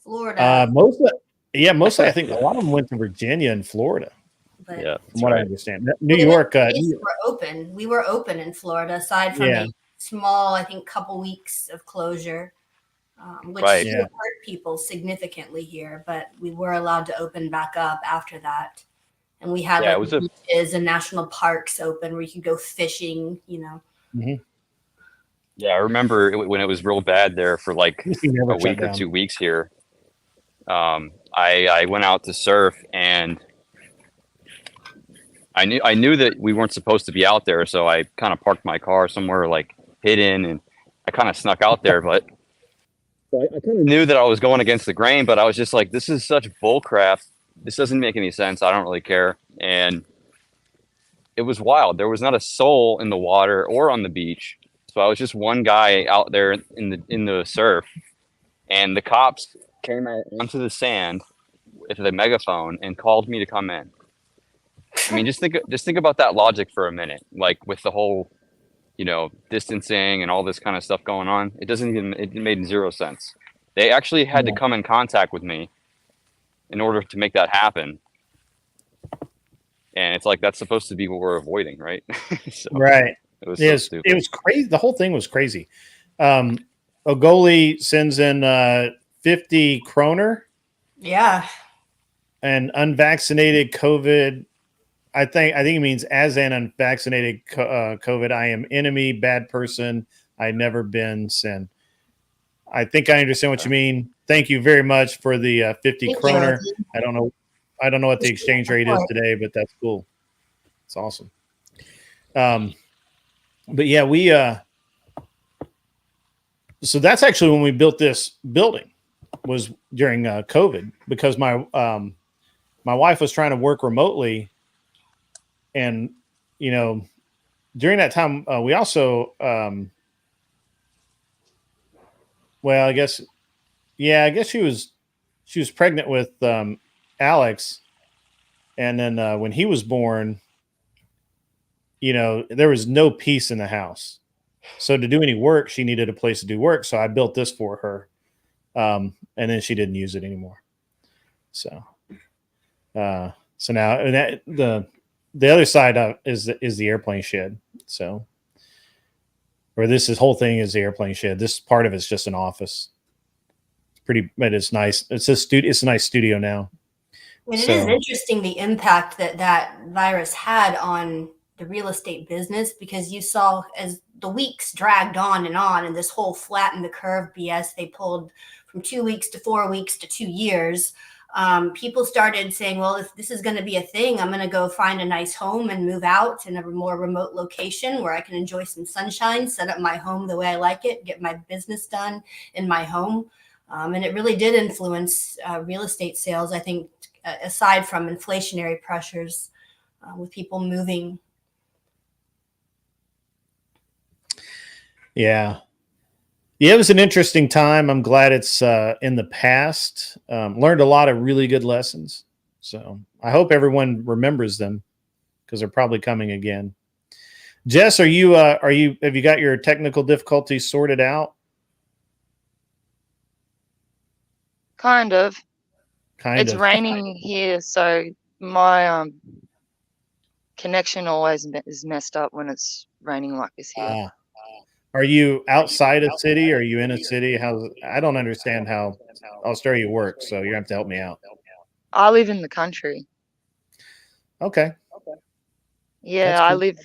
Florida. Mostly, I think a lot of them went to Virginia and Florida. But yeah, from what I understand, New York. We were open in Florida, aside from a small, I think, couple weeks of closure, which hurt people significantly here. But we were allowed to open back up after that, and we had beaches and national parks open where you could go fishing. Mm-hmm. Yeah, I remember when it was real bad there for like never a shut week or down. 2 weeks here. I went out to surf, and I knew that we weren't supposed to be out there, so I kind of parked my car somewhere like hidden, and I kind of snuck out there. But I kind of knew that I was going against the grain, but I was just like, this is such bullcrap. This doesn't make any sense. I don't really care. And it was wild. There was not a soul in the water or on the beach. So I was just one guy out there in the surf, and the cops came out onto the sand with a megaphone and called me to come in. I mean, just think about that logic for a minute. Like with the whole, distancing and all this kind of stuff going on, it made zero sense. They actually had to come in contact with me in order to make that happen. And it's like, that's supposed to be what we're avoiding, right? So, right. It was so stupid. It was crazy. The whole thing was crazy. Ogoli sends in 50 kroner. Yeah. And unvaccinated COVID. I think it means as an unvaccinated COVID, I am enemy, bad person. I never been sin. I think I understand what you mean. Thank you very much for the 50 kroner. I don't know what the exchange rate is today, but that's cool. It's awesome. But yeah, we so that's actually when we built this building, was during COVID, because my wife was trying to work remotely, and during that time we also I guess she was pregnant with Alex, and then when he was born, there was no peace in the house. So to do any work, she needed a place to do work. So I built this for her. And then she didn't use it anymore. So now that the other side is the airplane shed. So, or this whole thing is the airplane shed. This part of it's just an office. But it's nice. It's a nice studio now. And it is interesting the impact that virus had on the real estate business, because you saw as the weeks dragged on and this whole flatten the curve BS they pulled from 2 weeks to 4 weeks to 2 years. People started saying, well, if this is going to be a thing, I'm going to go find a nice home and move out in a more remote location where I can enjoy some sunshine, set up my home the way I like it, get my business done in my home. And it really did influence real estate sales, I think, aside from inflationary pressures with people moving. Yeah, it was an interesting time. I'm glad it's in the past. Learned a lot of really good lessons. So I hope everyone remembers them, because they're probably coming again. Jess, have you got your technical difficulties sorted out? Kind of. It's raining here, so my connection always is messed up when it's raining like this here. Are you outside a city? Or are you in a city? I don't understand how Australia works, so you have to help me out. I live in the country. Okay. Yeah, I live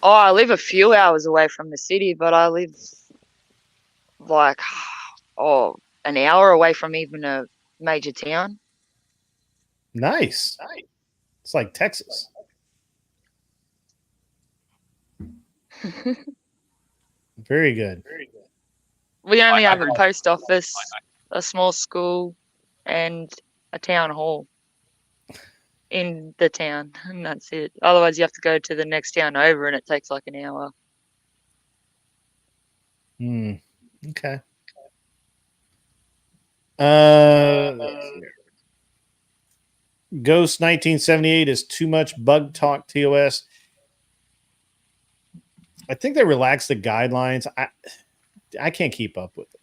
I live a few hours away from the city, but I live like an hour away from even a major town. Nice. It's like Texas. Very good. We only have a post office, a small school, and a town hall in the town, and that's it. Otherwise, you have to go to the next town over, and it takes like an hour. Okay. Ghost 1978 is too much bug talk TOS. I think they relaxed the guidelines. I can't keep up with it.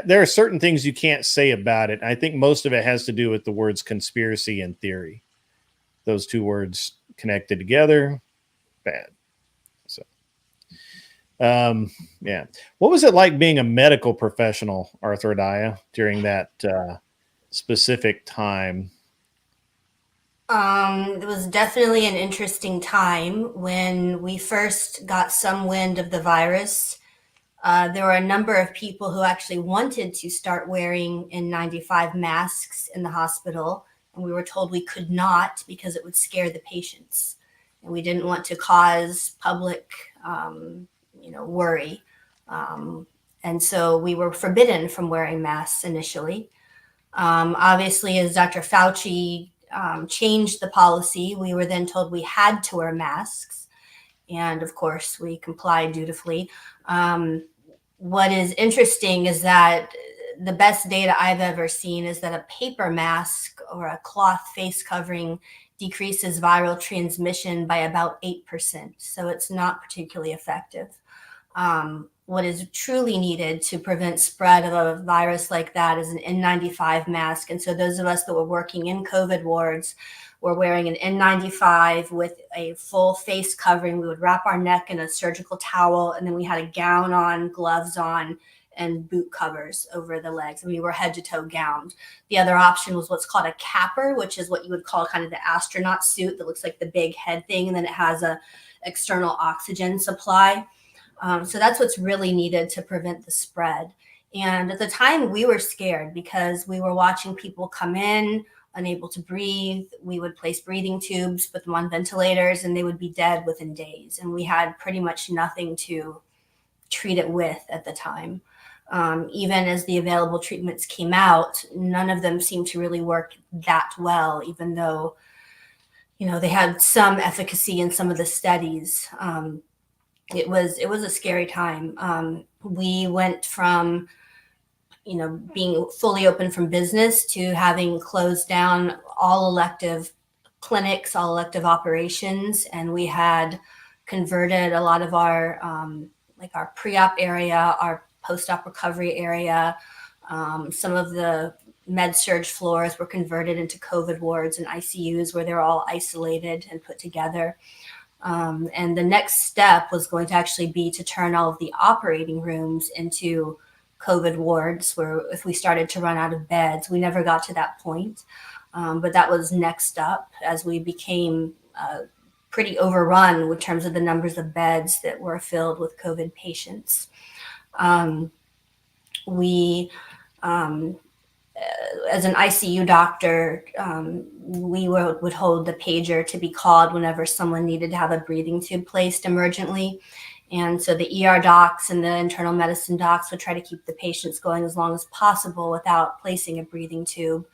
There are certain things you can't say about it. I think most of it has to do with the words conspiracy and theory. Those two words connected together, bad. So, yeah. What was it like being a medical professional, Arthur Daya, during that specific time? It was definitely an interesting time when we first got some wind of the virus. There were a number of people who actually wanted to start wearing N95 masks in the hospital, and we were told we could not because it would scare the patients, and we didn't want to cause public, worry. And so we were forbidden from wearing masks initially. Obviously, as Dr. Fauci changed the policy, we were then told we had to wear masks. And of course, we complied dutifully. What is interesting is that the best data I've ever seen is that a paper mask or a cloth face covering decreases viral transmission by about 8%. So it's not particularly effective. What is truly needed to prevent spread of a virus like that is an N95 mask. And so those of us that were working in COVID wards were wearing an N95 with a full face covering. We would wrap our neck in a surgical towel, and then we had a gown on, gloves on, and boot covers over the legs. And we were head to toe gowned. The other option was what's called a capper, which is what you would call kind of the astronaut suit that looks like the big head thing. And then it has a external oxygen supply. So that's what's really needed to prevent the spread. And at the time, we were scared because we were watching people come in unable to breathe. We would place breathing tubes, put them on ventilators, and they would be dead within days. And we had pretty much nothing to treat it with at the time. Even as the available treatments came out, none of them seemed to really work that well, even though, they had some efficacy in some of the studies. It was a scary time. We went from, being fully open from business to having closed down all elective clinics, all elective operations. And we had converted a lot of our, our pre-op area, our post-op recovery area. Some of the med-surg floors were converted into COVID wards and ICUs where they're all isolated and put together. And the next step was going to actually be to turn all of the operating rooms into COVID wards, where if we started to run out of beds, we never got to that point. But that was next up as we became pretty overrun in terms of the numbers of beds that were filled with COVID patients. As an ICU doctor, we would hold the pager to be called whenever someone needed to have a breathing tube placed emergently. And so the ER docs and the internal medicine docs would try to keep the patients going as long as possible without placing a breathing tube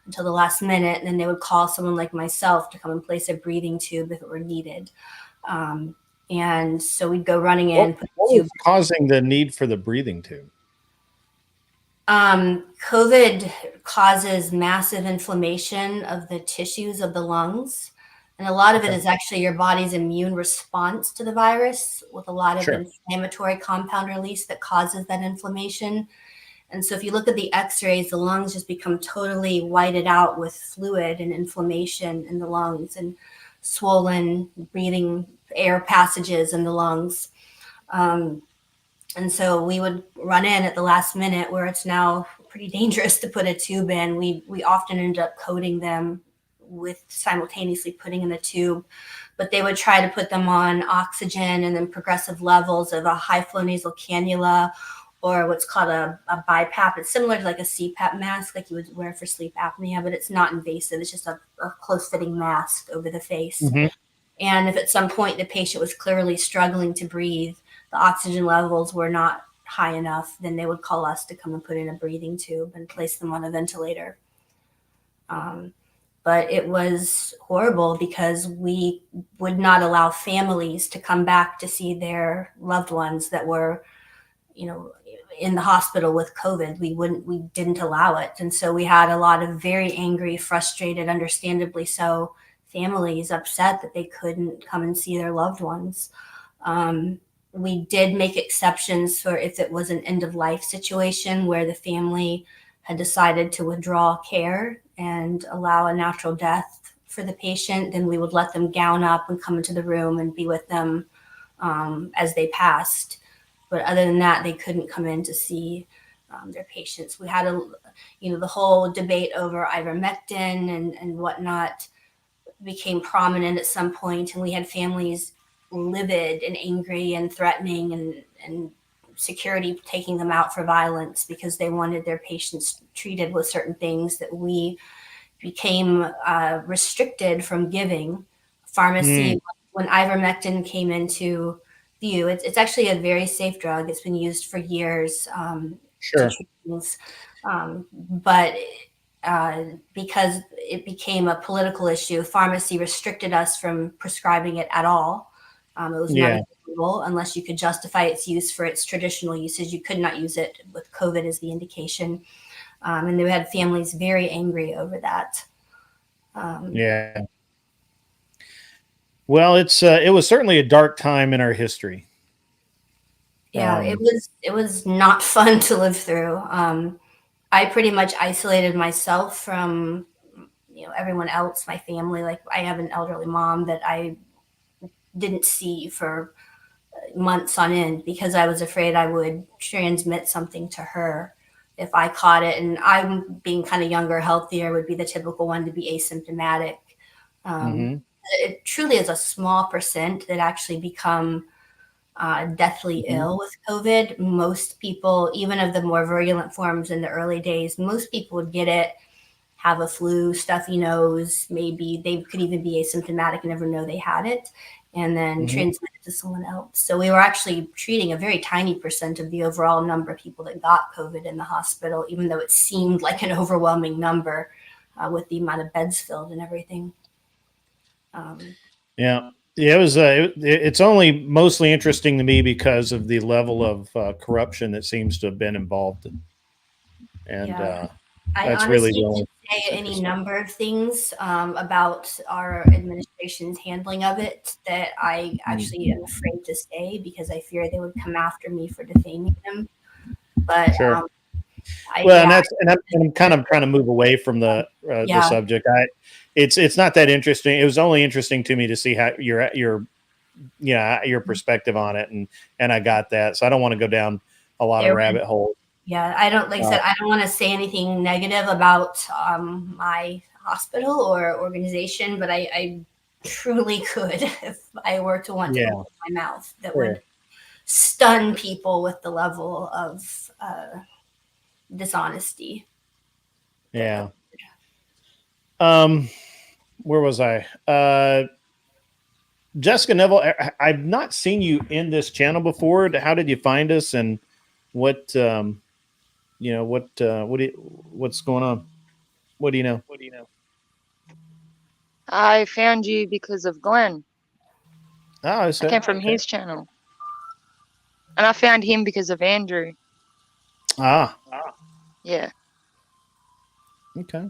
until the last minute. And then they would call someone like myself to come and place a breathing tube if it were needed. And so we'd go running in. What was causing the need for the breathing tube? COVID causes massive inflammation of the tissues of the lungs. And a lot of it is actually your body's immune response to the virus with a lot of inflammatory compound release that causes that inflammation. And so if you look at the x-rays, the lungs just become totally whited out with fluid and inflammation in the lungs and swollen breathing air passages in the lungs. And so we would run in at the last minute where it's now pretty dangerous to put a tube in. We often end up coating them with simultaneously putting in the tube, but they would try to put them on oxygen and then progressive levels of a high flow nasal cannula or what's called a BiPAP. It's similar to like a CPAP mask like you would wear for sleep apnea, but it's not invasive. It's just a close fitting mask over the face. Mm-hmm. And if at some point the patient was clearly struggling to breathe, the oxygen levels were not high enough, then they would call us to come and put in a breathing tube and place them on a ventilator. But it was horrible because we would not allow families to come back to see their loved ones that were, in the hospital with COVID. We didn't allow it. And so we had a lot of very angry, frustrated, understandably so, families upset that they couldn't come and see their loved ones. We did make exceptions for if it was an end of life situation where the family had decided to withdraw care and allow a natural death for the patient, then we would let them gown up and come into the room and be with them as they passed. But other than that, they couldn't come in to see their patients. We had the whole debate over ivermectin and whatnot. became prominent at some point, and we had families livid and angry and threatening, and security taking them out for violence because they wanted their patients treated with certain things that we became restricted from giving. Pharmacy, when ivermectin came into view, it's actually a very safe drug. It's been used for years to treat things. But because it became a political issue, pharmacy restricted us from prescribing it at all. It was not available unless you could justify its use for its traditional usage. You could not use it with COVID as the indication. And they had families very angry over that. Well, it was certainly a dark time in our history. It was not fun to live through. I pretty much isolated myself from everyone else, my family. Like, I have an elderly mom that I didn't see for months on end because I was afraid I would transmit something to her if I caught it. And I'm being kind of younger, healthier, would be the typical one to be asymptomatic. It truly is a small percent that actually become deathly ill with COVID. Most people, even of the more virulent forms in the early days, most people would get it, have a flu, stuffy nose, maybe they could even be asymptomatic and never know they had it, and then transmit it to someone else. So we were actually treating a very tiny percent of the overall number of people that got COVID in the hospital, even though it seemed like an overwhelming number with the amount of beds filled and everything. It's only mostly interesting to me because of the level of corruption that seems to have been involved. And that's really the only say any number of things about our administration's handling of it that I actually am afraid to say because I fear they would come after me for defaming them. But and I'm kind of trying to move away from the subject. It's not that interesting. It was only interesting to me to see how your perspective on it, and I got that. So I don't want to go down a lot of rabbit holes. Yeah, I don't I don't want to say anything negative about my hospital or organization, but I truly could if I were to want to open my mouth. That would stun people with the level of dishonesty. Where was I? Jessica Neville, I've not seen you in this channel before. How did you find us, and what's going on? What do you know? I found you because of Glenn. I came from his channel. And I found him because of Andrew. Yeah. Okay.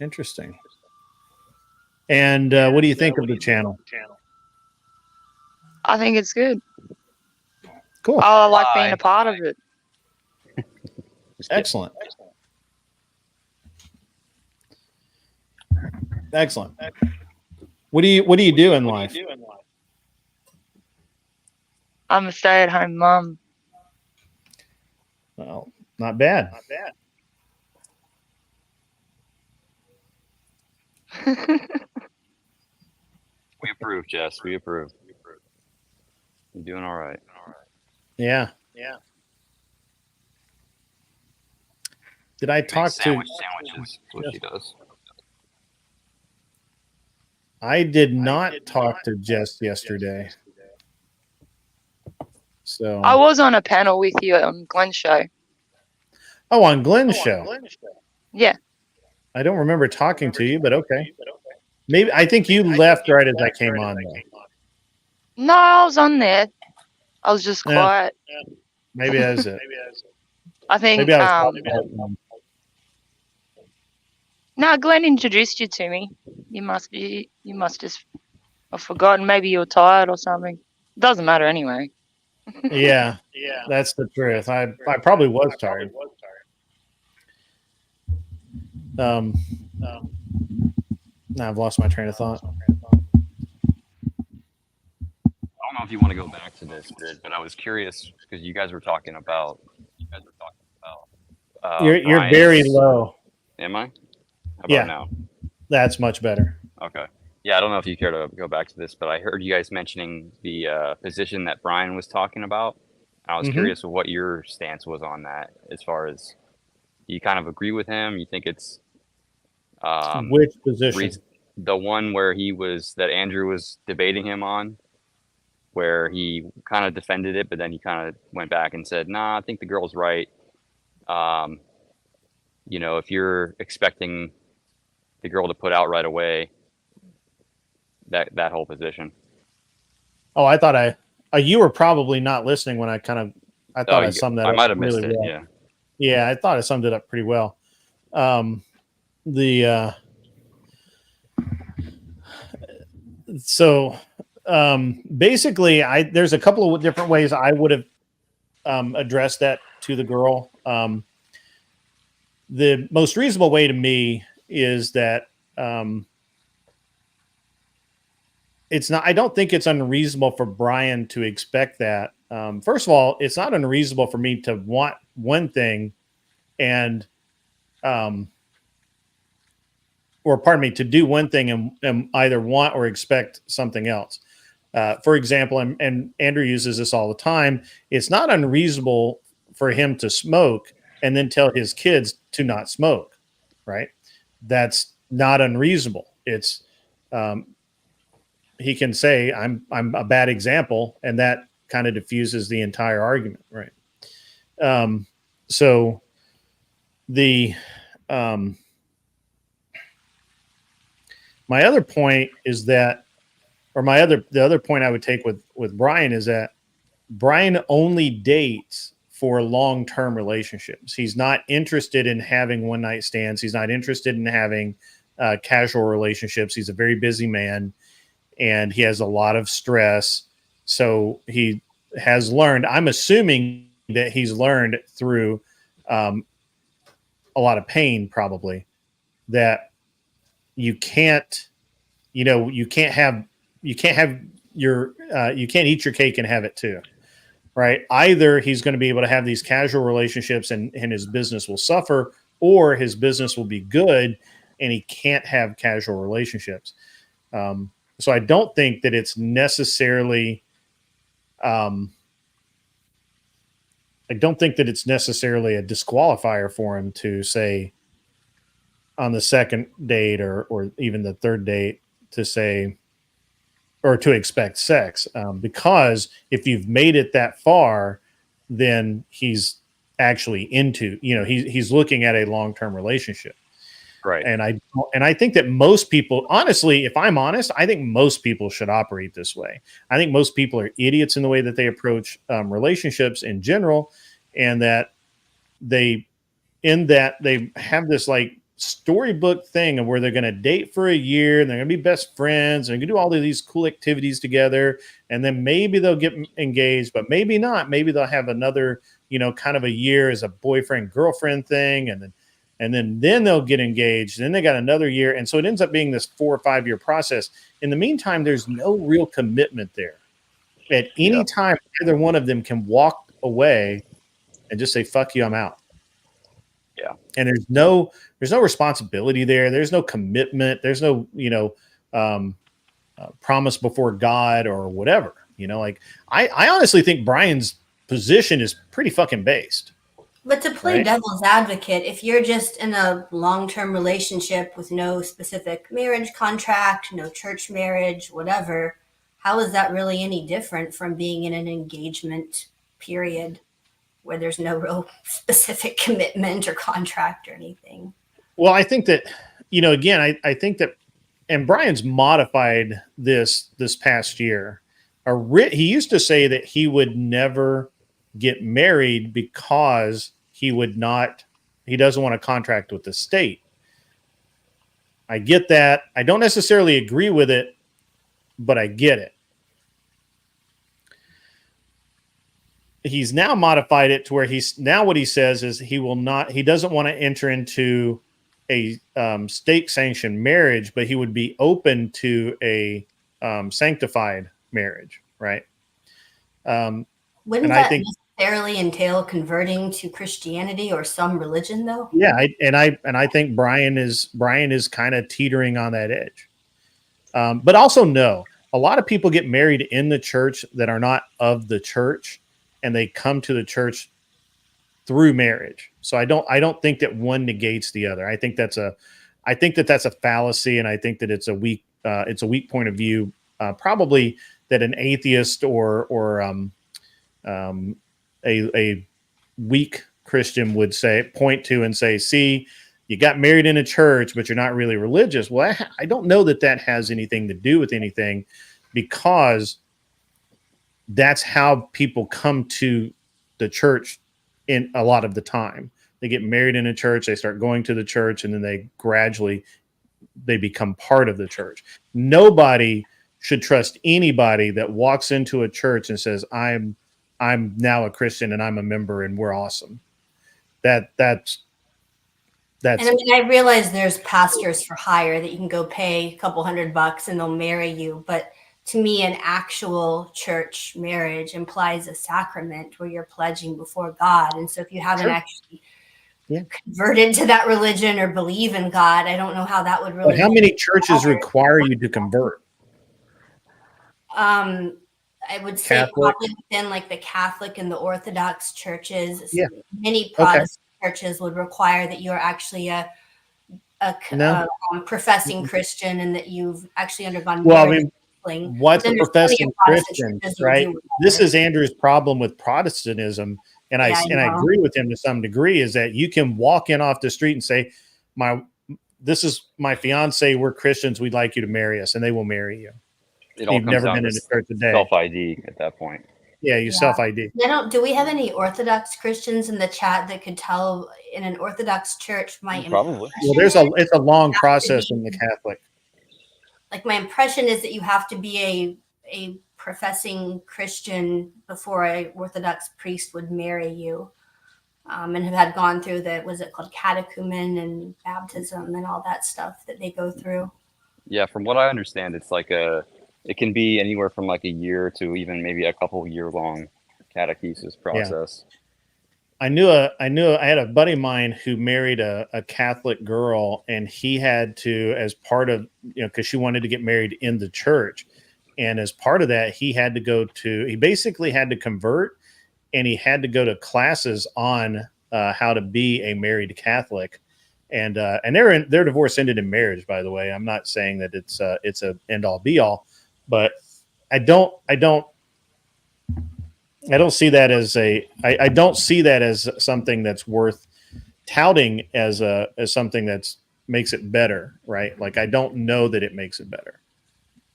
Interesting. And what do you think of the channel? I think it's good. Cool. I like being a part of it. Excellent. What do you do in life? I'm a stay-at-home mom. Well, not bad. We approve, Jess. We approve. You're doing all right. Yeah. Did I talk to? Sandwiches. Is what she does. I did not talk to Jess yesterday. So I was on a panel with you on Glenn's show. Oh, on Glenn's show. Yeah. I don't remember talking to you, but okay. Maybe I think you left right as I came on. No, I was on there. I was just quiet. Maybe that's it. I think. Maybe I was no, Glenn introduced you to me. You must just have forgotten. Maybe you were tired or something. It doesn't matter anyway. Yeah, that's the truth. I probably was tired. Now I've lost my train of thought. I don't know if you want to go back to this bit, but I was curious because you guys were talking about. You're very low. Am I? How about now? That's much better. Okay. Yeah, I don't know if you care to go back to this, but I heard you guys mentioning the position that Brian was talking about. I was curious of what your stance was on that, as far as you kind of agree with him. You think it's which position? The one where that Andrew was debating him on, where he kind of defended it, but then he kind of went back and said, "Nah, I think the girl's right." If you're expecting the girl to put out right away, that whole position. Oh, I thought you were probably not listening when I thought I summed that up. I might have missed really it. well. Yeah. Yeah, I thought I summed it up pretty well. Basically, there's a couple of different ways I would have addressed that to the girl. The most reasonable way to me is that it's not. I don't think it's unreasonable for Brian to expect that. First of all, it's not unreasonable for me to want one thing and to do one thing and either want or expect something else. For example, and Andrew uses this all the time, it's not unreasonable for him to smoke and then tell his kids to not smoke, right? That's not unreasonable. It's he can say, I'm a bad example, and that kind of diffuses the entire argument, right? So the my other point is that, or the other point I would take with Brian is that Brian only dates for long-term relationships. He's not interested in having one-night stands. He's not interested in having casual relationships. He's a very busy man, and he has a lot of stress. So he has learned, I'm assuming that he's learned through a lot of pain, probably, that you can't eat your cake and have it too, right? Either he's going to be able to have these casual relationships and his business will suffer, or his business will be good and he can't have casual relationships. So I don't think that it's necessarily, a disqualifier for him to say on the second date or even the third date to say, or to expect sex, because if you've made it that far, then he's actually into, he's looking at a long-term relationship. Right. And I think that most people, honestly, if I'm honest, I think most people should operate this way. I think most people are idiots in the way that they approach relationships in general, and that they have this like storybook thing of where they're going to date for a year and they're going to be best friends and do all of these cool activities together, and then maybe they'll get engaged, but maybe not. Maybe they'll have another, kind of a year as a boyfriend girlfriend thing, and then they'll get engaged. Then they got another year, and so it ends up being this 4 or 5 year process. In the meantime, there's no real commitment there. At any time, either one of them can walk away and just say, "Fuck you, I'm out." Yeah. And there's no responsibility there. There's no commitment. There's no, promise before God or whatever, I honestly think Brian's position is pretty fucking based. But to play devil's advocate, if you're just in a long-term relationship with no specific marriage contract, no church marriage, whatever, how is that really any different from being in an engagement period where there's no real specific commitment or contract or anything? Well, I think that, again, I think that, and Brian's modified this past year. He used to say that he would never get married because he doesn't want a contract with the state. I get that. I don't necessarily agree with it, but I get it. He's now modified it to where what he says is he doesn't want to enter into a state sanctioned marriage, but he would be open to a sanctified marriage. Right. Wouldn't that necessarily entail converting to Christianity or some religion, though. Yeah, I think Brian is kind of teetering on that edge. But also, no, a lot of people get married in the church that are not of the church, and they come to the church through marriage. So I don't think that one negates the other. I think that's a fallacy, and I think that it's a weak point of view. Probably that an atheist or a weak Christian would point to and say, see, you got married in a church, but you're not really religious. Well, I don't know that has anything to do with anything, because that's how people come to the church in a lot of the time. They get married in a church, they start going to the church, and then they gradually become part of the church. Nobody should trust anybody that walks into a church and says, I'm now a Christian and I'm a member and we're awesome. That's And I mean, I realize there's pastors for hire that you can go pay a couple $100 and they'll marry you. But to me, an actual church marriage implies a sacrament where you're pledging before God. And so if you haven't actually converted to that religion or believe in God, I don't know how that would really. But how many churches require you to convert? I would say Catholic? probably within like the Catholic and the Orthodox churches. Yeah. Many Protestant churches would require that you're actually a professing Christian and that you've actually undergone. Well, I mean, what's a professing Christian, right? This is Andrew's problem with Protestantism, and I agree with him to some degree, is that you can walk in off the street and say, this is my fiance, we're Christians, we'd like you to marry us, and they will marry you. It all You've comes never down been to in a church a day. self-ID at that point. Yeah, you self-ID. Do we have any Orthodox Christians in the chat that could tell in an Orthodox church Probably. Well, it's a long process in the Catholic. Like, my impression is that you have to be a professing Christian before an Orthodox priest would marry you, and have had gone through was it called catechumen and baptism and all that stuff that they go through. Yeah, from what I understand, it's like it can be anywhere from like a year to even maybe a couple year long catechesis process. Yeah. I had a buddy of mine who married a Catholic girl, and he had to, as part of, because she wanted to get married in the church. And as part of that, he basically had to convert, and he had to go to classes on how to be a married Catholic. And their divorce ended in marriage, by the way. I'm not saying that it's a end all be all, but I don't see that as I don't see that as something that's worth touting as something that's makes it better, right? Like, I don't know that it makes it better,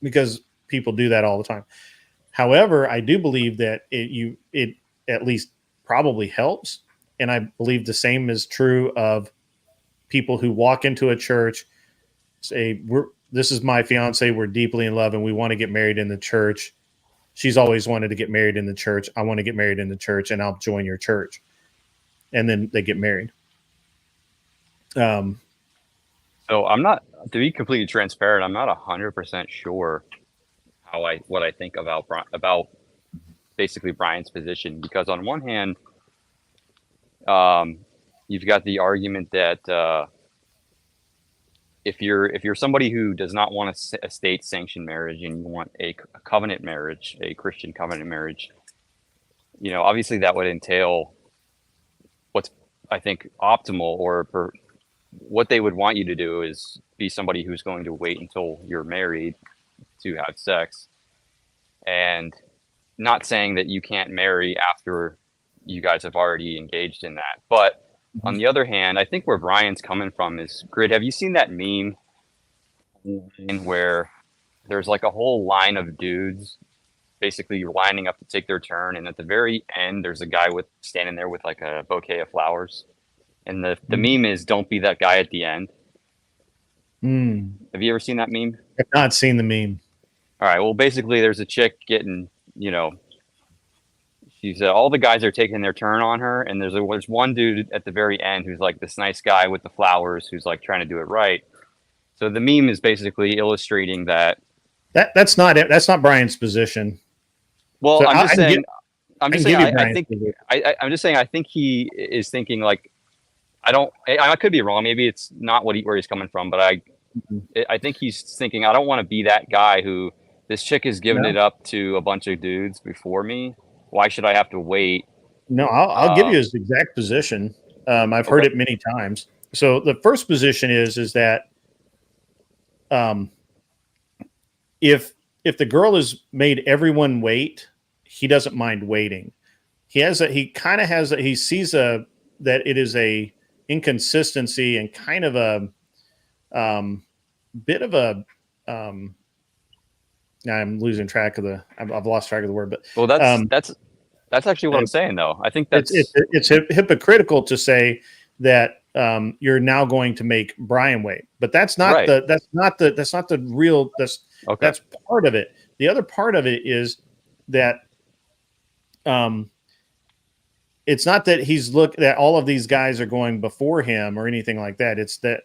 because people do that all the time. However, I do believe that it at least probably helps, and I believe the same is true of people who walk into a church, say, this is my fiance, we're deeply in love, and we want to get married in the church. She's always wanted to get married in the church. I want to get married in the church, and I'll join your church. And then they get married. So I'm not, to be completely transparent, I'm not 100% sure what I think about basically Brian's position, because on one hand, you've got the argument that if you're somebody who does not want a state-sanctioned marriage and you want a covenant marriage, a Christian covenant marriage, obviously that would entail what's, I think, optimal, or what they would want you to do is be somebody who's going to wait until you're married to have sex, and not saying that you can't marry after you guys have already engaged in that. But on the other hand, I think where Brian's coming from is, Grid, have you seen that meme where there's like a whole line of dudes basically lining up to take their turn, and at the very end there's a guy standing there with like a bouquet of flowers, and the meme is, don't be that guy at the end. Have you ever seen that meme? I've not seen the meme. All right, well, basically there's a chick getting, she's all the guys are taking their turn on her, and there's one dude at the very end who's like this nice guy with the flowers who's like trying to do it right. So the meme is basically illustrating that. That's not Brian's position. Well, So I'm just saying. I'm just saying. I'm just saying. I think he is thinking like, I could be wrong. Maybe it's not where he's coming from, but I think he's thinking I don't want to be that guy who this chick is giving it up to a bunch of dudes before me. Why should I have to wait? No, I'll give you his exact position. I've heard it many times. So the first position is that if the girl has made everyone wait, he doesn't mind waiting. He sees that it is a inconsistency and kind of a bit of a now I'm losing track of I've lost track of the word, but well, that's actually what I'm saying though. I think it's hypocritical to say that you're now going to make Brian wait, but that's not that's not the real that's part of it. The other part of it is that it's not that that all of these guys are going before him or anything like that. It's that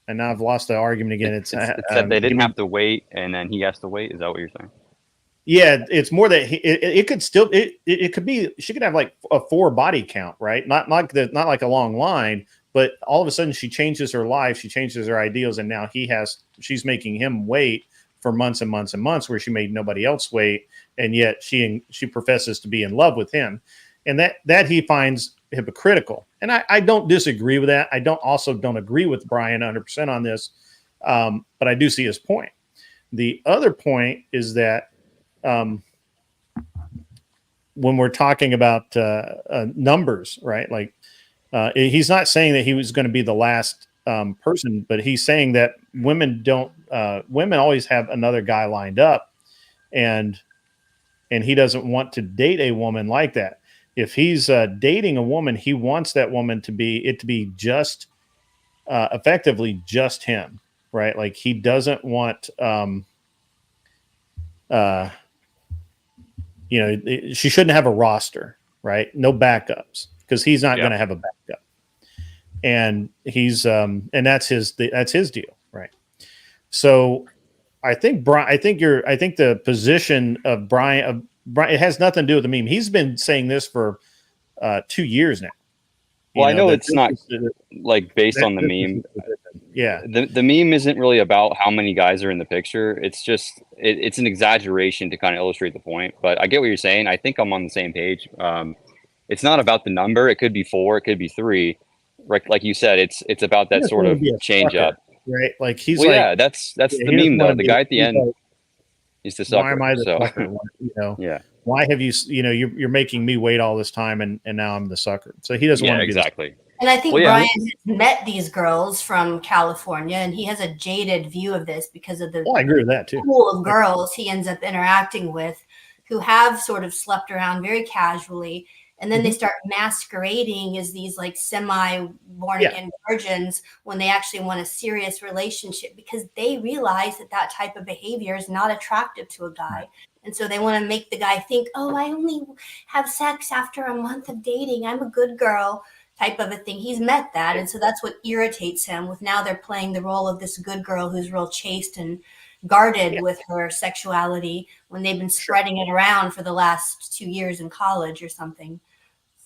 and now I've lost the argument again. It's that they didn't have to wait and then he has to wait. Is that what you're saying? Yeah, it's more that it could still it could be she could have like a 4 body count, right? Not like a long line, but all of a sudden she changes her life, she changes her ideals, and now she's making him wait for months and months and months where she made nobody else wait, and yet she professes to be in love with him, and that he finds hypocritical. And I don't disagree with that. I don't agree with Brian 100% on this, but I do see his point. The other point is that when we're talking about numbers, right? Like he's not saying that he was going to be the last person, but he's saying that women always have another guy lined up, and he doesn't want to date a woman like that. If he's dating a woman, he wants that woman to be just effectively just him, right? Like he doesn't want she shouldn't have a roster, right? No backups, because he's not going to have a backup, and he's and that's his deal, right? So I think the position of Brian, it has nothing to do with the meme. He's been saying this for 2 years now. Well, I know it's not like based on the meme. Yeah, the meme isn't really about how many guys are in the picture. It's just it's an exaggeration to kind of illustrate the point. But I get what you're saying. I think I'm on the same page. It's not about the number. It could be 4. It could be 3. Like you said, it's about that sort of change up. Right? Like he's that's the meme though. The guy at the end. He's the sucker. Why am I the sucker? Yeah. Why have you're making me wait all this time and now I'm the sucker? So he doesn't want to be exactly. And I think Brian has met these girls from California, and he has a jaded view of this because of the I agree with that too. Pool of girls he ends up interacting with who have sort of slept around very casually. And then they start masquerading as these like semi-born again virgins when they actually want a serious relationship, because they realize that type of behavior is not attractive to a guy. And so they want to make the guy think, oh, I only have sex after a month of dating. I'm a good girl type of a thing. He's met that. And so that's what irritates him with now they're playing the role of this good girl who's real chaste and guarded with her sexuality when they've been spreading it around for the last 2 years in college or something.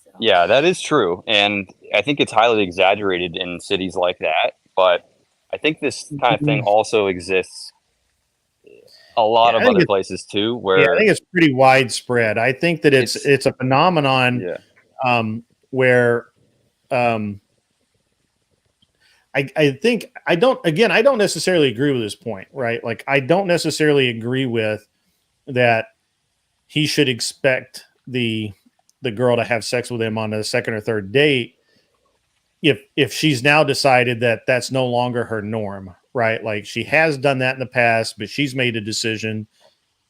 So. Yeah, that is true. And I think it's highly exaggerated in cities like that. But I think this kind of thing also exists a lot of other places too, where I think it's pretty widespread. I think that it's a phenomenon where I think I don't necessarily agree with this point, right? Like I don't necessarily agree with that he should expect the girl to have sex with him on a second or third date if she's now decided that that's no longer her norm, right? Like she has done that in the past, but she's made a decision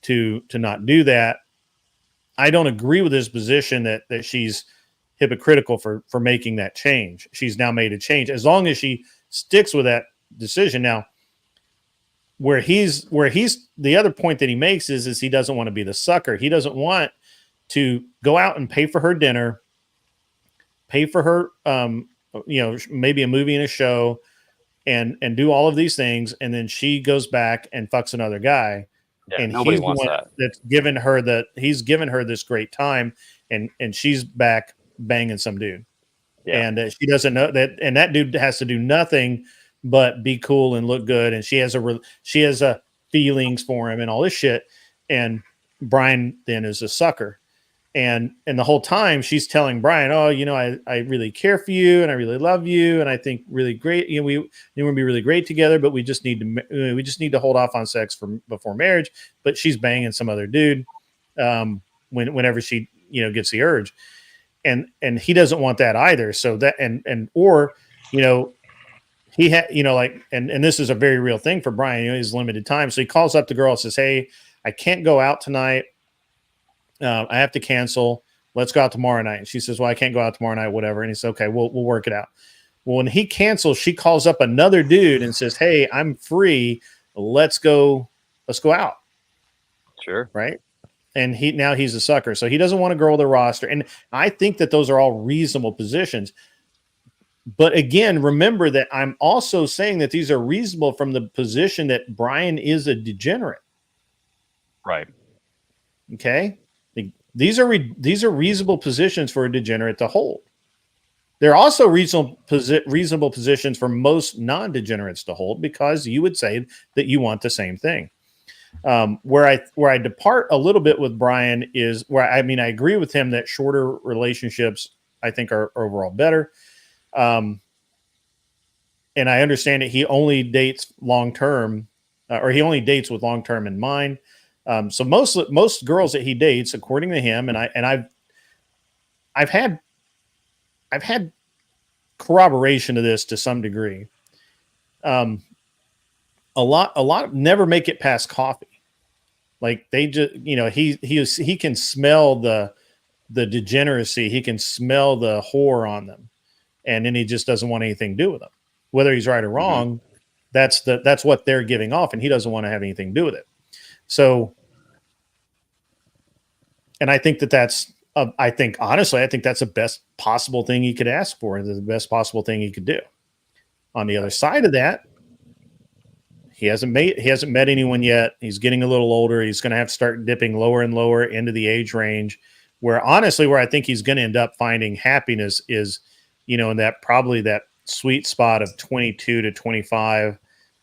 to not do that. I don't agree with his position that she's hypocritical for making that change. She's now made a change as long as she sticks with that decision. Now, where he's the other point that he makes is he doesn't want to be the sucker. He doesn't want to go out and pay for her dinner, pay for her, maybe a movie and a show, and do all of these things, and then she goes back and fucks another guy. Yeah, and nobody he's the wants one that. that's given her he's given her this great time, and she's back banging some dude. Yeah. And she doesn't know that, and that dude has to do nothing but be cool and look good, and she has a feelings for him and all this shit. And Brian then is a sucker, and the whole time she's telling Brian, "Oh, you know, I really care for you, and I really love you, and I think really great. You know, we're gonna be really great together, but we just need to hold off on sex before marriage." But she's banging some other dude whenever she gets the urge. And he doesn't want that either. So that or he had and this is a very real thing for Brian. He's limited time, so he calls up the girl and says, "Hey, I can't go out tonight. I have to cancel. Let's go out tomorrow night." And she says, "Well, I can't go out tomorrow night, whatever." And he says, "Okay, we'll work it out." Well, when he cancels, she calls up another dude and says, "Hey, I'm free. Let's go out." Sure. Right. And he's a sucker. So he doesn't want to grow the roster. And I think that those are all reasonable positions. But again, remember that I'm also saying that these are reasonable from the position that Brian is a degenerate. Right. Okay. These are reasonable positions for a degenerate to hold. They're also reasonable positions for most non-degenerates to hold, because you would say that you want the same thing. Where I depart a little bit with Brian is where I agree with him that shorter relationships I think are overall better. And I understand that he only dates long term, or he only dates with long term in mind. So most girls that he dates, according to him, and I've had corroboration of this to some degree. A lot never make it past coffee. Like they just, he can smell the degeneracy. He can smell the whore on them, and then he just doesn't want anything to do with them. Whether he's right or wrong, that's what they're giving off, and he doesn't want to have anything to do with it. So, and I think that's honestly that's the best possible thing he could ask for, the best possible thing he could do. On the other side of that, he hasn't met anyone yet. He's getting a little older. He's going to have to start dipping lower and lower into the age range, where I think he's going to end up finding happiness is, in that sweet spot of 22 to 25,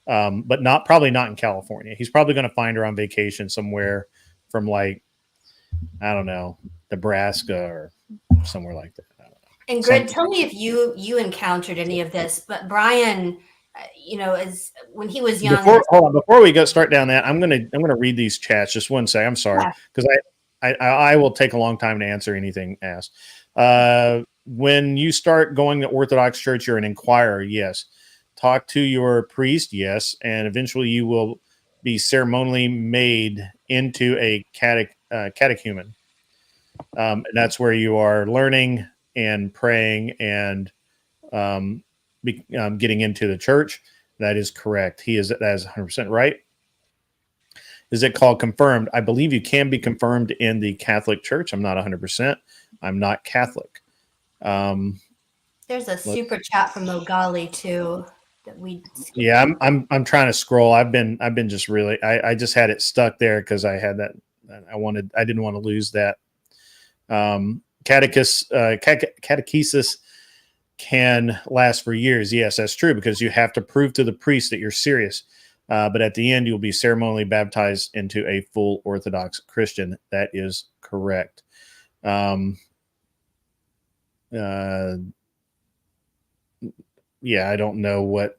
but probably not in California. He's probably going to find her on vacation somewhere from I don't know, Nebraska or somewhere like that. I don't know. And Grid, tell me if you encountered any of this, but Brian, as when he was young. Before we start down that, I'm gonna read these chats. Just one sec. I'm sorry, because I will take a long time to answer anything asked. When you start going to Orthodox Church, you're an inquirer. Yes. Talk to your priest. Yes, and eventually you will be ceremonially made into a catechumen. And that's where you are learning and praying and getting into the church. That is correct. That is 100% right. Is it called confirmed? I believe you can be confirmed in the Catholic Church. I'm not 100%. I'm not Catholic. There's a super chat from Ogali too that we. Yeah, I'm trying to scroll. I've been just really. I just had it stuck there because I had that. I didn't want to lose that. Catechesis can last for years. Yes, that's true, because you have to prove to the priest that you're serious. But at the end, you'll be ceremonially baptized into a full Orthodox Christian. That is correct. Yeah, I don't know what.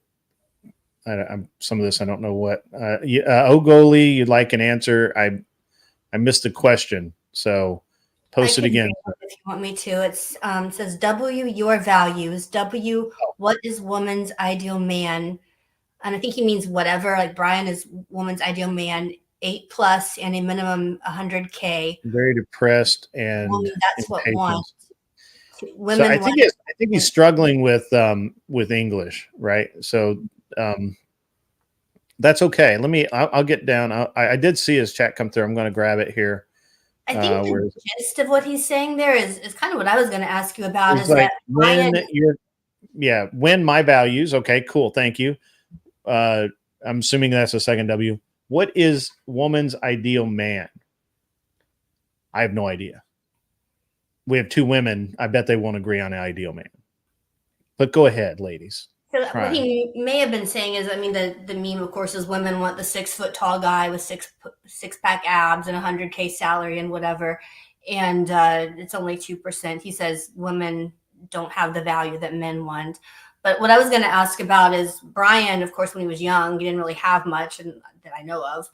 Some of this I don't know what. Ogoli, you'd like an answer? I missed the question, so post it again. If you want me to, it says W, your values. W, what is woman's ideal man? And I think he means whatever. Like Brian is woman's ideal man, 8+ and a minimum 100K. Very depressed and that's what wants. Women. So I think he's struggling with English, right? So that's okay. I'll get down. I did see his chat come through. I'm going to grab it here. I think the gist of what he's saying there is kind of what I was going to ask you about. Is like when my values. Okay, cool. Thank you. I'm assuming that's a second W. What is woman's ideal man? I have no idea. We have two women. I bet they won't agree on an ideal man. But go ahead, ladies. So what he may have been saying is, I mean, the meme, of course, is women want the 6 foot tall guy with six pack abs and 100K salary and whatever. And it's only 2%. He says women don't have the value that men want. But what I was going to ask about is Brian, of course, when he was young, he didn't really have much and, that I know of.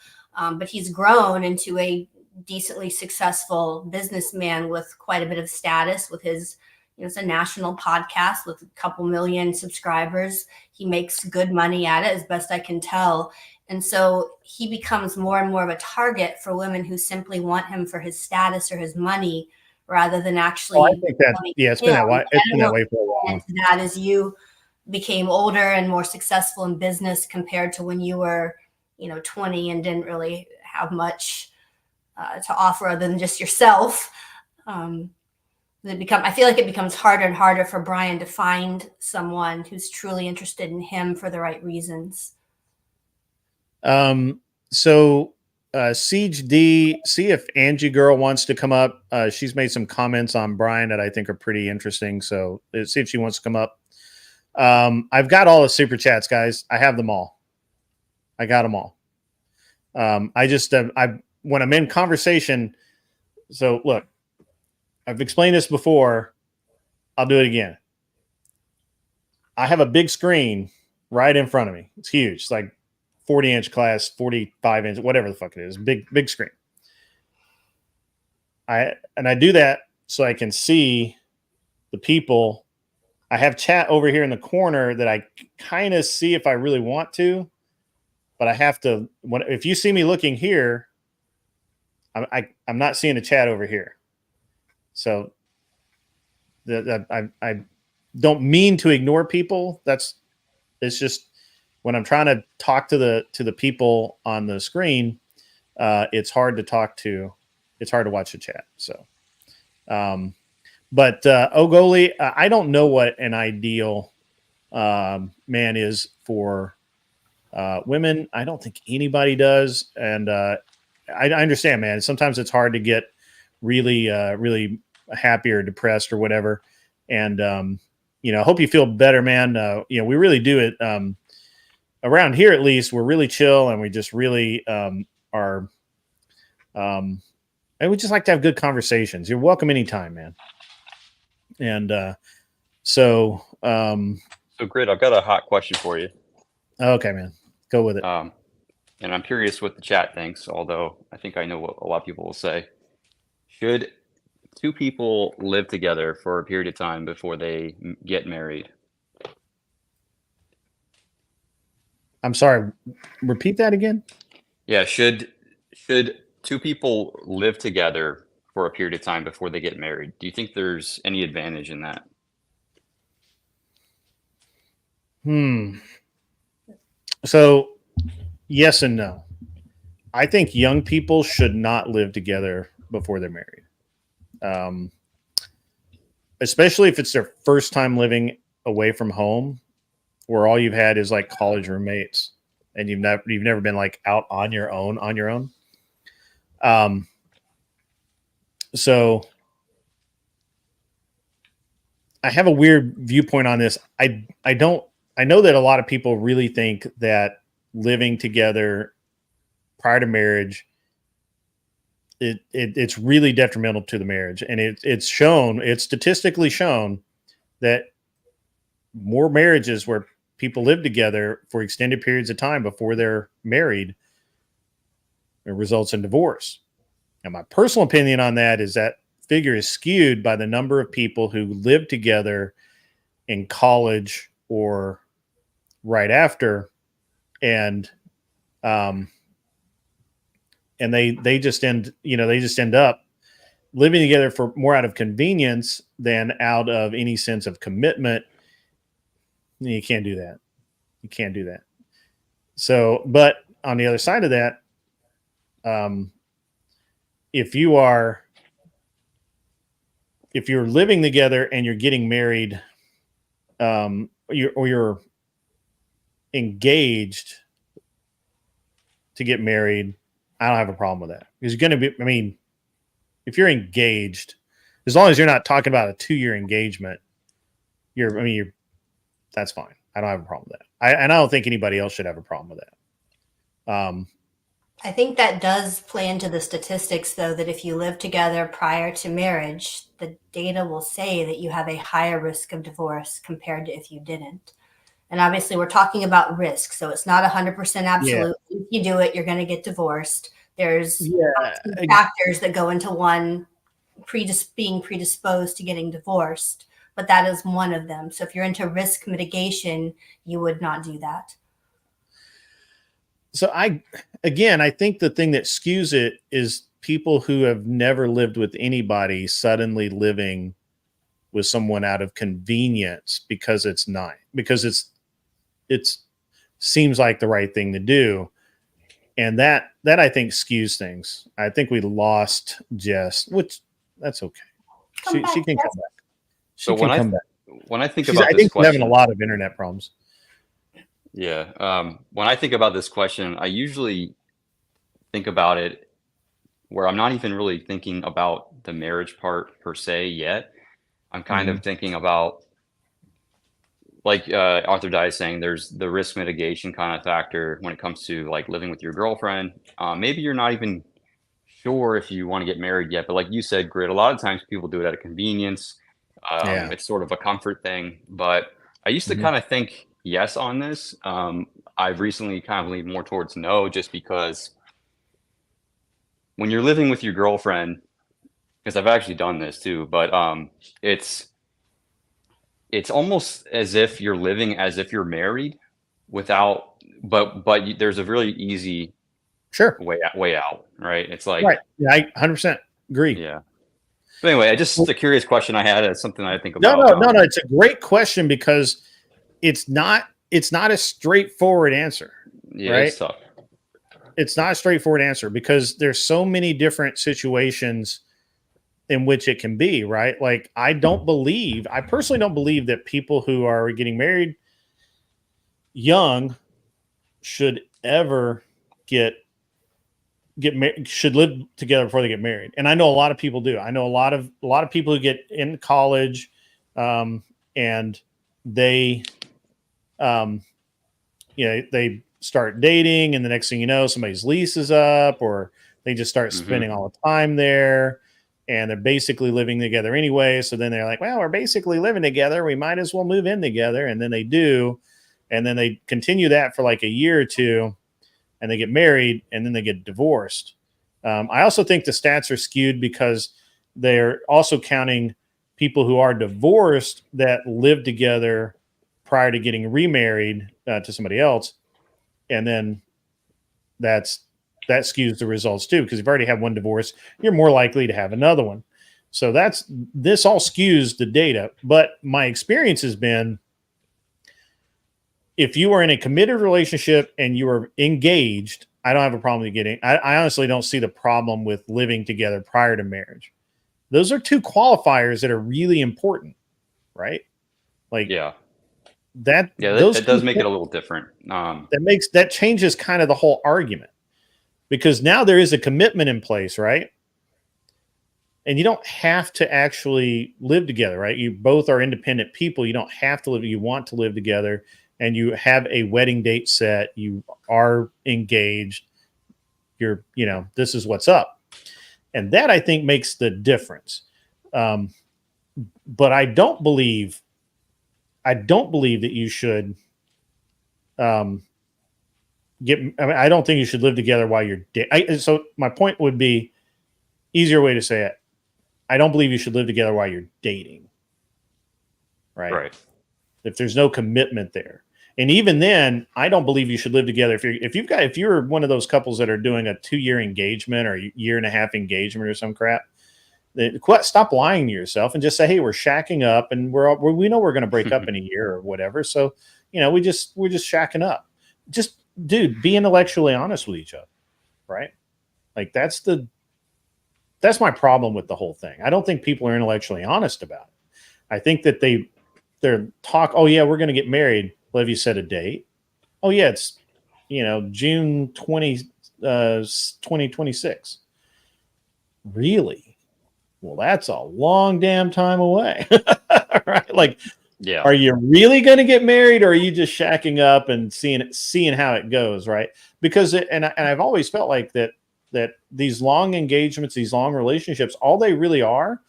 But he's grown into a decently successful businessman with quite a bit of status with his, it's a national podcast with a couple million subscribers. He makes good money at it, as best I can tell. And so he becomes more and more of a target for women who simply want him for his status or his money rather than actually. I think that, it's been that way. It's been that way for a while. That as you became older and more successful in business compared to when you were, 20 and didn't really have much to offer other than just yourself. I feel like it becomes harder and harder for Brian to find someone who's truly interested in him for the right reasons. So Siege D, see if Angie Girl wants to come up. She's made some comments on Brian that I think are pretty interesting. So see if she wants to come up. I've got all the super chats, guys. I have them all. I got them all. When I'm in conversation. So look, I've explained this before. I'll do it again. I have a big screen right in front of me. It's huge. It's like 40-inch class, 45-inch, whatever the fuck it is. Big screen. I do that so I can see the people. I have chat over here in the corner that I kind of see if I really want to, but I have to. If you see me looking here, I'm not seeing the chat over here. So I don't mean to ignore people. It's just when I'm trying to talk to the people on the screen, it's hard to talk to. It's hard to watch the chat. So, but Ogoli, I don't know what an ideal man is for women. I don't think anybody does, and I understand, man. Sometimes it's hard to get really happy or depressed or whatever. And, I hope you feel better, man. We really do it around here. At least we're really chill and we just really are. And we just like to have good conversations. You're welcome anytime, man. And so Grid, I've got a hot question for you. Okay, man, go with it. And I'm curious what the chat thinks, although I think I know what a lot of people will say. Should two people live together for a period of time before they get married? I'm sorry, repeat that again. Yeah, should two people live together for a period of time before they get married? Do you think there's any advantage in that? So, yes and no. I think young people should not live together before they're married. Especially if it's their first time living away from home, where all you've had is like college roommates and you've never been like out on your own. So I have a weird viewpoint on this. I know that a lot of people really think that living together prior to marriage, it's really detrimental to the marriage. And it's statistically shown that more marriages where people live together for extended periods of time before they're married, it results in divorce. And my personal opinion on that is that figure is skewed by the number of people who live together in college or right after, and they just end up living together for more out of convenience than out of any sense of commitment. You can't do that. So, but on the other side of that, if you're living together and you're getting married, you're engaged to get married, I don't have a problem with that. Because you're going to be, I mean, if you're engaged, as long as you're not talking about a 2-year engagement, that's fine. I don't have a problem with that. And I don't think anybody else should have a problem with that. I think that does play into the statistics, though, that if you live together prior to marriage, the data will say that you have a higher risk of divorce compared to if you didn't. And obviously, we're talking about risk, so it's not 100% absolute. Yeah. If you do it, you're going to get divorced. There's factors that go into one being predisposed to getting divorced, but that is one of them. So if you're into risk mitigation, you would not do that. So I think the thing that skews it is people who have never lived with anybody suddenly living with someone out of convenience because it seems like the right thing to do. And that I think skews things. I think we lost Jess, which that's okay. She can come back. So when I think about this question, I think she's having a lot of internet problems. Yeah. When I think about this question, I usually think about it where I'm not even really thinking about the marriage part per se yet. I'm kind of thinking about, like Arthur Dye is saying, there's the risk mitigation kind of factor when it comes to like living with your girlfriend. Maybe you're not even sure if you want to get married yet, but like you said, Grit, a lot of times people do it out of convenience. It's sort of a comfort thing. But I used to kind of think yes on this. I've recently kind of leaned more towards no, just because when you're living with your girlfriend, because I've actually done this too, but it's almost as if you're living as if you're married without, but there's a really easy way out, right? It's like, right. Yeah, I 100% agree. Yeah. But anyway, just a curious question I had. It's something I think about. No. It's a great question because it's not a straightforward answer. Yeah, right? It's tough. It's not a straightforward answer because there's so many different situations in which it can be, right? Like I personally don't believe that people who are getting married young should ever should live together before they get married. And I know a lot of people do. I know a lot of people who get in college and they they start dating, and the next thing you know, somebody's lease is up, or they just start spending all the time there, and they're basically living together anyway. So then they're like, well, we're basically living together, we might as well move in together. And then they do, and then they continue that for like a year or two, and they get married, and then they get divorced. I also think the stats are skewed because they're also counting people who are divorced that live together prior to getting remarried to somebody else. And then that skews the results too, because if you've already had one divorce, you're more likely to have another one. So this all skews the data. But my experience has been, if you are in a committed relationship and you are engaged, I don't have a problem with getting. I honestly don't see the problem with living together prior to marriage. Those are two qualifiers that are really important, right? Like, that does make it a little different. That changes kind of the whole argument, because now there is a commitment in place, right? And you don't have to actually live together, right? You both are independent people. You don't have to live. You want to live together, and you have a wedding date set. You are engaged. This is what's up. And that, I think, makes the difference. But I don't believe that you should I don't think you should live together while you're dating. So my point would be, easier way to say it, I don't believe you should live together while you're dating. Right. If there's no commitment there. And even then, I don't believe you should live together. If you're one of those couples that are doing a 2-year engagement or a year and a half engagement or some crap, stop lying to yourself and just say, hey, we're shacking up, and we know we're going to break up in a year or whatever. So, we're just shacking up. Just, dude, be intellectually honest with each other, right? Like that's my problem with the whole thing. I don't think people are intellectually honest about it. I think that they're talk. Oh yeah, we're going to get married. Well, have you set a date? Oh yeah, it's June 20. 2026. Really? Well, that's a long damn time away. Right? Like, Yeah. are you really going to get married, or are you just shacking up and seeing how it goes? Right? Because I've always felt like that these long engagements, these long relationships, all they really are,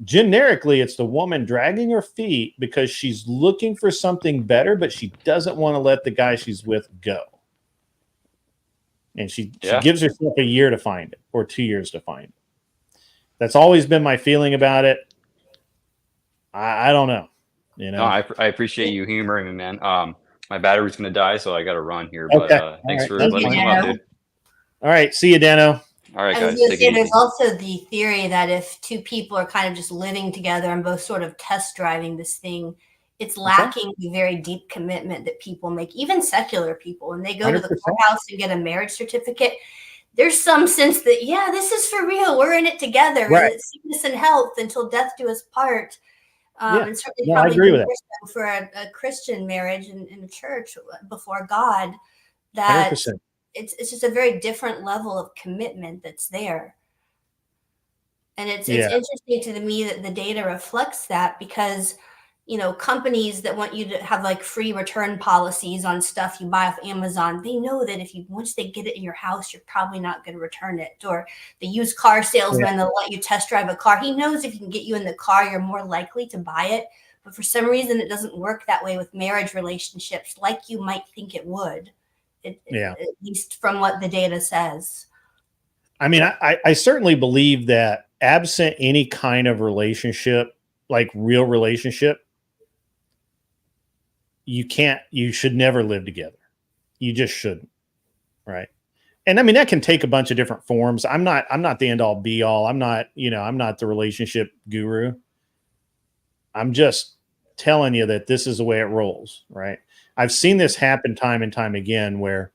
generically, it's the woman dragging her feet because she's looking for something better, but she doesn't want to let the guy she's with go. And she gives herself a year to find it, or 2 years to find it. That's always been my feeling about it. I don't know. You know, No, I appreciate you humoring me, man. My battery's gonna die, so I got to run here. But thanks for letting me come on, dude. All right, see you, Dano. All right, I guys. was going to Take say, it there's easy. also the theory that if two people are kind of just living together and both sort of test driving this thing, it's lacking the very deep commitment that people make, even secular people. When they go to the 100%. courthouse and get a marriage certificate, there's some sense that, yeah, this is for real. We're in it together. Right. And it's sickness and health until death do us part. And certainly I probably agree with more so for a Christian marriage in a church before God, that 100%. it's just a very different level of commitment that's there. And it's interesting to me that the data reflects that, because, you know, companies that want you to have like free return policies on stuff you buy off Amazon, they know that once they get it in your house, you're probably not going to return it. Or the used car salesman that'll let you test drive a car, he knows if he can get you in the car, you're more likely to buy it. But for some reason, it doesn't work that way with marriage relationships, like you might think it would. At least from what the data says. I mean, I certainly believe that absent any kind of relationship, like real relationship, you should never live together. You just shouldn't. Right. And I mean, that can take a bunch of different forms. I'm not the end all be all. I'm not the relationship guru. I'm just telling you that this is the way it rolls. Right. I've seen this happen time and time again where,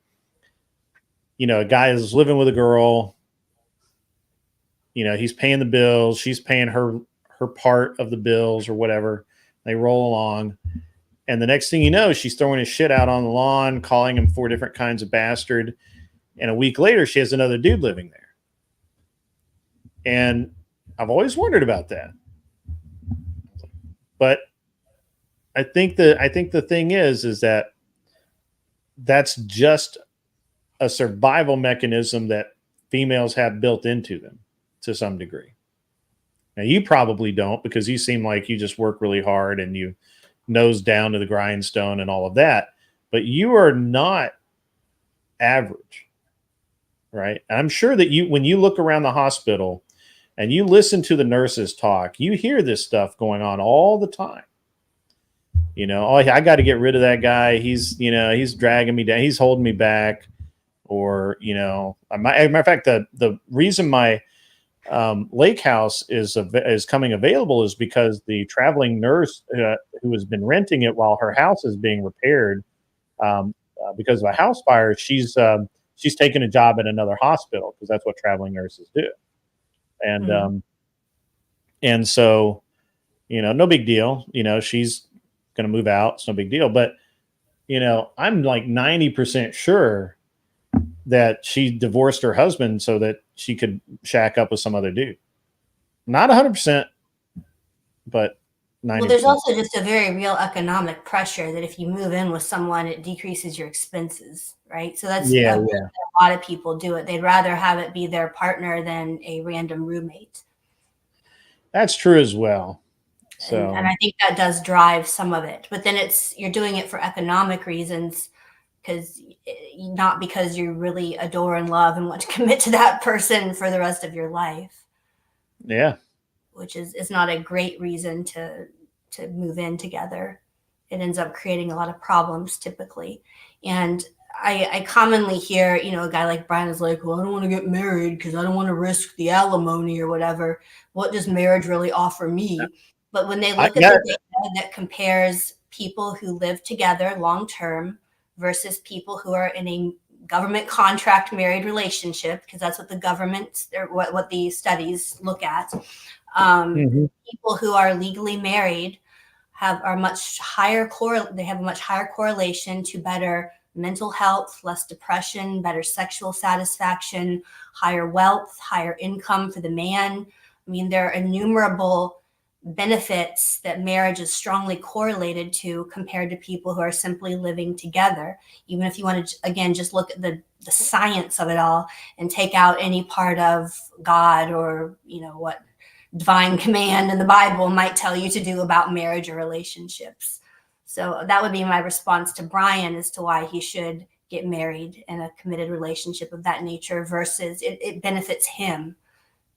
you know, a guy is living with a girl, you know, he's paying the bills, she's paying her part of the bills or whatever. They roll along. And the next thing you know, she's throwing his shit out on the lawn, calling him 4 different kinds of bastard. And a week later, she has another dude living there. And I've always wondered about that. But I think the thing is that that's just a survival mechanism that females have built into them to some degree. Now, you probably don't, because you seem like you just work really hard and you nose down to the grindstone and all of that, but you are not average, right? And I'm sure that when you look around the hospital and you listen to the nurses talk, you hear this stuff going on all the time. You know, oh, I got to get rid of that guy. He's dragging me down. He's holding me back. Or, you know, as a matter of fact, the reason my lake house is coming available is because the traveling nurse who has been renting it while her house is being repaired because of a house fire, she's taken a job at another hospital, because that's what traveling nurses do. And and so, you know, no big deal. You know, she's going to move out. It's no big deal. But, you know, I'm like 90% sure that she divorced her husband so that she could shack up with some other dude. Not 100%, but 90%. Well, there's also just a very real economic pressure that if you move in with someone, it decreases your expenses, right? So that's a lot of people do it. They'd rather have it be their partner than a random roommate. That's true as well. So, and I think that does drive some of it. But then you're doing it for economic reasons, not because you really adore and love and want to commit to that person for the rest of your life. Yeah. Which is not a great reason to move in together. It ends up creating a lot of problems typically. And I commonly hear, you know, a guy like Brian is like, well, I don't want to get married because I don't want to risk the alimony or whatever. What does marriage really offer me? But when they look at the data that compares people who live together long-term versus people who are in a government contract married relationship, because that's what the government or what the studies look at. People who are legally married have a much higher correlation to better mental health, less depression, better sexual satisfaction, higher wealth, higher income for the man. I mean, there are innumerable benefits that marriage is strongly correlated to compared to people who are simply living together. Even if you want to, again, just look at the science of it all and take out any part of God or, you know, what divine command in the Bible might tell you to do about marriage or relationships. So that would be my response to Brian as to why he should get married in a committed relationship of that nature versus it benefits him.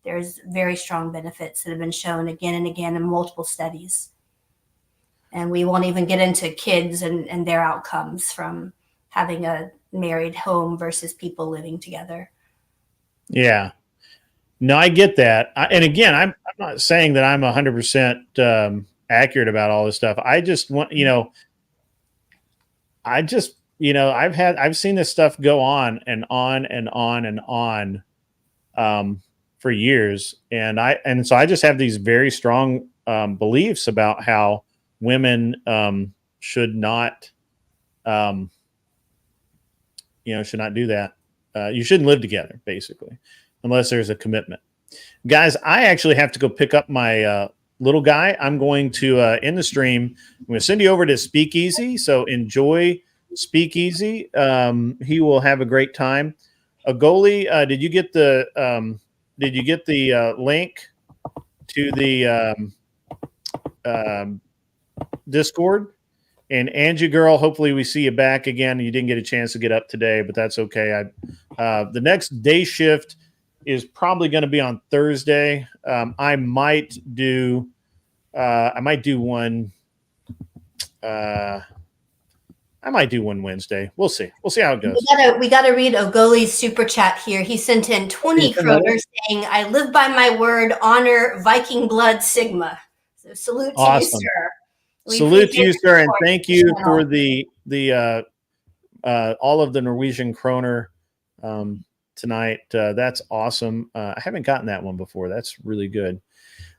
There's very strong benefits that have been shown again and again in multiple studies. And we won't even get into kids and their outcomes from having a married home versus people living together. Yeah. No, I get that. And again, I'm not saying that I'm 100% accurate about all this stuff. I just want, I've seen this stuff go on and on and on and on for years. And so I just have these very strong beliefs about how women should not do that. You shouldn't live together, basically, unless there's a commitment. Guys, I actually have to go pick up my little guy. I'm going to end the stream. I'm going to send you over to Speakeasy. So enjoy Speakeasy. He will have a great time. Agoli, did you get the link to the Discord? And Angie girl, hopefully we see you back again. You didn't get a chance to get up today, but that's okay. The next day shift is probably going to be on Thursday. I might do one Wednesday. We'll see. We'll see how it goes. We gotta read Ogoli's super chat here. He sent in 20 kroner saying, "I live by my word, honor, Viking blood, Sigma." So salute to you, sir. Salute to you, sir, and thank you for the all of the Norwegian kroner tonight. That's awesome. I haven't gotten that one before. That's really good.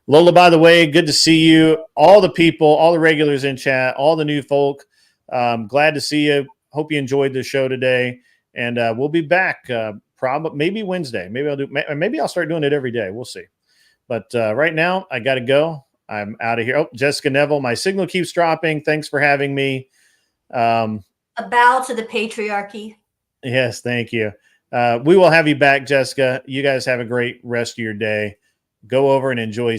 Lola, by the way, good to see you. All the people, all the regulars in chat, all the new folk. Glad to see you. Hope you enjoyed the show today, and we'll be back probably maybe Wednesday. Maybe I'll start doing it every day. We'll see. But right now, I got to go. I'm out of here. Oh, Jessica Neville, my signal keeps dropping. Thanks for having me. A bow to the patriarchy. Yes, thank you. We will have you back, Jessica. You guys have a great rest of your day. Go over and enjoy